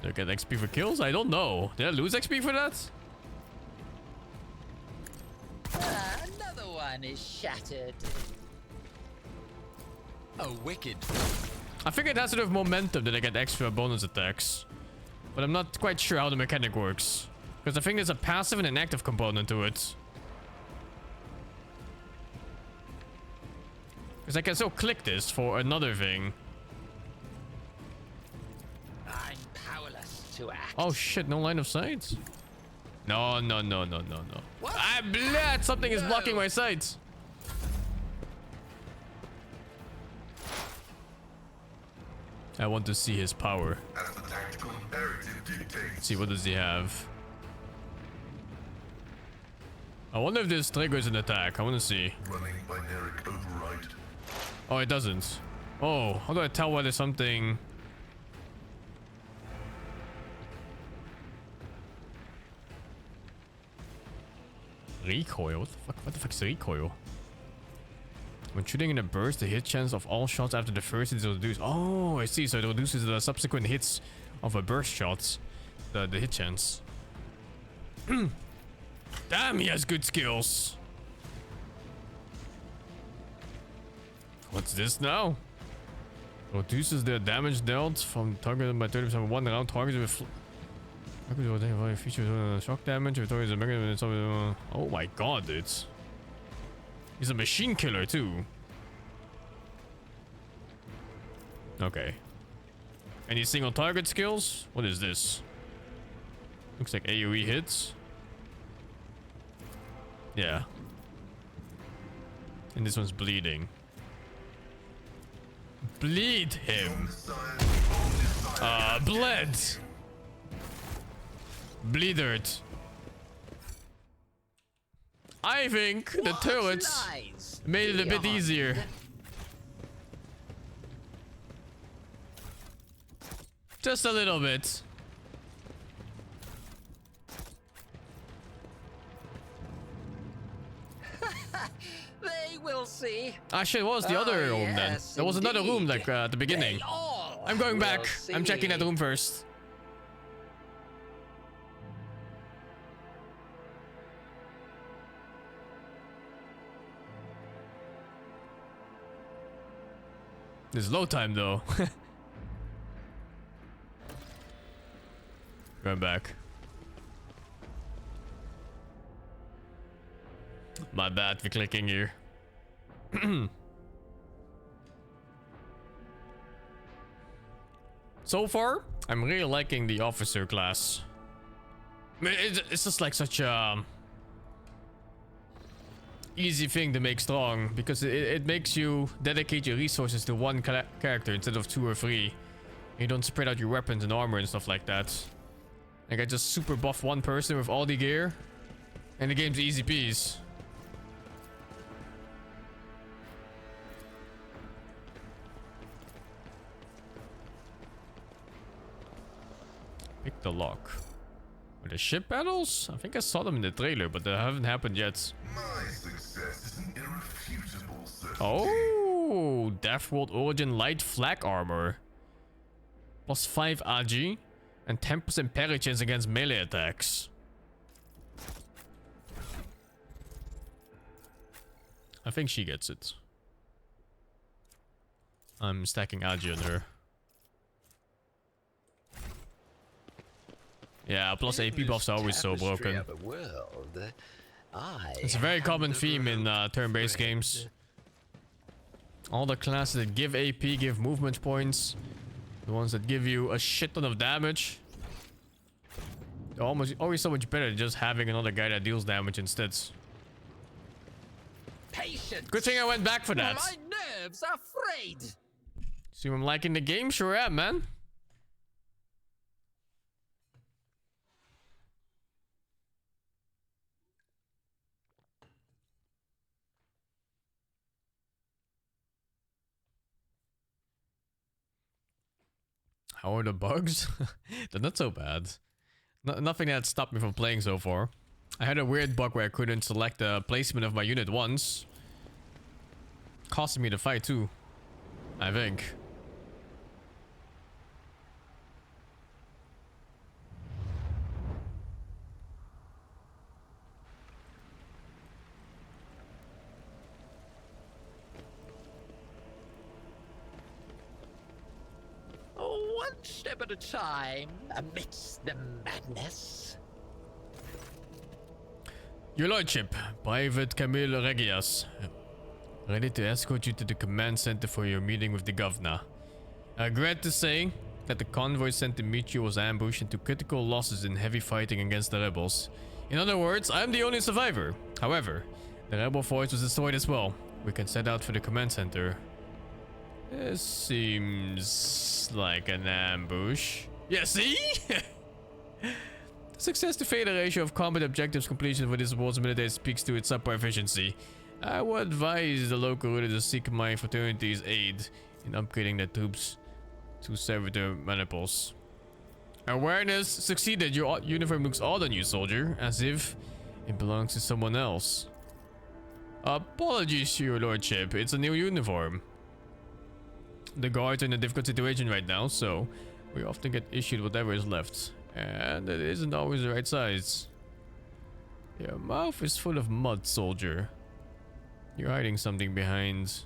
Do I get XP for kills? I don't know. Did I lose XP for that? Another one is shattered. A wicked. I think it has to do with momentum that I get extra bonus attacks. But I'm not quite sure how the mechanic works. Because I think there's a passive and an active component to it. Because I can still click this for another thing. I'm powerless to act. Oh shit, no line of sight? No. What? I'm blood! Something is blocking my sight. I want to see his power. As the tactical imperative dictates. Let's see, what does he have? I wonder if this triggers an attack. I want to see. Running binaric override. Oh, it doesn't. Oh, how do I tell whether something... Recoil? What the fuck is recoil? When shooting in a burst, the hit chance of all shots after the first is reduced. Oh, I see. So it reduces the subsequent hits of a burst shots. The hit chance. Damn, he has good skills. What's this now? Reduces the damage dealt from target by 30%. One round targets with features shock damage. Oh my god, dude. He's a machine killer too. Okay. Any single target skills? What is this? Looks like AoE hits. Yeah. And this one's bleeding. Bleed him. Bled. Bleedered. I think the turrets made it a bit easier. Just a little bit. They will see. Ah shit, what was the other room then? Yes, There was another room like at the beginning. They all I'm going back. will I'm checking that see. room first. There's low time though. Going back. My bad for clicking here. So far, I'm really liking the officer class. I mean, it's just like such a easy thing to make strong because it makes you dedicate your resources to one character instead of 2 or 3. You don't spread out your weapons and armor and stuff like that. Like I just super buff one person with all the gear and the game's easy peas. Pick the lock. Are the ship battles? I think I saw them in the trailer, but they haven't happened yet. My success is an irrefutable certainty. Oh, Death World Origin Light Flak Armor. Plus 5 AG and 10% parry chance against melee attacks. I think she gets it. I'm stacking AG on her. Yeah, plus AP buffs are always so broken. It's a very common theme in turn-based games. All the classes that give AP give movement points. The ones that give you a shit ton of damage. They're always so much better than just having another guy that deals damage instead. Patience. Good thing I went back for that. My nerves are frayed. See, I'm liking the game? Sure am, man. How are the bugs? They're not so bad. Nothing that stopped me from playing so far. I had a weird bug where I couldn't select the placement of my unit once. Costing me the fight too, I think. One step at a time, amidst the madness. Your Lordship, Private Camille Regias. Ready to escort you to the command center for your meeting with the governor. I regret to say that the convoy sent to meet you was ambushed and took critical losses in heavy fighting against the rebels. In other words, I'm the only survivor. However, the rebel force was destroyed as well. We can set out for the command center. This seems like an ambush. Yeah, see? Success to failure ratio of combat objectives completion for this war's military speaks to its subpar efficiency. I would advise the local ruler to seek my fraternity's aid in upgrading their troops to servitor maniples. Awareness succeeded. Your uniform looks odd on you, soldier, as if it belongs to someone else. Apologies, your lordship. It's a new uniform. The guards are in a difficult situation right now, so we often get issued whatever is left. And it isn't always the right size. Your mouth is full of mud, soldier. You're hiding something behind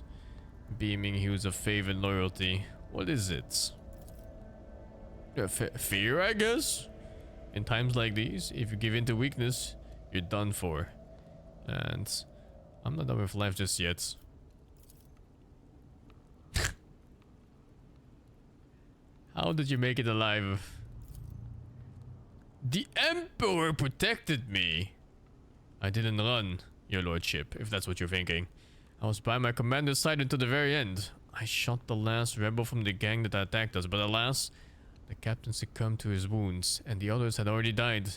beaming hues of faith and loyalty. What is it? Fear, I guess? In times like these, if you give in to weakness, you're done for. And I'm not done with life just yet. How did you make it alive? The Emperor protected me. I didn't run, your lordship, if that's what you're thinking. I was by my commander's side until the very end. I shot the last rebel from the gang that attacked us, but alas, the captain succumbed to his wounds, and the others had already died.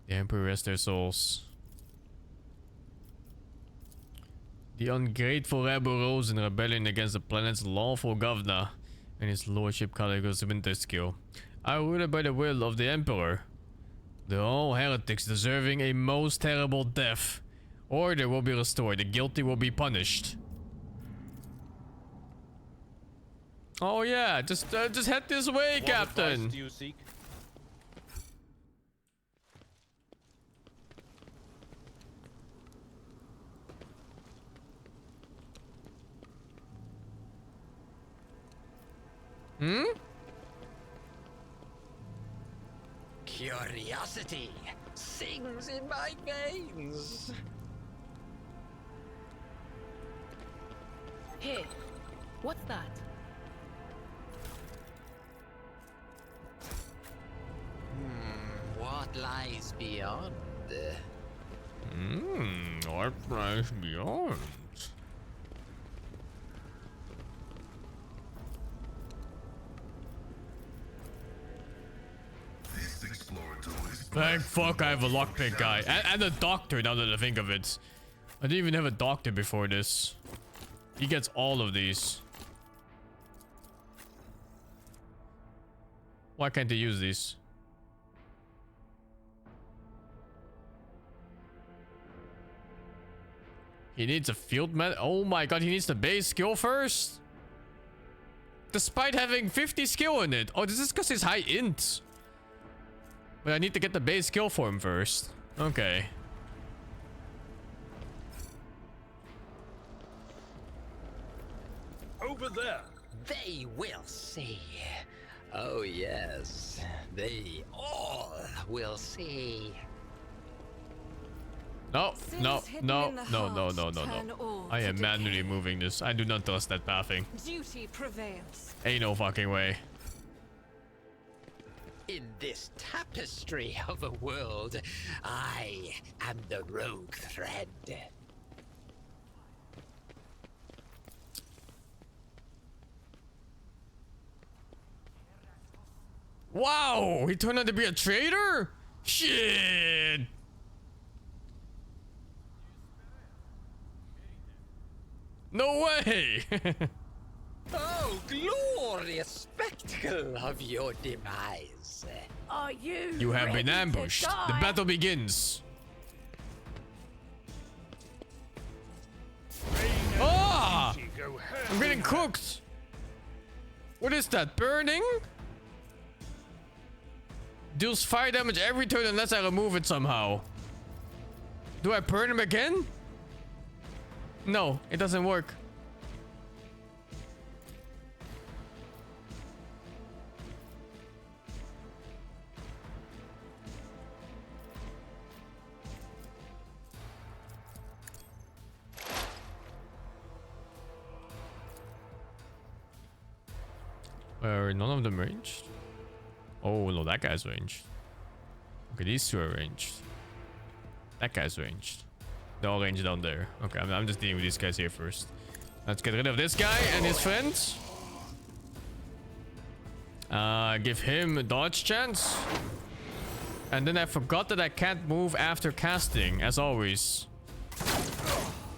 The Emperor rest their souls. The ungrateful rebel rose in rebellion against the planet's lawful governor and his lordship Caligula's Winterskill. I ruled by the will of the Emperor. They're all heretics deserving a most terrible death. Order will be restored. The guilty will be punished. Oh yeah, just head this way, What Captain. advice do you seek? Hmm? Curiosity sings in my veins. Hey, what's that? What lies beyond? What lies beyond? This exploratory is Thank fuck I have a lockpick guy. And a doctor now that I think of it. I didn't even have a doctor before this. He gets all of these. Why can't he use these? He needs a field med. Oh my god, he needs the base skill first? Despite having 50 skill in it. Oh, this is because he's high int. But I need to get the base skill for him first. Okay. Over there. They will see. Oh yes, they all will see. No. I am manually moving this. I do not trust that pathing. Duty prevails. Ain't no fucking way. In this tapestry of a world, I am the rogue thread. Wow, he turned out to be a traitor? Shit. No way. Oh, glorious spectacle of your demise. Are you? You have been ready to ambushed. die? The battle begins. Ah! I'm getting cooked. What is that? Burning? Deals fire damage every turn unless I remove it somehow. Do I burn him again? No, it doesn't work. Are none of them ranged? Oh no, that guy's ranged. Okay, these two are ranged. That guy's ranged. They're all ranged down there. Okay, I'm just dealing with these guys here first. Let's get rid of this guy and his friends. Give him a dodge chance. And then I forgot that I can't move after casting, as always.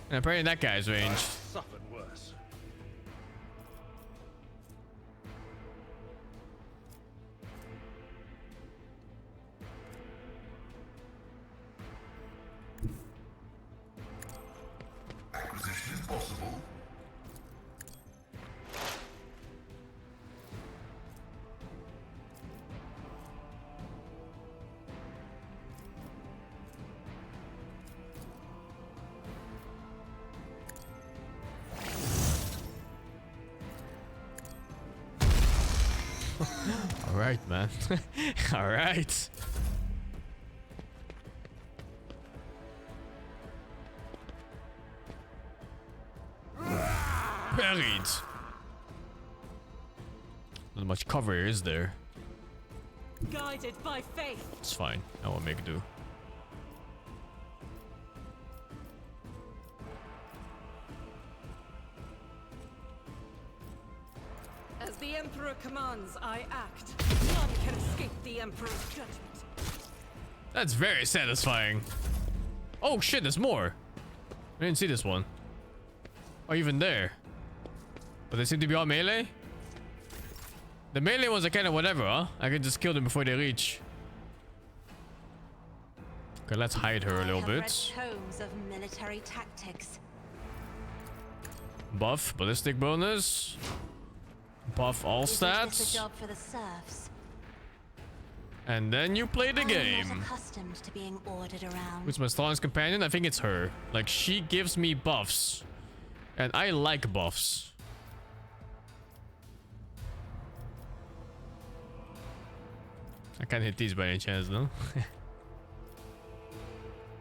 And apparently that guy's ranged. Suffered worse. Acquisition is possible. All right, man. All right. Buried. Not much cover, is there? Guided by faith. It's fine. I will make do. As the Emperor commands, I act. None can escape the Emperor's judgment. That's very satisfying. Oh shit, there's more. I didn't see this one. Or even there. But they seem to be all melee. The melee ones are kind of whatever, huh? I can just kill them before they reach. Okay, let's hide her a little bit. Tomes of military tactics. Buff ballistic bonus. Buff all Isn't this stats. a job for the serfs? And then you play the I'm game. not accustomed to being ordered around. Who's my strongest companion? I think it's her. Like, she gives me buffs. And I like buffs. I can't hit these by any chance, no?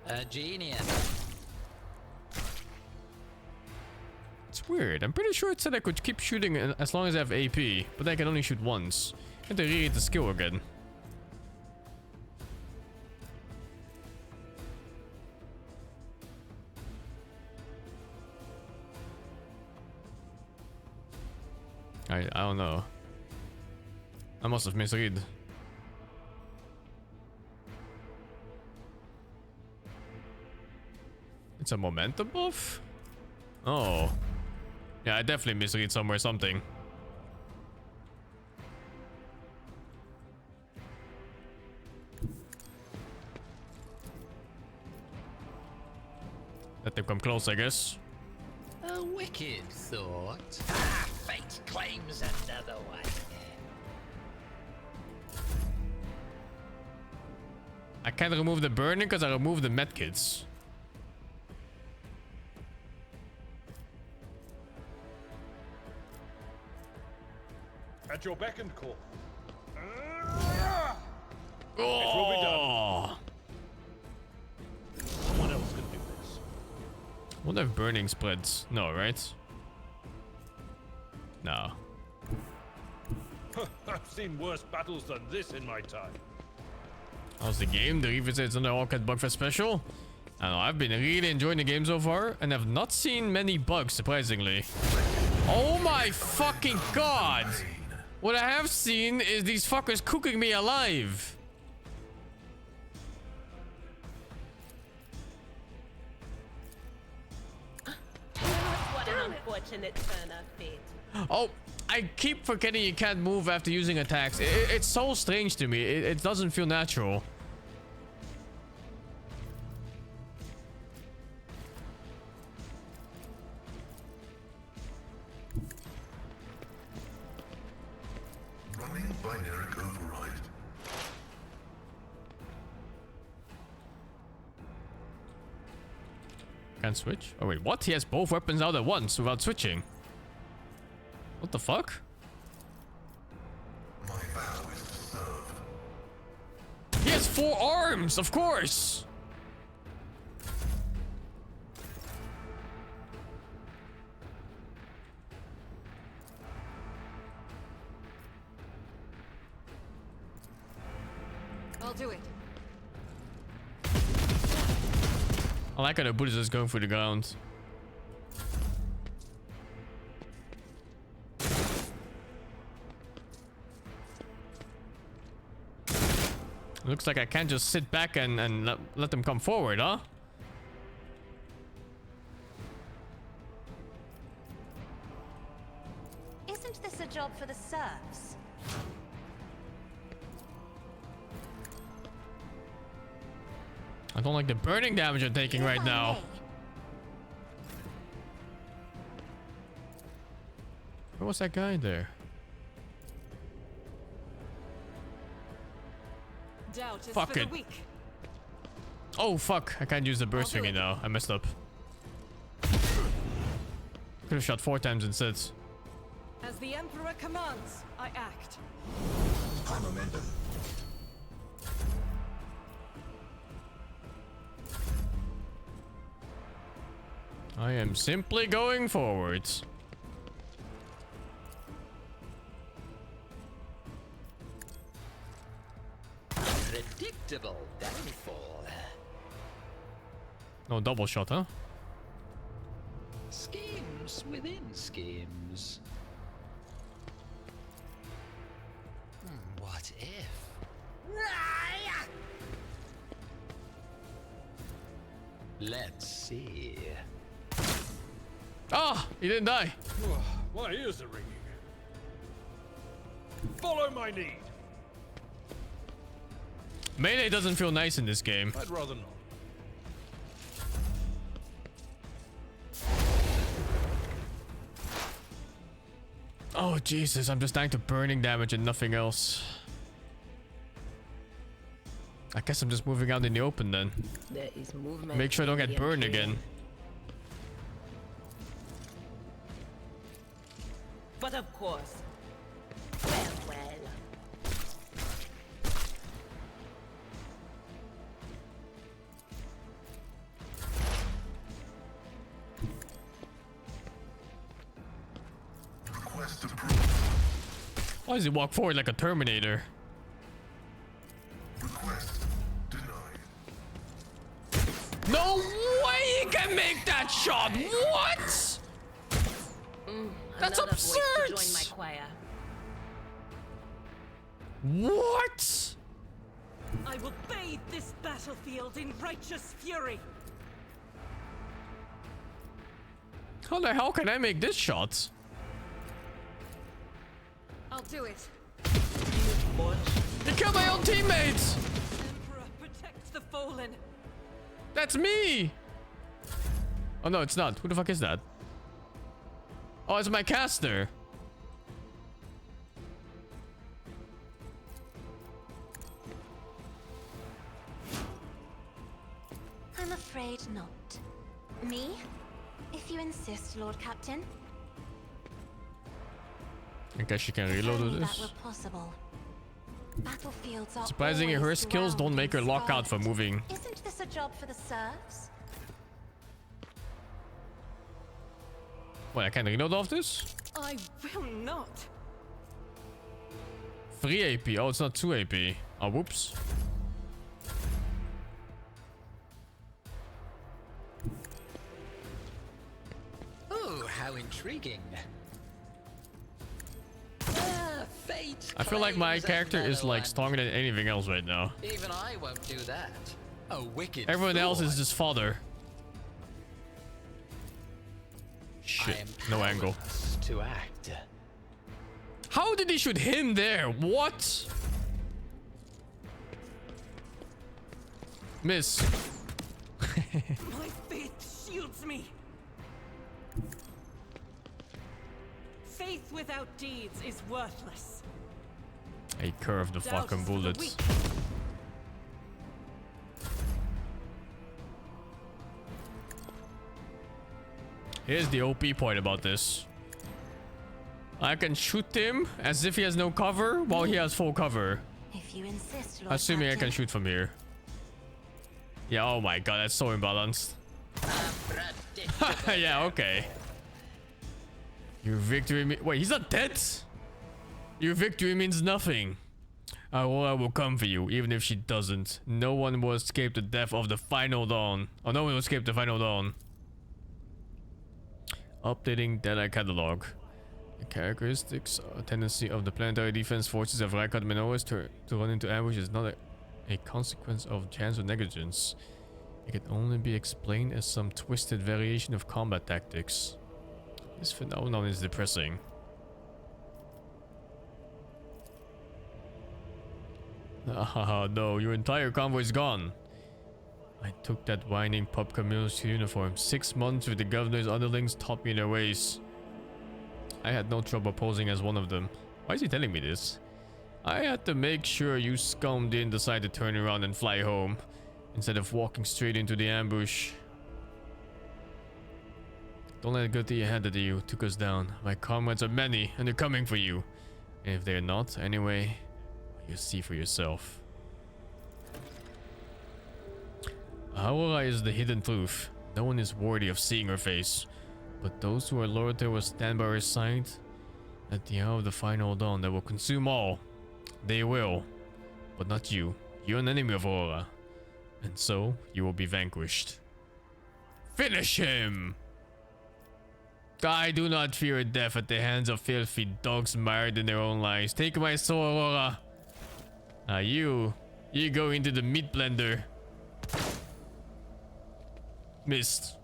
A genius. It's weird. I'm pretty sure it said I could keep shooting as long as I have AP. But I can only shoot once. I have to reread the skill again. I don't know. I must have misread. It's a momentum buff? Oh. Yeah, I definitely misread somewhere something. Let them come close, I guess. A wicked thought. Ah, fate claims another one. I can't remove the burning because I removed the medkits. At your beck and call. Oh! It will be done. Someone else can do this. Wonder if burning spreads. No, right? No. I've seen worse battles than this in my time. How's the game? The Revisit's under Orchid Bugfest special? I don't know, I've been really enjoying the game so far and have not seen many bugs, surprisingly. Oh my fucking god! What I have seen is these fuckers cooking me alive. What an unfortunate turn of fate. Oh, I keep forgetting you can't move after using attacks. It's so strange to me. It doesn't feel natural. Running binary override. Can't switch? Oh wait, what? He has both weapons out at once without switching. What the fuck? My vow is to serve. He has 4 arms, of course! I'll do it. I like how the Buddha is just going for the ground. Looks like I can't just sit back and let them come forward, huh? Isn't this a job for the serfs? I don't like the burning damage I'm taking right now. Where was that guy there? Doubt is Fuck for it. the weak. Oh fuck, I can't use the burst thingy now. I messed up. Could have shot 4 times instead. As the Emperor commands, I act. High momentum. I am simply going forwards. Predictable downfall. No double shot, huh? Schemes within schemes. What if? Let's see. Ah, he didn't die. My ears are ringing. Follow my lead. Melee doesn't feel nice in this game. I'd rather not. Oh Jesus, I'm just dying to burning damage and nothing else. I guess I'm just moving out in the open then. There is movement. Make sure I don't get burned again. But of course. Well, well. Request approved. Why does he walk forward like a Terminator? Request denied. No way he can make that shot! What? That's Another voice absurd! to join my choir. What? I will bathe this battlefield in righteous fury. How the hell can I make this shot? I'll do it. You killed my own teammates! Emperor protects the fallen. That's me! Oh no, it's not. Who the fuck is that? Oh, it's my caster. I'm afraid not. Me? If you insist, Lord Captain. I guess she can reload with That this. were possible. Battlefields are Surprisingly, her always skills don't drowned make her in lock out for scarlet. moving. Isn't this a job for the serfs? What, I can reload off this? I will not. 3 AP. Oh, it's not 2 AP. Oh, whoops. Oh, how intriguing. Fate I feel like my claims character is another like one. stronger than anything else right now. Even I won't do that. A wicked Everyone else thought. is just fodder. I Shit, am no angle. powerless to act. How did he shoot him there? What? Miss. My faith shields me. Faith without deeds is worthless. I curved the Doubt fucking is for the bullets. weak. Here's the OP point about this. I can shoot him as if he has no cover while he has full cover. If you insist, Lord Assuming I Captain. can shoot from here. Yeah, oh my god, that's so imbalanced. Yeah, okay. Your victory Wait, he's not dead? Your victory means nothing. Aurora will come for you, even if she doesn't. No one will escape the death of the final dawn. Oh, no one will escape the final dawn. Updating data catalog. The characteristics or tendency of the planetary defense forces of Rykard Menoris to run into ambush is not a consequence of chance or negligence. It can only be explained as some twisted variation of combat tactics. This phenomenon is depressing. Ah, no, your entire convoy is gone. I took that whining pup Camille's uniform. 6 months with the governor's underlings taught me their ways. I had no trouble posing as one of them. Why is he telling me this? I had to make sure you scum didn't decide to turn around and fly home, instead of walking straight into the ambush. Don't let it go to your head that you took us down. My comrades are many, and they're coming for you. And if they're not, anyway, you'll see for yourself. Aurora is the hidden truth. No one is worthy of seeing her face. But those who are loyal to her will stand by her side at the hour of the final dawn that will consume all. They will. But not you. You're an enemy of Aurora. And so, you will be vanquished. Finish him! I do not fear death at the hands of filthy dogs mired in their own lives. Take my soul, Aurora. You go into the meat blender. Missed.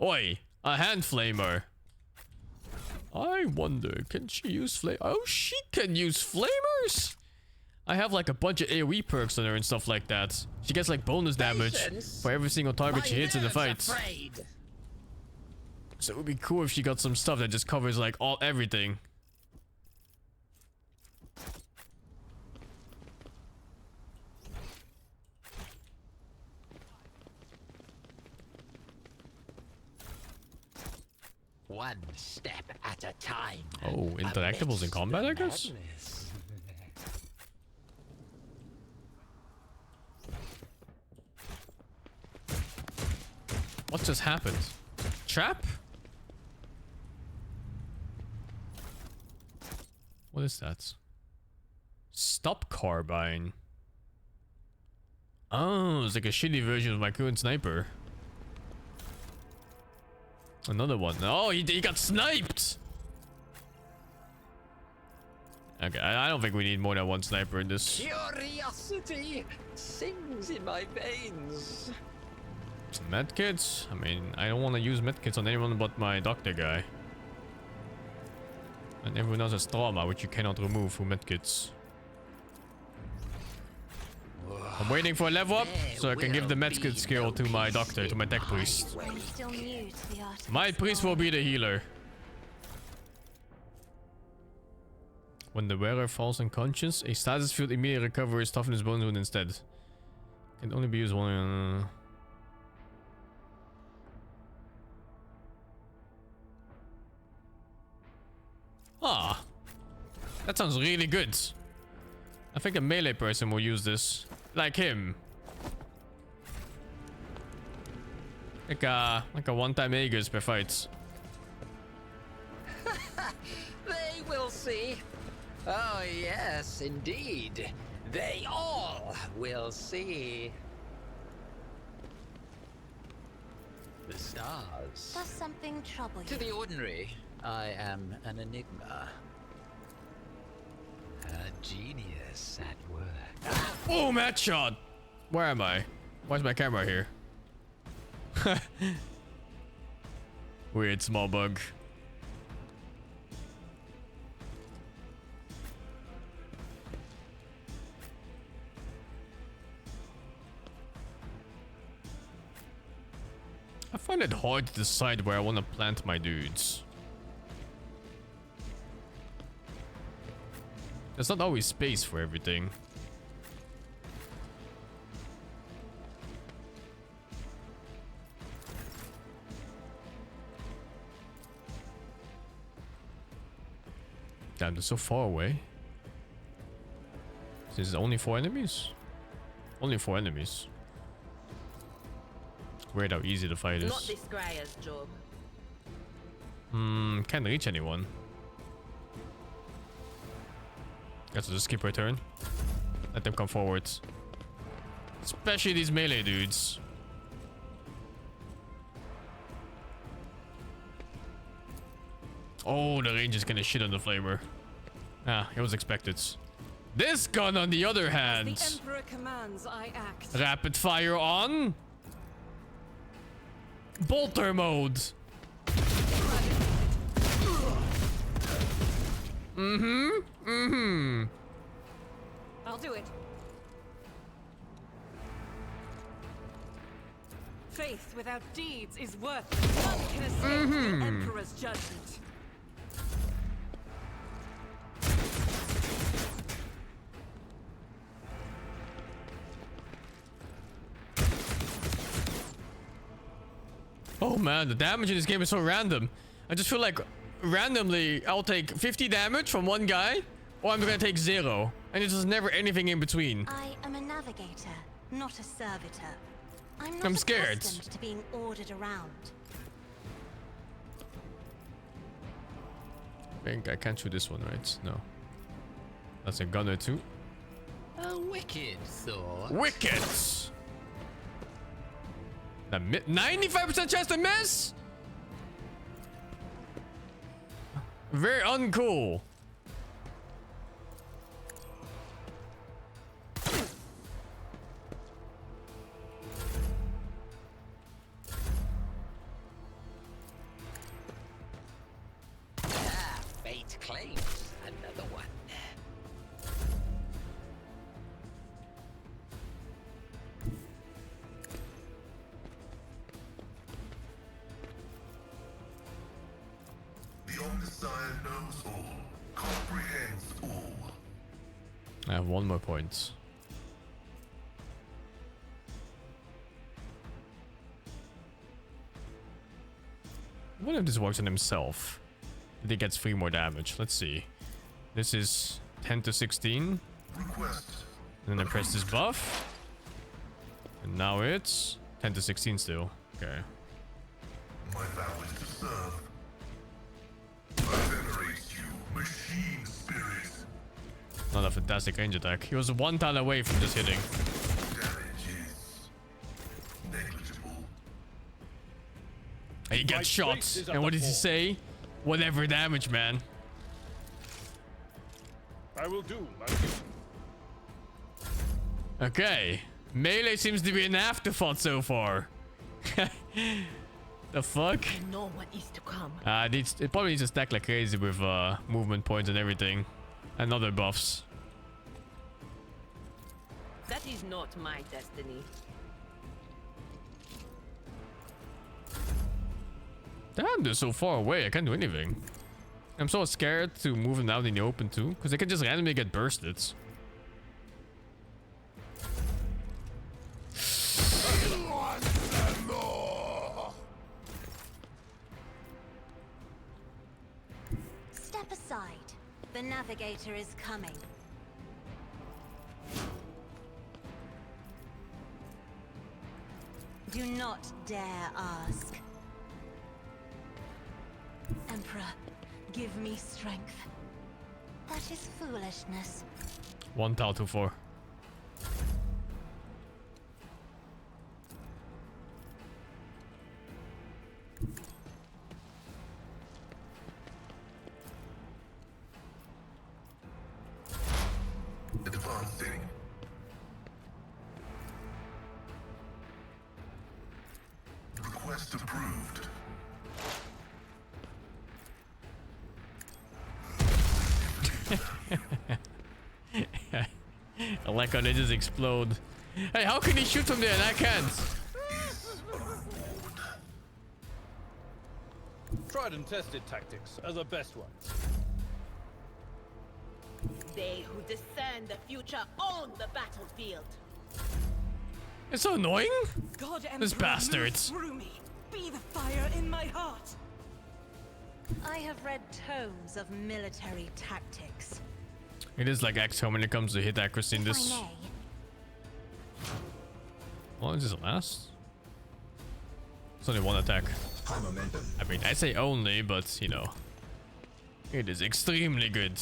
Oi, a hand flamer. I wonder, can she use flame? Oh, she can use flamers? I have like a bunch of AoE perks on her and stuff like that. She gets like bonus damage for every single target she hits in the fight. So it would be cool if she got some stuff that just covers like everything. One step at a time. Oh, interactables in combat, I guess? What just happened? Trap? What is that? Stop carbine. Oh, it's like a shitty version of my current sniper. Another one. Oh, he got sniped! Okay, I don't think we need more than one sniper in this. Curiosity sings in my veins. Medkits? I mean, I don't want to use medkits on anyone but my doctor guy. And everyone else has trauma, which you cannot remove through medkits. I'm waiting for a level up so I can give the medkit skill to my doctor, to my tech priest. My priest will be the healer. When the wearer falls unconscious, a status field immediately recovers toughness bonus wound instead. Can only be used one. Ah, that sounds really good. I think a melee person will use this, like him. Like a one-time Aegis per fight. They will see. Oh yes, indeed. They all will see. The stars. Does something trouble you? To the ordinary, I am an enigma. A genius at work. Boom, headshot! Where am I? Why's my camera here? Weird small bug. I find it hard to decide where I want to plant my dudes. There's not always space for everything. Damn, they're so far away. This is only 4 enemies? Only 4 enemies. Weird how easy the fight is. Not this Greyer's job. Can't reach anyone. Guess I'll just skip return. Let them come forward. Especially these melee dudes. Oh, the range is gonna shit on the flamer. Ah, it was expected. This gun, on the other hand, the Emperor commands, I act. Rapid fire on. Bolter mode. I'll do it. Faith without deeds is worthless. None can escape the Emperor's judgment. Oh man, the damage in this game is so random. I just feel like randomly I'll take 50 damage from one guy, or I'm gonna take 0. And it's just never anything in between. I am a navigator, not a servitor. I'm scared. Accustomed to being ordered around. I think I can't shoot this one, right? No. That's a gunner too. A wicked thought. Wicked! The 95% chance to miss? Very uncool. Fate claims another one. The Omniscient knows all, comprehends all. I have one more point. What if this works on himself? He gets 3 more damage. Let's see. This is 10 to 16. Request. And then I press this buff. And now it's 10 to 16 still. Okay. My vow is to serve. I venerate you, machine spirit. Not a fantastic range attack. He was 1 tile away from just hitting. Damage is negligible. And he gets shot. And what does he say? Whatever damage, man. I will do my duty. Okay. Melee seems to be an afterthought so far. The fuck? I know what is to come. It probably needs to stack like crazy with movement points and everything. And other buffs. That is not my destiny. Damn, they're so far away. I can't do anything. I'm so scared to move them out in the open too, because they can just randomly get bursted. Step aside. The Navigator is coming. Do not dare ask. Emperor, give me strength. That is foolishness. 1 tile to 4. Advancing. Request approved. I like how they just explode. Hey, how can he shoot from there and I can't? Tried and tested tactics are the best ones. They who discern the future own the battlefield. It's so annoying. God, This Emperor, bastard. move through me. Be the fire in my heart. I have read tomes of military tactics. It is like XCOM when it comes to hit accuracy in this. If I may, How long does this last? It's only 1 attack. High momentum. I mean, I say only, but you know, it is extremely good.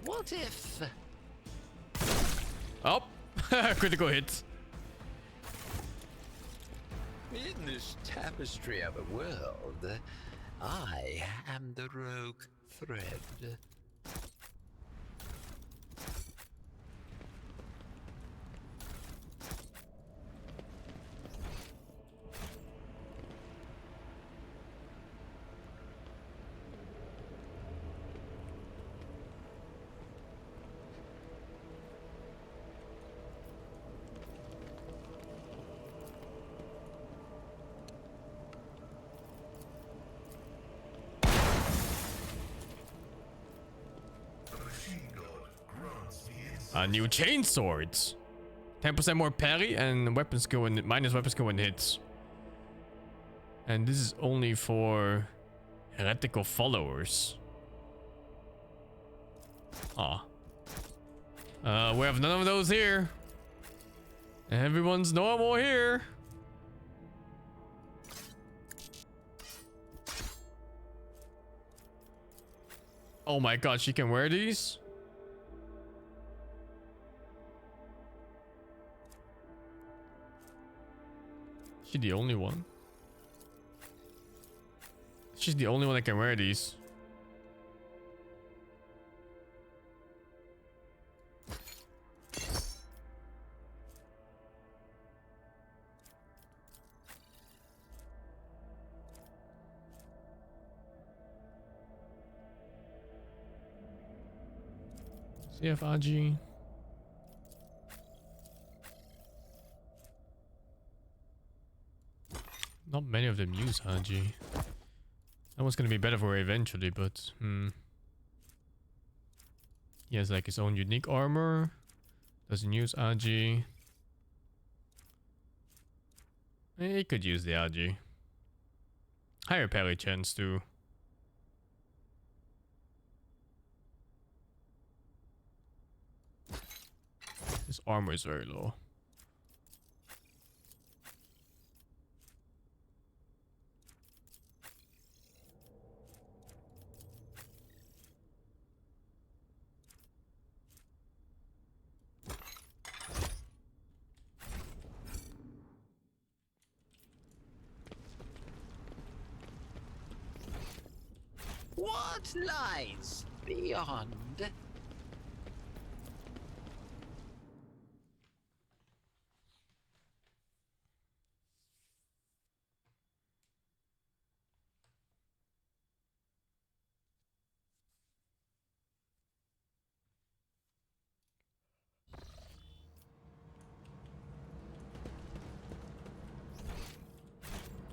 What if... Oh, critical hit. In this tapestry of a world, I am the rogue thread. New chain swords. 10% more parry and weapon skill and minus weapon skill and hits. And this is only for heretical followers. Ah. We have none of those here. Everyone's normal here. Oh my god, she can wear these? She's the only one. She's the only one that can wear these. CFRG. Not many of them use RG. That one's gonna be better for her eventually, but he has like his own unique armor. Doesn't use RG. He could use the RG. Higher parry chance too. His armor is very low. What lies beyond?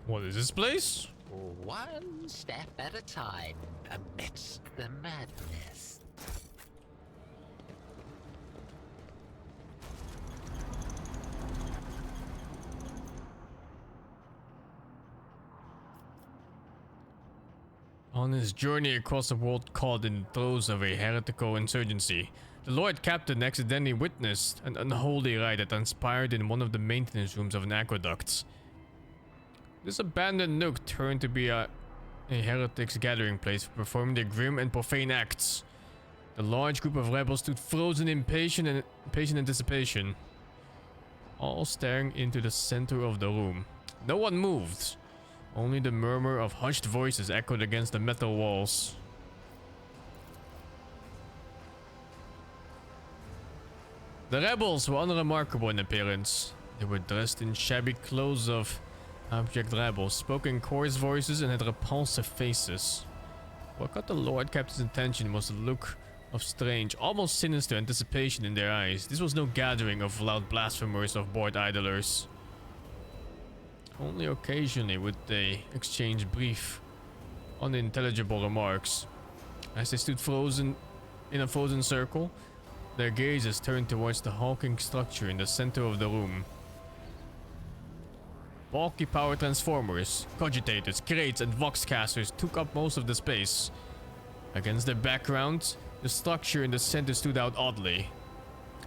What is this place? One step at a time amidst the madness. On his journey across the world caught in the throes of a heretical insurgency, the Lord Captain accidentally witnessed an unholy rite that transpired in one of the maintenance rooms of an aqueduct. This abandoned nook turned to be a heretic's gathering place for performing their grim and profane acts. The large group of rebels stood frozen in patient anticipation, all staring into the center of the room. No one moved. Only the murmur of hushed voices echoed against the metal walls. The rebels were unremarkable in appearance. They were dressed in shabby clothes of abject rebels, spoke in coarse voices, and had repulsive faces. What caught the Lord Captain's attention was the look of strange, almost sinister anticipation in their eyes. This was no gathering of loud blasphemers or bored idlers. Only occasionally would they exchange brief, unintelligible remarks. As they stood frozen in a frozen circle, their gazes turned towards the hulking structure in the center of the room. Bulky power transformers, cogitators, crates, and voxcasters took up most of the space. Against the background, the structure in the center stood out oddly.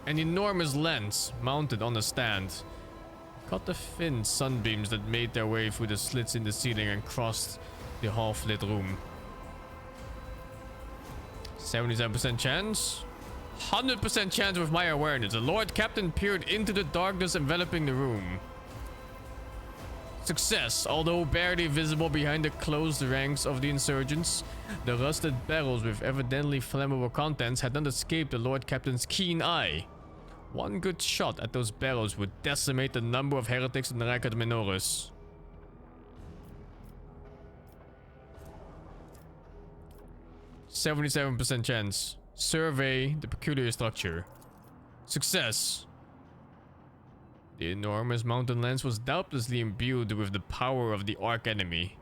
An enormous lens mounted on a stand Caught the thin sunbeams that made their way through the slits in the ceiling and crossed the half-lit room. 77% chance. 100% chance with my awareness. The Lord Captain peered into the darkness enveloping the room. Success. Although barely visible behind the closed ranks of the insurgents, the rusted barrels with evidently flammable contents had not escaped the Lord Captain's keen eye. One good shot at those barrels would decimate the number of heretics in the Rikard Minoris. %77% chance. Survey the peculiar structure. Success. The enormous mountain lens was doubtlessly imbued with the power of the arch-enemy.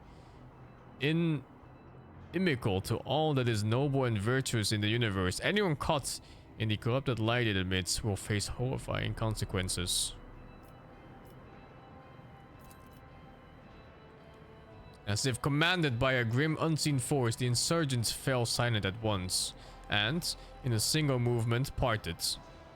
Inimical to all that is noble and virtuous in the universe, anyone caught in the corrupted light it emits will face horrifying consequences. As if commanded by a grim unseen force, the insurgents fell silent at once, and, in a single movement, parted.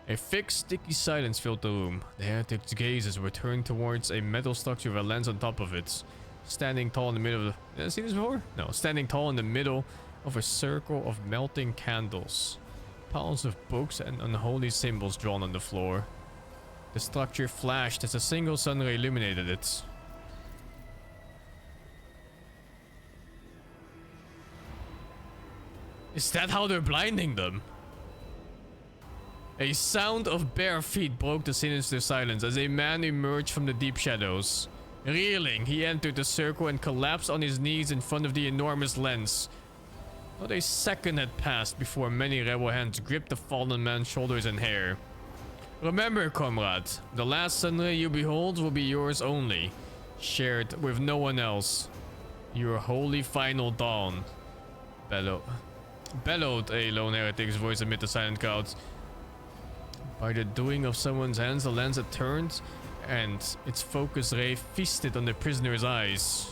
A thick, sticky silence filled the room. The heretics' gazes were turned towards a metal structure with a lens on top of it. Standing tall in the middle of the... Have you seen this before? No. Standing tall in the middle of a circle of melting candles. Piles of books and unholy symbols drawn on the floor. The structure flashed as a single sun ray illuminated it. Is that how they're blinding them? A sound of bare feet broke the sinister silence as a man emerged from the deep shadows. Reeling, he entered the circle and collapsed on his knees in front of the enormous lens. Not a second had passed before many rebel hands gripped the fallen man's shoulders and hair. Remember, comrade, the last sunray you behold will be yours only, shared with no one else. Your holy final dawn. Bellowed a lone heretic's voice amid the silent crowds. By the doing of someone's hands, the lens had turned, and its focus ray feasted on the prisoner's eyes.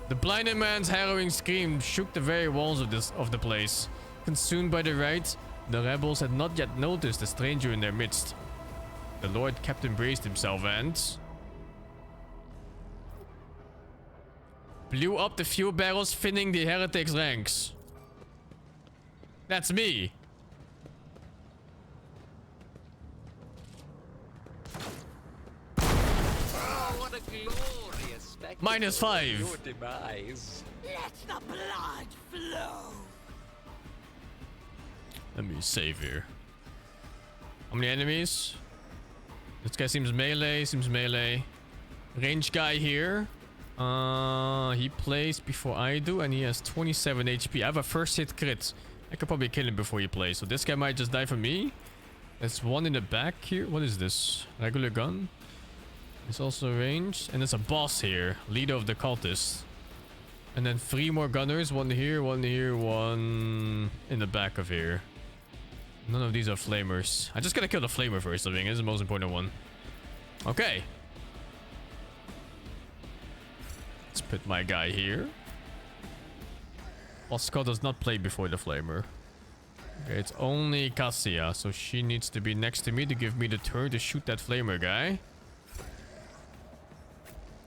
The blinded man's harrowing scream shook the very walls of the place. Consumed by the rite, the rebels had not yet noticed the stranger in their midst. The Lord Captain braced himself and blew up the fuel barrels, thinning the heretics' ranks. That's me. Oh, what a glorious spectacle. -5. Your demise. Let the blood flow. Let me save here. How many enemies? This guy seems melee. Range guy here. He plays before I do, and he has 27 HP. I have a first hit crit. I could probably kill him before he plays. So this guy might just die for me. There's one in the back here. What is this? Regular gun. It's also ranged. And there's a boss here. Leader of the cultists. And then 3 more gunners. One here, one in the back of here. None of these are flamers. I just gotta kill the flamer first, I think. It's the most important one. Okay. Let's put my guy here. Oscar does not play before the flamer. Okay, it's only Casia, so she needs to be next to me to give me the turn to shoot that flamer guy.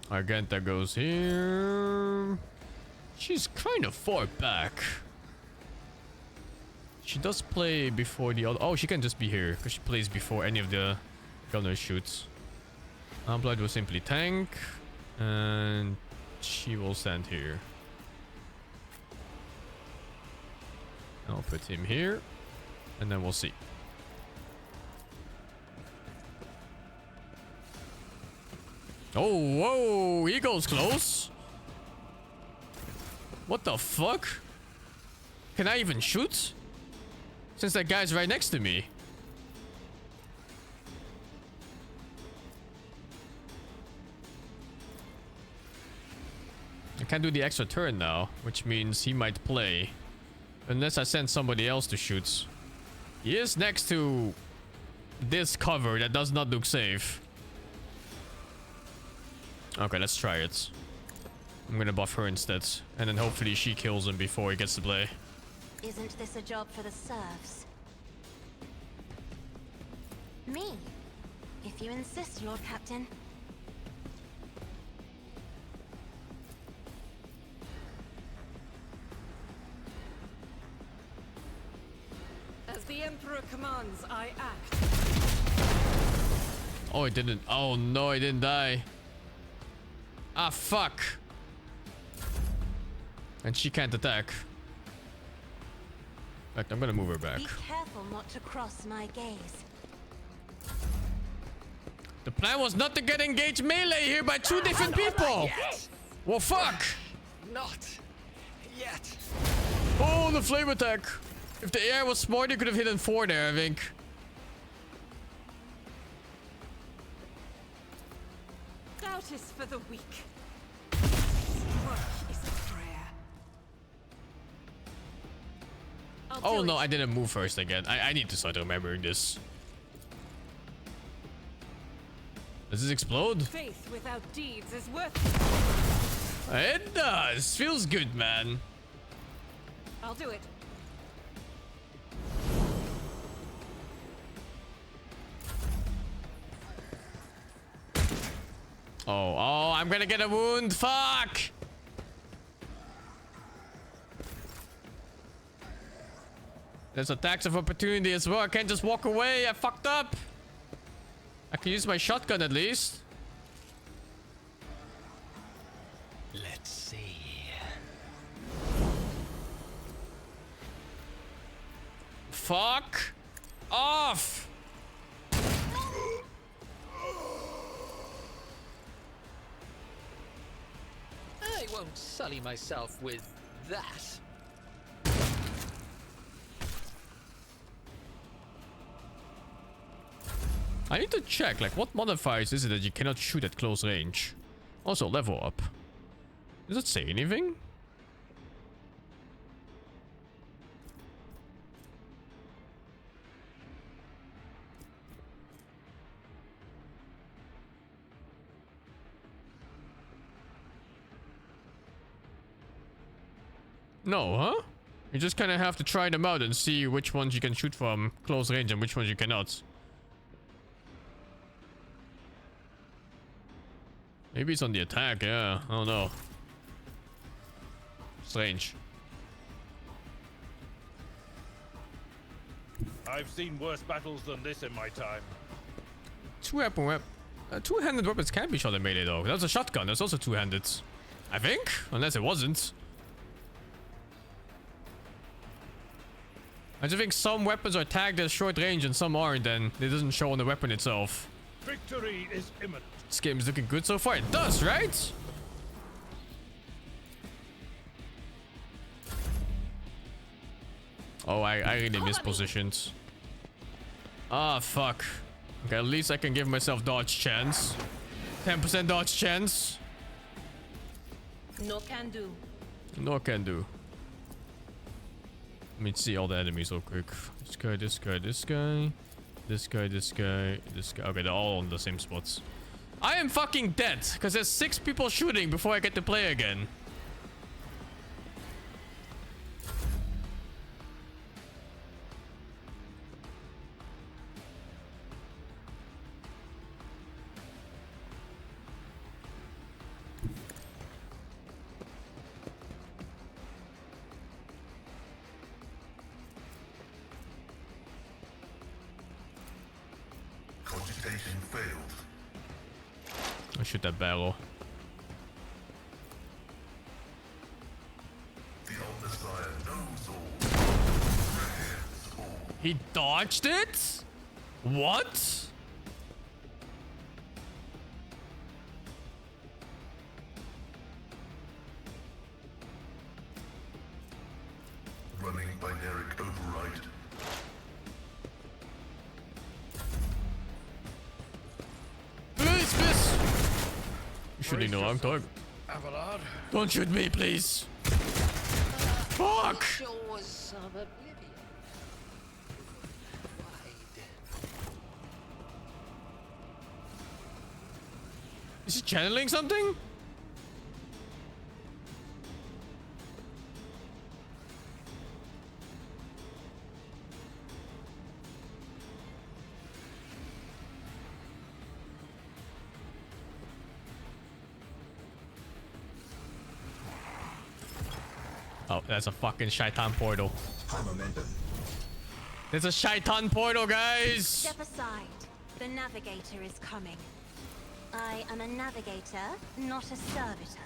Argenta goes here. She's kind of far back. She does play before the other... Oh, she can just be here, because she plays before any of the gunners shoots. Unblind will simply tank. And she will stand here. I'll put him here. And then we'll see. Oh, whoa! He goes close! What the fuck? Can I even shoot? Since that guy's right next to me. I can't do the extra turn now, which means he might play. Unless I send somebody else to shoot. He is next to this cover that does not look safe. Okay, let's try it. I'm gonna buff her instead. And then hopefully she kills him before he gets to play. Isn't this a job for the serfs? Me? If you insist, Lord Captain. As the Emperor commands, I act. Oh, it didn't. Oh no, I didn't die. Ah, fuck. And she can't attack. In fact, I'm gonna move her back. Be careful not to cross my gaze. The plan was not to get engaged melee here by two different people. Well, fuck. Not yet. Oh, the flame attack. If the AI was smart, he could have hit in 4 there, I think. Doubt is for the weak. Work is a prayer. Oh no, I didn't move first again. I need to start remembering this. Does this explode? Faith without deeds is worthless. It does. Feels good, man. I'll do it. Oh, I'm gonna get a wound. Fuck. There's attacks of opportunity as well. I can't just walk away. I fucked up. I can use my shotgun at least. Let's see. Fuck off. I won't sully myself with that. I need to check, like, what modifiers is it that you cannot shoot at close range? Also, level up. Does it say anything? No, huh? You just kind of have to try them out and see which ones you can shoot from close range and which ones you cannot. Maybe it's on the attack, yeah. I don't know. Strange. I've seen worse battles than this in my time. Two-handed weapons can be shot in melee though. That's a shotgun. That's also two-handed. I think. Unless it wasn't. I just think some weapons are tagged as short range and some aren't, and it doesn't show on the weapon itself. Victory is imminent. This game is looking good so far. It does, right? Oh, I really mispositioned. Ah, fuck. Okay, at least I can give myself dodge chance. 10% dodge chance. No can do. No can do. Let me see all the enemies real quick. This guy, this guy, this guy. This guy, this guy, this guy. Okay, they're all on the same spots. I am fucking dead because there's 6 people shooting before I get to play again. Cogitation failed. I shoot that barrel. The old Messiah knows all. Comprehends all. He dodged it? What? Running binaric override. Shooting the wrong target. Abelard. Don't shoot me, please. Fuck! Shores of oblivion. Is he channeling something? Oh, that's a fucking shaitan portal. High momentum. There's a shaitan portal, guys! Step aside. The Navigator is coming. I am a navigator, not a servitor.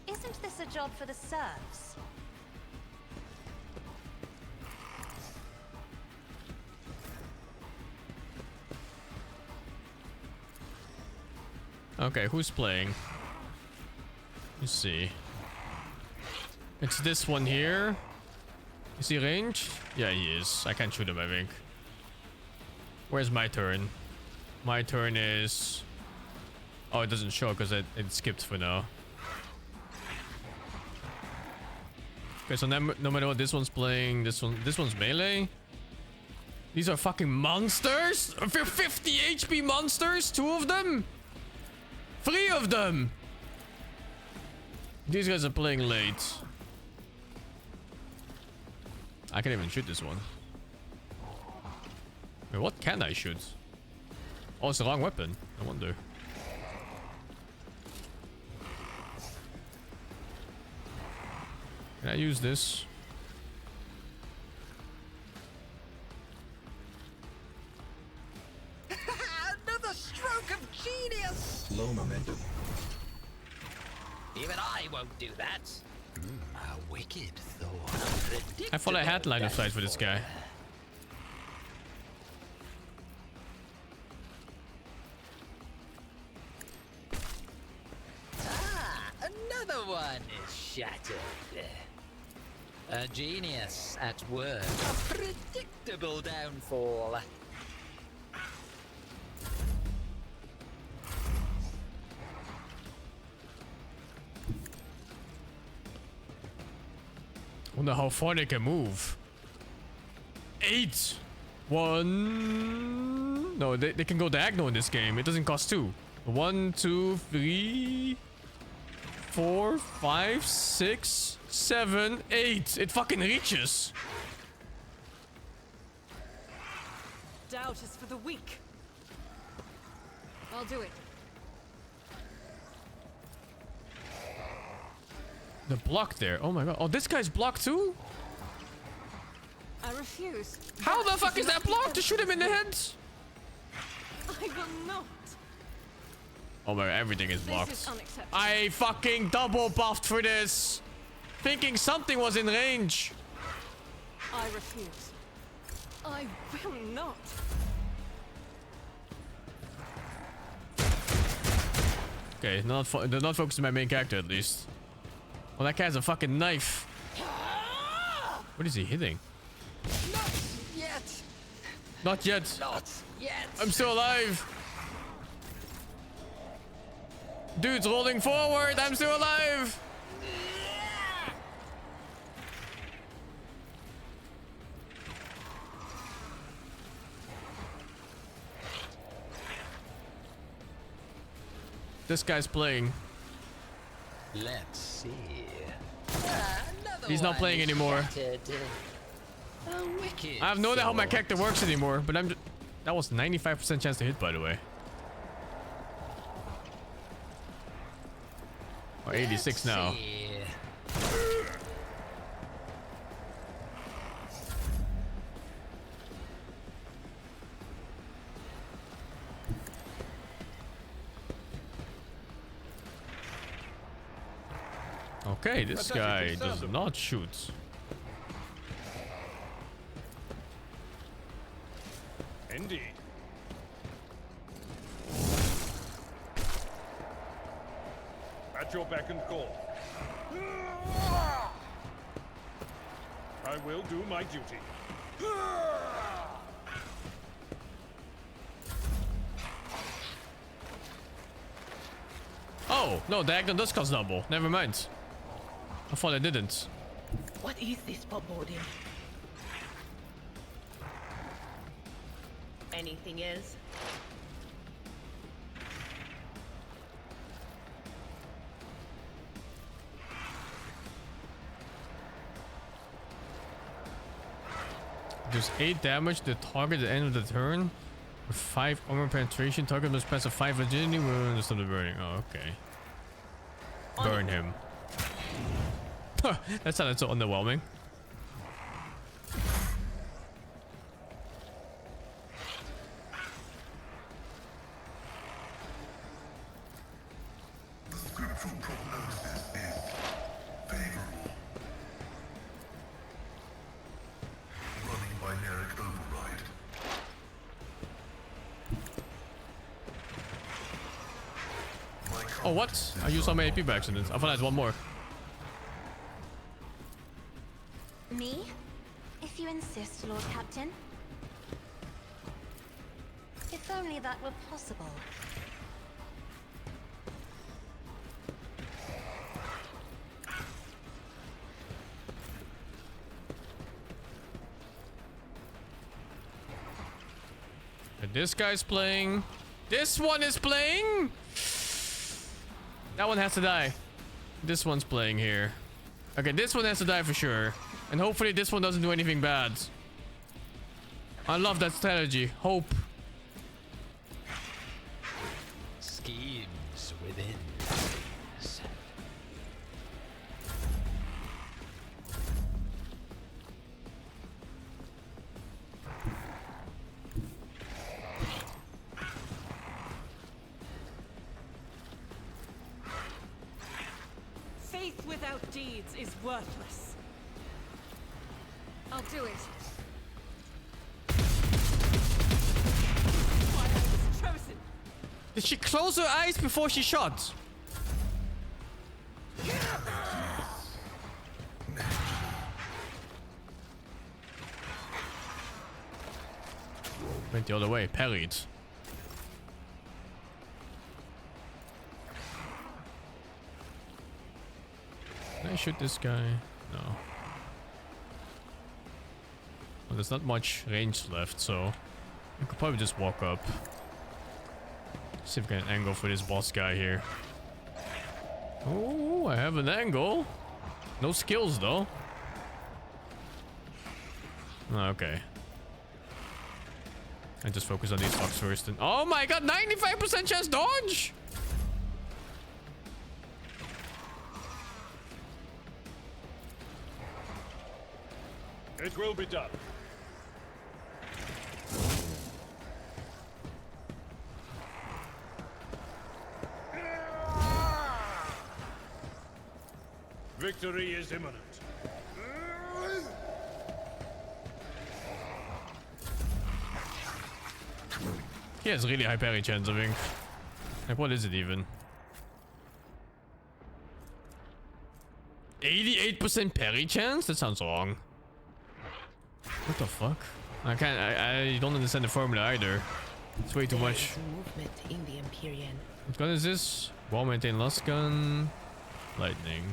Isn't this a job for the serfs? Okay, who's playing? Let's see. It's this one here. Is he ranged? Yeah, he is. I can't shoot him, I think. Where's my turn? My turn is... Oh, it doesn't show because it skipped for now. Okay, so no matter what, this one's playing, this one's melee. These are fucking monsters? 50 HP monsters? 2 of them? 3 of them! These guys are playing late. I can't even shoot this one. Wait, what can I shoot? Oh, it's the wrong weapon. No wonder. Can I use this? Another stroke of genius! Low momentum. Even I won't do that. A wicked thought. I thought I had line of sight for this guy. Another one is shattered. A genius at work. A predictable downfall. Wonder how far they can move. 8! 1... No, they can go diagonal in this game. It doesn't cost 2. 1, 2, 3... 4, 5, 6, 7, 8. It fucking reaches. Doubt is for the weak. I'll do it. The block there. Oh my god. Oh, this guy's blocked too? I refuse. How the fuck is that blocked? To shoot him in the head? I will not. Oh my god, everything is blocked. This is unacceptable. I fucking double buffed for this. Thinking something was in range. I refuse. I will not. Okay, they're not focusing my main character at least. Oh, that guy has a fucking knife. What is he hitting? Not yet. Not yet. Not yet. I'm still alive. Dude's rolling forward. I'm still alive. This guy's playing. Let's see. He's not playing anymore. I have no idea how my character works anymore, but I'm just... That was 95% chance to hit, by the way. Or 86 now. Okay, this guy does not shoot. Indeed. At your beck and call. I will do my duty. Oh, no, diagonal does cost double. Never mind. I thought I didn't. What is this foreboding? Anything else? Does 8 damage to the target at the end of the turn. With 5 armor penetration, target must pass a 5 agility wound to stop the burning. Oh, okay. Burn him. That sounded so underwhelming. The scriptural prognosis is favorable. Running binaric override. Oh, what? I used some AP by accident. I thought I had one more. Me? If you insist, Lord Captain. If only that were possible. And this guy's playing. This one is playing. That one has to die. This one's playing here. Okay, this one has to die for sure. And hopefully this one doesn't do anything bad. I love that strategy. Hope. Schemes within. Faith without deeds is worthless. I'll do it. Why I was chosen. Did she close her eyes before she shot? Went the other way, parried. Can I shoot this guy? No. Well, there's not much range left, so I could probably just walk up. See if I get an angle for this boss guy here. Oh, I have an angle. No skills though. Okay. I just focus on these fucks first. And oh my god, 95% chance dodge! It will be done. Victory is imminent. He has really high parry chance, I think. Like, what is it even? 88% parry chance? That sounds wrong. What the fuck? I don't understand the formula either. It's way too much. Movement in the Empyrean. What gun is this? Wall maintain last gun. Lightning.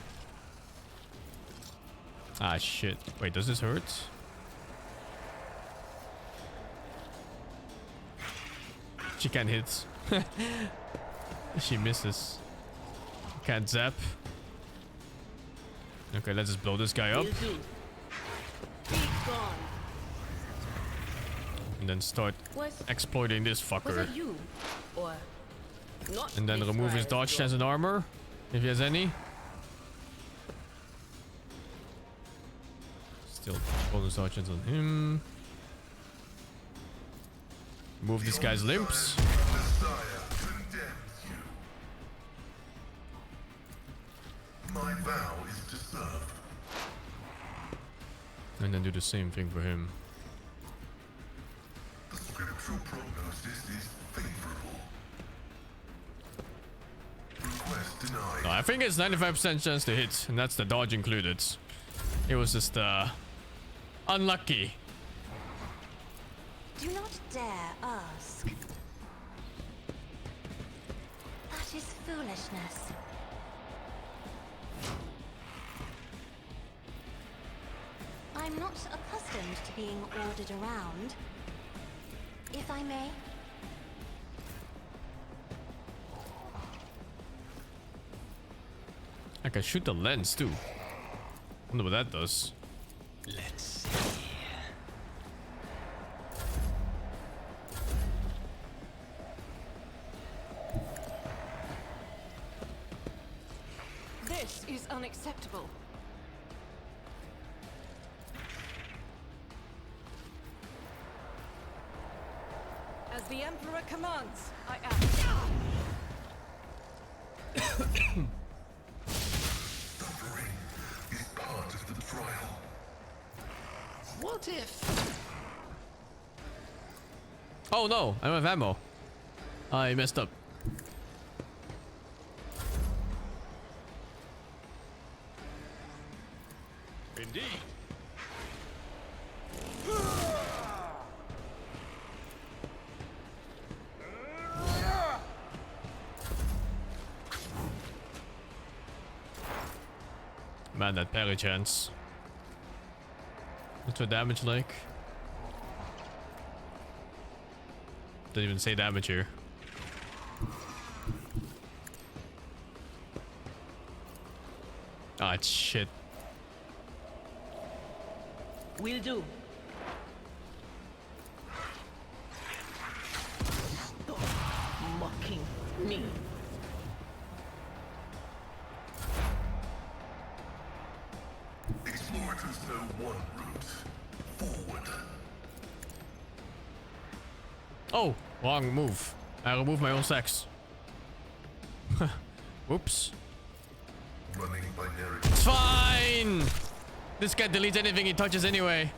Ah shit. Wait, does this hurt? She can't hit. She misses. Can't zap. Okay, let's just blow this guy up. And then start exploiting this fucker. You? Or not And then remove his dodge chance and armor, if he has any. Still bonus dodge chance on him. Move this guy's limps. My vow is to serve. And then do the same thing for him. The scriptural prognosis is favorable. Request denied. No, I think it's 95% chance to hit, and that's the dodge included. It was just unlucky. Do not dare ask. That is foolishness. I'm not accustomed to being ordered around. If I may. I can shoot the lens too. Wonder what that does. Let's see. This is unacceptable. As the Emperor commands, I am. Suffering is part of the trial. What if... Oh no, I don't have ammo. I messed up. Indeed. Man, that parry chance. What's your damage like? Didn't even say damage here. Ah, it's shit. Will do. Stop mocking me. Explorers know one route. Forward. Oh, wrong move. I removed my own sex. Whoops. Running binary. It's fine! This guy deletes anything he touches anyway.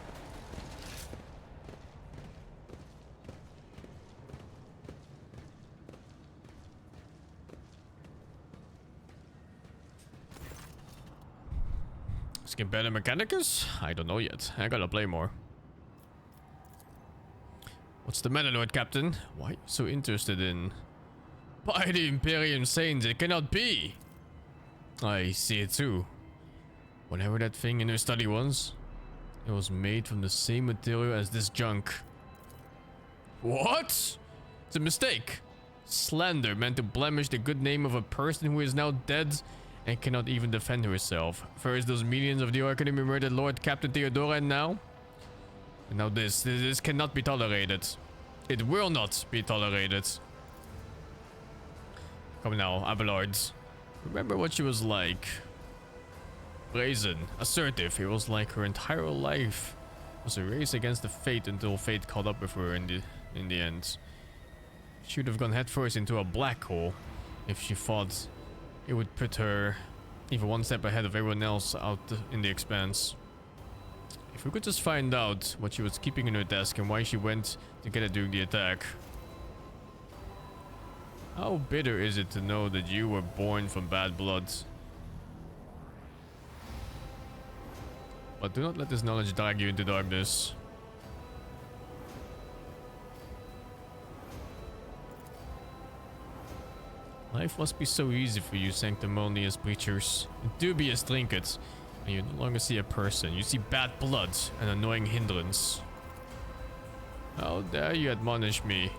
Let's get better mechanicus? I don't know yet. I gotta play more. What's the matter, Lord Captain? Why are you so interested in... By the Imperium Saints, it cannot be! I see it too. Whatever that thing in her study was, it was made from the same material as this junk. What? It's a mistake. Slander meant to blemish the good name of a person who is now dead and cannot even defend herself. First those minions of the Academy murdered Lord Captain Theodora, and now this cannot be tolerated. It will not be tolerated. Come now, Abelard. Remember what she was like. Brazen, assertive. It was like her entire life was a race against the fate until fate caught up with her in the end. She would have gone headfirst into a black hole if she thought it would put her even one step ahead of everyone else out in the expanse. If we could just find out what she was keeping in her desk and why she went to get it during the attack. How bitter is it to know that you were born from bad blood? But do not let this knowledge drag you into darkness. Life must be so easy for you sanctimonious preachers. Dubious trinkets. And you no longer see a person. You see bad blood, an annoying hindrance. How dare you admonish me?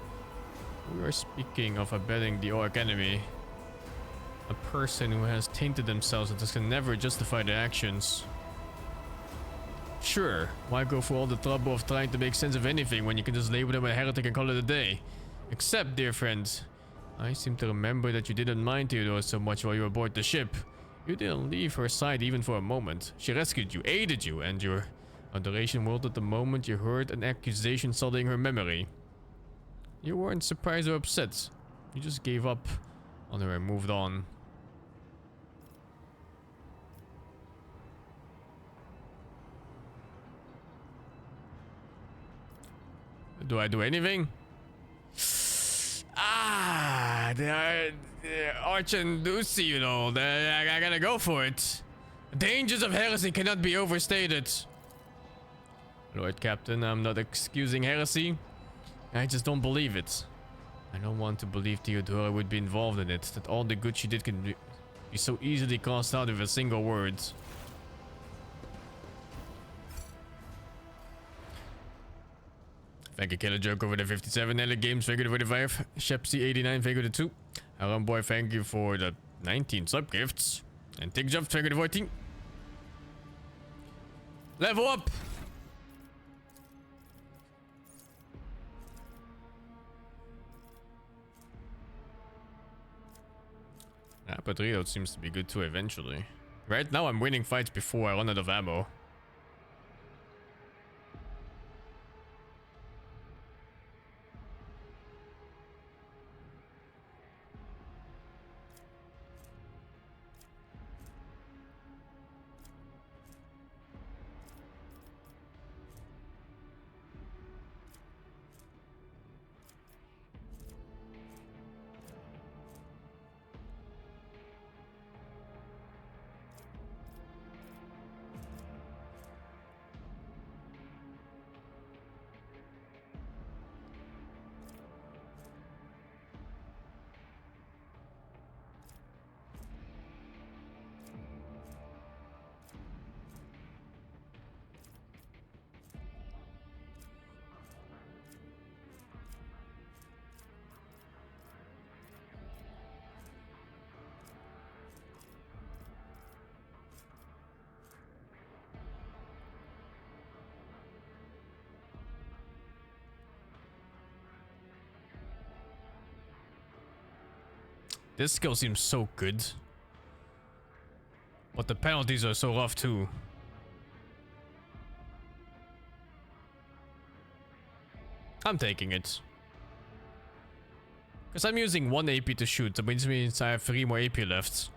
We are speaking of abetting the Orc enemy. A person who has tainted themselves and can never justify their actions. Sure, why go through all the trouble of trying to make sense of anything when you can just label them a heretic and call it a day? Except, dear friend, I seem to remember that you didn't mind Theodore so much while you were aboard the ship. You didn't leave her side even for a moment. She rescued you, aided you, and your adoration wilted the moment you heard an accusation sullying her memory. You weren't surprised or upset. You just gave up on her and moved on. Do I do anything? Ah, they're Arch and Lucy, you know. I gotta go for it. The dangers of heresy cannot be overstated. Lord Captain, I'm not excusing heresy. I just don't believe it. I don't want to believe Theodora would be involved in it. That all the good she did can be so easily crossed out with a single word. Thank you, Killer Joke over the 57. Nelly Games, thank you for the 45. Shepsy 89, thank you for the 2. Aram Boy, thank you for the 19 sub gifts. And Tick Jump, thank you for the 14. Level up! Yeah, but reload seems to be good too eventually. Right now I'm winning fights before I run out of ammo. This skill seems so good. But the penalties are so rough too. I'm taking it. Because I'm using 1 AP to shoot. That means I have 3 more AP left.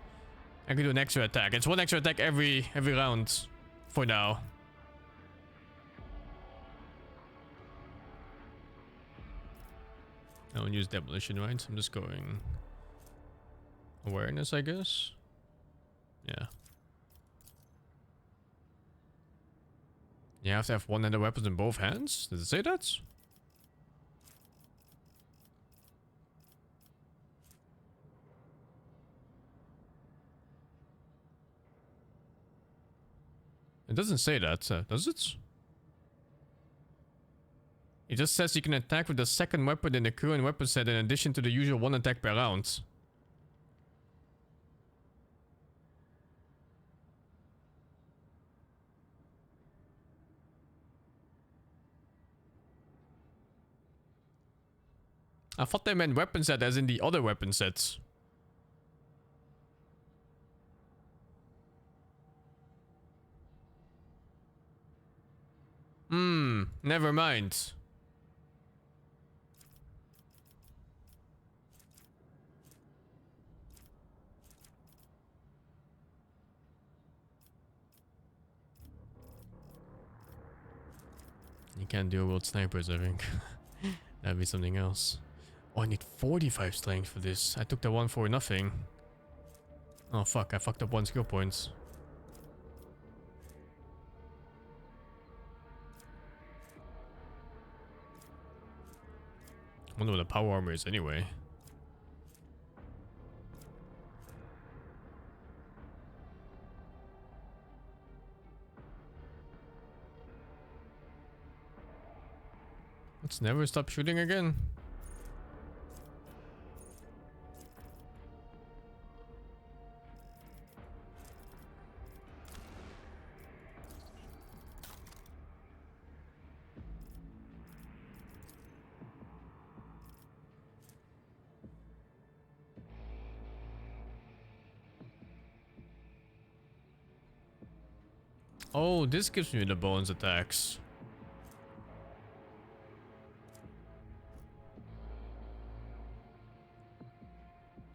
I can do an extra attack. It's 1 extra attack every round. For now. I don't use demolition, right? I'm just going... awareness, I guess? Yeah. You have to have one-handed weapons in both hands? Does it say that? It doesn't say that, does it? It just says you can attack with the second weapon in the current weapon set in addition to the usual 1 attack per round. I thought they meant weapon set as in the other weapon sets. Never mind. You can't dual wield snipers, I think. That'd be something else. Oh, I need 45 strength for this. I took the one for nothing. Oh fuck, I fucked up 1 skill points. I wonder what the power armor is anyway. Let's never stop shooting again. Oh, this gives me the bonus attacks.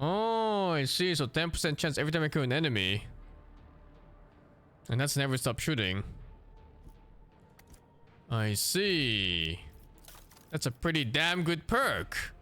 Oh, I see. So 10% chance every time I kill an enemy. And that's never stop shooting. I see. That's a pretty damn good perk.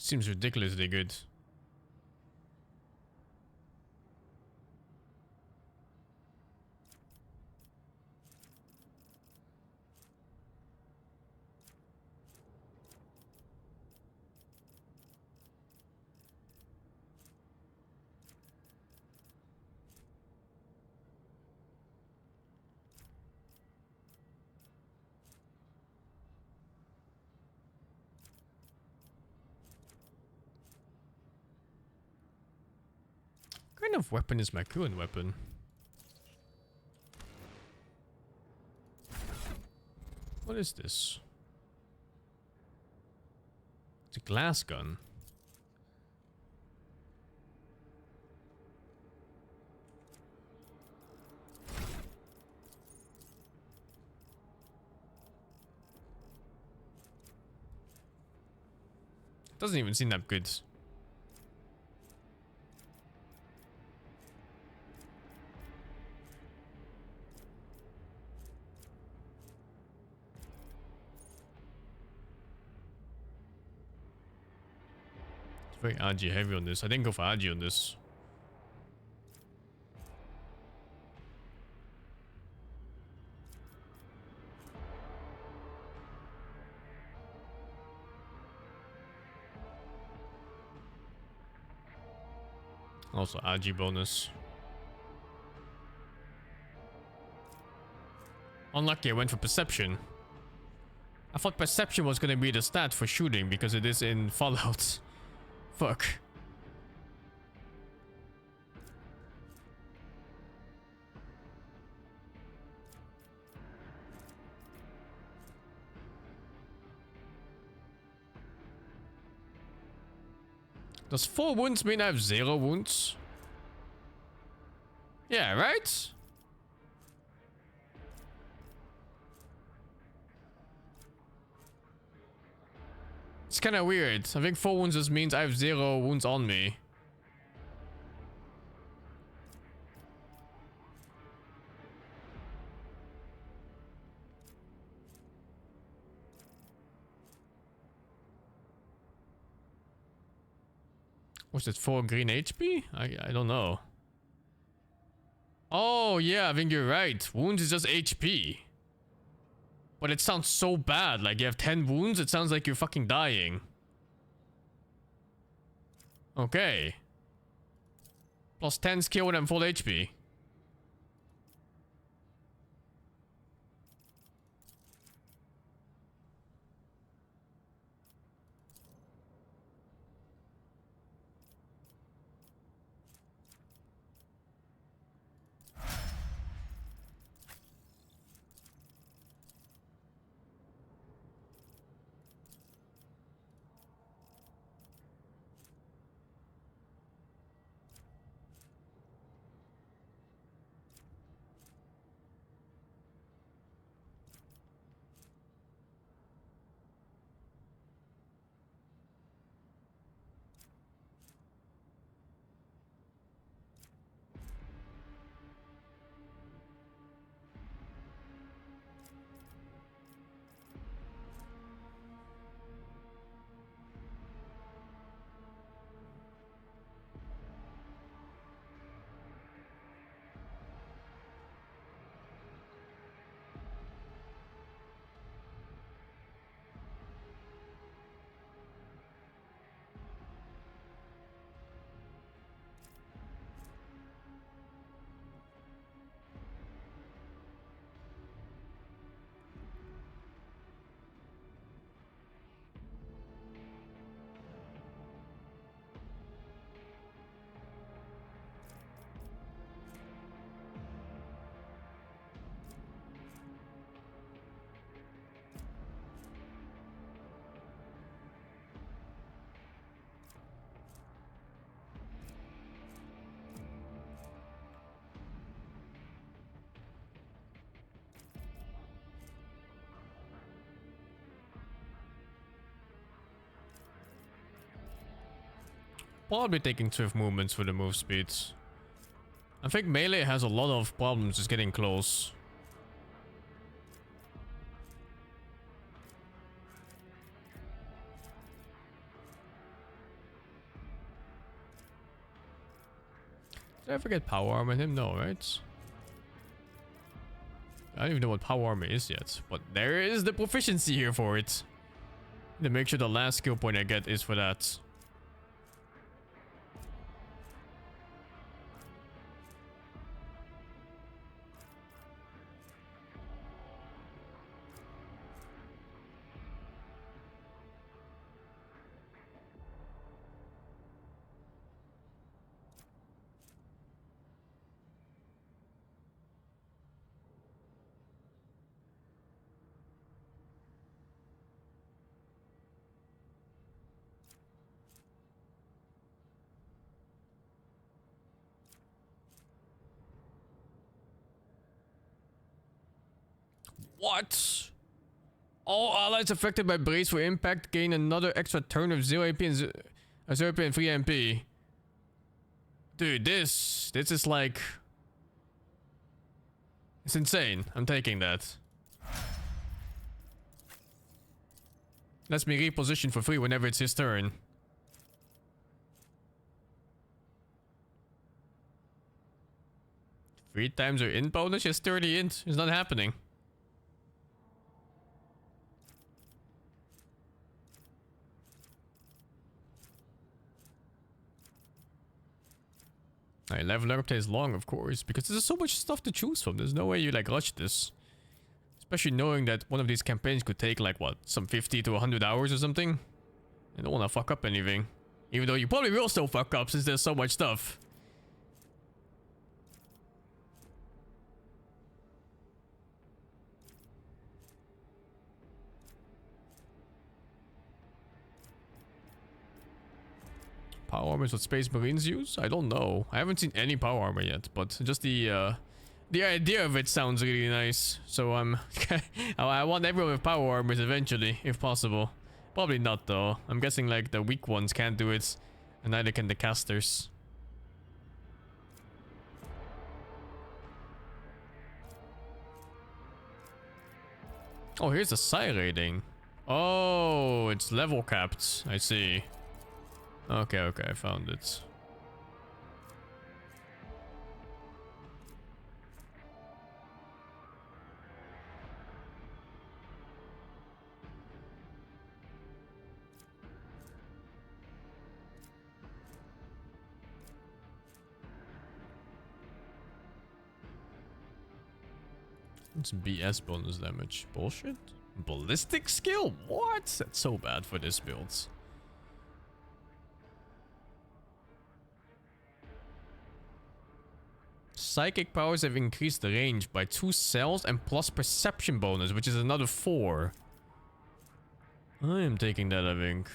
Seems ridiculously good. What kind of weapon is my current weapon? What is this? It's a glass gun. Doesn't even seem that good. Very RG heavy on this. I didn't go for RG on this. Also, AG bonus. Unlucky, I went for perception. I thought perception was gonna be the stat for shooting because it is in Fallout. Fuck. Does 4 wounds mean I have 0 wounds? Yeah, right? It's kind of weird. I think 4 wounds just means I have 0 wounds on me. Was it 4 green HP? I don't know. Oh yeah, I think you're right. Wounds is just HP. But it sounds so bad. Like you have 10 wounds, it sounds like you're fucking dying. Okay. Plus 10 skill when I'm full HP. Probably taking swift movements for the move speeds. I think melee has a lot of problems just getting close. Did I ever get power armor in him? No, right? I don't even know what power armor is yet, but there is the proficiency here for it. To make sure the last skill point I get is for that. What? All allies affected by brace for impact gain another extra turn of 0 AP and 0 AP and 3 MP. Dude, this is like... It's insane. I'm taking that. Lets me reposition for free whenever it's his turn. Three times your int bonus? Just 30 int. It's not happening. I leveling up takes long, of course, because there's so much stuff to choose from. There's no way you like rush this. Especially knowing that one of these campaigns could take like what, some 50 to 100 hours or something. I don't want to fuck up anything. Even though you probably will still fuck up since there's so much stuff. Power armor is what Space Marines use? I don't know. I haven't seen any power armor yet, but just the idea of it sounds really nice. So I want everyone with power armors eventually, if possible. Probably not though. I'm guessing like the weak ones can't do it, and neither can the casters. Oh, here's the psi rating. Oh, it's level capped. I see. Okay, okay, I found it. It's BS bonus damage. Bullshit? Ballistic skill? What? That's so bad for this build. Psychic powers have increased the range by 2 cells and plus perception bonus, which is another 4. I am taking that, I think.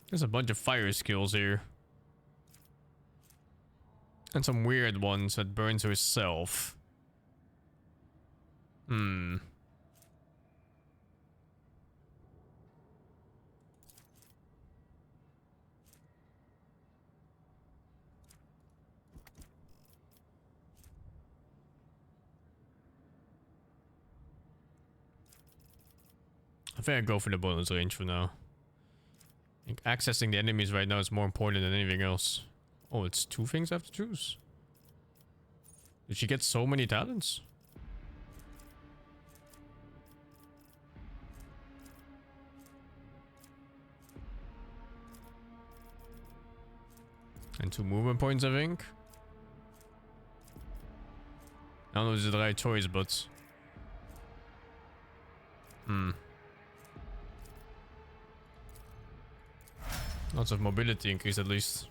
There's a bunch of fire skills here. And some weird ones that burns herself. I think I go for the bonus range for now. I think accessing the enemies right now is more important than anything else. Oh, it's 2 things I have to choose. Did she get so many talents? And 2 movement points, I think. I don't know if this is the right choice, but... Lots of mobility increase at least.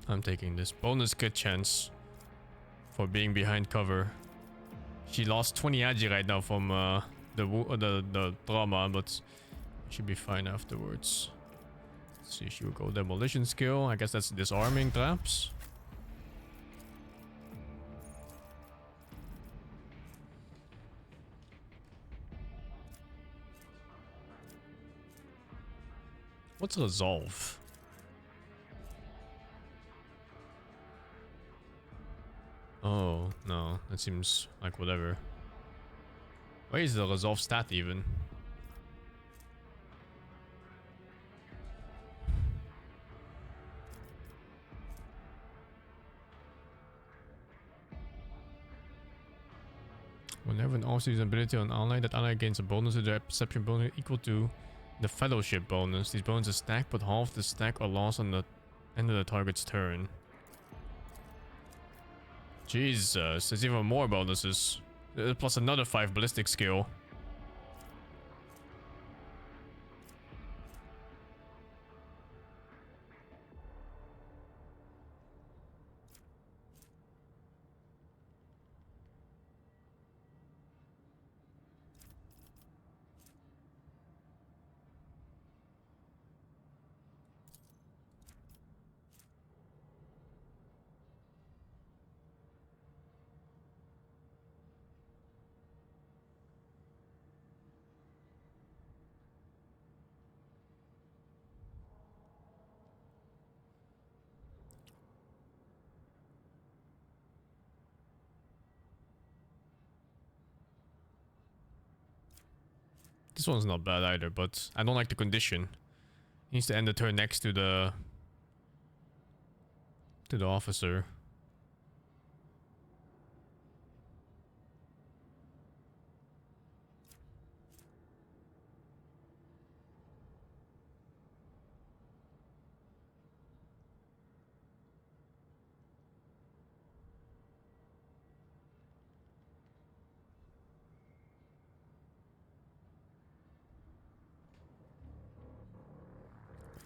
I'm taking this bonus good chance for being behind cover. She lost 20 agi right now from the trauma, but should be fine afterwards. Let's see, she will go demolition skill. I guess that's disarming traps. What's resolve? Oh, no. That seems like whatever. Where is the resolve stat even? Whenever an officer uses an ability on ally, that ally gains a bonus to their perception bonus equal to the fellowship bonus. These bonuses stack, but half the stack are lost on the end of the target's turn. Jesus, there's even more bonuses. Plus another 5 ballistic skill. This one's not bad either, but I don't like the condition. He needs to end the turn next to the officer.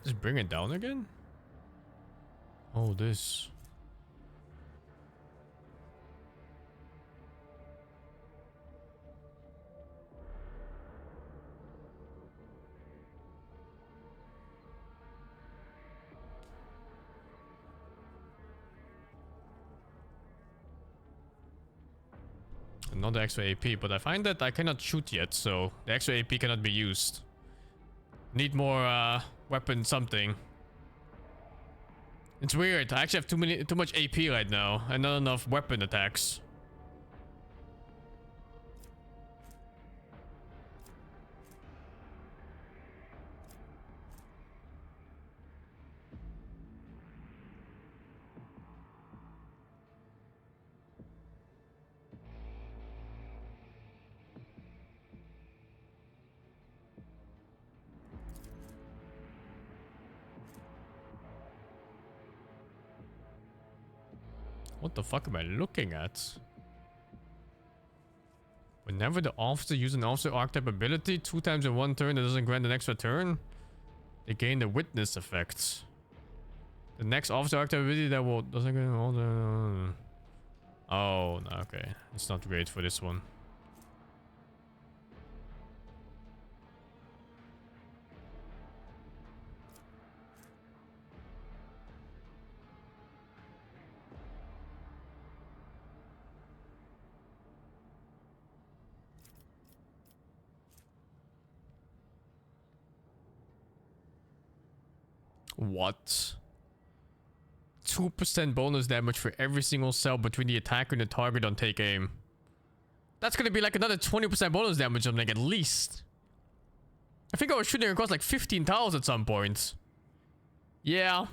Just bring it down again? Oh, this. Another extra AP, but I find that I cannot shoot yet, so the extra AP cannot be used. Need more weapon something. It's weird. I actually have too much AP right now and not enough weapon attacks. What the fuck am I looking at? Whenever the officer uses an officer archetype ability 2 times in 1 turn that doesn't grant an extra turn, they gain the witness effect. The next officer archetype ability that will doesn't grant all the... Oh, okay. It's not great for this one. What? 2% bonus damage for every single cell between the attacker and the target on take aim. That's gonna be like another 20% bonus damage on like at least. I think I was shooting across like 15 tiles at some point. Yeah.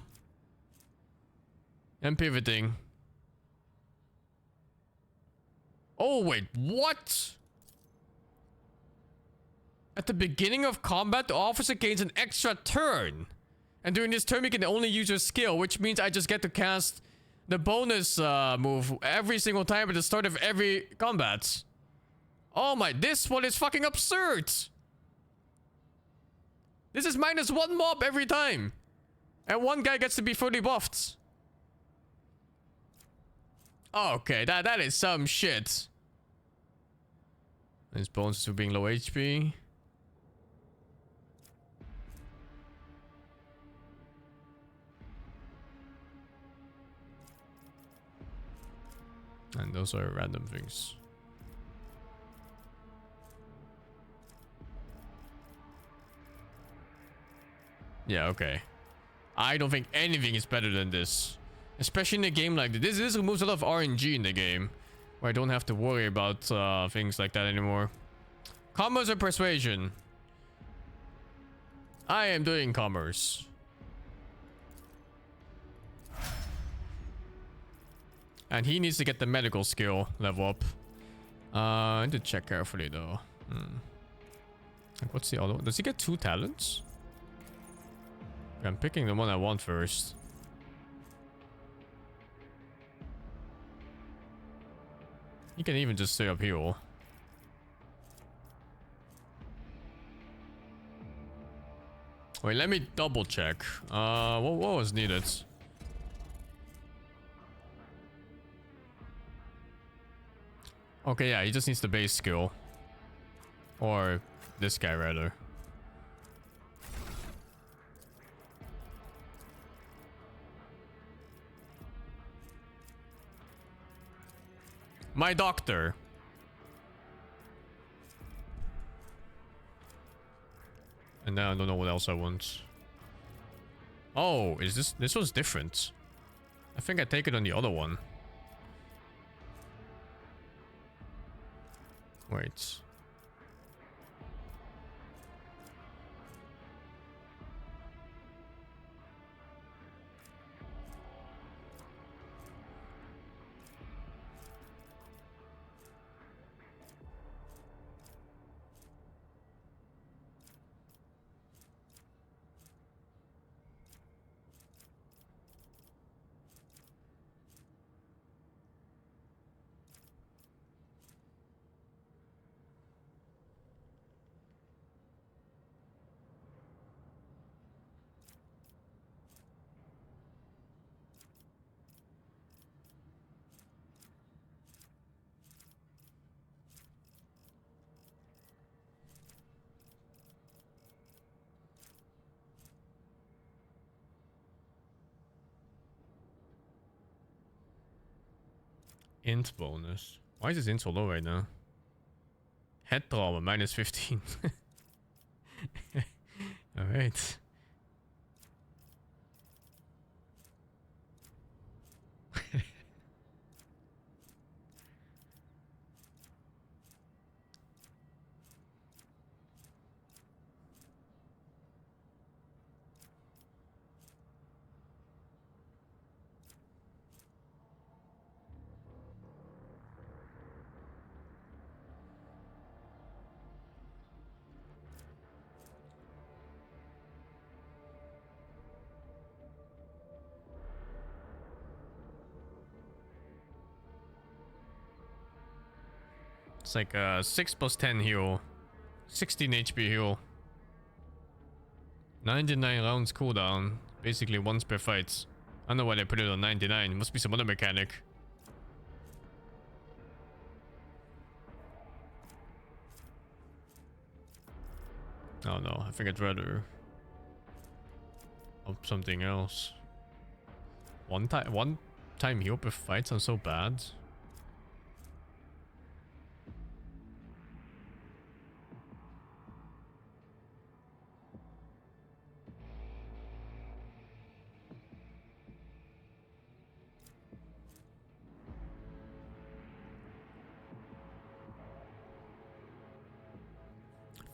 And pivoting. Oh wait, what? At the beginning of combat, the officer gains an extra turn. And during this turn, you can only use your skill, which means I just get to cast the bonus move every single time at the start of every combat. Oh my, this one is fucking absurd. This is -1 mob every time. And one guy gets to be fully buffed. Okay, that is some shit. His bonuses for being low HP. And those are random things. Yeah, okay. I don't think anything is better than this. Especially in a game like this. This removes a lot of RNG in the game. Where I don't have to worry about things like that anymore. Commerce or persuasion? I am doing commerce. And he needs to get the medical skill level up. I need to check carefully though. Like, what's the other one? Does he get 2 talents? I'm picking the one I want first. He can even just stay up heal. Wait, let me double check. What was needed? Okay, yeah, he just needs the base skill. Or this guy, rather. My doctor. And now I don't know what else I want. Oh, is this one's different. I think I take it on the other one. Wait. Int bonus. Why is this int so low right now? Head trauma, minus 15. Alright. It's like 6 plus 10 heal. 16 HP heal. 99 rounds cooldown. Basically once per fight. I don't know why they put it on 99. Must be some other mechanic. Oh no, I think I'd rather up something else. One time heal per fight sounds so bad.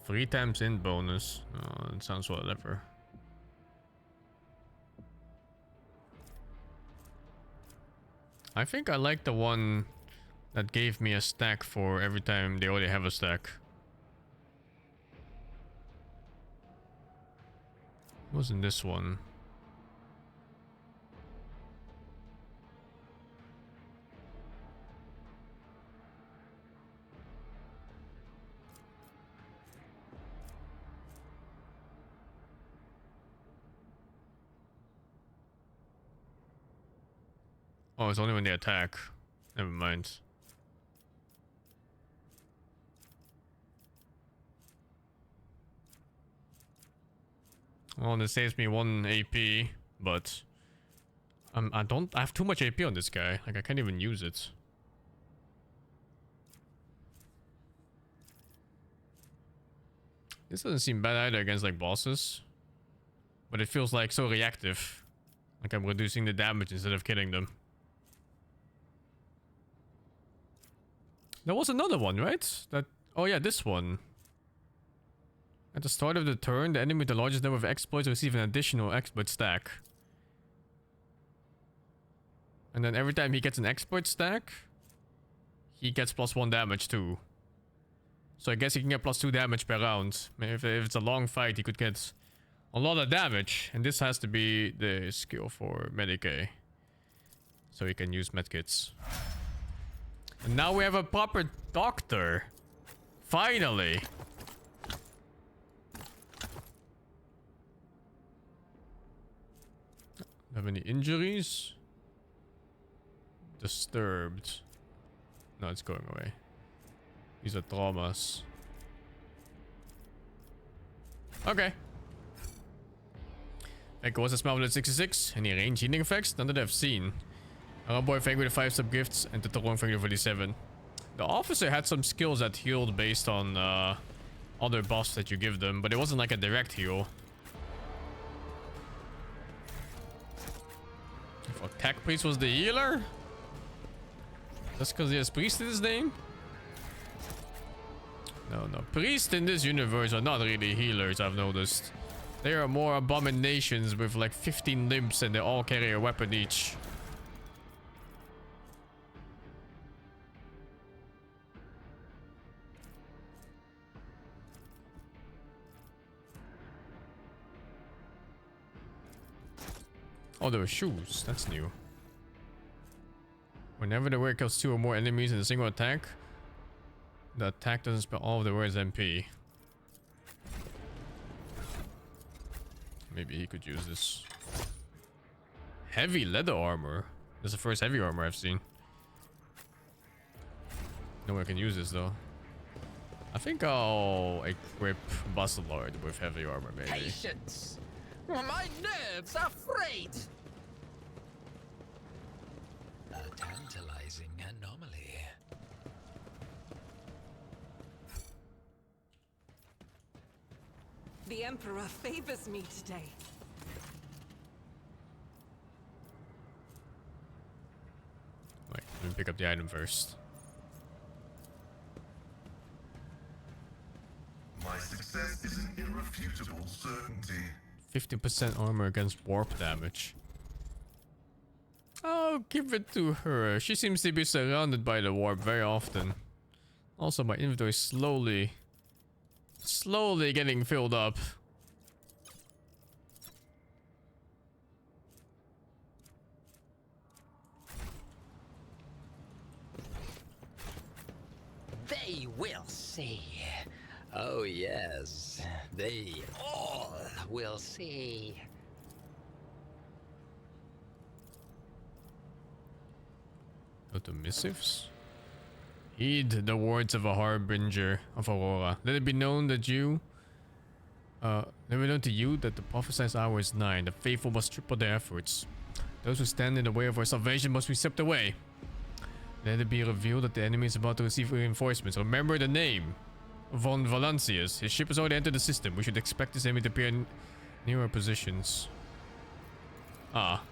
Three times in bonus. Oh, that sounds whatever. I think I like the one that gave me a stack for every time they already have a stack. Wasn't this one? Oh, it's only when they attack. Never mind. Well, this saves me 1 AP, but I have too much AP on this guy. Like I can't even use it. This doesn't seem bad either against like bosses, but it feels like so reactive. Like I'm reducing the damage instead of killing them. There was another one, right? Oh yeah, this one. At the start of the turn, the enemy with the largest number of exploits receive an additional exploit stack. And then every time he gets an exploit stack, he gets +1 damage too. So I guess he can get +2 damage per round. If it's a long fight, he could get a lot of damage. And this has to be the skill for Medicae. So he can use medkits. And now we have a proper doctor. Finally. Have any injuries? Disturbed. No, it's going away. These are traumas. Okay. Echo was a smell with 66. Any range healing effects? None that I've seen. Our boy Fang with 5 sub gifts and the Tyrone Fang with 47. The officer had some skills that healed based on other buffs that you give them, but it wasn't like a direct heal. If Tech Priest was the healer? Just because he has Priest in his name? No. Priests in this universe are not really healers, I've noticed. They are more abominations with like 15 limbs and they all carry a weapon each. Oh, there were shoes. That's new. Whenever the warrior kills 2 or more enemies in a single attack, the attack doesn't spell all of the warrior's MP. Maybe he could use this. Heavy leather armor. This is the first heavy armor I've seen. No one can use this though. I think I'll equip Bustlord with heavy armor maybe. Patience! My nerves are frayed! tantalizing anomaly. The Emperor favors me today. Wait, let me pick up the item first. My success is an irrefutable certainty. 50% armor against warp damage. I'll give it to her. She seems to be surrounded by the warp very often. Also, my inventory is slowly getting filled up. They will see. Oh yes, they all will see. Go to missives. Heed the words of a harbinger of Aurora. Let it be known that let it be known to you that the prophesied hour is nigh. The faithful must triple their efforts. Those who stand in the way of our salvation must be swept away. Let it be revealed that the enemy is about to receive reinforcements. Remember the name. Von Valancius. His ship has already entered the system. We should expect this enemy to appear near our positions. Ah.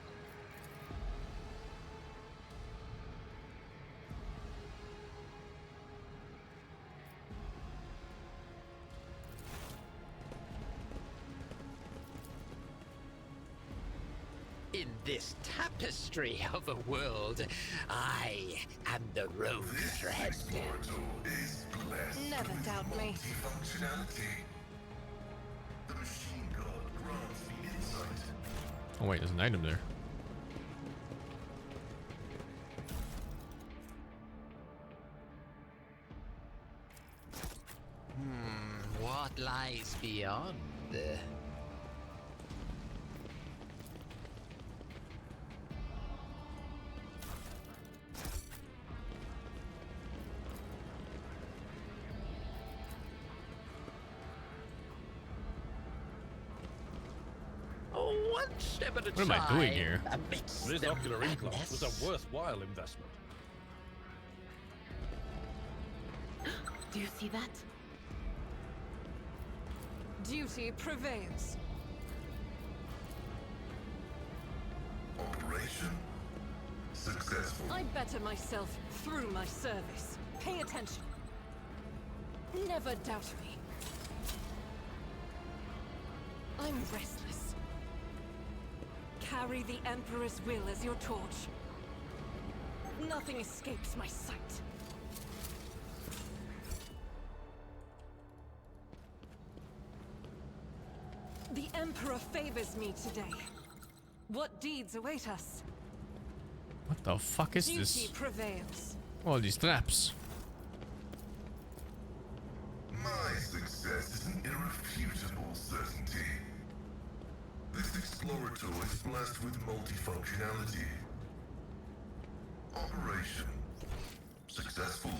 In this tapestry of a world, I am the rogue thread. Never doubt me. The machine god grants me insight. Oh wait, there's an item there. What lies beyond? One step at a time. What am I doing here? This ocular implant was a worthwhile investment. Do you see that? Duty prevails. Operation successful. I better myself through my service. Pay attention. Never doubt me. I'm restless. Carry the Emperor's will as your torch. Nothing escapes my sight. The Emperor favors me today. What deeds await us? What the fuck is Duty this? prevails. All these traps. My success is an irrefutable certainty. This explorator is blessed with multifunctionality. Operation successful.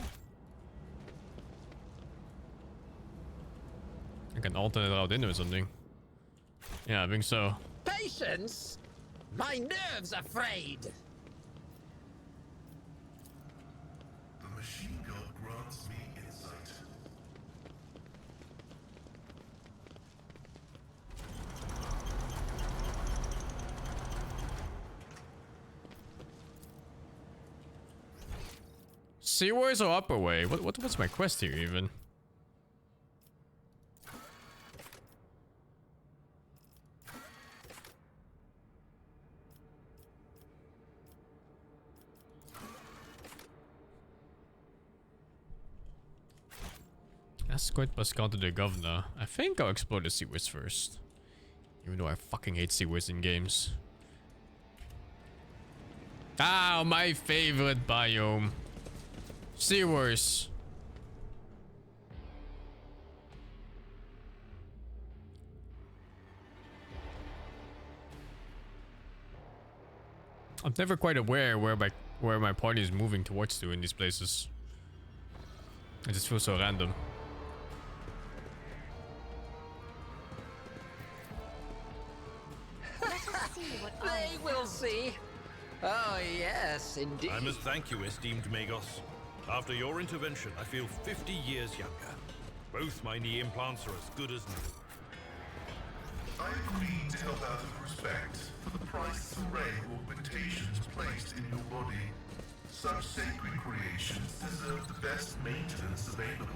I can alternate route into or something. Yeah, I think so. Patience? My nerves are frayed. The machine god grants me insight. Seawards or upper way? What's my quest here even? Escort Pascal to the governor. I think I'll explore the seawards first. Even though I fucking hate seawards in games. Ah, my favorite biome. Seawards. I'm never quite aware where my party is moving towards to in these places. It just feels so random. They will see. Oh, yes, indeed. I must thank you, esteemed Magos. After your intervention, I feel 50 years younger. Both my knee implants are as good as new. I agreed to help out of respect for the priceless array of augmentations placed in your body. Such sacred creations deserve the best maintenance available.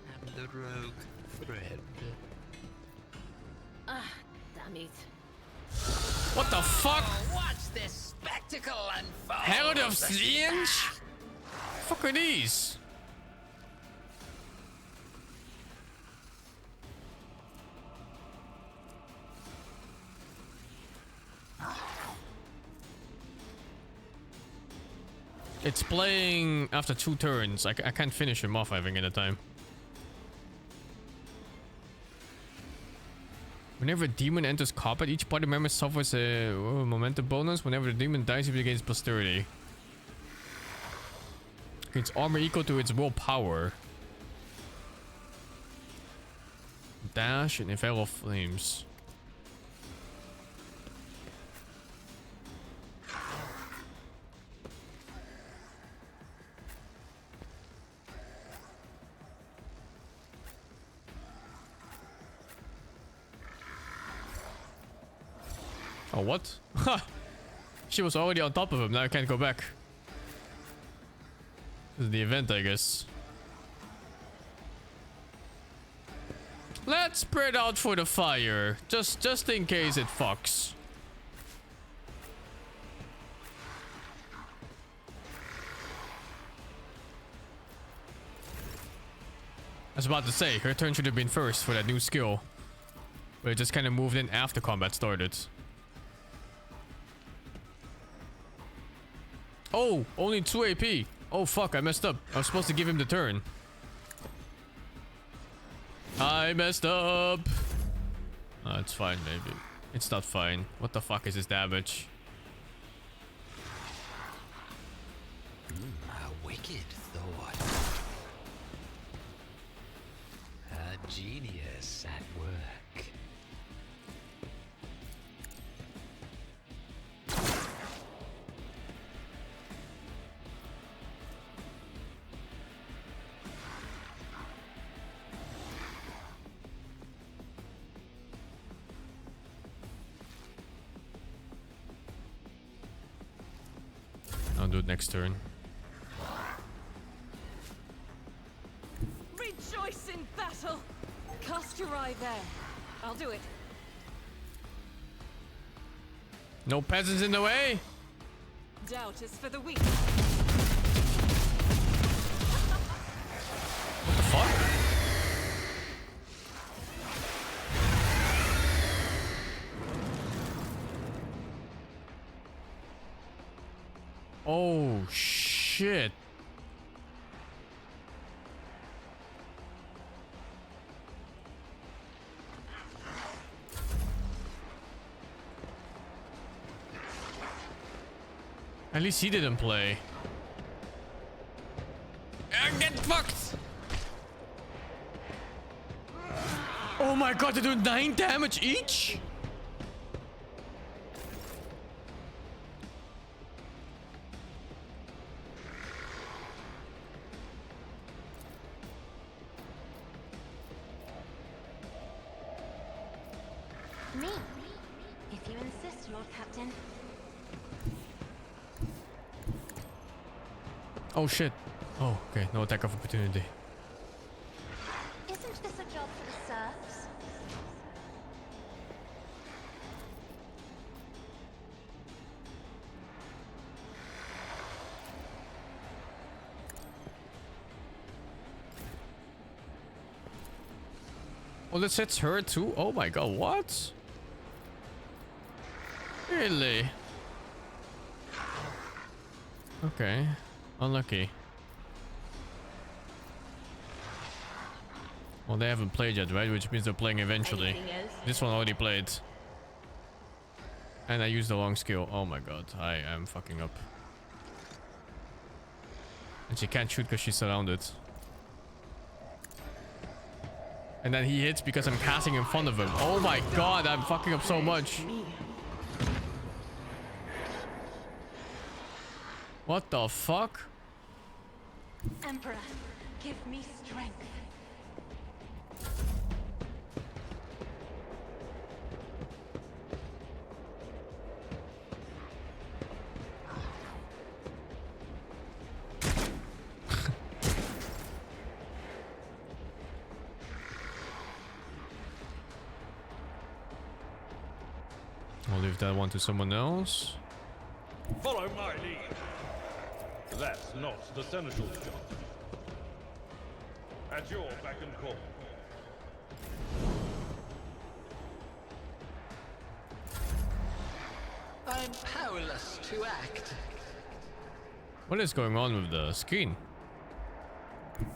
I'm the rogue thread. Ah, damn it. What the fuck? Oh, watch this spectacle unfold. Herald of Strange? Fuck are these? It's playing after 2 turns. I can't finish him off, I think, in a time. Whenever a demon enters combat, each party member suffers a momentum bonus. Whenever the demon dies, it gains posterity. Gains armor equal to its willpower. Dash and Veil of Flames. Oh, what? Ha! She was already on top of him. Now I can't go back. This is the event, I guess. Let's spread out for the fire. Just in case it fucks. I was about to say, her turn should have been first for that new skill. But it just kind of moved in after combat started. Oh, only 2 AP. Oh fuck, I messed up. I was supposed to give him the turn. I messed up. Oh, it's fine, maybe. It's not fine. What the fuck is his damage? A wicked thought. A genius at work. I'll do it next turn. Rejoice in battle! Cast your eye there. I'll do it. No peasants in the way. Doubt is for the weak. What the fuck? Oh shit. At least he didn't play. Get fucked! Oh my god, they do 9 damage each? Me, if you insist, Lord Captain. Oh shit. Oh, okay. No attack of opportunity. Isn't this a job for the serfs? Oh, this hits her too? Oh my god, what? Really? Okay. Unlucky. Well, they haven't played yet, right? Which means they're playing eventually. This one already played. And I used the long skill. Oh my god, I am fucking up. And she can't shoot because she's surrounded. And then he hits because I'm casting in front of him. Oh my god, I'm fucking up so much. What the fuck? Emperor, give me strength. I'll leave that one to someone else. Follow my lead. That's not the Seneschal's job. At your beck and call. I'm powerless to act. What is going on with the screen?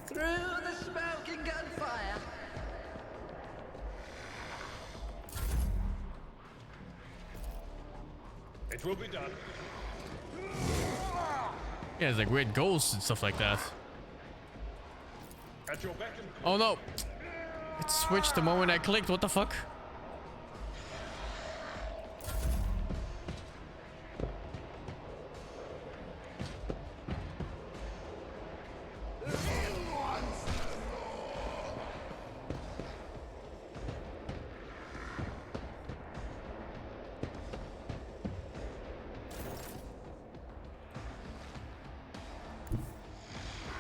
Through the smoke and gunfire. It will be done. Yeah, it's like weird ghosts and stuff like that. At your beck and call. Oh no! It switched the moment I clicked. What the fuck?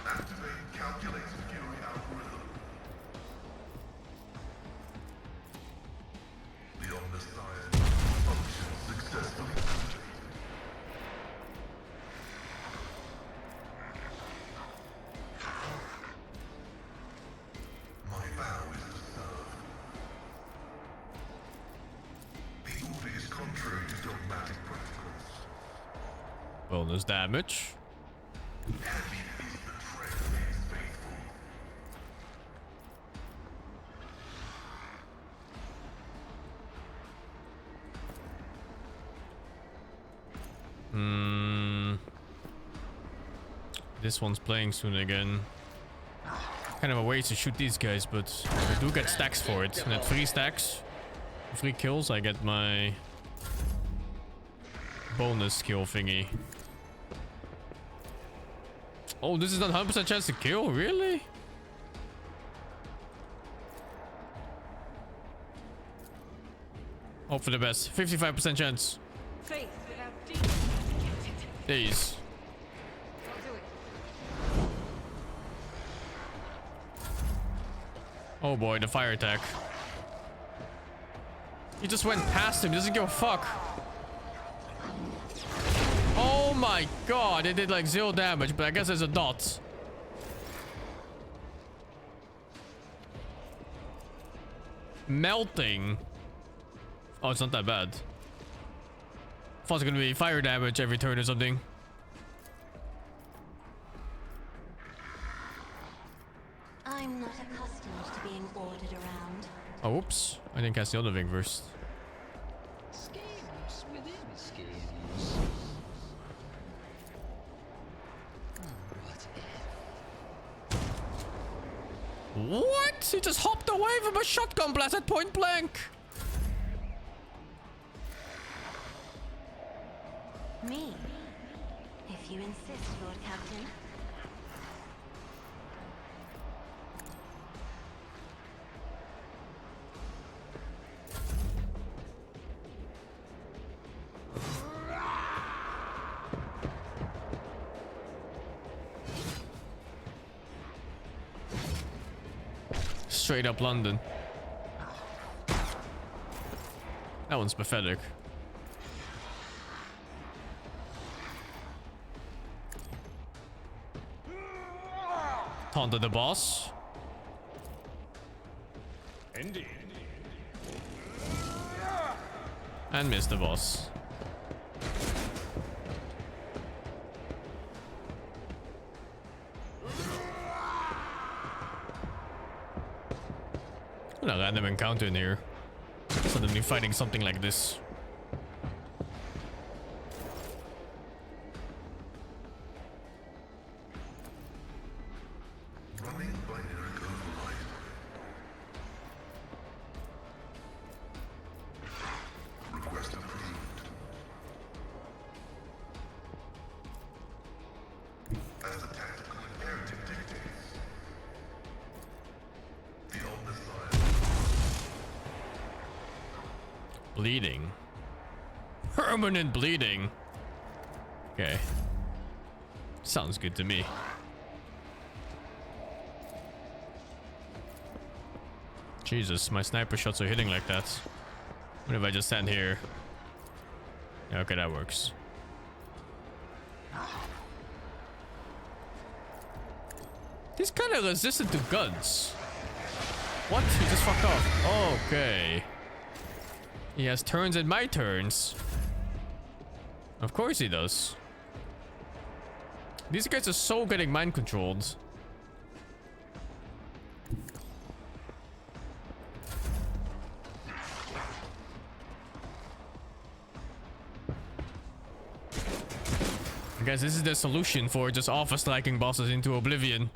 Activate calculated fury algorithm. The omniscient function successfully activated. My vow is to serve. The order is contrary to dogmatic principles. Bonus damage. Heavy is the tread of his faithful. This one's playing soon again. Kind of a waste to shoot these guys, but I do get stacks for it. And at 3 stacks, 3 kills, I get my bonus skill thingy. Oh, this is not 100% chance to kill? Really? Hope for the best. 55% chance. Faith without deeds. Days. I'll do it. Oh boy, the fire attack. He just went past him. Doesn't give a fuck. Oh my god, it did like 0 damage, but I guess there's a dot. Melting. Oh, it's not that bad. I thought it was gonna be fire damage every turn or something. I'm not accustomed to being ordered around. Oh, whoops. I didn't cast the other thing first. Schemes within schemes. What? He just hopped away from a shotgun blast at point blank. Me? If you insist, Lord Captain. Straight up London. That one's pathetic. Taunted the boss. Indeed. And missed the boss. What a random encounter in here. Suddenly fighting something like this. Running binary override. Request approved. Bleeding. Permanent bleeding. Okay. Sounds good to me. Jesus, my sniper shots are hitting like that. What if I just stand here? Yeah, okay, that works. He's kind of resistant to guns. What? He just fucked off. Okay. He has turns and my turns. Of course he does. These guys are so getting mind controlled. Guys, this is the solution for just alpha striking bosses into oblivion.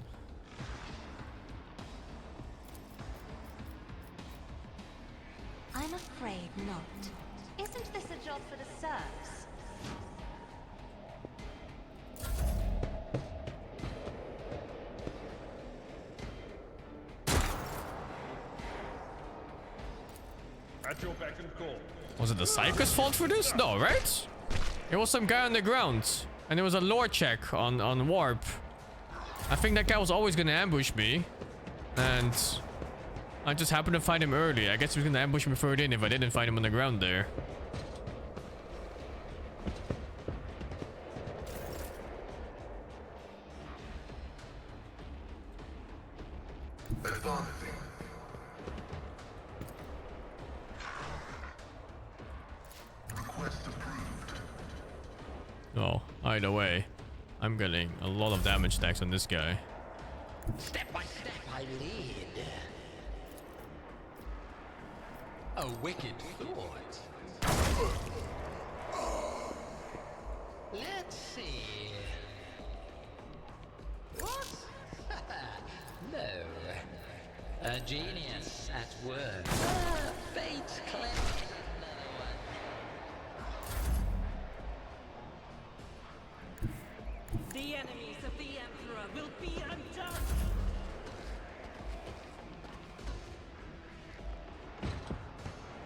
I'm afraid not. Isn't this a job for the serfs? At your beck and call. Was it the Psycho's fault for this? No, right? It was some guy on the ground. And there was a lore check on warp. I think that guy was always gonna ambush me. And I just happened to find him early. I guess he was gonna ambush me further in if I didn't find him on the ground there. Oh, either way, I'm getting a lot of damage stacks on this guy. Step by step I lead. A wicked thought. Let's see. What? No. A genius at work. Fate clever. The enemies of the Emperor will be undone!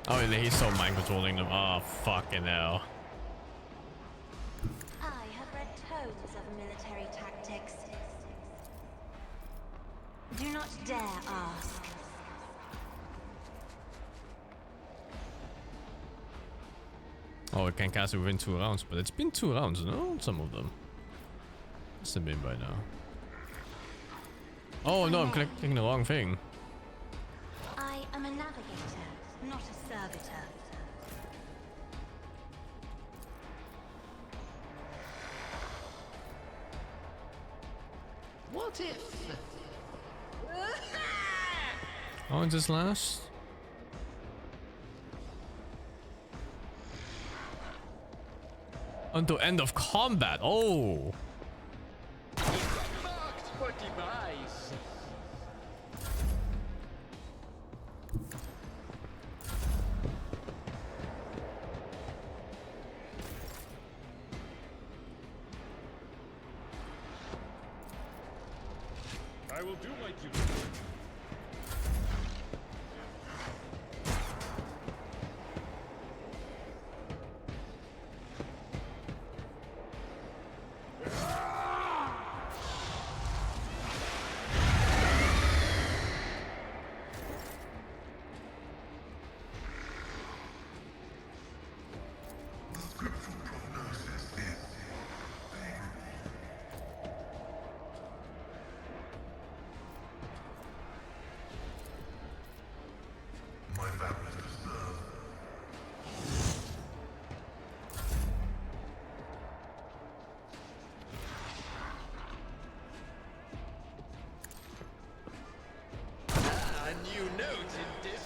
Oh, and he's so mind controlling them. Oh, fucking hell. I have read tomes of military tactics. Do not dare ask. Oh, it can cast it within 2 rounds, but it's been 2 rounds, no? Some of them. Must have been by now. Oh no, I'm clicking the wrong thing. I am a navigator, not a servitor. What if? Oh, it's this last? Until end of combat. Oh. Marked for demise. I will do my duty.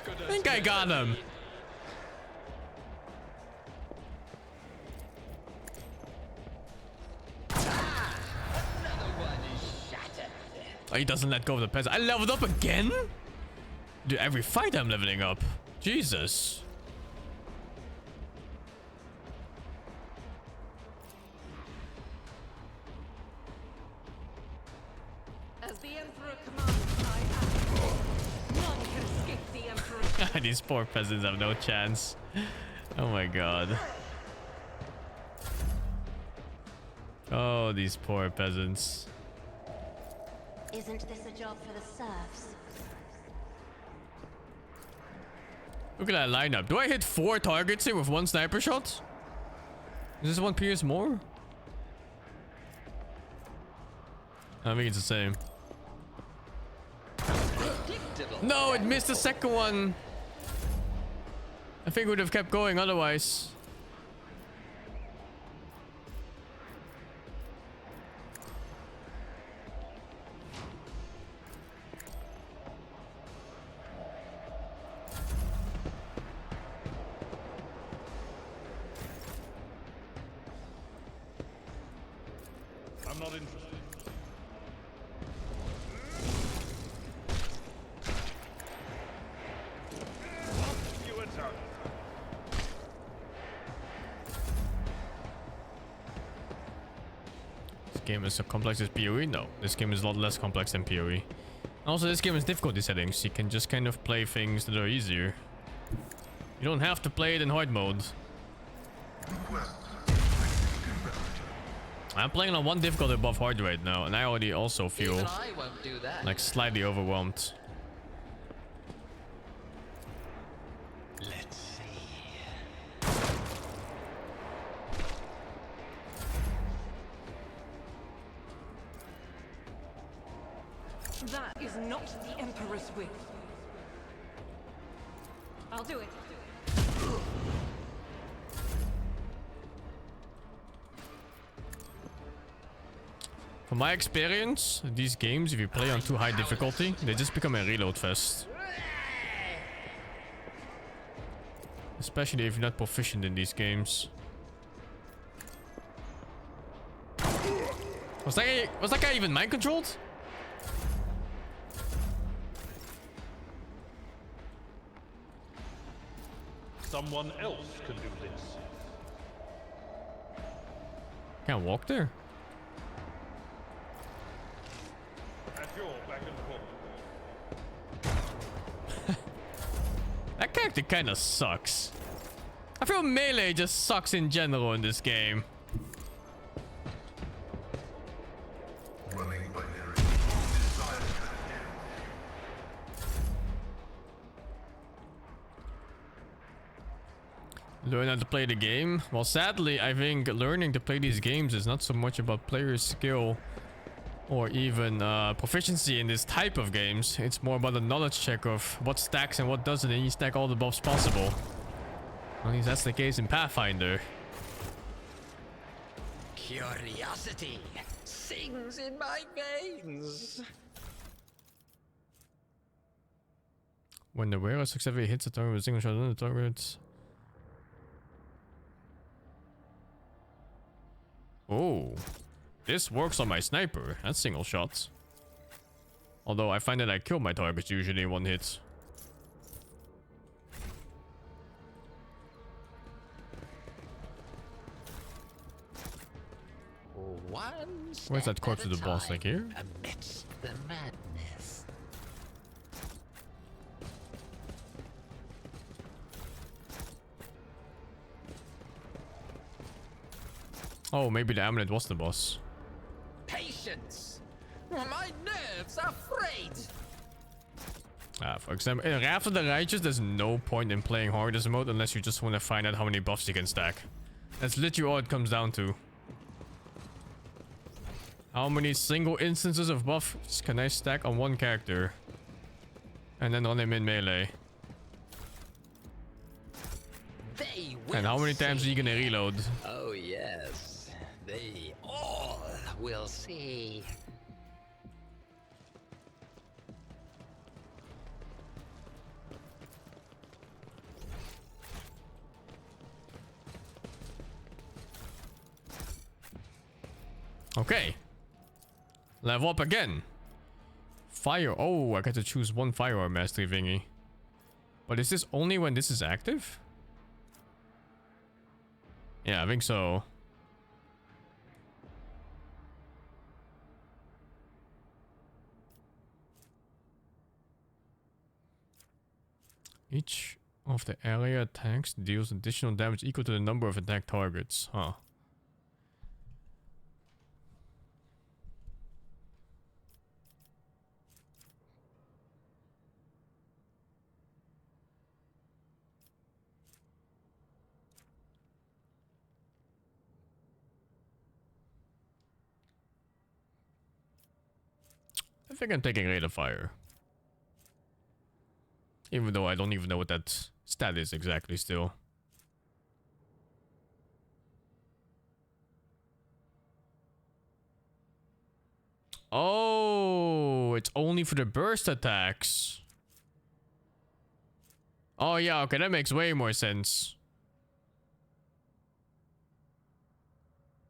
I think I got him. Oh, he doesn't let go of the peasant. I leveled up again? Dude, every fight I'm leveling up. Jesus. As the Emperor commands, I act. None can escape the Emperor. These poor peasants have no chance. Oh my god. Oh, these poor peasants. Isn't this a job for the serfs? Look at that lineup. Do I hit 4 targets here with 1 sniper shot? Is this one pierce more? I think it's the same. No, it missed the second one. I think it would have kept going otherwise. I'm not interested. You attack. This game is so complex as PoE? No, this game is a lot less complex than PoE. Also, this game has difficulty settings. You can just kind of play things that are easier. You don't have to play it in hard mode. I'm playing on 1 difficulty above hard right now, and I already also feel I won't do that. like slightly overwhelmed. Let's see. That is not the Emperor's will. I'll do it. From my experience, these games, if you play on too high difficulty, they just become a reload fest. Especially if you're not proficient in these games. Was that guy even mind controlled? Someone else can do this. Can't walk there. At your back and forth. That character kind of sucks. I feel melee just sucks in general in this game. Learn how to play the game. Well, sadly, I think learning to play these games is not so much about player skill or even proficiency in this type of games. It's more about a knowledge check of what stacks and what doesn't, and you stack all the buffs possible. At least that's the case in Pathfinder. Curiosity sings in my veins. When the wearer successfully hits a target with a single shot on the target. Oh, this works on my sniper. That's single shots. Although I find that I kill my targets usually in 1 hit. Where's that corpse of the boss? Like here? Amidst the madness. Oh, maybe the amulet was the boss. Patience. My nerves are frayed. For example, in Wrath of the Righteous, there's no point in playing hardest mode unless you just want to find out how many buffs you can stack. That's literally all it comes down to. How many single instances of buffs can I stack on 1 character? And then run him in melee. And how many times are you gonna reload? Oh yes. They all will see. Okay. Level up again. Fire. Oh, I got to choose 1 firearm mastery thingy. But is this only when this is active? Yeah, I think so. Each of the area attacks deals additional damage equal to the number of attack targets. Huh. I think I'm taking rate of fire. Even though I don't even know what that stat is exactly still. Oh, it's only for the burst attacks. Oh yeah, okay, that makes way more sense.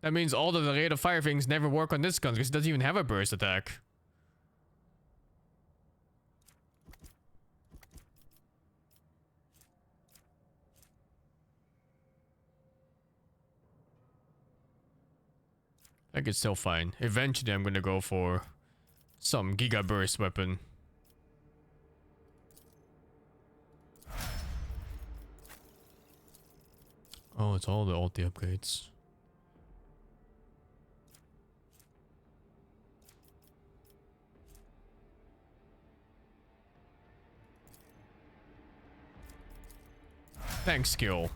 That means all of the rate of fire things never work on this gun because it doesn't even have a burst attack. I think it's still fine. Eventually I'm gonna go for some Giga Burst weapon. Oh, it's all the ulti upgrades. Thanks, skill.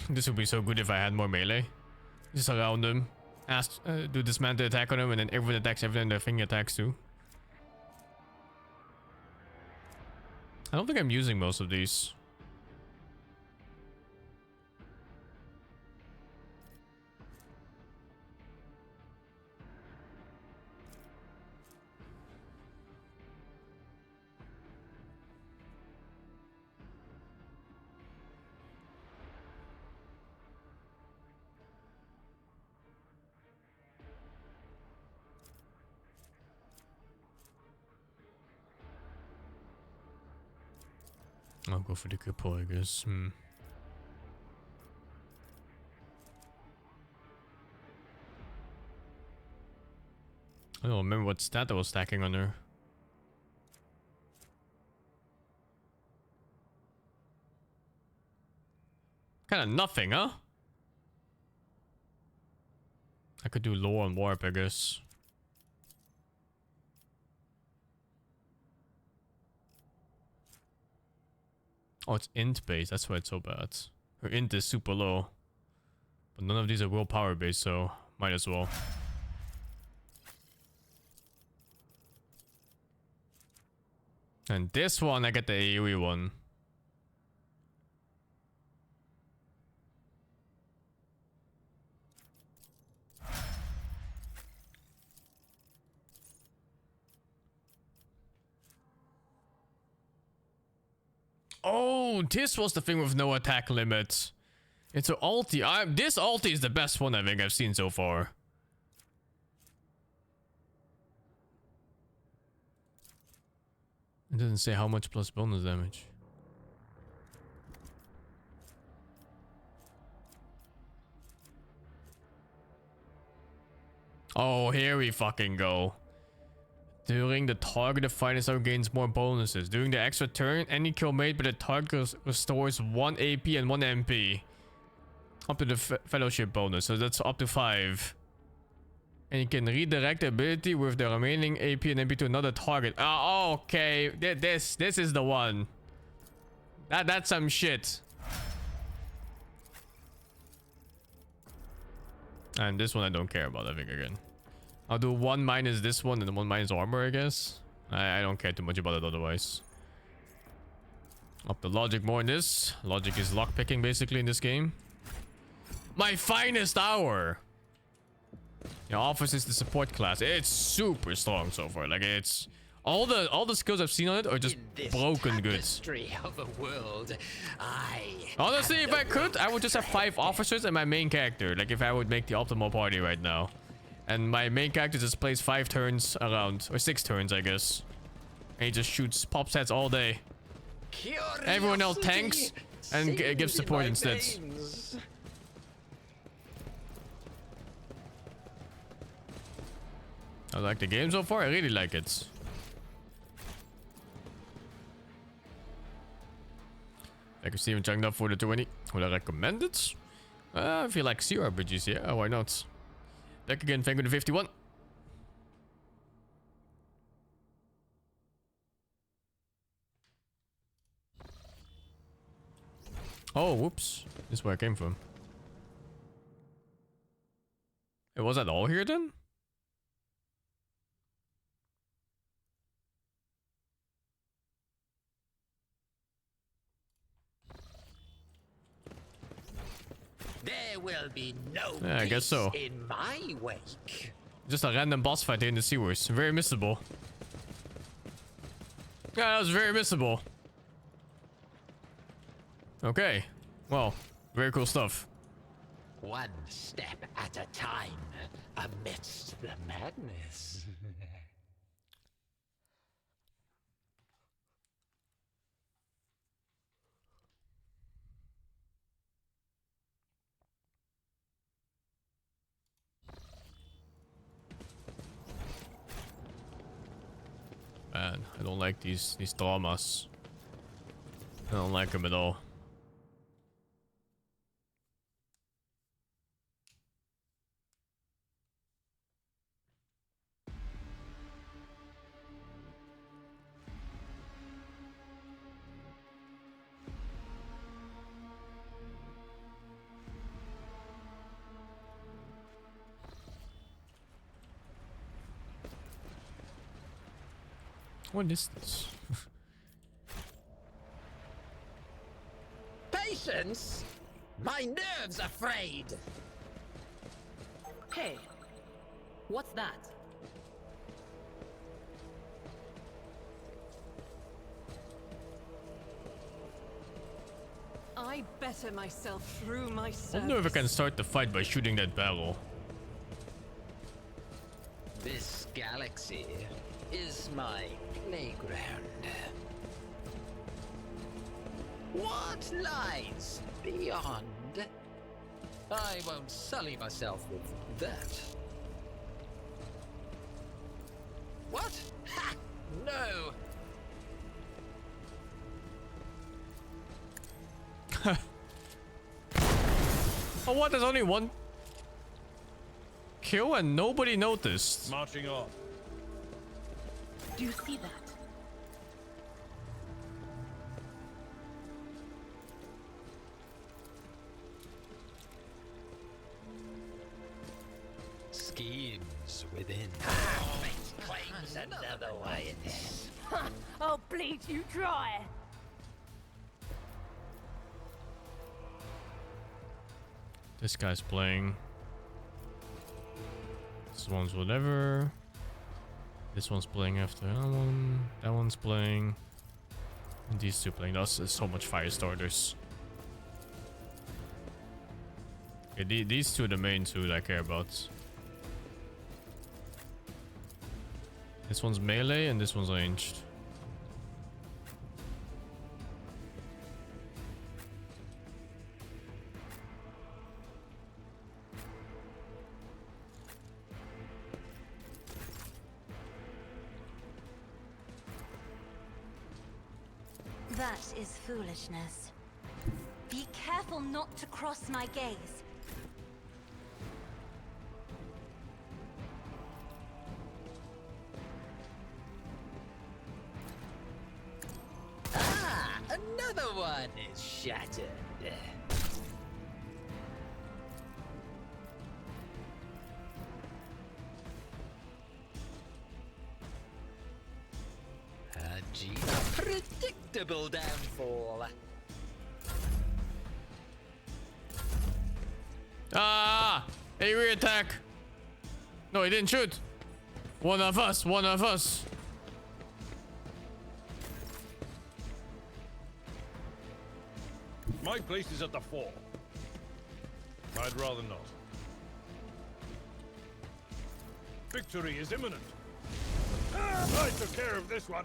This would be so good if I had more melee. Just around them. Do dismantle attack on them and then everyone attacks everything their thing attacks too. I don't think I'm using most of these. I'll go for the cripple, I guess. I don't remember what stat I was stacking on her. Kind of nothing, huh? I could do lore and warp, I guess. Oh, it's int based. That's why it's so bad. Her int is super low. But none of these are willpower based, so might as well. And this one, I get the AoE one. Oh, this was the thing with no attack limit. It's an ulti. This ulti is the best one I think I've seen so far. It doesn't say how much plus bonus damage. Oh, here we fucking go. During the targeted fighting star gains more bonuses. During the extra turn, any kill made by the target restores 1 AP and 1 MP. Up to the fellowship bonus, so that's up to 5. And you can redirect the ability with the remaining AP and MP to another target. Oh, okay. This is the one. That's some shit. And this one I don't care about, I think, again. I'll do 1 minus this one and 1 minus armor, I guess. I don't care too much about it otherwise. Up the logic more in this. Logic is lockpicking basically in this game. My finest hour! Yeah, Office is the support class. It's super strong so far. Like, it's All the skills I've seen on it are just broken good. Of a world, Honestly, if I could, I would just have 5 officers and my main character. Like if I would make the optimal party right now. And my main character just plays 5 turns around, or 6 turns, I guess. And he just shoots pop sets all day. Everyone else tanks and gives support instead. I like the game so far. I really like it. Thank you, Steven, checking up for the 20. Would I recommend it? If you like CRPGs, yeah, why not? Back again, thank you to 51. Oh, whoops. This is where I came from. It was that all here then? There will be no Yeah, I guess so. in my wake. Just a random boss fight here in the sewers. Very missable. Yeah, that was very missable. Okay. Well, very cool stuff. One step at a time amidst the madness. Man, I don't like these dramas. I don't like them at all. What is this? Patience? My nerves are frayed. Hey, what's that? I better myself through my I service. wonder if I can start the fight by shooting that barrel. This galaxy is my playground. What lies beyond? I won't sully myself with that. What? Ha! No! Oh, what? There's only one kill and nobody noticed. Marching on. Do you see that? Schemes within. Claims another way in this. I'll bleed you dry. This guy's playing. This one's whatever. This one's playing after that one. That one's playing. And these two playing. That's so much fire starters. Okay, these two are the main two that I care about. This one's melee and this one's ranged. That is foolishness. Be careful not to cross my gaze. Ah, another one is shattered. A predictable downfall. Ah! A attack. No, he didn't shoot. One of us. One of us. My place is at the fore. I'd rather not. Victory is imminent. I took care of this one.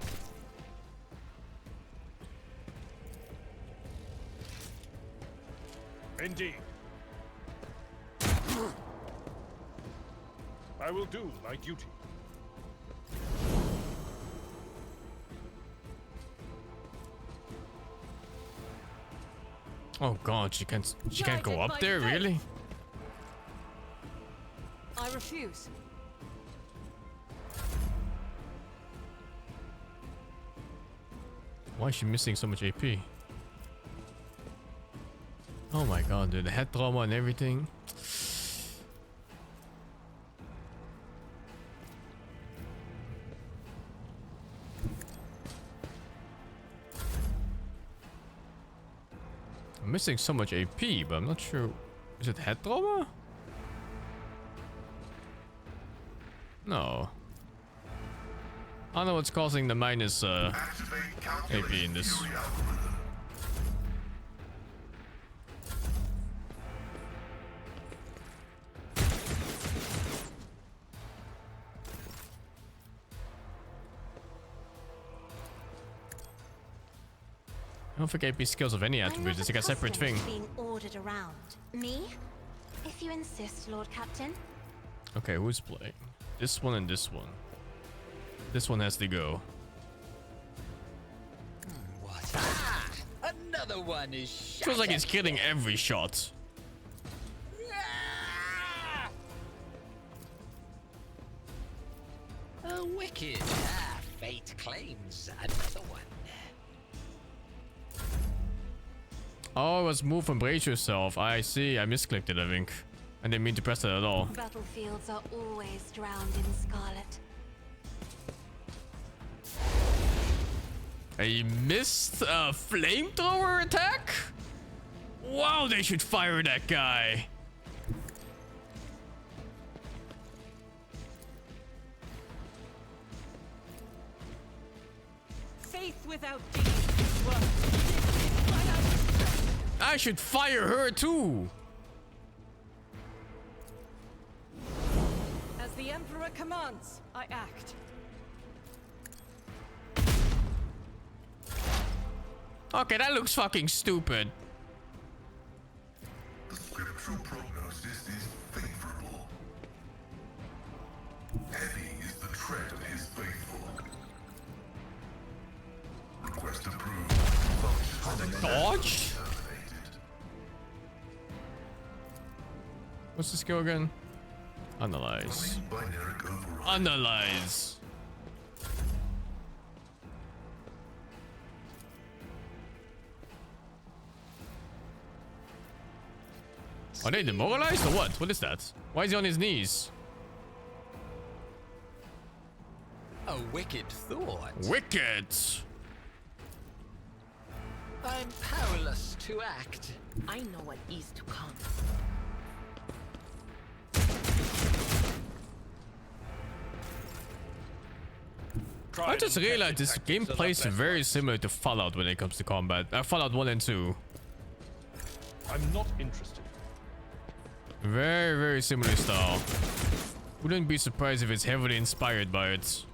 Indeed. I will do my duty. Oh god, she can't go up there, really? I refuse. Why is she missing so much AP? Oh my god, dude, the head trauma and everything. I'm missing so much AP, but I'm not sure. Is it head trauma? No. I don't know what's causing the minus AP in this. I don't think AP skills of any attribute. It's like a separate thing. Being ordered around. Me? If you insist, Lord Captain. Okay, who's playing? This one and this one. This one has to go. What? Ah! Another one is shot. Feels like he's killing every shot. Oh, wicked. Ah, fate claims another one. Oh, it was move and brace yourself. I see. I misclicked it, I think. I didn't mean to press it at all. Battlefields are always drowned in scarlet. He missed a flamethrower attack? Wow, they should fire that guy. Faith without deeds is worthless. I should fire her too. As the Emperor commands, I act. Okay, that looks fucking stupid. The scriptural prognosis is favorable. Heavy is the tread of his faithful. Request approved. Dodge? What's the skill again? Analyze. Analyze. Are they demoralized or what? What is that? Why is he on his knees? A wicked thought. Wicked! I'm powerless to act. I know what is to come. I just realized this game plays very similar to Fallout when it comes to combat. Fallout 1 and 2. I'm not interested. Very, very similar style. Wouldn't be surprised if it's heavily inspired by it.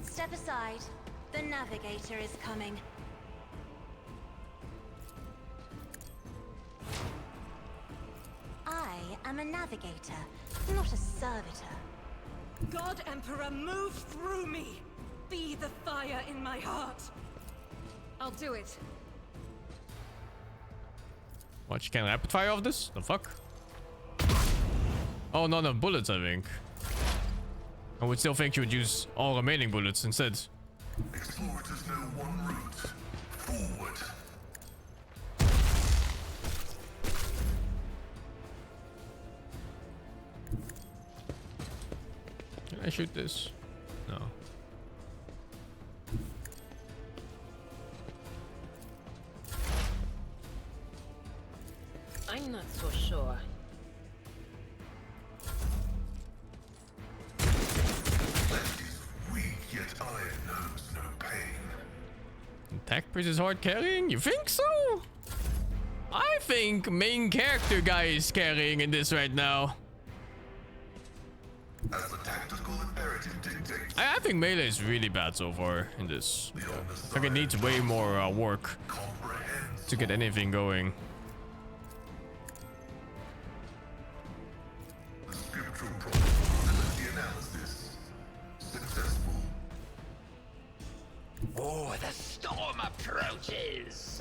Step aside. The Navigator is coming. I am a navigator, not a servitor. God Emperor, move through me. Be the fire in my heart. I'll do it. What, you can rapid fire off this? The fuck? Oh, not enough bullets, I think. I would still think you would use all remaining bullets instead. Explorators know one route. Forward. Can I shoot this? No. I'm not so sure. Weak, yet iron knows no pain. Tech priest is hard carrying? You think so? I think main character guy is carrying in this right now. As the tactical imperative dictates. I think melee is really bad so far in this. I think it needs way more work to get anything going. The scriptural probability analysis successful. Oh, the storm approaches.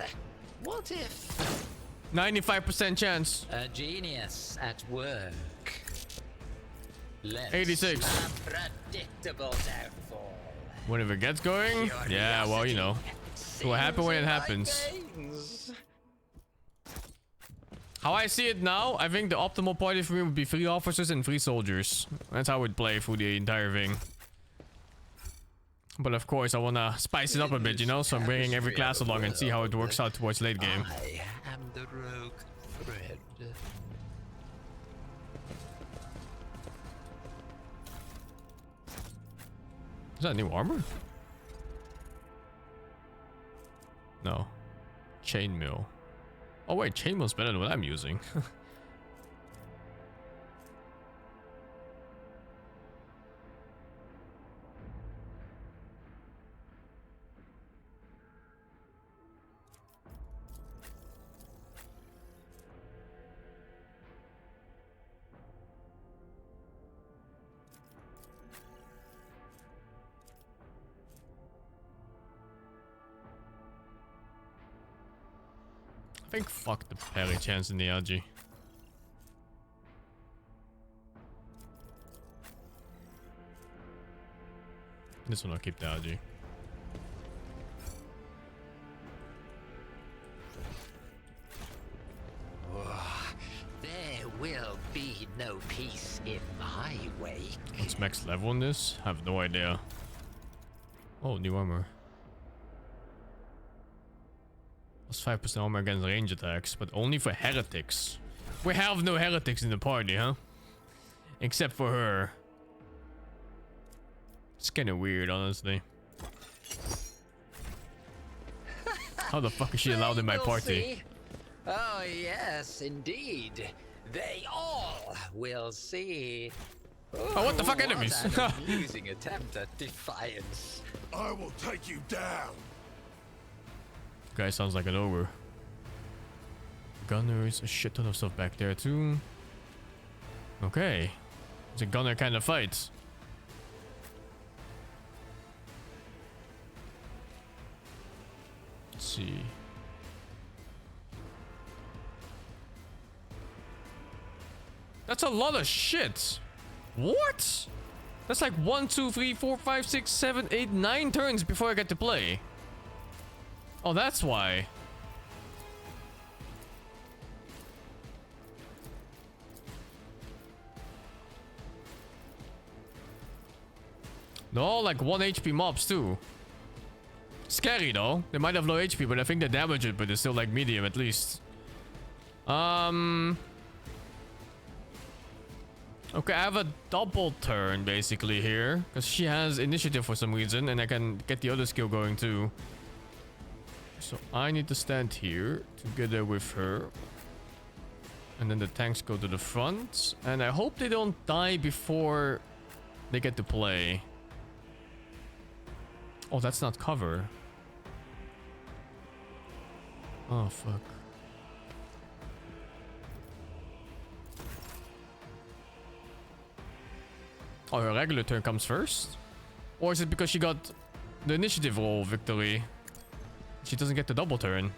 What if 95% chance. a genius at work? Let's 86. Unpredictable downfall. Whenever it gets going, yeah, well, you know. What happens when it happens. How I see it now, I think the optimal party for me would be 3 officers and 3 soldiers. That's how I would play through the entire thing. But of course, I wanna spice it up a bit, you know, so I'm bringing every class along and see how it works out towards late game. I am the rogue thread. Is that new armor? No. Chainmail. Oh wait, chainmail's better than what I'm using. I think fuck the parry chance in the RG. This one I'll keep the RG. There will be no peace in my wake. What's max level on this? I have no idea. Oh, new armor. Plus 5% armor against range attacks, but only for heretics. We have no heretics in the party, huh? Except for her. It's kind of weird, honestly. How the fuck is she allowed in my party? Oh yes, indeed. They all will see. Oh, what the fuck, enemies? What an amusing attempt at defiance. I will take you down. Guy sounds like an ogre. Gunners, a shit ton of stuff back there too. Okay. It's a gunner kind of fight. Let's see. That's a lot of shit. What? That's like 1, 2, 3, 4, 5, 6, 7, 8, 9 turns before I get to play. Oh, that's why. They're all like 1 HP mobs too. Scary though. They might have low HP, but I think the damage input is still like medium at least. Okay, I have a double turn basically here. Because she has initiative for some reason and I can get the other skill going too. So I need to stand here together with her. And then the tanks go to the front. And I hope they don't die before they get to play. Oh, that's not cover. Oh, fuck. Oh, her regular turn comes first? Or is it because she got the initiative roll victory? She doesn't get the double turn.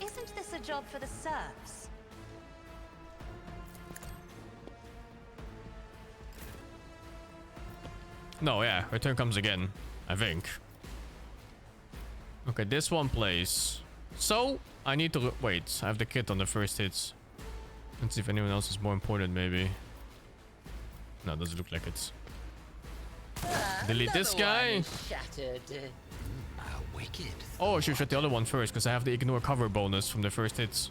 Isn't this a job for the serfs? No, yeah, her turn comes again, I think. Okay, this one plays. So, I need to wait. I have the kit on the first hits. Let's see if anyone else is more important, maybe. No, doesn't look like it. Delete this guy. Oh, I should shut the other one first because I have the ignore cover bonus from the first hits.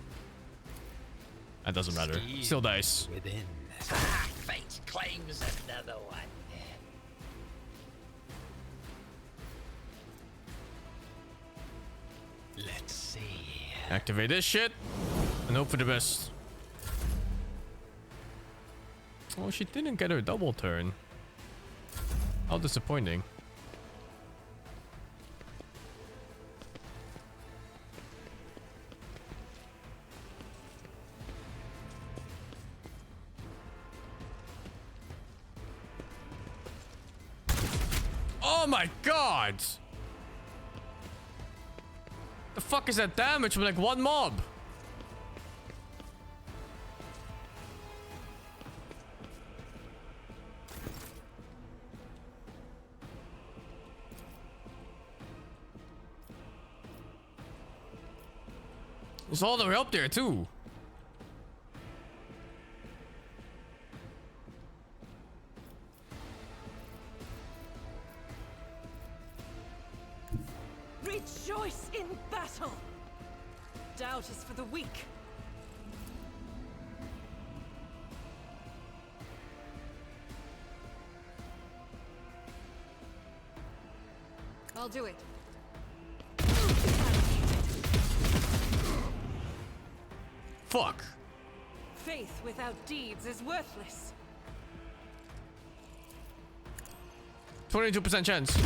That doesn't matter. Still dies. Within. Fate claims another one. Let's see. Activate this shit and hope for the best. Oh, she didn't get her double turn. How disappointing. Oh my god! The fuck is that damage from like one mob? It's all the way up there too. Rejoice in battle! Doubt is for the weak. I'll do it. Fuck. Faith without deeds is worthless. 22% chance.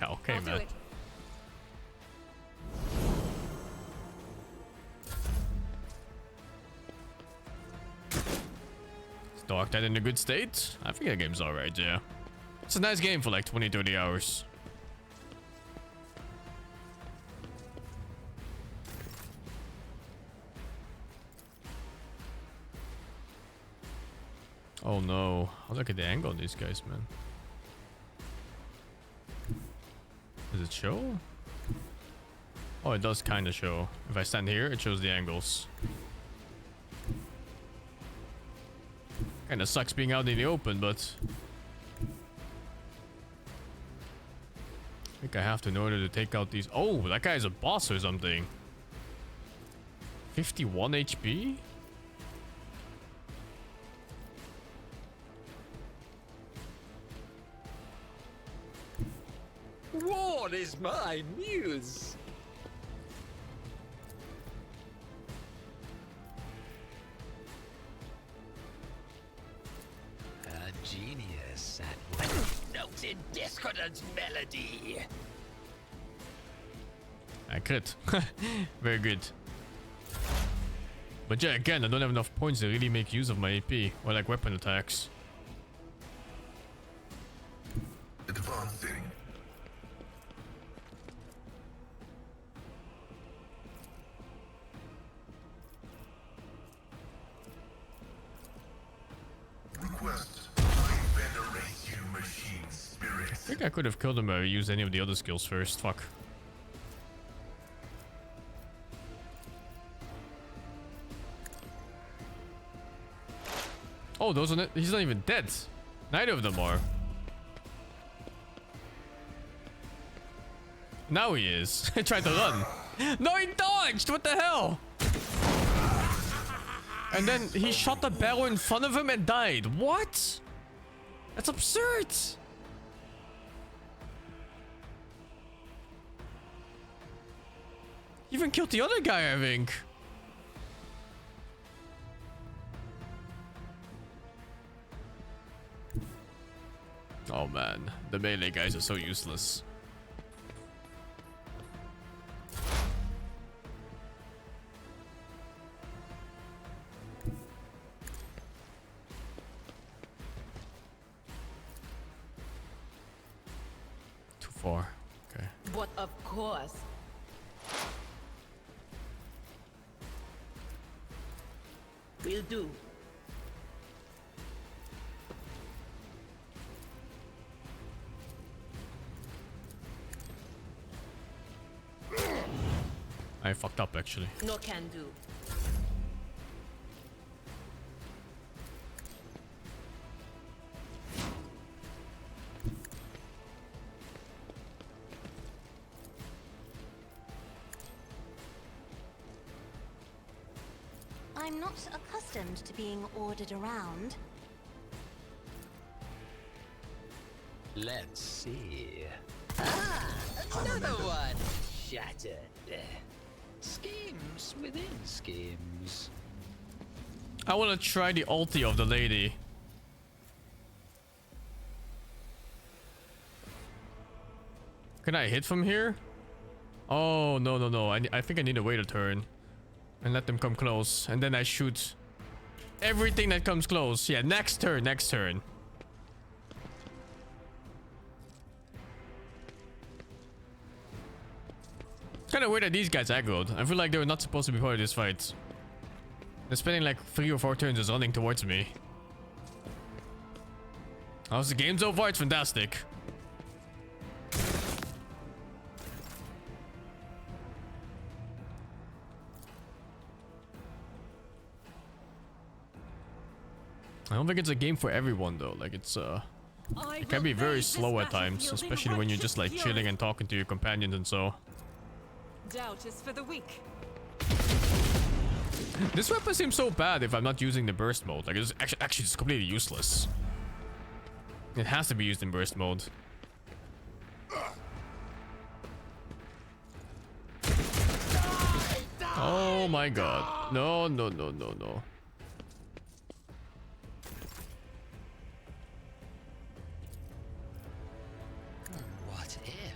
Okay, I'll man. do it. Is Dark Tide in a good state? I think that game's alright, yeah. It's a nice game for like 20-30 hours. Oh no. I'll look at the angle on these guys, man. Does it show? Oh, it does kind of show. If I stand here, it shows the angles. Kind of sucks being out in the open, but I think I have to in order to take out these. Oh, that guy's a boss or something. 51 HP? What is my muse? A genius at notes in discordant melody. I crit. Very good. But yeah, again, I don't have enough points to really make use of my AP or like weapon attacks. Advancing. Request. I venerate you, machine spirit. I think I could have killed him if I used any of the other skills first. Fuck. Oh, those are not, he's not even dead. Neither of them are. Now he is. He tried to run. No, he dodged. What the hell? And then he shot the barrel in front of him and died. What? That's absurd. He even killed the other guy, I think. Oh man, the melee guys are so useless. Too far. Okay. What, of course. Will do. I fucked up actually. No can do. I'm not accustomed to being ordered around. Let's see. Ah, another one. shattered. Schemes within schemes. I want to try the ulti of the lady. Can I hit from here? Oh, no, no, no. I think I need to wait a turn. And let them come close. And then I shoot everything that comes close. Yeah, next turn, next turn. It's kind of weird that these guys aggroed. I feel like they were not supposed to be part of this fight. They're spending like 3 or 4 turns just running towards me. How's the game so far? It's fantastic. I don't think it's a game for everyone though. Like it can be very slow at times, especially when you're just like chilling and talking to your companions and so. Doubt is for the weak. This weapon seems so bad if I'm not using the burst mode. Like it's actually it's completely useless. It has to be used in burst mode. Oh my god. No, no, no, no, no. What if?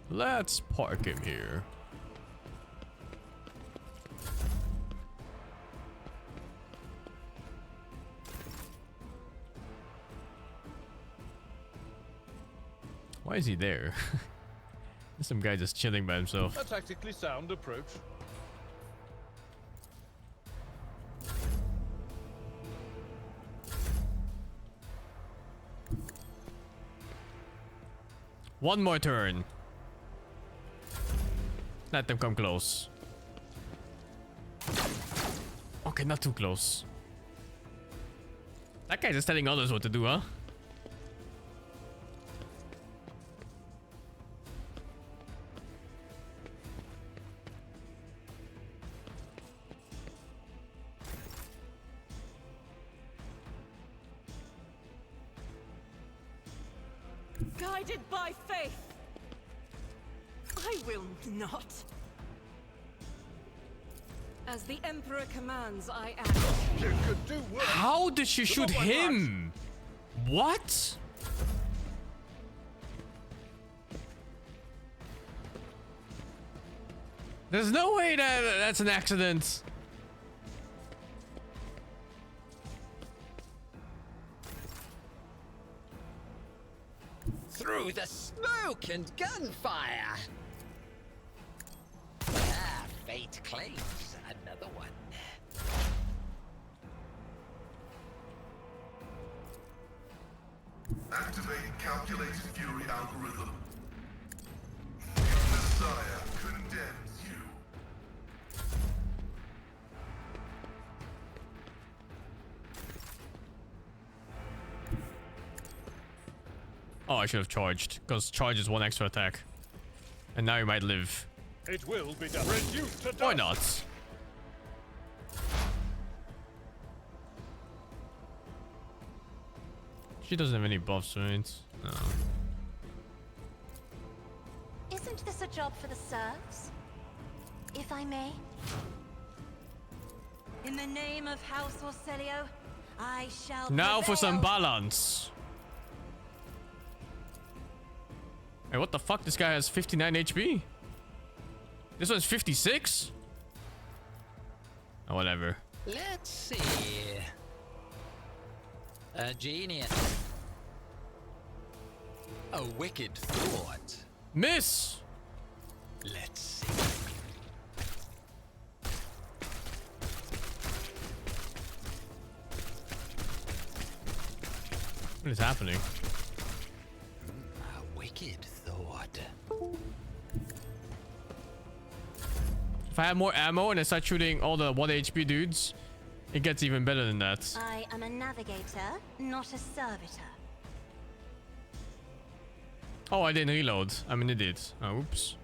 Let's park him here. Why is he there? There's some guy just chilling by himself. A tactically sound approach. One more turn. Let them come close. Okay, not too close. That guy's just telling others what to do, huh? Guided by faith. I will not. As the Emperor commands, I act. You could do worse. How did she shoot him? What? There's no way that that's an accident. Through the smoke and gunfire. Ah, fate claims another one. Activate calculated fury algorithm. Messiah condemns you. Oh, I should have charged, because charge is 1 extra attack. And now you might live. It will be done. Reduced to dust. Why not? She doesn't have any buffs, right? No. Isn't this a job for the serfs? If I may? In the name of House Orcelio, I shall Now for some prevail. balance. Hey, what the fuck? This guy has 59 HP? This one's 56? Oh, whatever. Let's see. A genius. A wicked thought. Miss! Let's see. What is happening? A wicked thought. If I have more ammo and I start shooting all the 1 HP dudes, it gets even better than that. I am a navigator, not a servitor. Oh, I didn't reload. I'm an idiot. Oh, oops.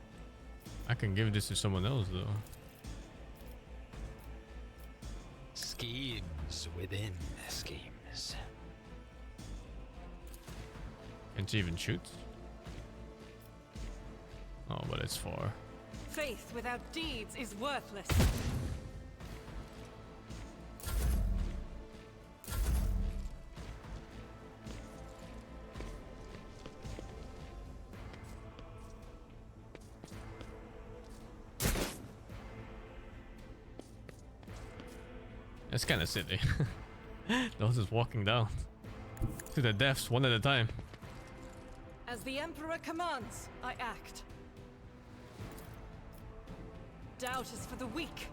I can give this to someone else though. Schemes within schemes. Can't she even shoot? Oh, but it's far. Faith without deeds is worthless. It's kind of silly. Those just walking down to the deaths one at a time. As the Emperor commands, I act. Doubt is for the weak.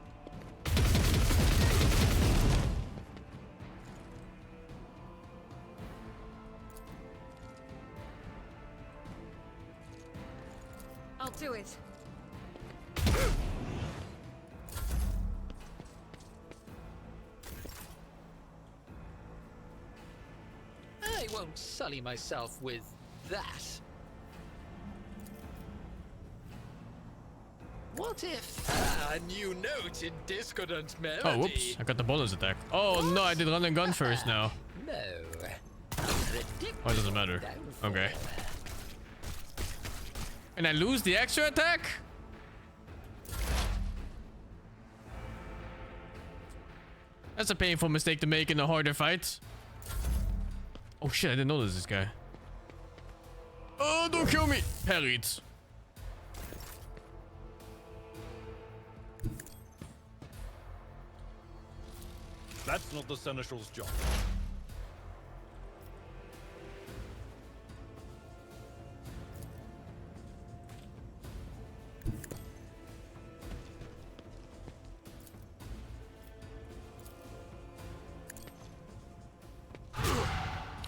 I'll do it. I won't sully myself with that. What if a new note in discordant melody? Oh, whoops! I got the bonus attack. Oh no, I did run and gun first now. No. Oh, it doesn't matter. Okay. And I lose the extra attack? That's a painful mistake to make in a harder fight. Oh shit, I didn't notice this guy. Oh, don't kill me! Parried. That's not the Seneschal's job.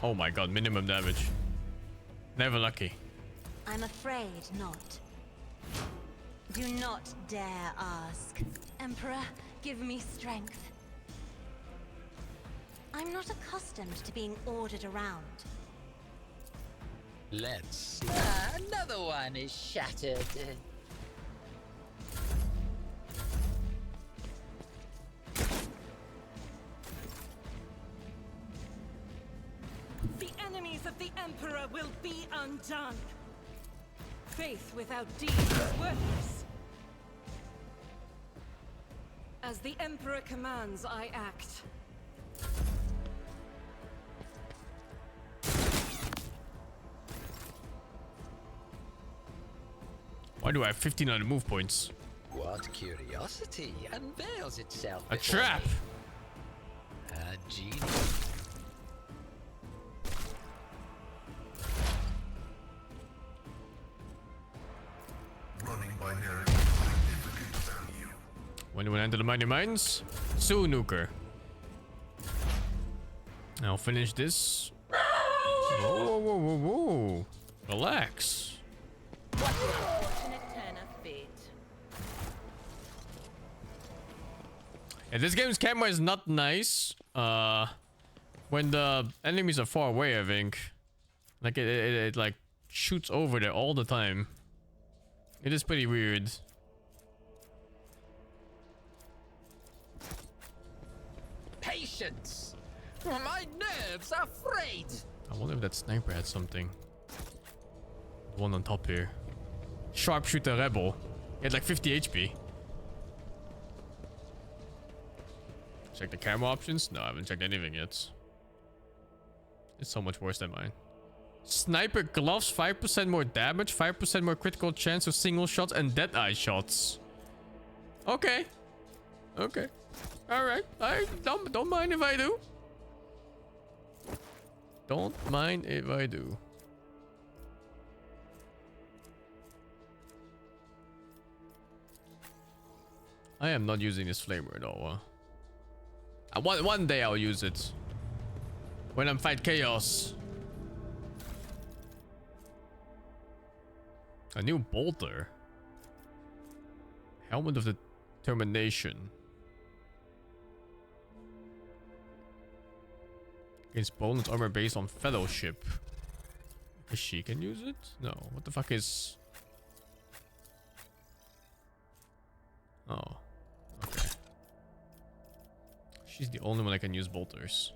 Oh my god, minimum damage. Never lucky. I'm afraid not. Do not dare ask. Emperor, give me strength. I'm not accustomed to being ordered around. Let's see. Another one is shattered. The enemies of the Emperor will be undone. Faith without deeds is worthless. As the Emperor commands, I act. Why do I have 1500 move points? What curiosity unveils itself? A trap! A genius. Running binary significant value. When do we enter the mighty mines? Soon, Nuker. I'll finish this. Whoa, whoa, whoa, whoa, whoa. Relax. What an unfortunate turn of fate. Yeah, this game's camera is not nice. When the enemies are far away, I think. Like it like shoots over there all the time. It is pretty weird. Patience. My nerves are frayed. I wonder if that sniper had something. The one on top here. Sharpshooter Rebel. He had like 50 HP. Check the camera options. No, I haven't checked anything yet. It's so much worse than mine. Sniper gloves, 5% more damage, 5% more critical chance of single shots and dead eye shots. Okay. Okay. Alright. I don't mind if I do. Don't mind if I do. I am not using this flamer though. One day I'll use it. When I'm fight chaos. A new bolter. Helmet of Determination. Against bonus armor based on fellowship. She can use it? No. What the fuck is... Oh, okay. She's the only one I can use bolters.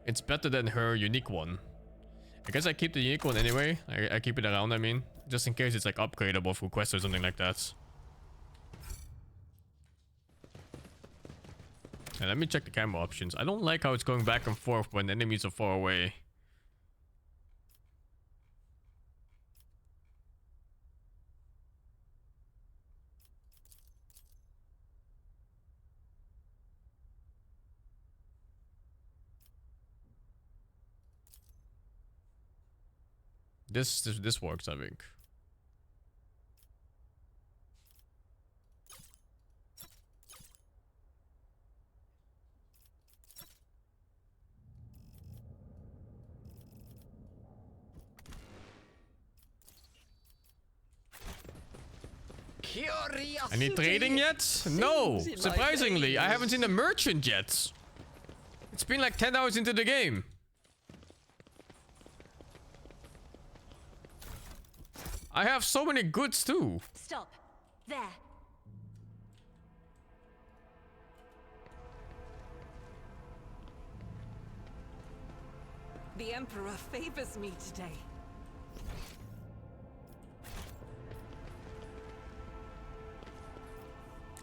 It's better than her unique one. I guess I keep the unique one anyway. I keep it around, I mean. Just in case it's like upgradable through quests or something like that. And let me check the camera options. I don't like how it's going back and forth when enemies are far away. This works, I think. Any trading yet? No. Surprisingly, I haven't seen a merchant yet. It's been like 10 hours into the game. I have so many goods too. Stop. There. The Emperor favors me today.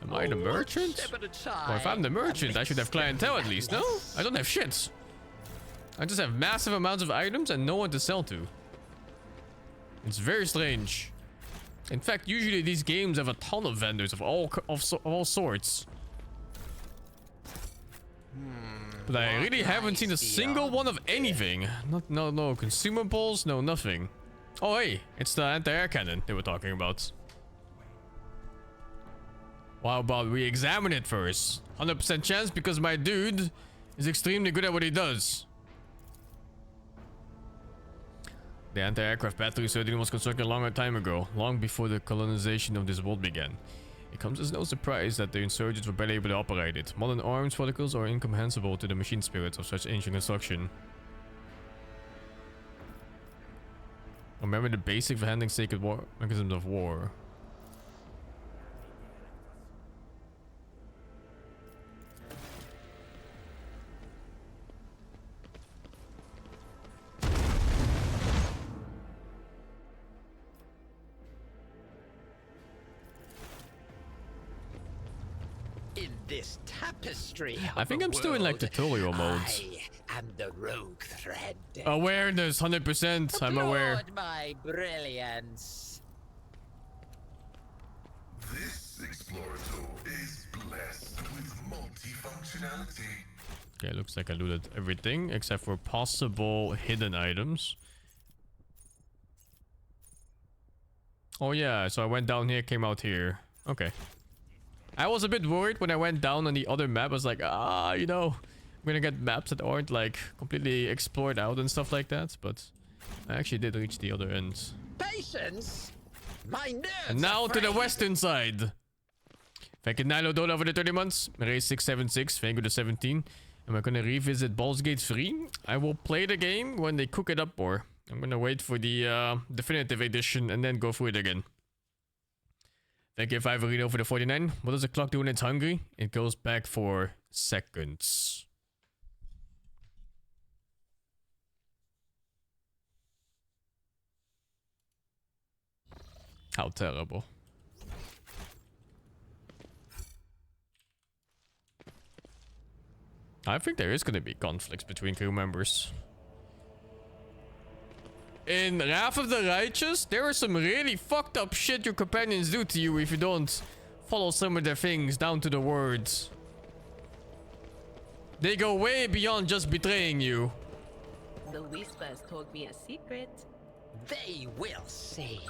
Am I the merchant? Or if I'm the merchant, I should have clientele at least, no? I don't have shit. I just have massive amounts of items and no one to sell to. It's very strange. In fact, usually these games have a ton of vendors of all sorts. But I really haven't seen a single one of anything. No consumables, no nothing. Oh hey, it's the anti-air cannon they were talking about. How about we examine it first? 100% chance because my dude is extremely good at what he does. The anti-aircraft battery certainly was constructed a longer time ago, long before the colonization of this world began. It comes as no surprise that the insurgents were better able to operate it. Modern arms particles are incomprehensible to the machine spirits of such ancient construction. Remember the basic for handling sacred mechanisms of war. In this tapestry, I think I'm still in like tutorial mode. I am the rogue thread. Awareness, 100%. I'm aware. Applaud my brilliance. This explorator is blessed with multifunctionality. Okay, looks like I looted everything except for possible hidden items. Oh yeah, so I went down here, came out here. Okay. I was a bit worried when I went down on the other map. I was like, you know, I'm gonna get maps that aren't like completely explored out and stuff like that. But I actually did reach the other end. Patience. My nerves. And now to the western side. Thank you, Nilo Dota, for the 30 months. Race 676. Thank you, the 17. Am I gonna revisit Baldur's Gate 3? I will play the game when they cook it up more. I'm gonna wait for the definitive edition and then go through it again. Thank you, 5 Reno, for the 49. What does the clock do when it's hungry? It goes back for seconds. How terrible. I think there is going to be conflicts between crew members. In Wrath of the Righteous, there is some really fucked up shit your companions do to you if you don't follow some of their things down to the words. They go way beyond just betraying you. The whispers told me a secret. They will see.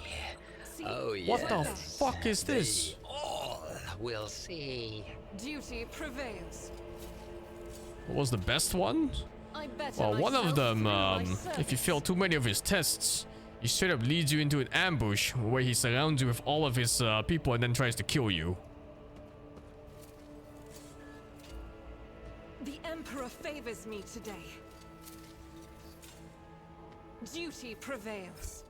Oh yes. What the fuck is this? They all will see. Duty prevails. What was the best one? Well, one of them, if you fail too many of his tests, he straight up leads you into an ambush where he surrounds you with all of his people and then tries to kill you. The Emperor favors me today. Duty prevails.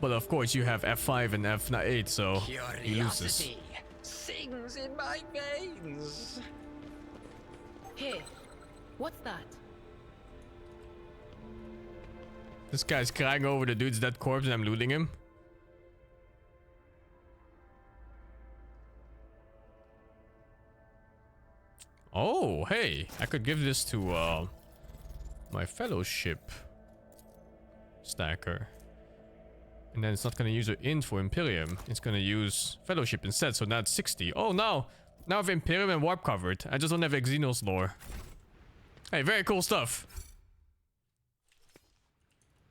But of course you have F5 and F8, so he loses. Curiosity sings in my veins. Hey, what's that? This guy's crying over the dude's dead corpse and I'm looting him. Oh, hey, I could give this to my fellowship stacker. And then it's not gonna use an int for Imperium. It's gonna use fellowship instead, so now it's 60. Oh, now I have Imperium and warp covered. I just don't have Exynos lore. Hey, very cool stuff.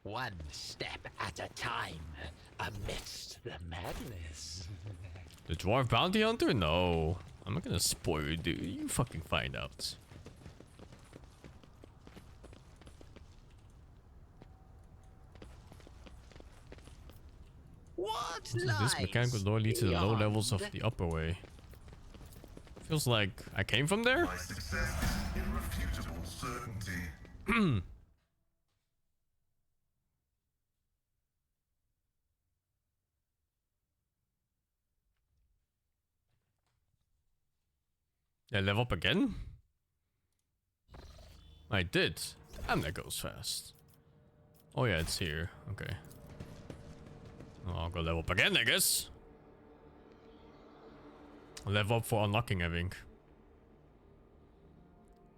One step at a time amidst the madness. The dwarf bounty hunter? No. I'm not gonna spoil you, dude. You fucking find out. What This mechanical door leads to the low levels of the upper way. Feels like I came from there? My success is irrefutable certainty. Did I level up again? I did. And that goes fast. Oh yeah, it's here. Okay. Well, I'll go level up again, I guess. Level up for unlocking, I think.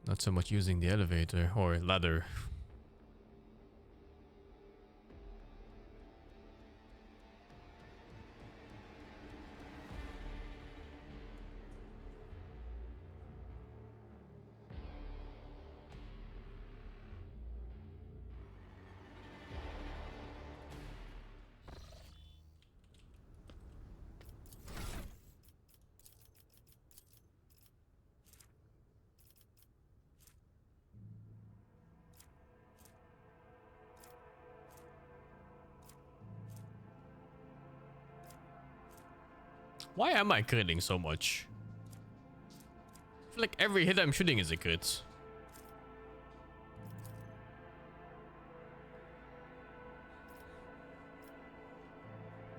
Not so much using the elevator or ladder. Why am I critting so much? I feel like every hit I'm shooting is a crit.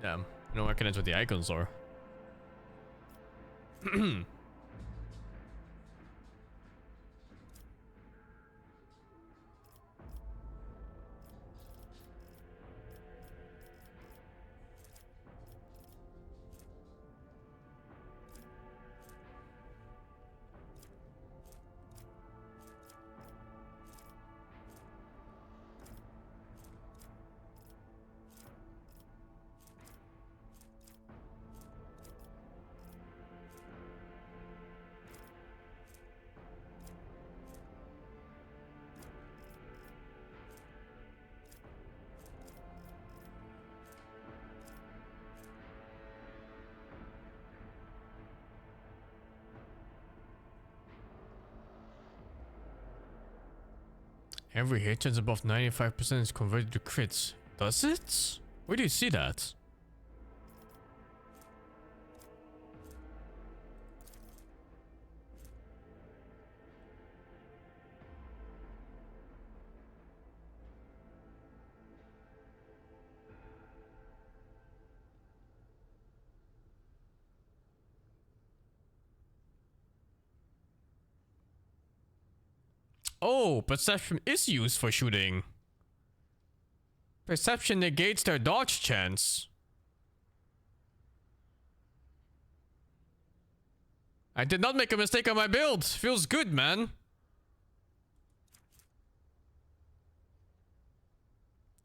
Damn, I don't recognize what the icons are. Every hit chance above 95% is converted to crits. Does it? Where do you see that? Oh, perception is used for shooting. Perception negates their dodge chance. I did not make a mistake on my build. Feels good, man.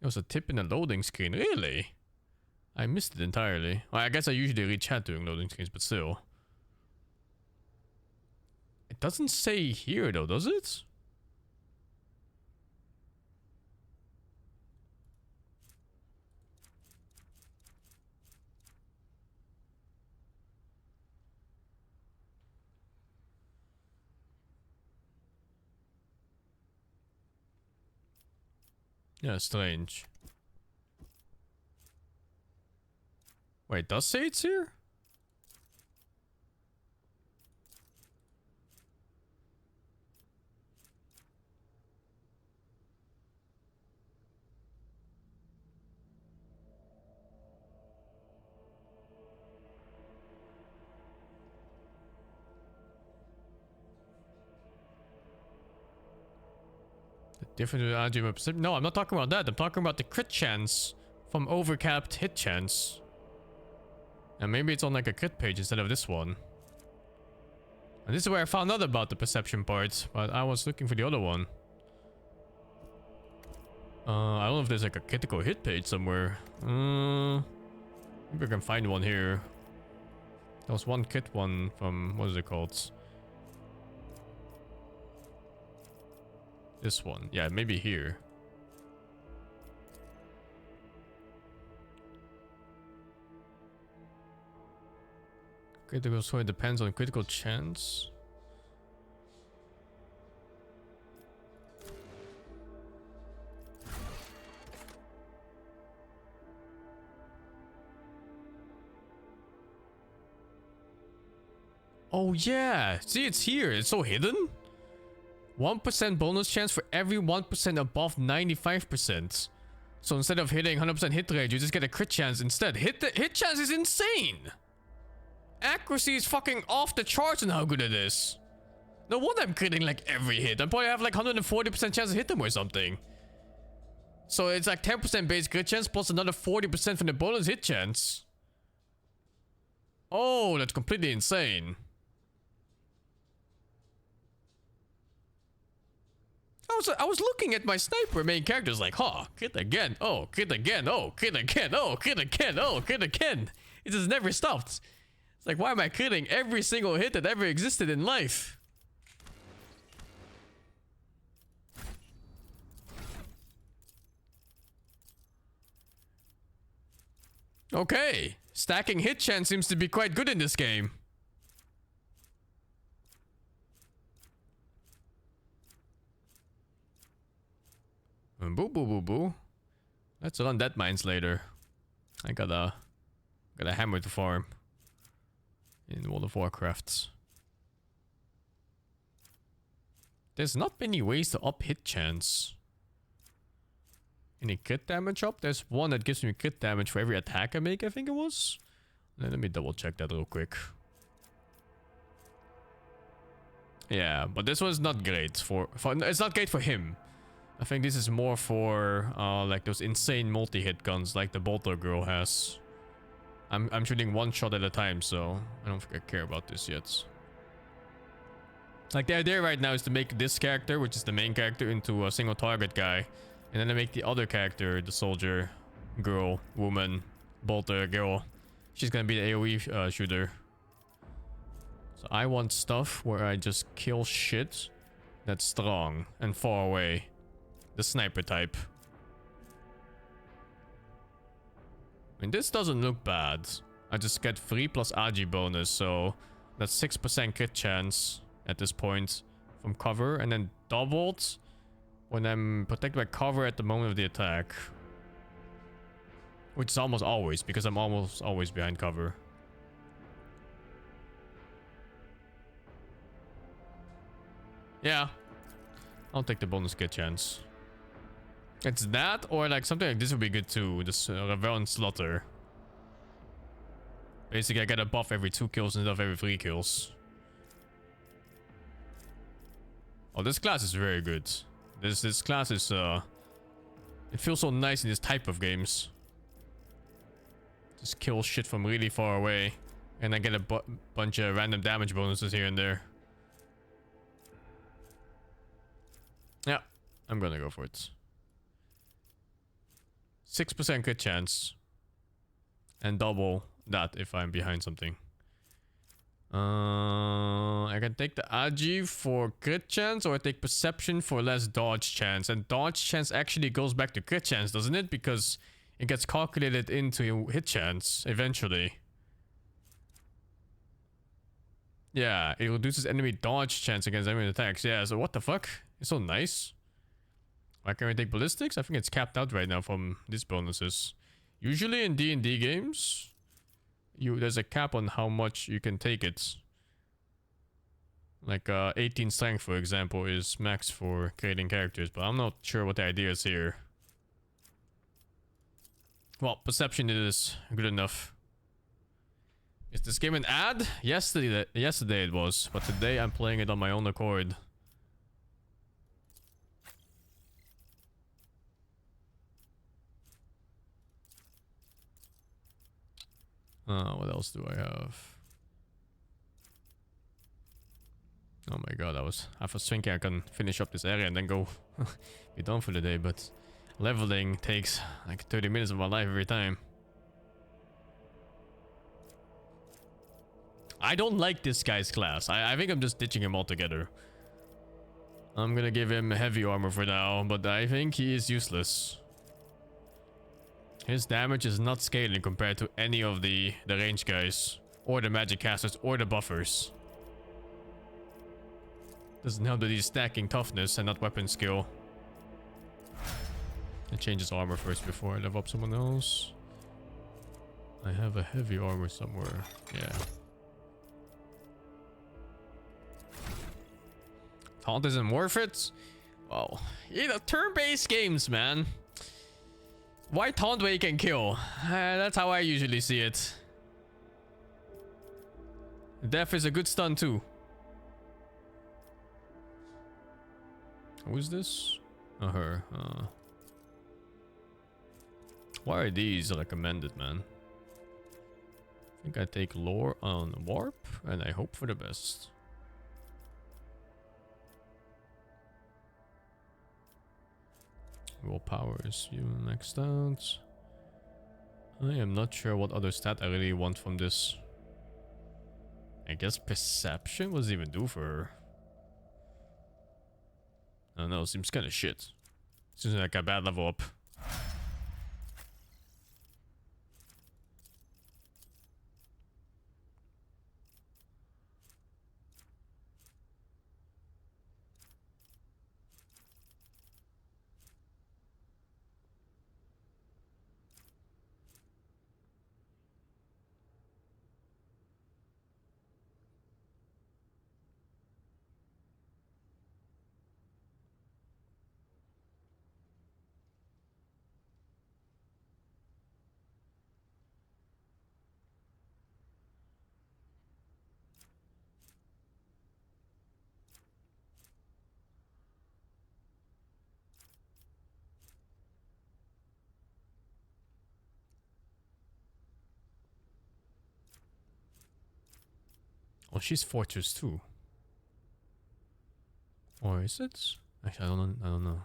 There was a tip in the loading screen. Really? I missed it entirely. Well, I guess I usually read chat during loading screens, but still. It doesn't say here though, does it? Yeah, strange. Wait, does say it's here? Different algebra perception. No, I'm not talking about that. I'm talking about the crit chance from overcapped hit chance. And maybe it's on like a crit page instead of this one. And this is where I found out about the perception part, but I was looking for the other one. I don't know if there's like a critical hit page somewhere. Maybe I can find one here. There was one kit one from, what is it called? This one. Yeah, maybe here. Critical score depends on critical chance. Oh yeah, see, it's here. It's so hidden. 1% bonus chance for every 1% above 95%. So instead of hitting 100% hit rate, you just get a crit chance instead. Hit chance is insane. Accuracy is fucking off the charts on how good it is. No wonder I'm critting like every hit. I probably have like 140% chance to hit them or something. So it's like 10% base crit chance plus another 40% from the bonus hit chance. Oh, that's completely insane. I was looking at my sniper main characters like, huh, crit again, oh, crit again, oh, crit again, oh, crit again, oh, crit again. It just never stopped. It's like, why am I critting every single hit that ever existed in life? Okay, stacking hit chance seems to be quite good in this game. Boo boo boo boo. Let's run that mines later. I got a hammer to farm in World of Warcraft. There's not many ways to up hit chance. Any crit damage up? There's one that gives me crit damage for every attack I make, I think it was. Let me double check that real quick. Yeah, but this one's not great for it's not great for him. I think this is more for like those insane multi-hit guns like the bolter girl has. I'm shooting one shot at a time, so I don't think I care about this yet. Like the idea right now is to make this character, which is the main character, into a single target guy, and then I make the other character, the soldier girl, woman, bolter girl. She's gonna be the AoE shooter. So I want stuff where I just kill shit that's strong and far away. The sniper type. I mean, this doesn't look bad. I just get 3 plus AG bonus, so that's 6% crit chance at this point from cover, and then doubled when I'm protected by cover at the moment of the attack. Which is almost always, because I'm almost always behind cover. Yeah. I'll take the bonus crit chance. It's that, or like something like this would be good too. This Naval and Slaughter. Basically, I get a buff every 2 kills instead of every 3 kills. Oh, this class is very good. This class is it feels so nice in this type of games. Just kill shit from really far away, and I get a bunch of random damage bonuses here and there. Yeah, I'm gonna go for it. 6% crit chance. And double that if I'm behind something. I can take the Agi for crit chance, or I take perception for less dodge chance. And dodge chance actually goes back to crit chance, doesn't it? Because it gets calculated into hit chance eventually. Yeah, it reduces enemy dodge chance against enemy attacks. Yeah, so what the fuck? It's so nice. Why can't we take ballistics? I think it's capped out right now from these bonuses. Usually in D&D games, there's a cap on how much you can take it. Like 18 strength, for example, is max for creating characters, but I'm not sure what the idea is here. Well, perception is good enough. Is this game an ad? Yesterday it was, but today I'm playing it on my own accord. What else do I have? Oh my god, I was thinking I can finish up this area and then go be done for the day, but leveling takes like 30 minutes of my life every time. I don't like this guy's class. I think I'm just ditching him altogether. I'm gonna give him heavy armor for now, but I think he is useless. His damage is not scaling compared to any of the range guys, or the magic casters, or the buffers. Doesn't help that he's stacking toughness and not weapon skill. I change his armor first before I level up someone else. I have a heavy armor somewhere. Yeah. Taunt isn't worth it? Well, you know, turn-based games, man. Why taunt where you can kill? That's how I usually see it. Death is a good stun too. Who's this? Oh, her. Why are these recommended, man? I think I take lore on warp and I hope for the best. Willpower is you maxed out. I am not sure what other stat I really want from this. I guess perception was even do for her. I don't know, seems kind of shit. Seems like a bad level up. Oh, she's Fortress too. Or is it? Actually, I don't know.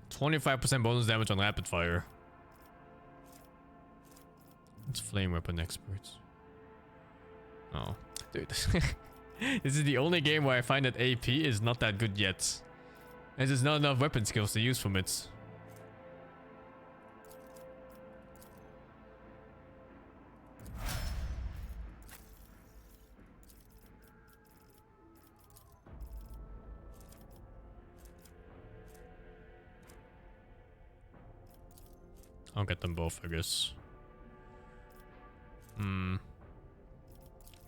%25 bonus damage on rapid fire. It's flame weapon experts. Oh, dude. This is the only game where I find that AP is not that good yet. And there's not enough weapon skills to use from it. I'll get them both, I guess.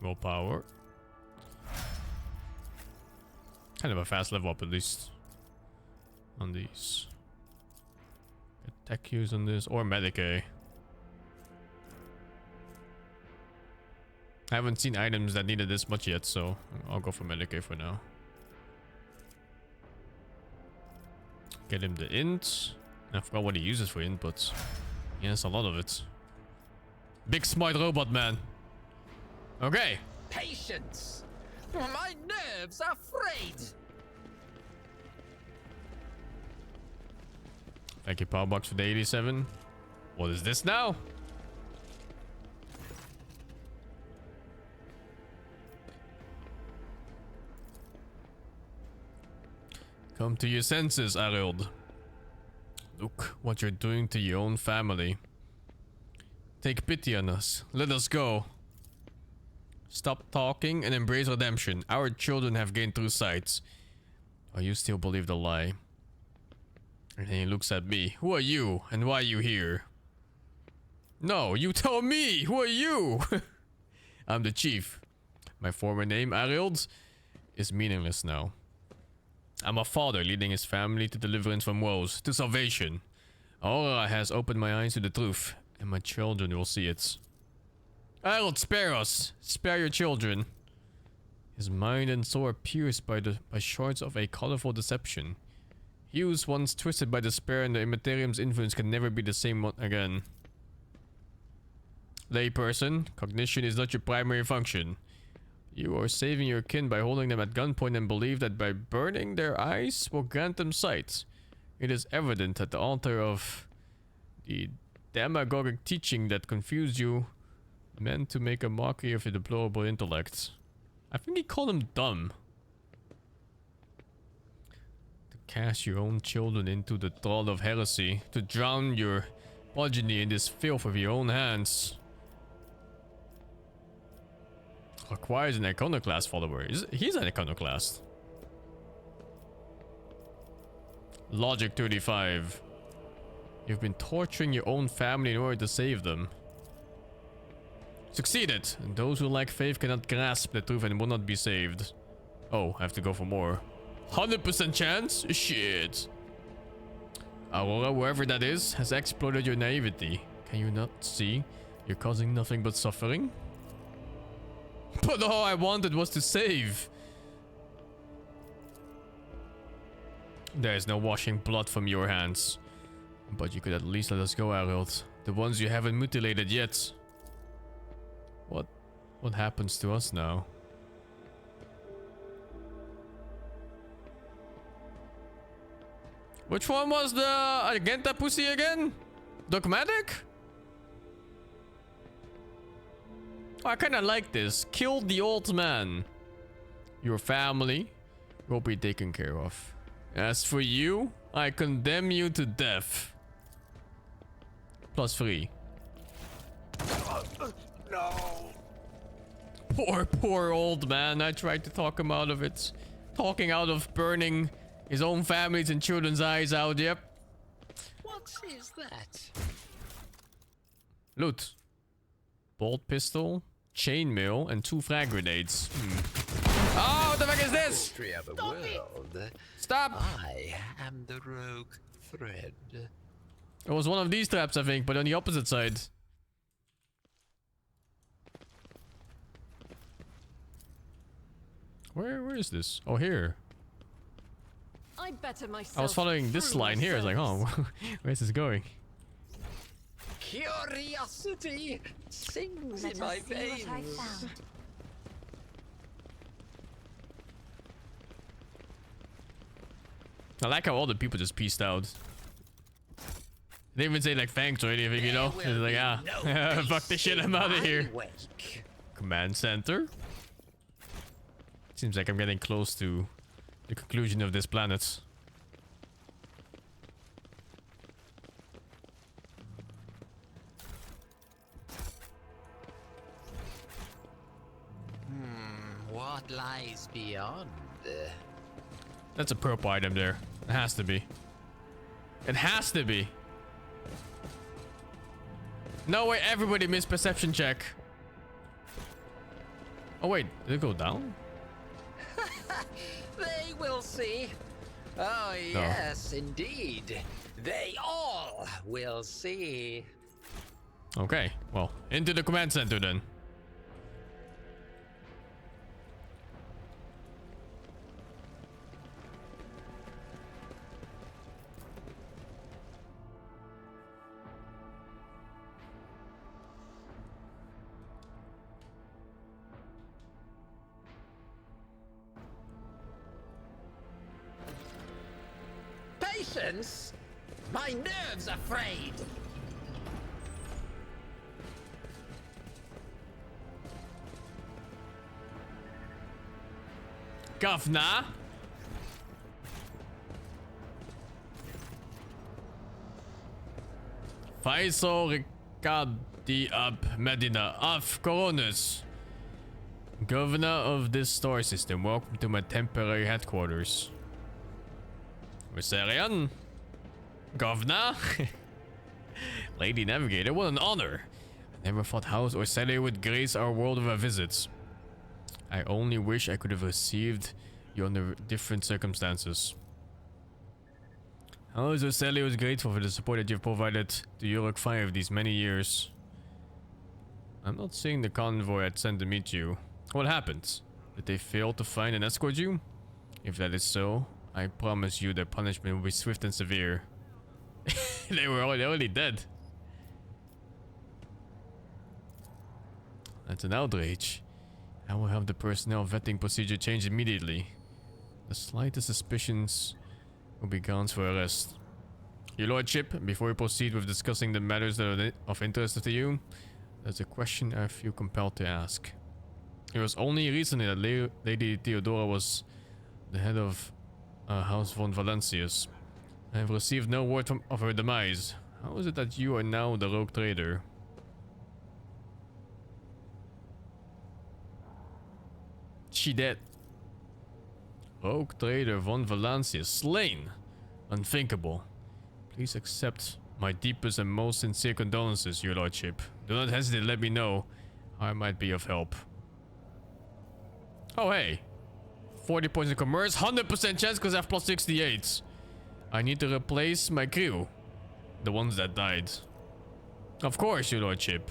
Willpower. Kind of a fast level up at least. On these. Get tech use on this. Or medic, eh? I haven't seen items that needed this much yet, so I'll go for medic for now. Get him the int. I forgot what he uses for int, but he has a lot of it. Big smart robot man. Okay. Patience! My nerves are frayed! Thank you, Powerbox, for the 87. What is this now? Come to your senses, Arild. Look what you're doing to your own family. Take pity on us. Let us go. Stop talking and embrace redemption. Our children have gained true sight. Or you still believe the lie? And then he looks at me. Who are you? And why are you here? No, you tell me! Who are you? I'm the chief. My former name, Arild, is meaningless now. I'm a father leading his family to deliverance from woes, to salvation. Aurora has opened my eyes to the truth, and my children will see it. Arild, spare us! Spare your children! His mind and soul are pierced by shards of a colorful deception. Hughes, once twisted by despair and the Immaterium's influence, can never be the same again. Layperson, cognition is not your primary function. You are saving your kin by holding them at gunpoint and believe that by burning their eyes will grant them sight. It is evident at the altar of the demagogic teaching that confused you, meant to make a mockery of your deplorable intellect. I think he called him dumb. To cast your own children into the thrall of heresy, to drown your progeny in this filth with your own hands. Requires an iconoclast follower. He's an iconoclast. Logic 35. You've been torturing your own family in order to save them. Succeeded. And those who lack faith cannot grasp the truth and will not be saved. Oh, I have to go for more. 100% chance? Shit. Aurora, whoever that is, has exploited your naivety. Can you not see? You're causing nothing but suffering. But all I wanted was to save. There is no washing blood from your hands. But you could at least let us go, Harold. The ones you haven't mutilated yet. What happens to us now? Which one was the Agenta pussy again? Dogmatic? Oh, I kinda like this. Kill the old man. Your family will be taken care of. As for you, I condemn you to death. +3. No. Poor old man. I tried to talk him out of it. Talking out of burning his own family's and children's eyes out, yep. What is that? Loot. Bolt pistol, chainmail, and 2 frag grenades. Oh, what the fuck is this? Of the world. Stop! I am the rogue thread. It was one of these traps, I think, but on the opposite side. Where is this? Oh, here. I better myself. I was following this line here. I was like, oh, where's this going? Curiosity sings in my veins. I like how all the people just pieced out. They didn't even say like thanks or anything, you know? It's like, fuck this shit, I'm out of here. Command center. Seems like I'm getting close to the conclusion of this planet. What lies beyond? That's a purple item there. It has to be. It has to be. No way, everybody missed perception check. Oh wait, did it go down? They will see. Oh yes, indeed. They all will see. Okay, well, into the command center then. Patience? My nerves are frayed. Governor. Faisal Riccardi Ab Medina of Coronus. Governor of this star system, welcome to my temporary headquarters. Viserion? Governor? Lady Navigator, what an honor. I never thought House Orselli would grace our world with a visit. I only wish I could have received you under different circumstances. House Orselli was grateful for the support that you've provided to Yurok 5 these many years. I'm not seeing the convoy I'd sent to meet you. What happened? Did they fail to find and escort you? If that is so, I promise you their punishment will be swift and severe. They were already dead. That's an outrage. I will have the personnel vetting procedure changed immediately. The slightest suspicions will be grounds for arrest. Your lordship, before we proceed with discussing the matters that are of interest to you, there's a question I feel compelled to ask. It was only recently that Lady Theodora was the head of House von Valancius. I have received no word of her demise. How is it that you are now the rogue trader? She dead. Rogue trader von Valancius slain. Unthinkable. Please accept my deepest and most sincere condolences, your lordship. Do not hesitate to let me know how I might be of help. Oh hey. 40 points in commerce, 100% chance because I have plus 68. I need to replace my crew. The ones that died. Of course, your lordship.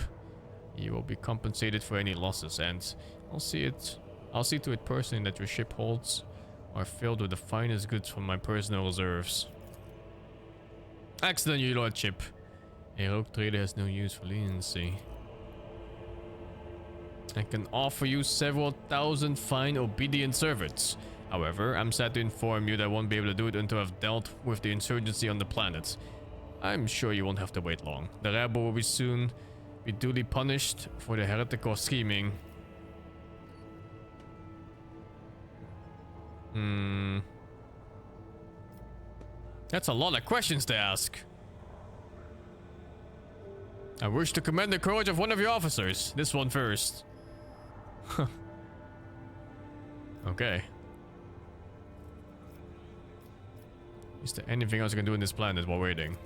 You will be compensated for any losses, and I'll see to it personally that your ship holds are filled with the finest goods from my personal reserves. Excellent, your lordship. A rogue trader has no use for leniency. I can offer you several thousand fine obedient servants. However, I'm sad to inform you that I won't be able to do it until I've dealt with the insurgency on the planet. I'm sure you won't have to wait long. The rebel will soon be duly punished for the heretical scheming. That's a lot of questions to ask. I wish to commend the courage of one of your officers. This one first. Okay. Is there anything else I can do in this planet while waiting?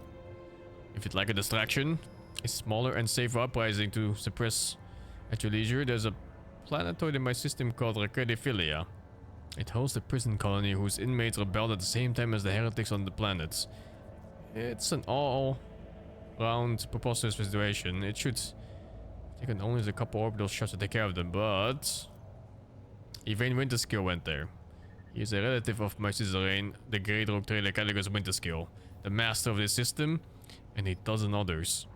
If you'd like a distraction, a smaller and safer uprising to suppress at your leisure, there's a planetoid in my system called Recrediphilia. It hosts a prison colony whose inmates rebelled at the same time as the heretics on the planet. It's an all-round preposterous situation. It should take only a couple orbital shots to take care of them, but Yvain Winterskill went there. He is a relative of my suzerain, the great rogue trader Caligus Winterskill, the master of this system, and a dozen others.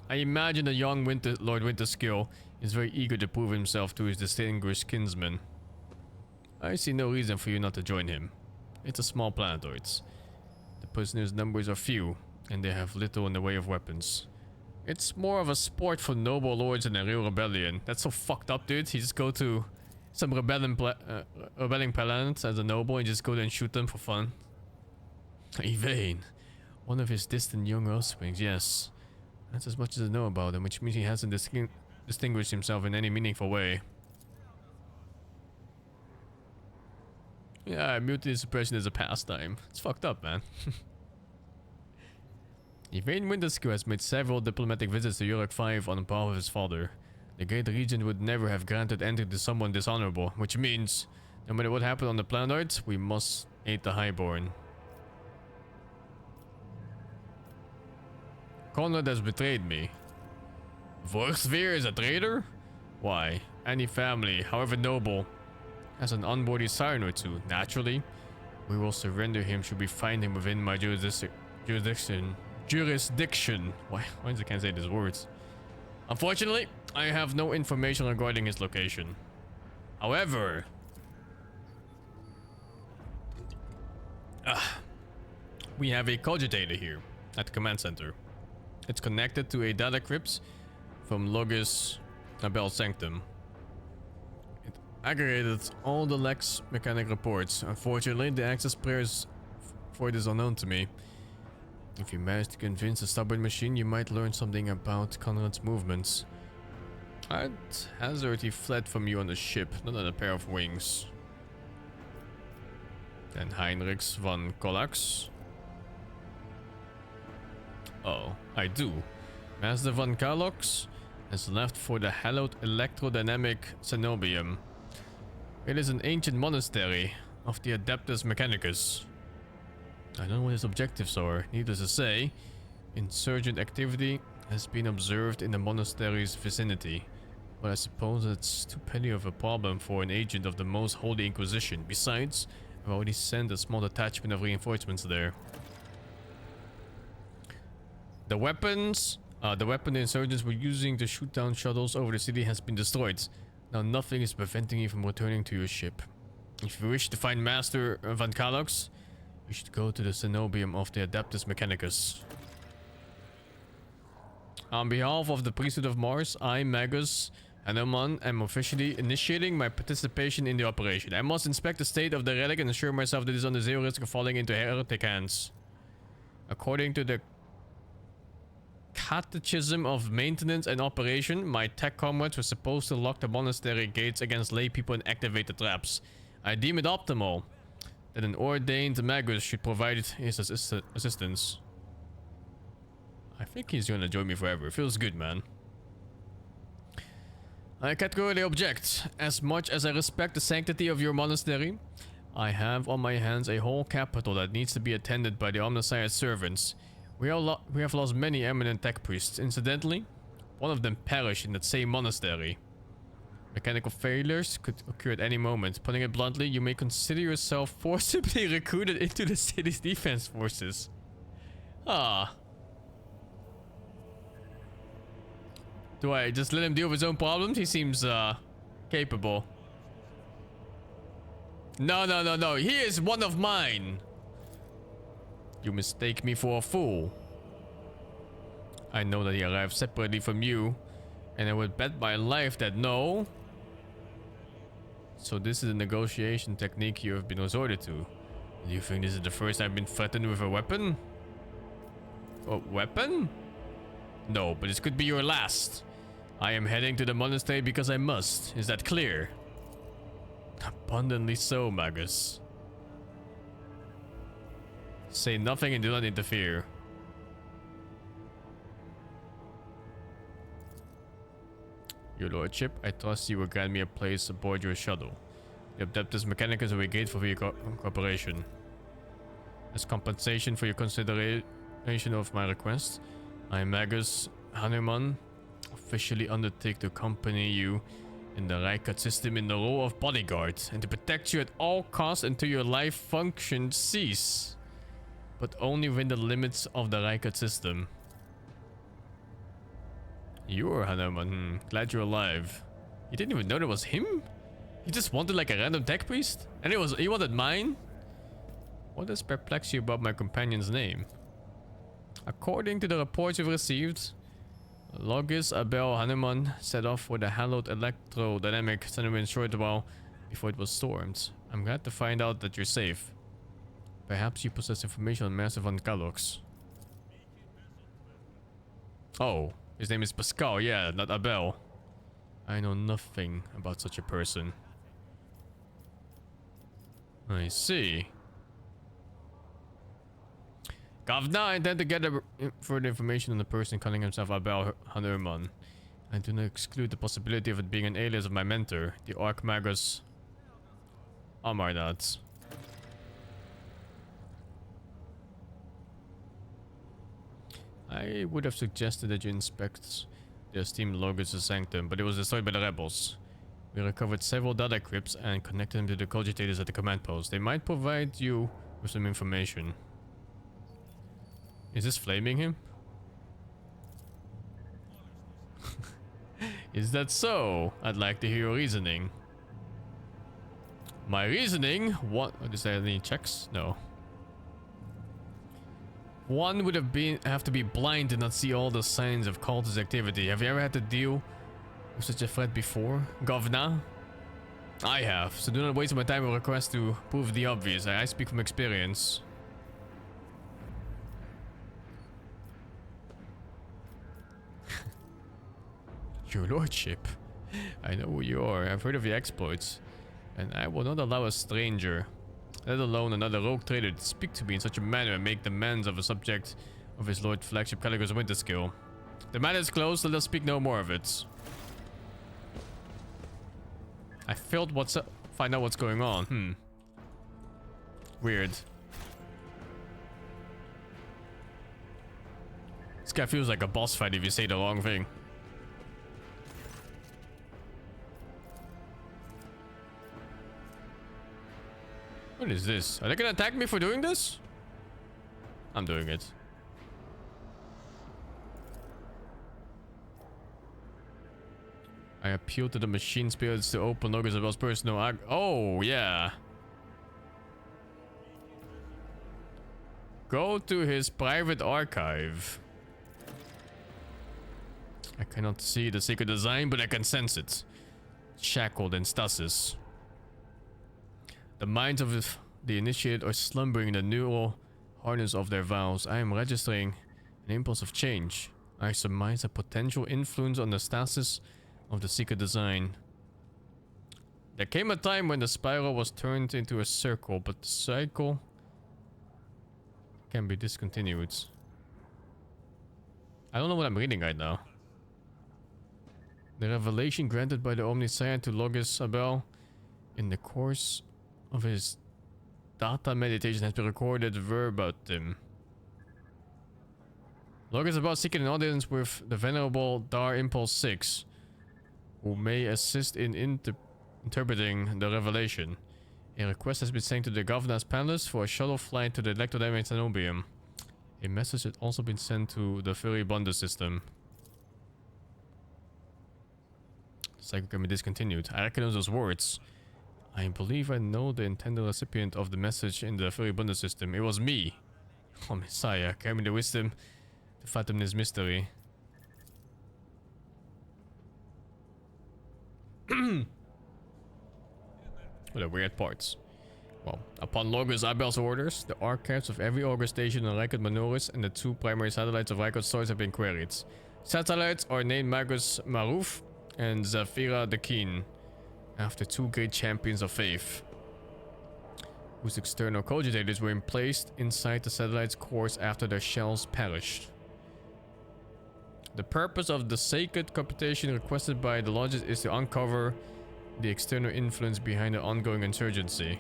I imagine the young Lord Winterskill is very eager to prove himself to his distinguished kinsman. I see no reason for you not to join him. It's a small planetoid. The prisoners' numbers are few, and they have little in the way of weapons. It's more of a sport for noble lords than a real rebellion. That's so fucked up, dude. You just go to some rebelling planet as a noble and just go there and shoot them for fun. Yvain, one of his distant young offsprings, yes. That's as much as I know about him, which means he hasn't distinguished himself in any meaningful way. Yeah, mutiny suppression is a pastime. It's fucked up, man. Yvain Winterskill has made several diplomatic visits to Europe 5 on behalf of his father. The Great Regent would never have granted entry to someone dishonorable, which means, no matter what happened on the planetoid, we must aid the Highborn. Conrad has betrayed me. Vorsphere is a traitor? Why, any family, however noble, has an unworthy siren or two. Naturally, we will surrender him should we find him within my jurisdiction. Why I can't say these words? Unfortunately, I have no information regarding his location. However, we have a cogitator here at the command center. It's connected to a data crypt from Logis Naval Sanctum. It aggregated all the Lex mechanic reports. Unfortunately, the access pairs for it is unknown to me. If you manage to convince a stubborn machine, you might learn something about Conrad's movements. I'd hazard he fled from you on the ship, not on a pair of wings. Then Heinrichs von Kollax. Oh, I do. Master von Karlox has left for the hallowed electrodynamic cenobium. It is an ancient monastery of the Adeptus Mechanicus. I don't know what his objectives are. Needless to say, insurgent activity has been observed in the monastery's vicinity, but I suppose it's too petty of a problem for an agent of the most holy Inquisition. Besides, I've already sent a small detachment of reinforcements there. The weapon the insurgents were using to shoot down shuttles over the city has been destroyed. Now nothing is preventing you from returning to your ship. If you wish to find Master Van Kalox, you should go to the cenobium of the Adeptus Mechanicus. On behalf of the Priesthood of Mars, I, Magus Hanuman, am officially initiating my participation in the operation. I must inspect the state of the relic and ensure myself that it is under zero risk of falling into heretic hands. According to the Catechism of Maintenance and Operation, my tech comrades were supposed to lock the monastery gates against lay people and activate the traps. I deem it optimal that an ordained magus should provide his assistance. I think he's gonna join me forever. It feels good, man. I categorically object. As much as I respect the sanctity of your monastery, I have on my hands a whole capital that needs to be attended by the omniscient servants. We have lost many eminent tech priests. Incidentally, one of them perished in that same monastery. Mechanical failures could occur at any moment. Putting it bluntly, you may consider yourself forcibly recruited into the city's defense forces. Ah. Do I just let him deal with his own problems? He seems capable. No. He is one of mine. You mistake me for a fool. I know that he arrived separately from you, and I would bet my life that no. So this is a negotiation technique you have been resorted to. Do you think this is the first I've been threatened with a weapon? A weapon? No, but this could be your last. I am heading to the monastery because I must. Is that clear? Abundantly so, Magus. Say nothing and do not interfere. Your lordship, I trust you will grant me a place aboard your shuttle. The Adeptus Mechanicus will be grateful for your cooperation. As compensation for your consideration of my request, I, Magus Hanuman, officially undertake to accompany you in the Raikat system in the role of bodyguard and to protect you at all costs until your life functions cease. But only within the limits of the Raikat system. You're Hanuman. Glad you're alive. You didn't even know that was him? He just wanted like a random tech priest? And he wanted mine? What does perplex you about my companion's name? According to the reports we've received, Logis Abel Hanuman set off with a hallowed electrodynamic centimeter short while before it was stormed. I'm glad to find out that you're safe. Perhaps you possess information on Master Van Kalox. Oh, his name is Pascal, yeah, not Abel. I know nothing about such a person. I see. Governor, I intend to gather further information on the person calling himself Abel Hanuman. I do not exclude the possibility of it being an alias of my mentor, the Archmagus Amarnat. I would have suggested that you inspect the esteemed Logos' sanctum, but it was destroyed by the rebels. We recovered several data crypts and connected them to the cogitators at the command post. They might provide you with some information. Is this flaming him? Is that so? I'd like to hear your reasoning. My reasoning? What? Is there any checks? No. One would have to be blind to not see all the signs of cultist activity. Have you ever had to deal with such a threat before, Governor? I have, so do not waste my time with requests to prove the obvious. I speak from experience. Your lordship, I know who you are. I've heard of your exploits, and I will not allow a stranger, let alone another rogue trader, to speak to me in such a manner and make demands of a subject of his lord flagship Caligos Winterskill. The matter is closed, let us speak no more of it. I failed find out what's going on. Weird. This guy feels like a boss fight if you say the wrong thing. What What is this? Are they gonna attack me for doing this? I'm doing it. I appeal to the machine spirits to open Logos Abel's personal oh, yeah. Go to his private archive. I cannot see the secret design, but I can sense it. Shackled in stasis. The minds of the initiated are slumbering in the neural harness of their vows. I am registering an impulse of change. I surmise a potential influence on the stasis of the secret design. There came a time when the spiral was turned into a circle, but the cycle can be discontinued. I don't know what I'm reading right now. The revelation granted by the Omniscient to Logos Abel in the course of his Dota meditation has been recorded verbatim. Logos Abel seeking an audience with the Venerable Dar Impulse 6, who may assist in interpreting the revelation. A request has been sent to the Governor's Palace for a shuttle flight to the Electrodynamic Cenobium. A message has also been sent to the Furibunda system. The cycle can be discontinued. I recognize those words. I believe I know the intended recipient of the message in the Furibunda system. It was me. Oh, Messiah, carry me the wisdom to fathom this mystery. What are weird parts. Well, upon Logos Abel's orders, the archives of every Augur station on Rykot Manoris and the 2 primary satellites of Rykot stores have been queried. Satellites are named Magus Maruf and Zafira the Keen, after 2 great champions of faith, whose external cogitators were placed inside the satellite's cores after their shells perished. The purpose of the sacred computation requested by the lodges is to uncover the external influence behind the ongoing insurgency.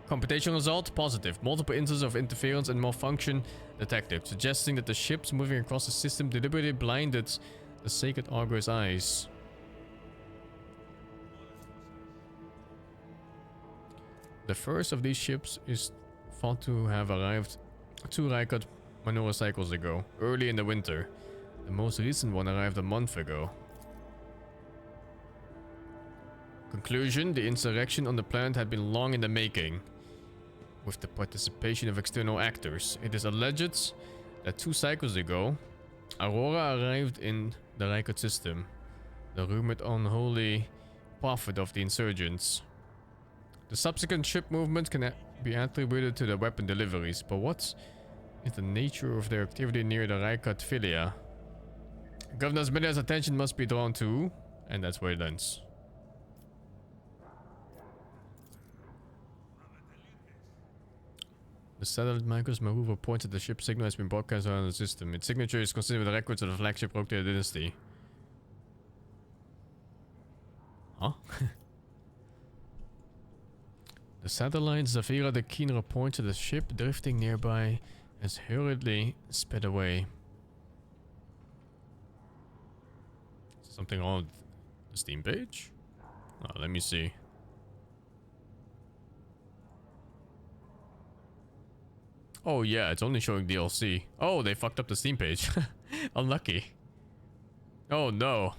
Computation result positive. Multiple instances of interference and malfunction detected, suggesting that the ships moving across the system deliberately blinded the sacred Augur's eyes. The first of these ships is thought to have arrived 2 Rykot Manora cycles ago, early in the winter. The most recent one arrived a month ago. Conclusion: the insurrection on the planet had been long in the making, with the participation of external actors. It is alleged that 2 cycles ago, Aurora arrived in the Rykot system, the rumored unholy prophet of the insurgents. The subsequent ship movement can be attributed to the weapon deliveries, but what is the nature of their activity near the Rykot Philia? Governor Zmilia's attention must be drawn to, and that's where it ends. The satellite Marcus Maru reports that the ship signal has been broadcast around the system. Its signature is consistent with the records of the flagship Rogue Dynasty. Huh? The satellite Zafira the Keen reports that the ship drifting nearby has hurriedly sped away. Something on the Steam page? Oh, let me see. Oh yeah, it's only showing DLC. Oh, they fucked up the Steam page. Unlucky. Oh no.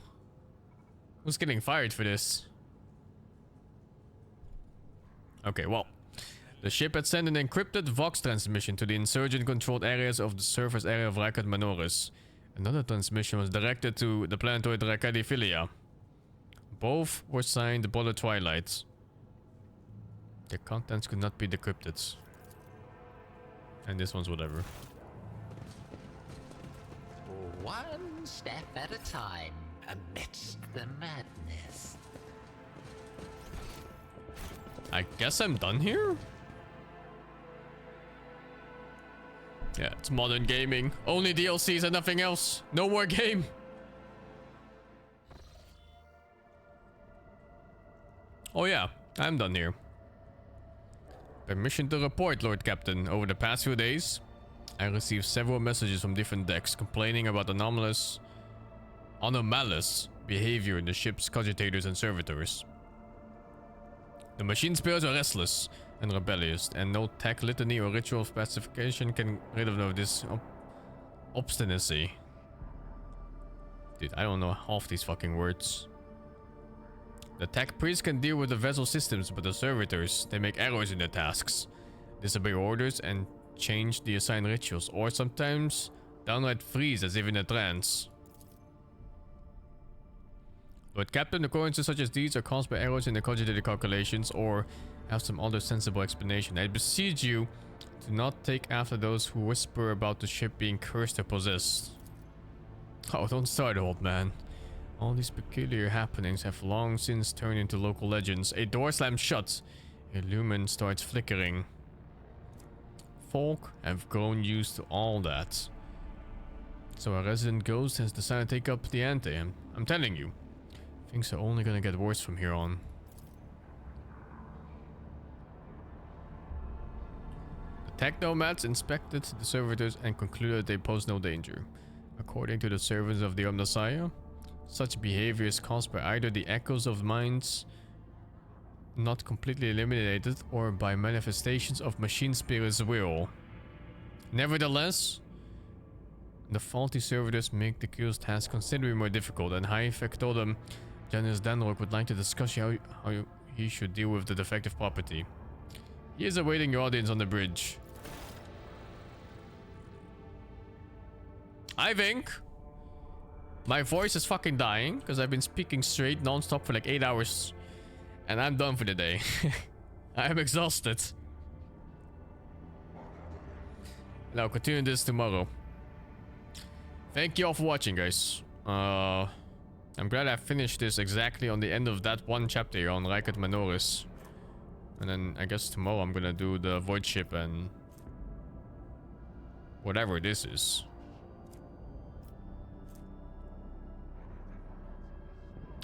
Who's getting fired for this? Okay, well. The ship had sent an encrypted Vox transmission to the insurgent-controlled areas of the surface area of Rykot Manoris. Another transmission was directed to the planetoid Rakadi Philia. Both were signed Brother Twilight. Their contents could not be decrypted. And this one's whatever. One step at a time amidst the madness. I guess I'm done here? Yeah, it's modern gaming. Only DLCs and nothing else. No more game. Oh yeah, I'm done here. Permission to report, Lord Captain. Over the past few days, I received several messages from different decks complaining about anomalous behavior in the ship's cogitators and servitors. The machine spirits are restless and rebellious, and no tech litany or ritual of pacification can rid them of this obstinacy. Dude, I don't know half these fucking words. The tech priests can deal with the vessel systems, but the servitors, they make errors in their tasks, disobey orders, and change the assigned rituals, or sometimes downright freeze as if in a trance. But Captain, occurrences such as these are caused by errors in the cogitated calculations or have some other sensible explanation. I beseech you to not take after those who whisper about the ship being cursed or possessed. Oh, don't start, old man. All these peculiar happenings have long since turned into local legends. A door slams shut. A lumen starts flickering. Folk have grown used to all that. So a resident ghost has decided to take up the ante. I'm telling you. Things are only gonna get worse from here on. The tech nomads inspected the servitors and concluded they pose no danger. According to the servants of the Omnissiah, such behavior is caused by either the echoes of minds not completely eliminated or by manifestations of machine spirits' will. Nevertheless, the faulty servitors make the Q's task considerably more difficult, and High Factotum Janus Danrock would like to discuss how he should deal with the defective property. He is awaiting your audience on the bridge. I think my voice is fucking dying because I've been speaking straight non-stop for like 8 hours. And I'm done for the day. I am exhausted. And I'll continue this tomorrow. Thank you all for watching, guys. I'm glad I finished this exactly on the end of that one chapter here on Rykard Manoris. And then I guess tomorrow I'm gonna do the Void Ship and whatever this is.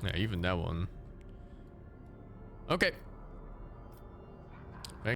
Yeah, even that one. Okay.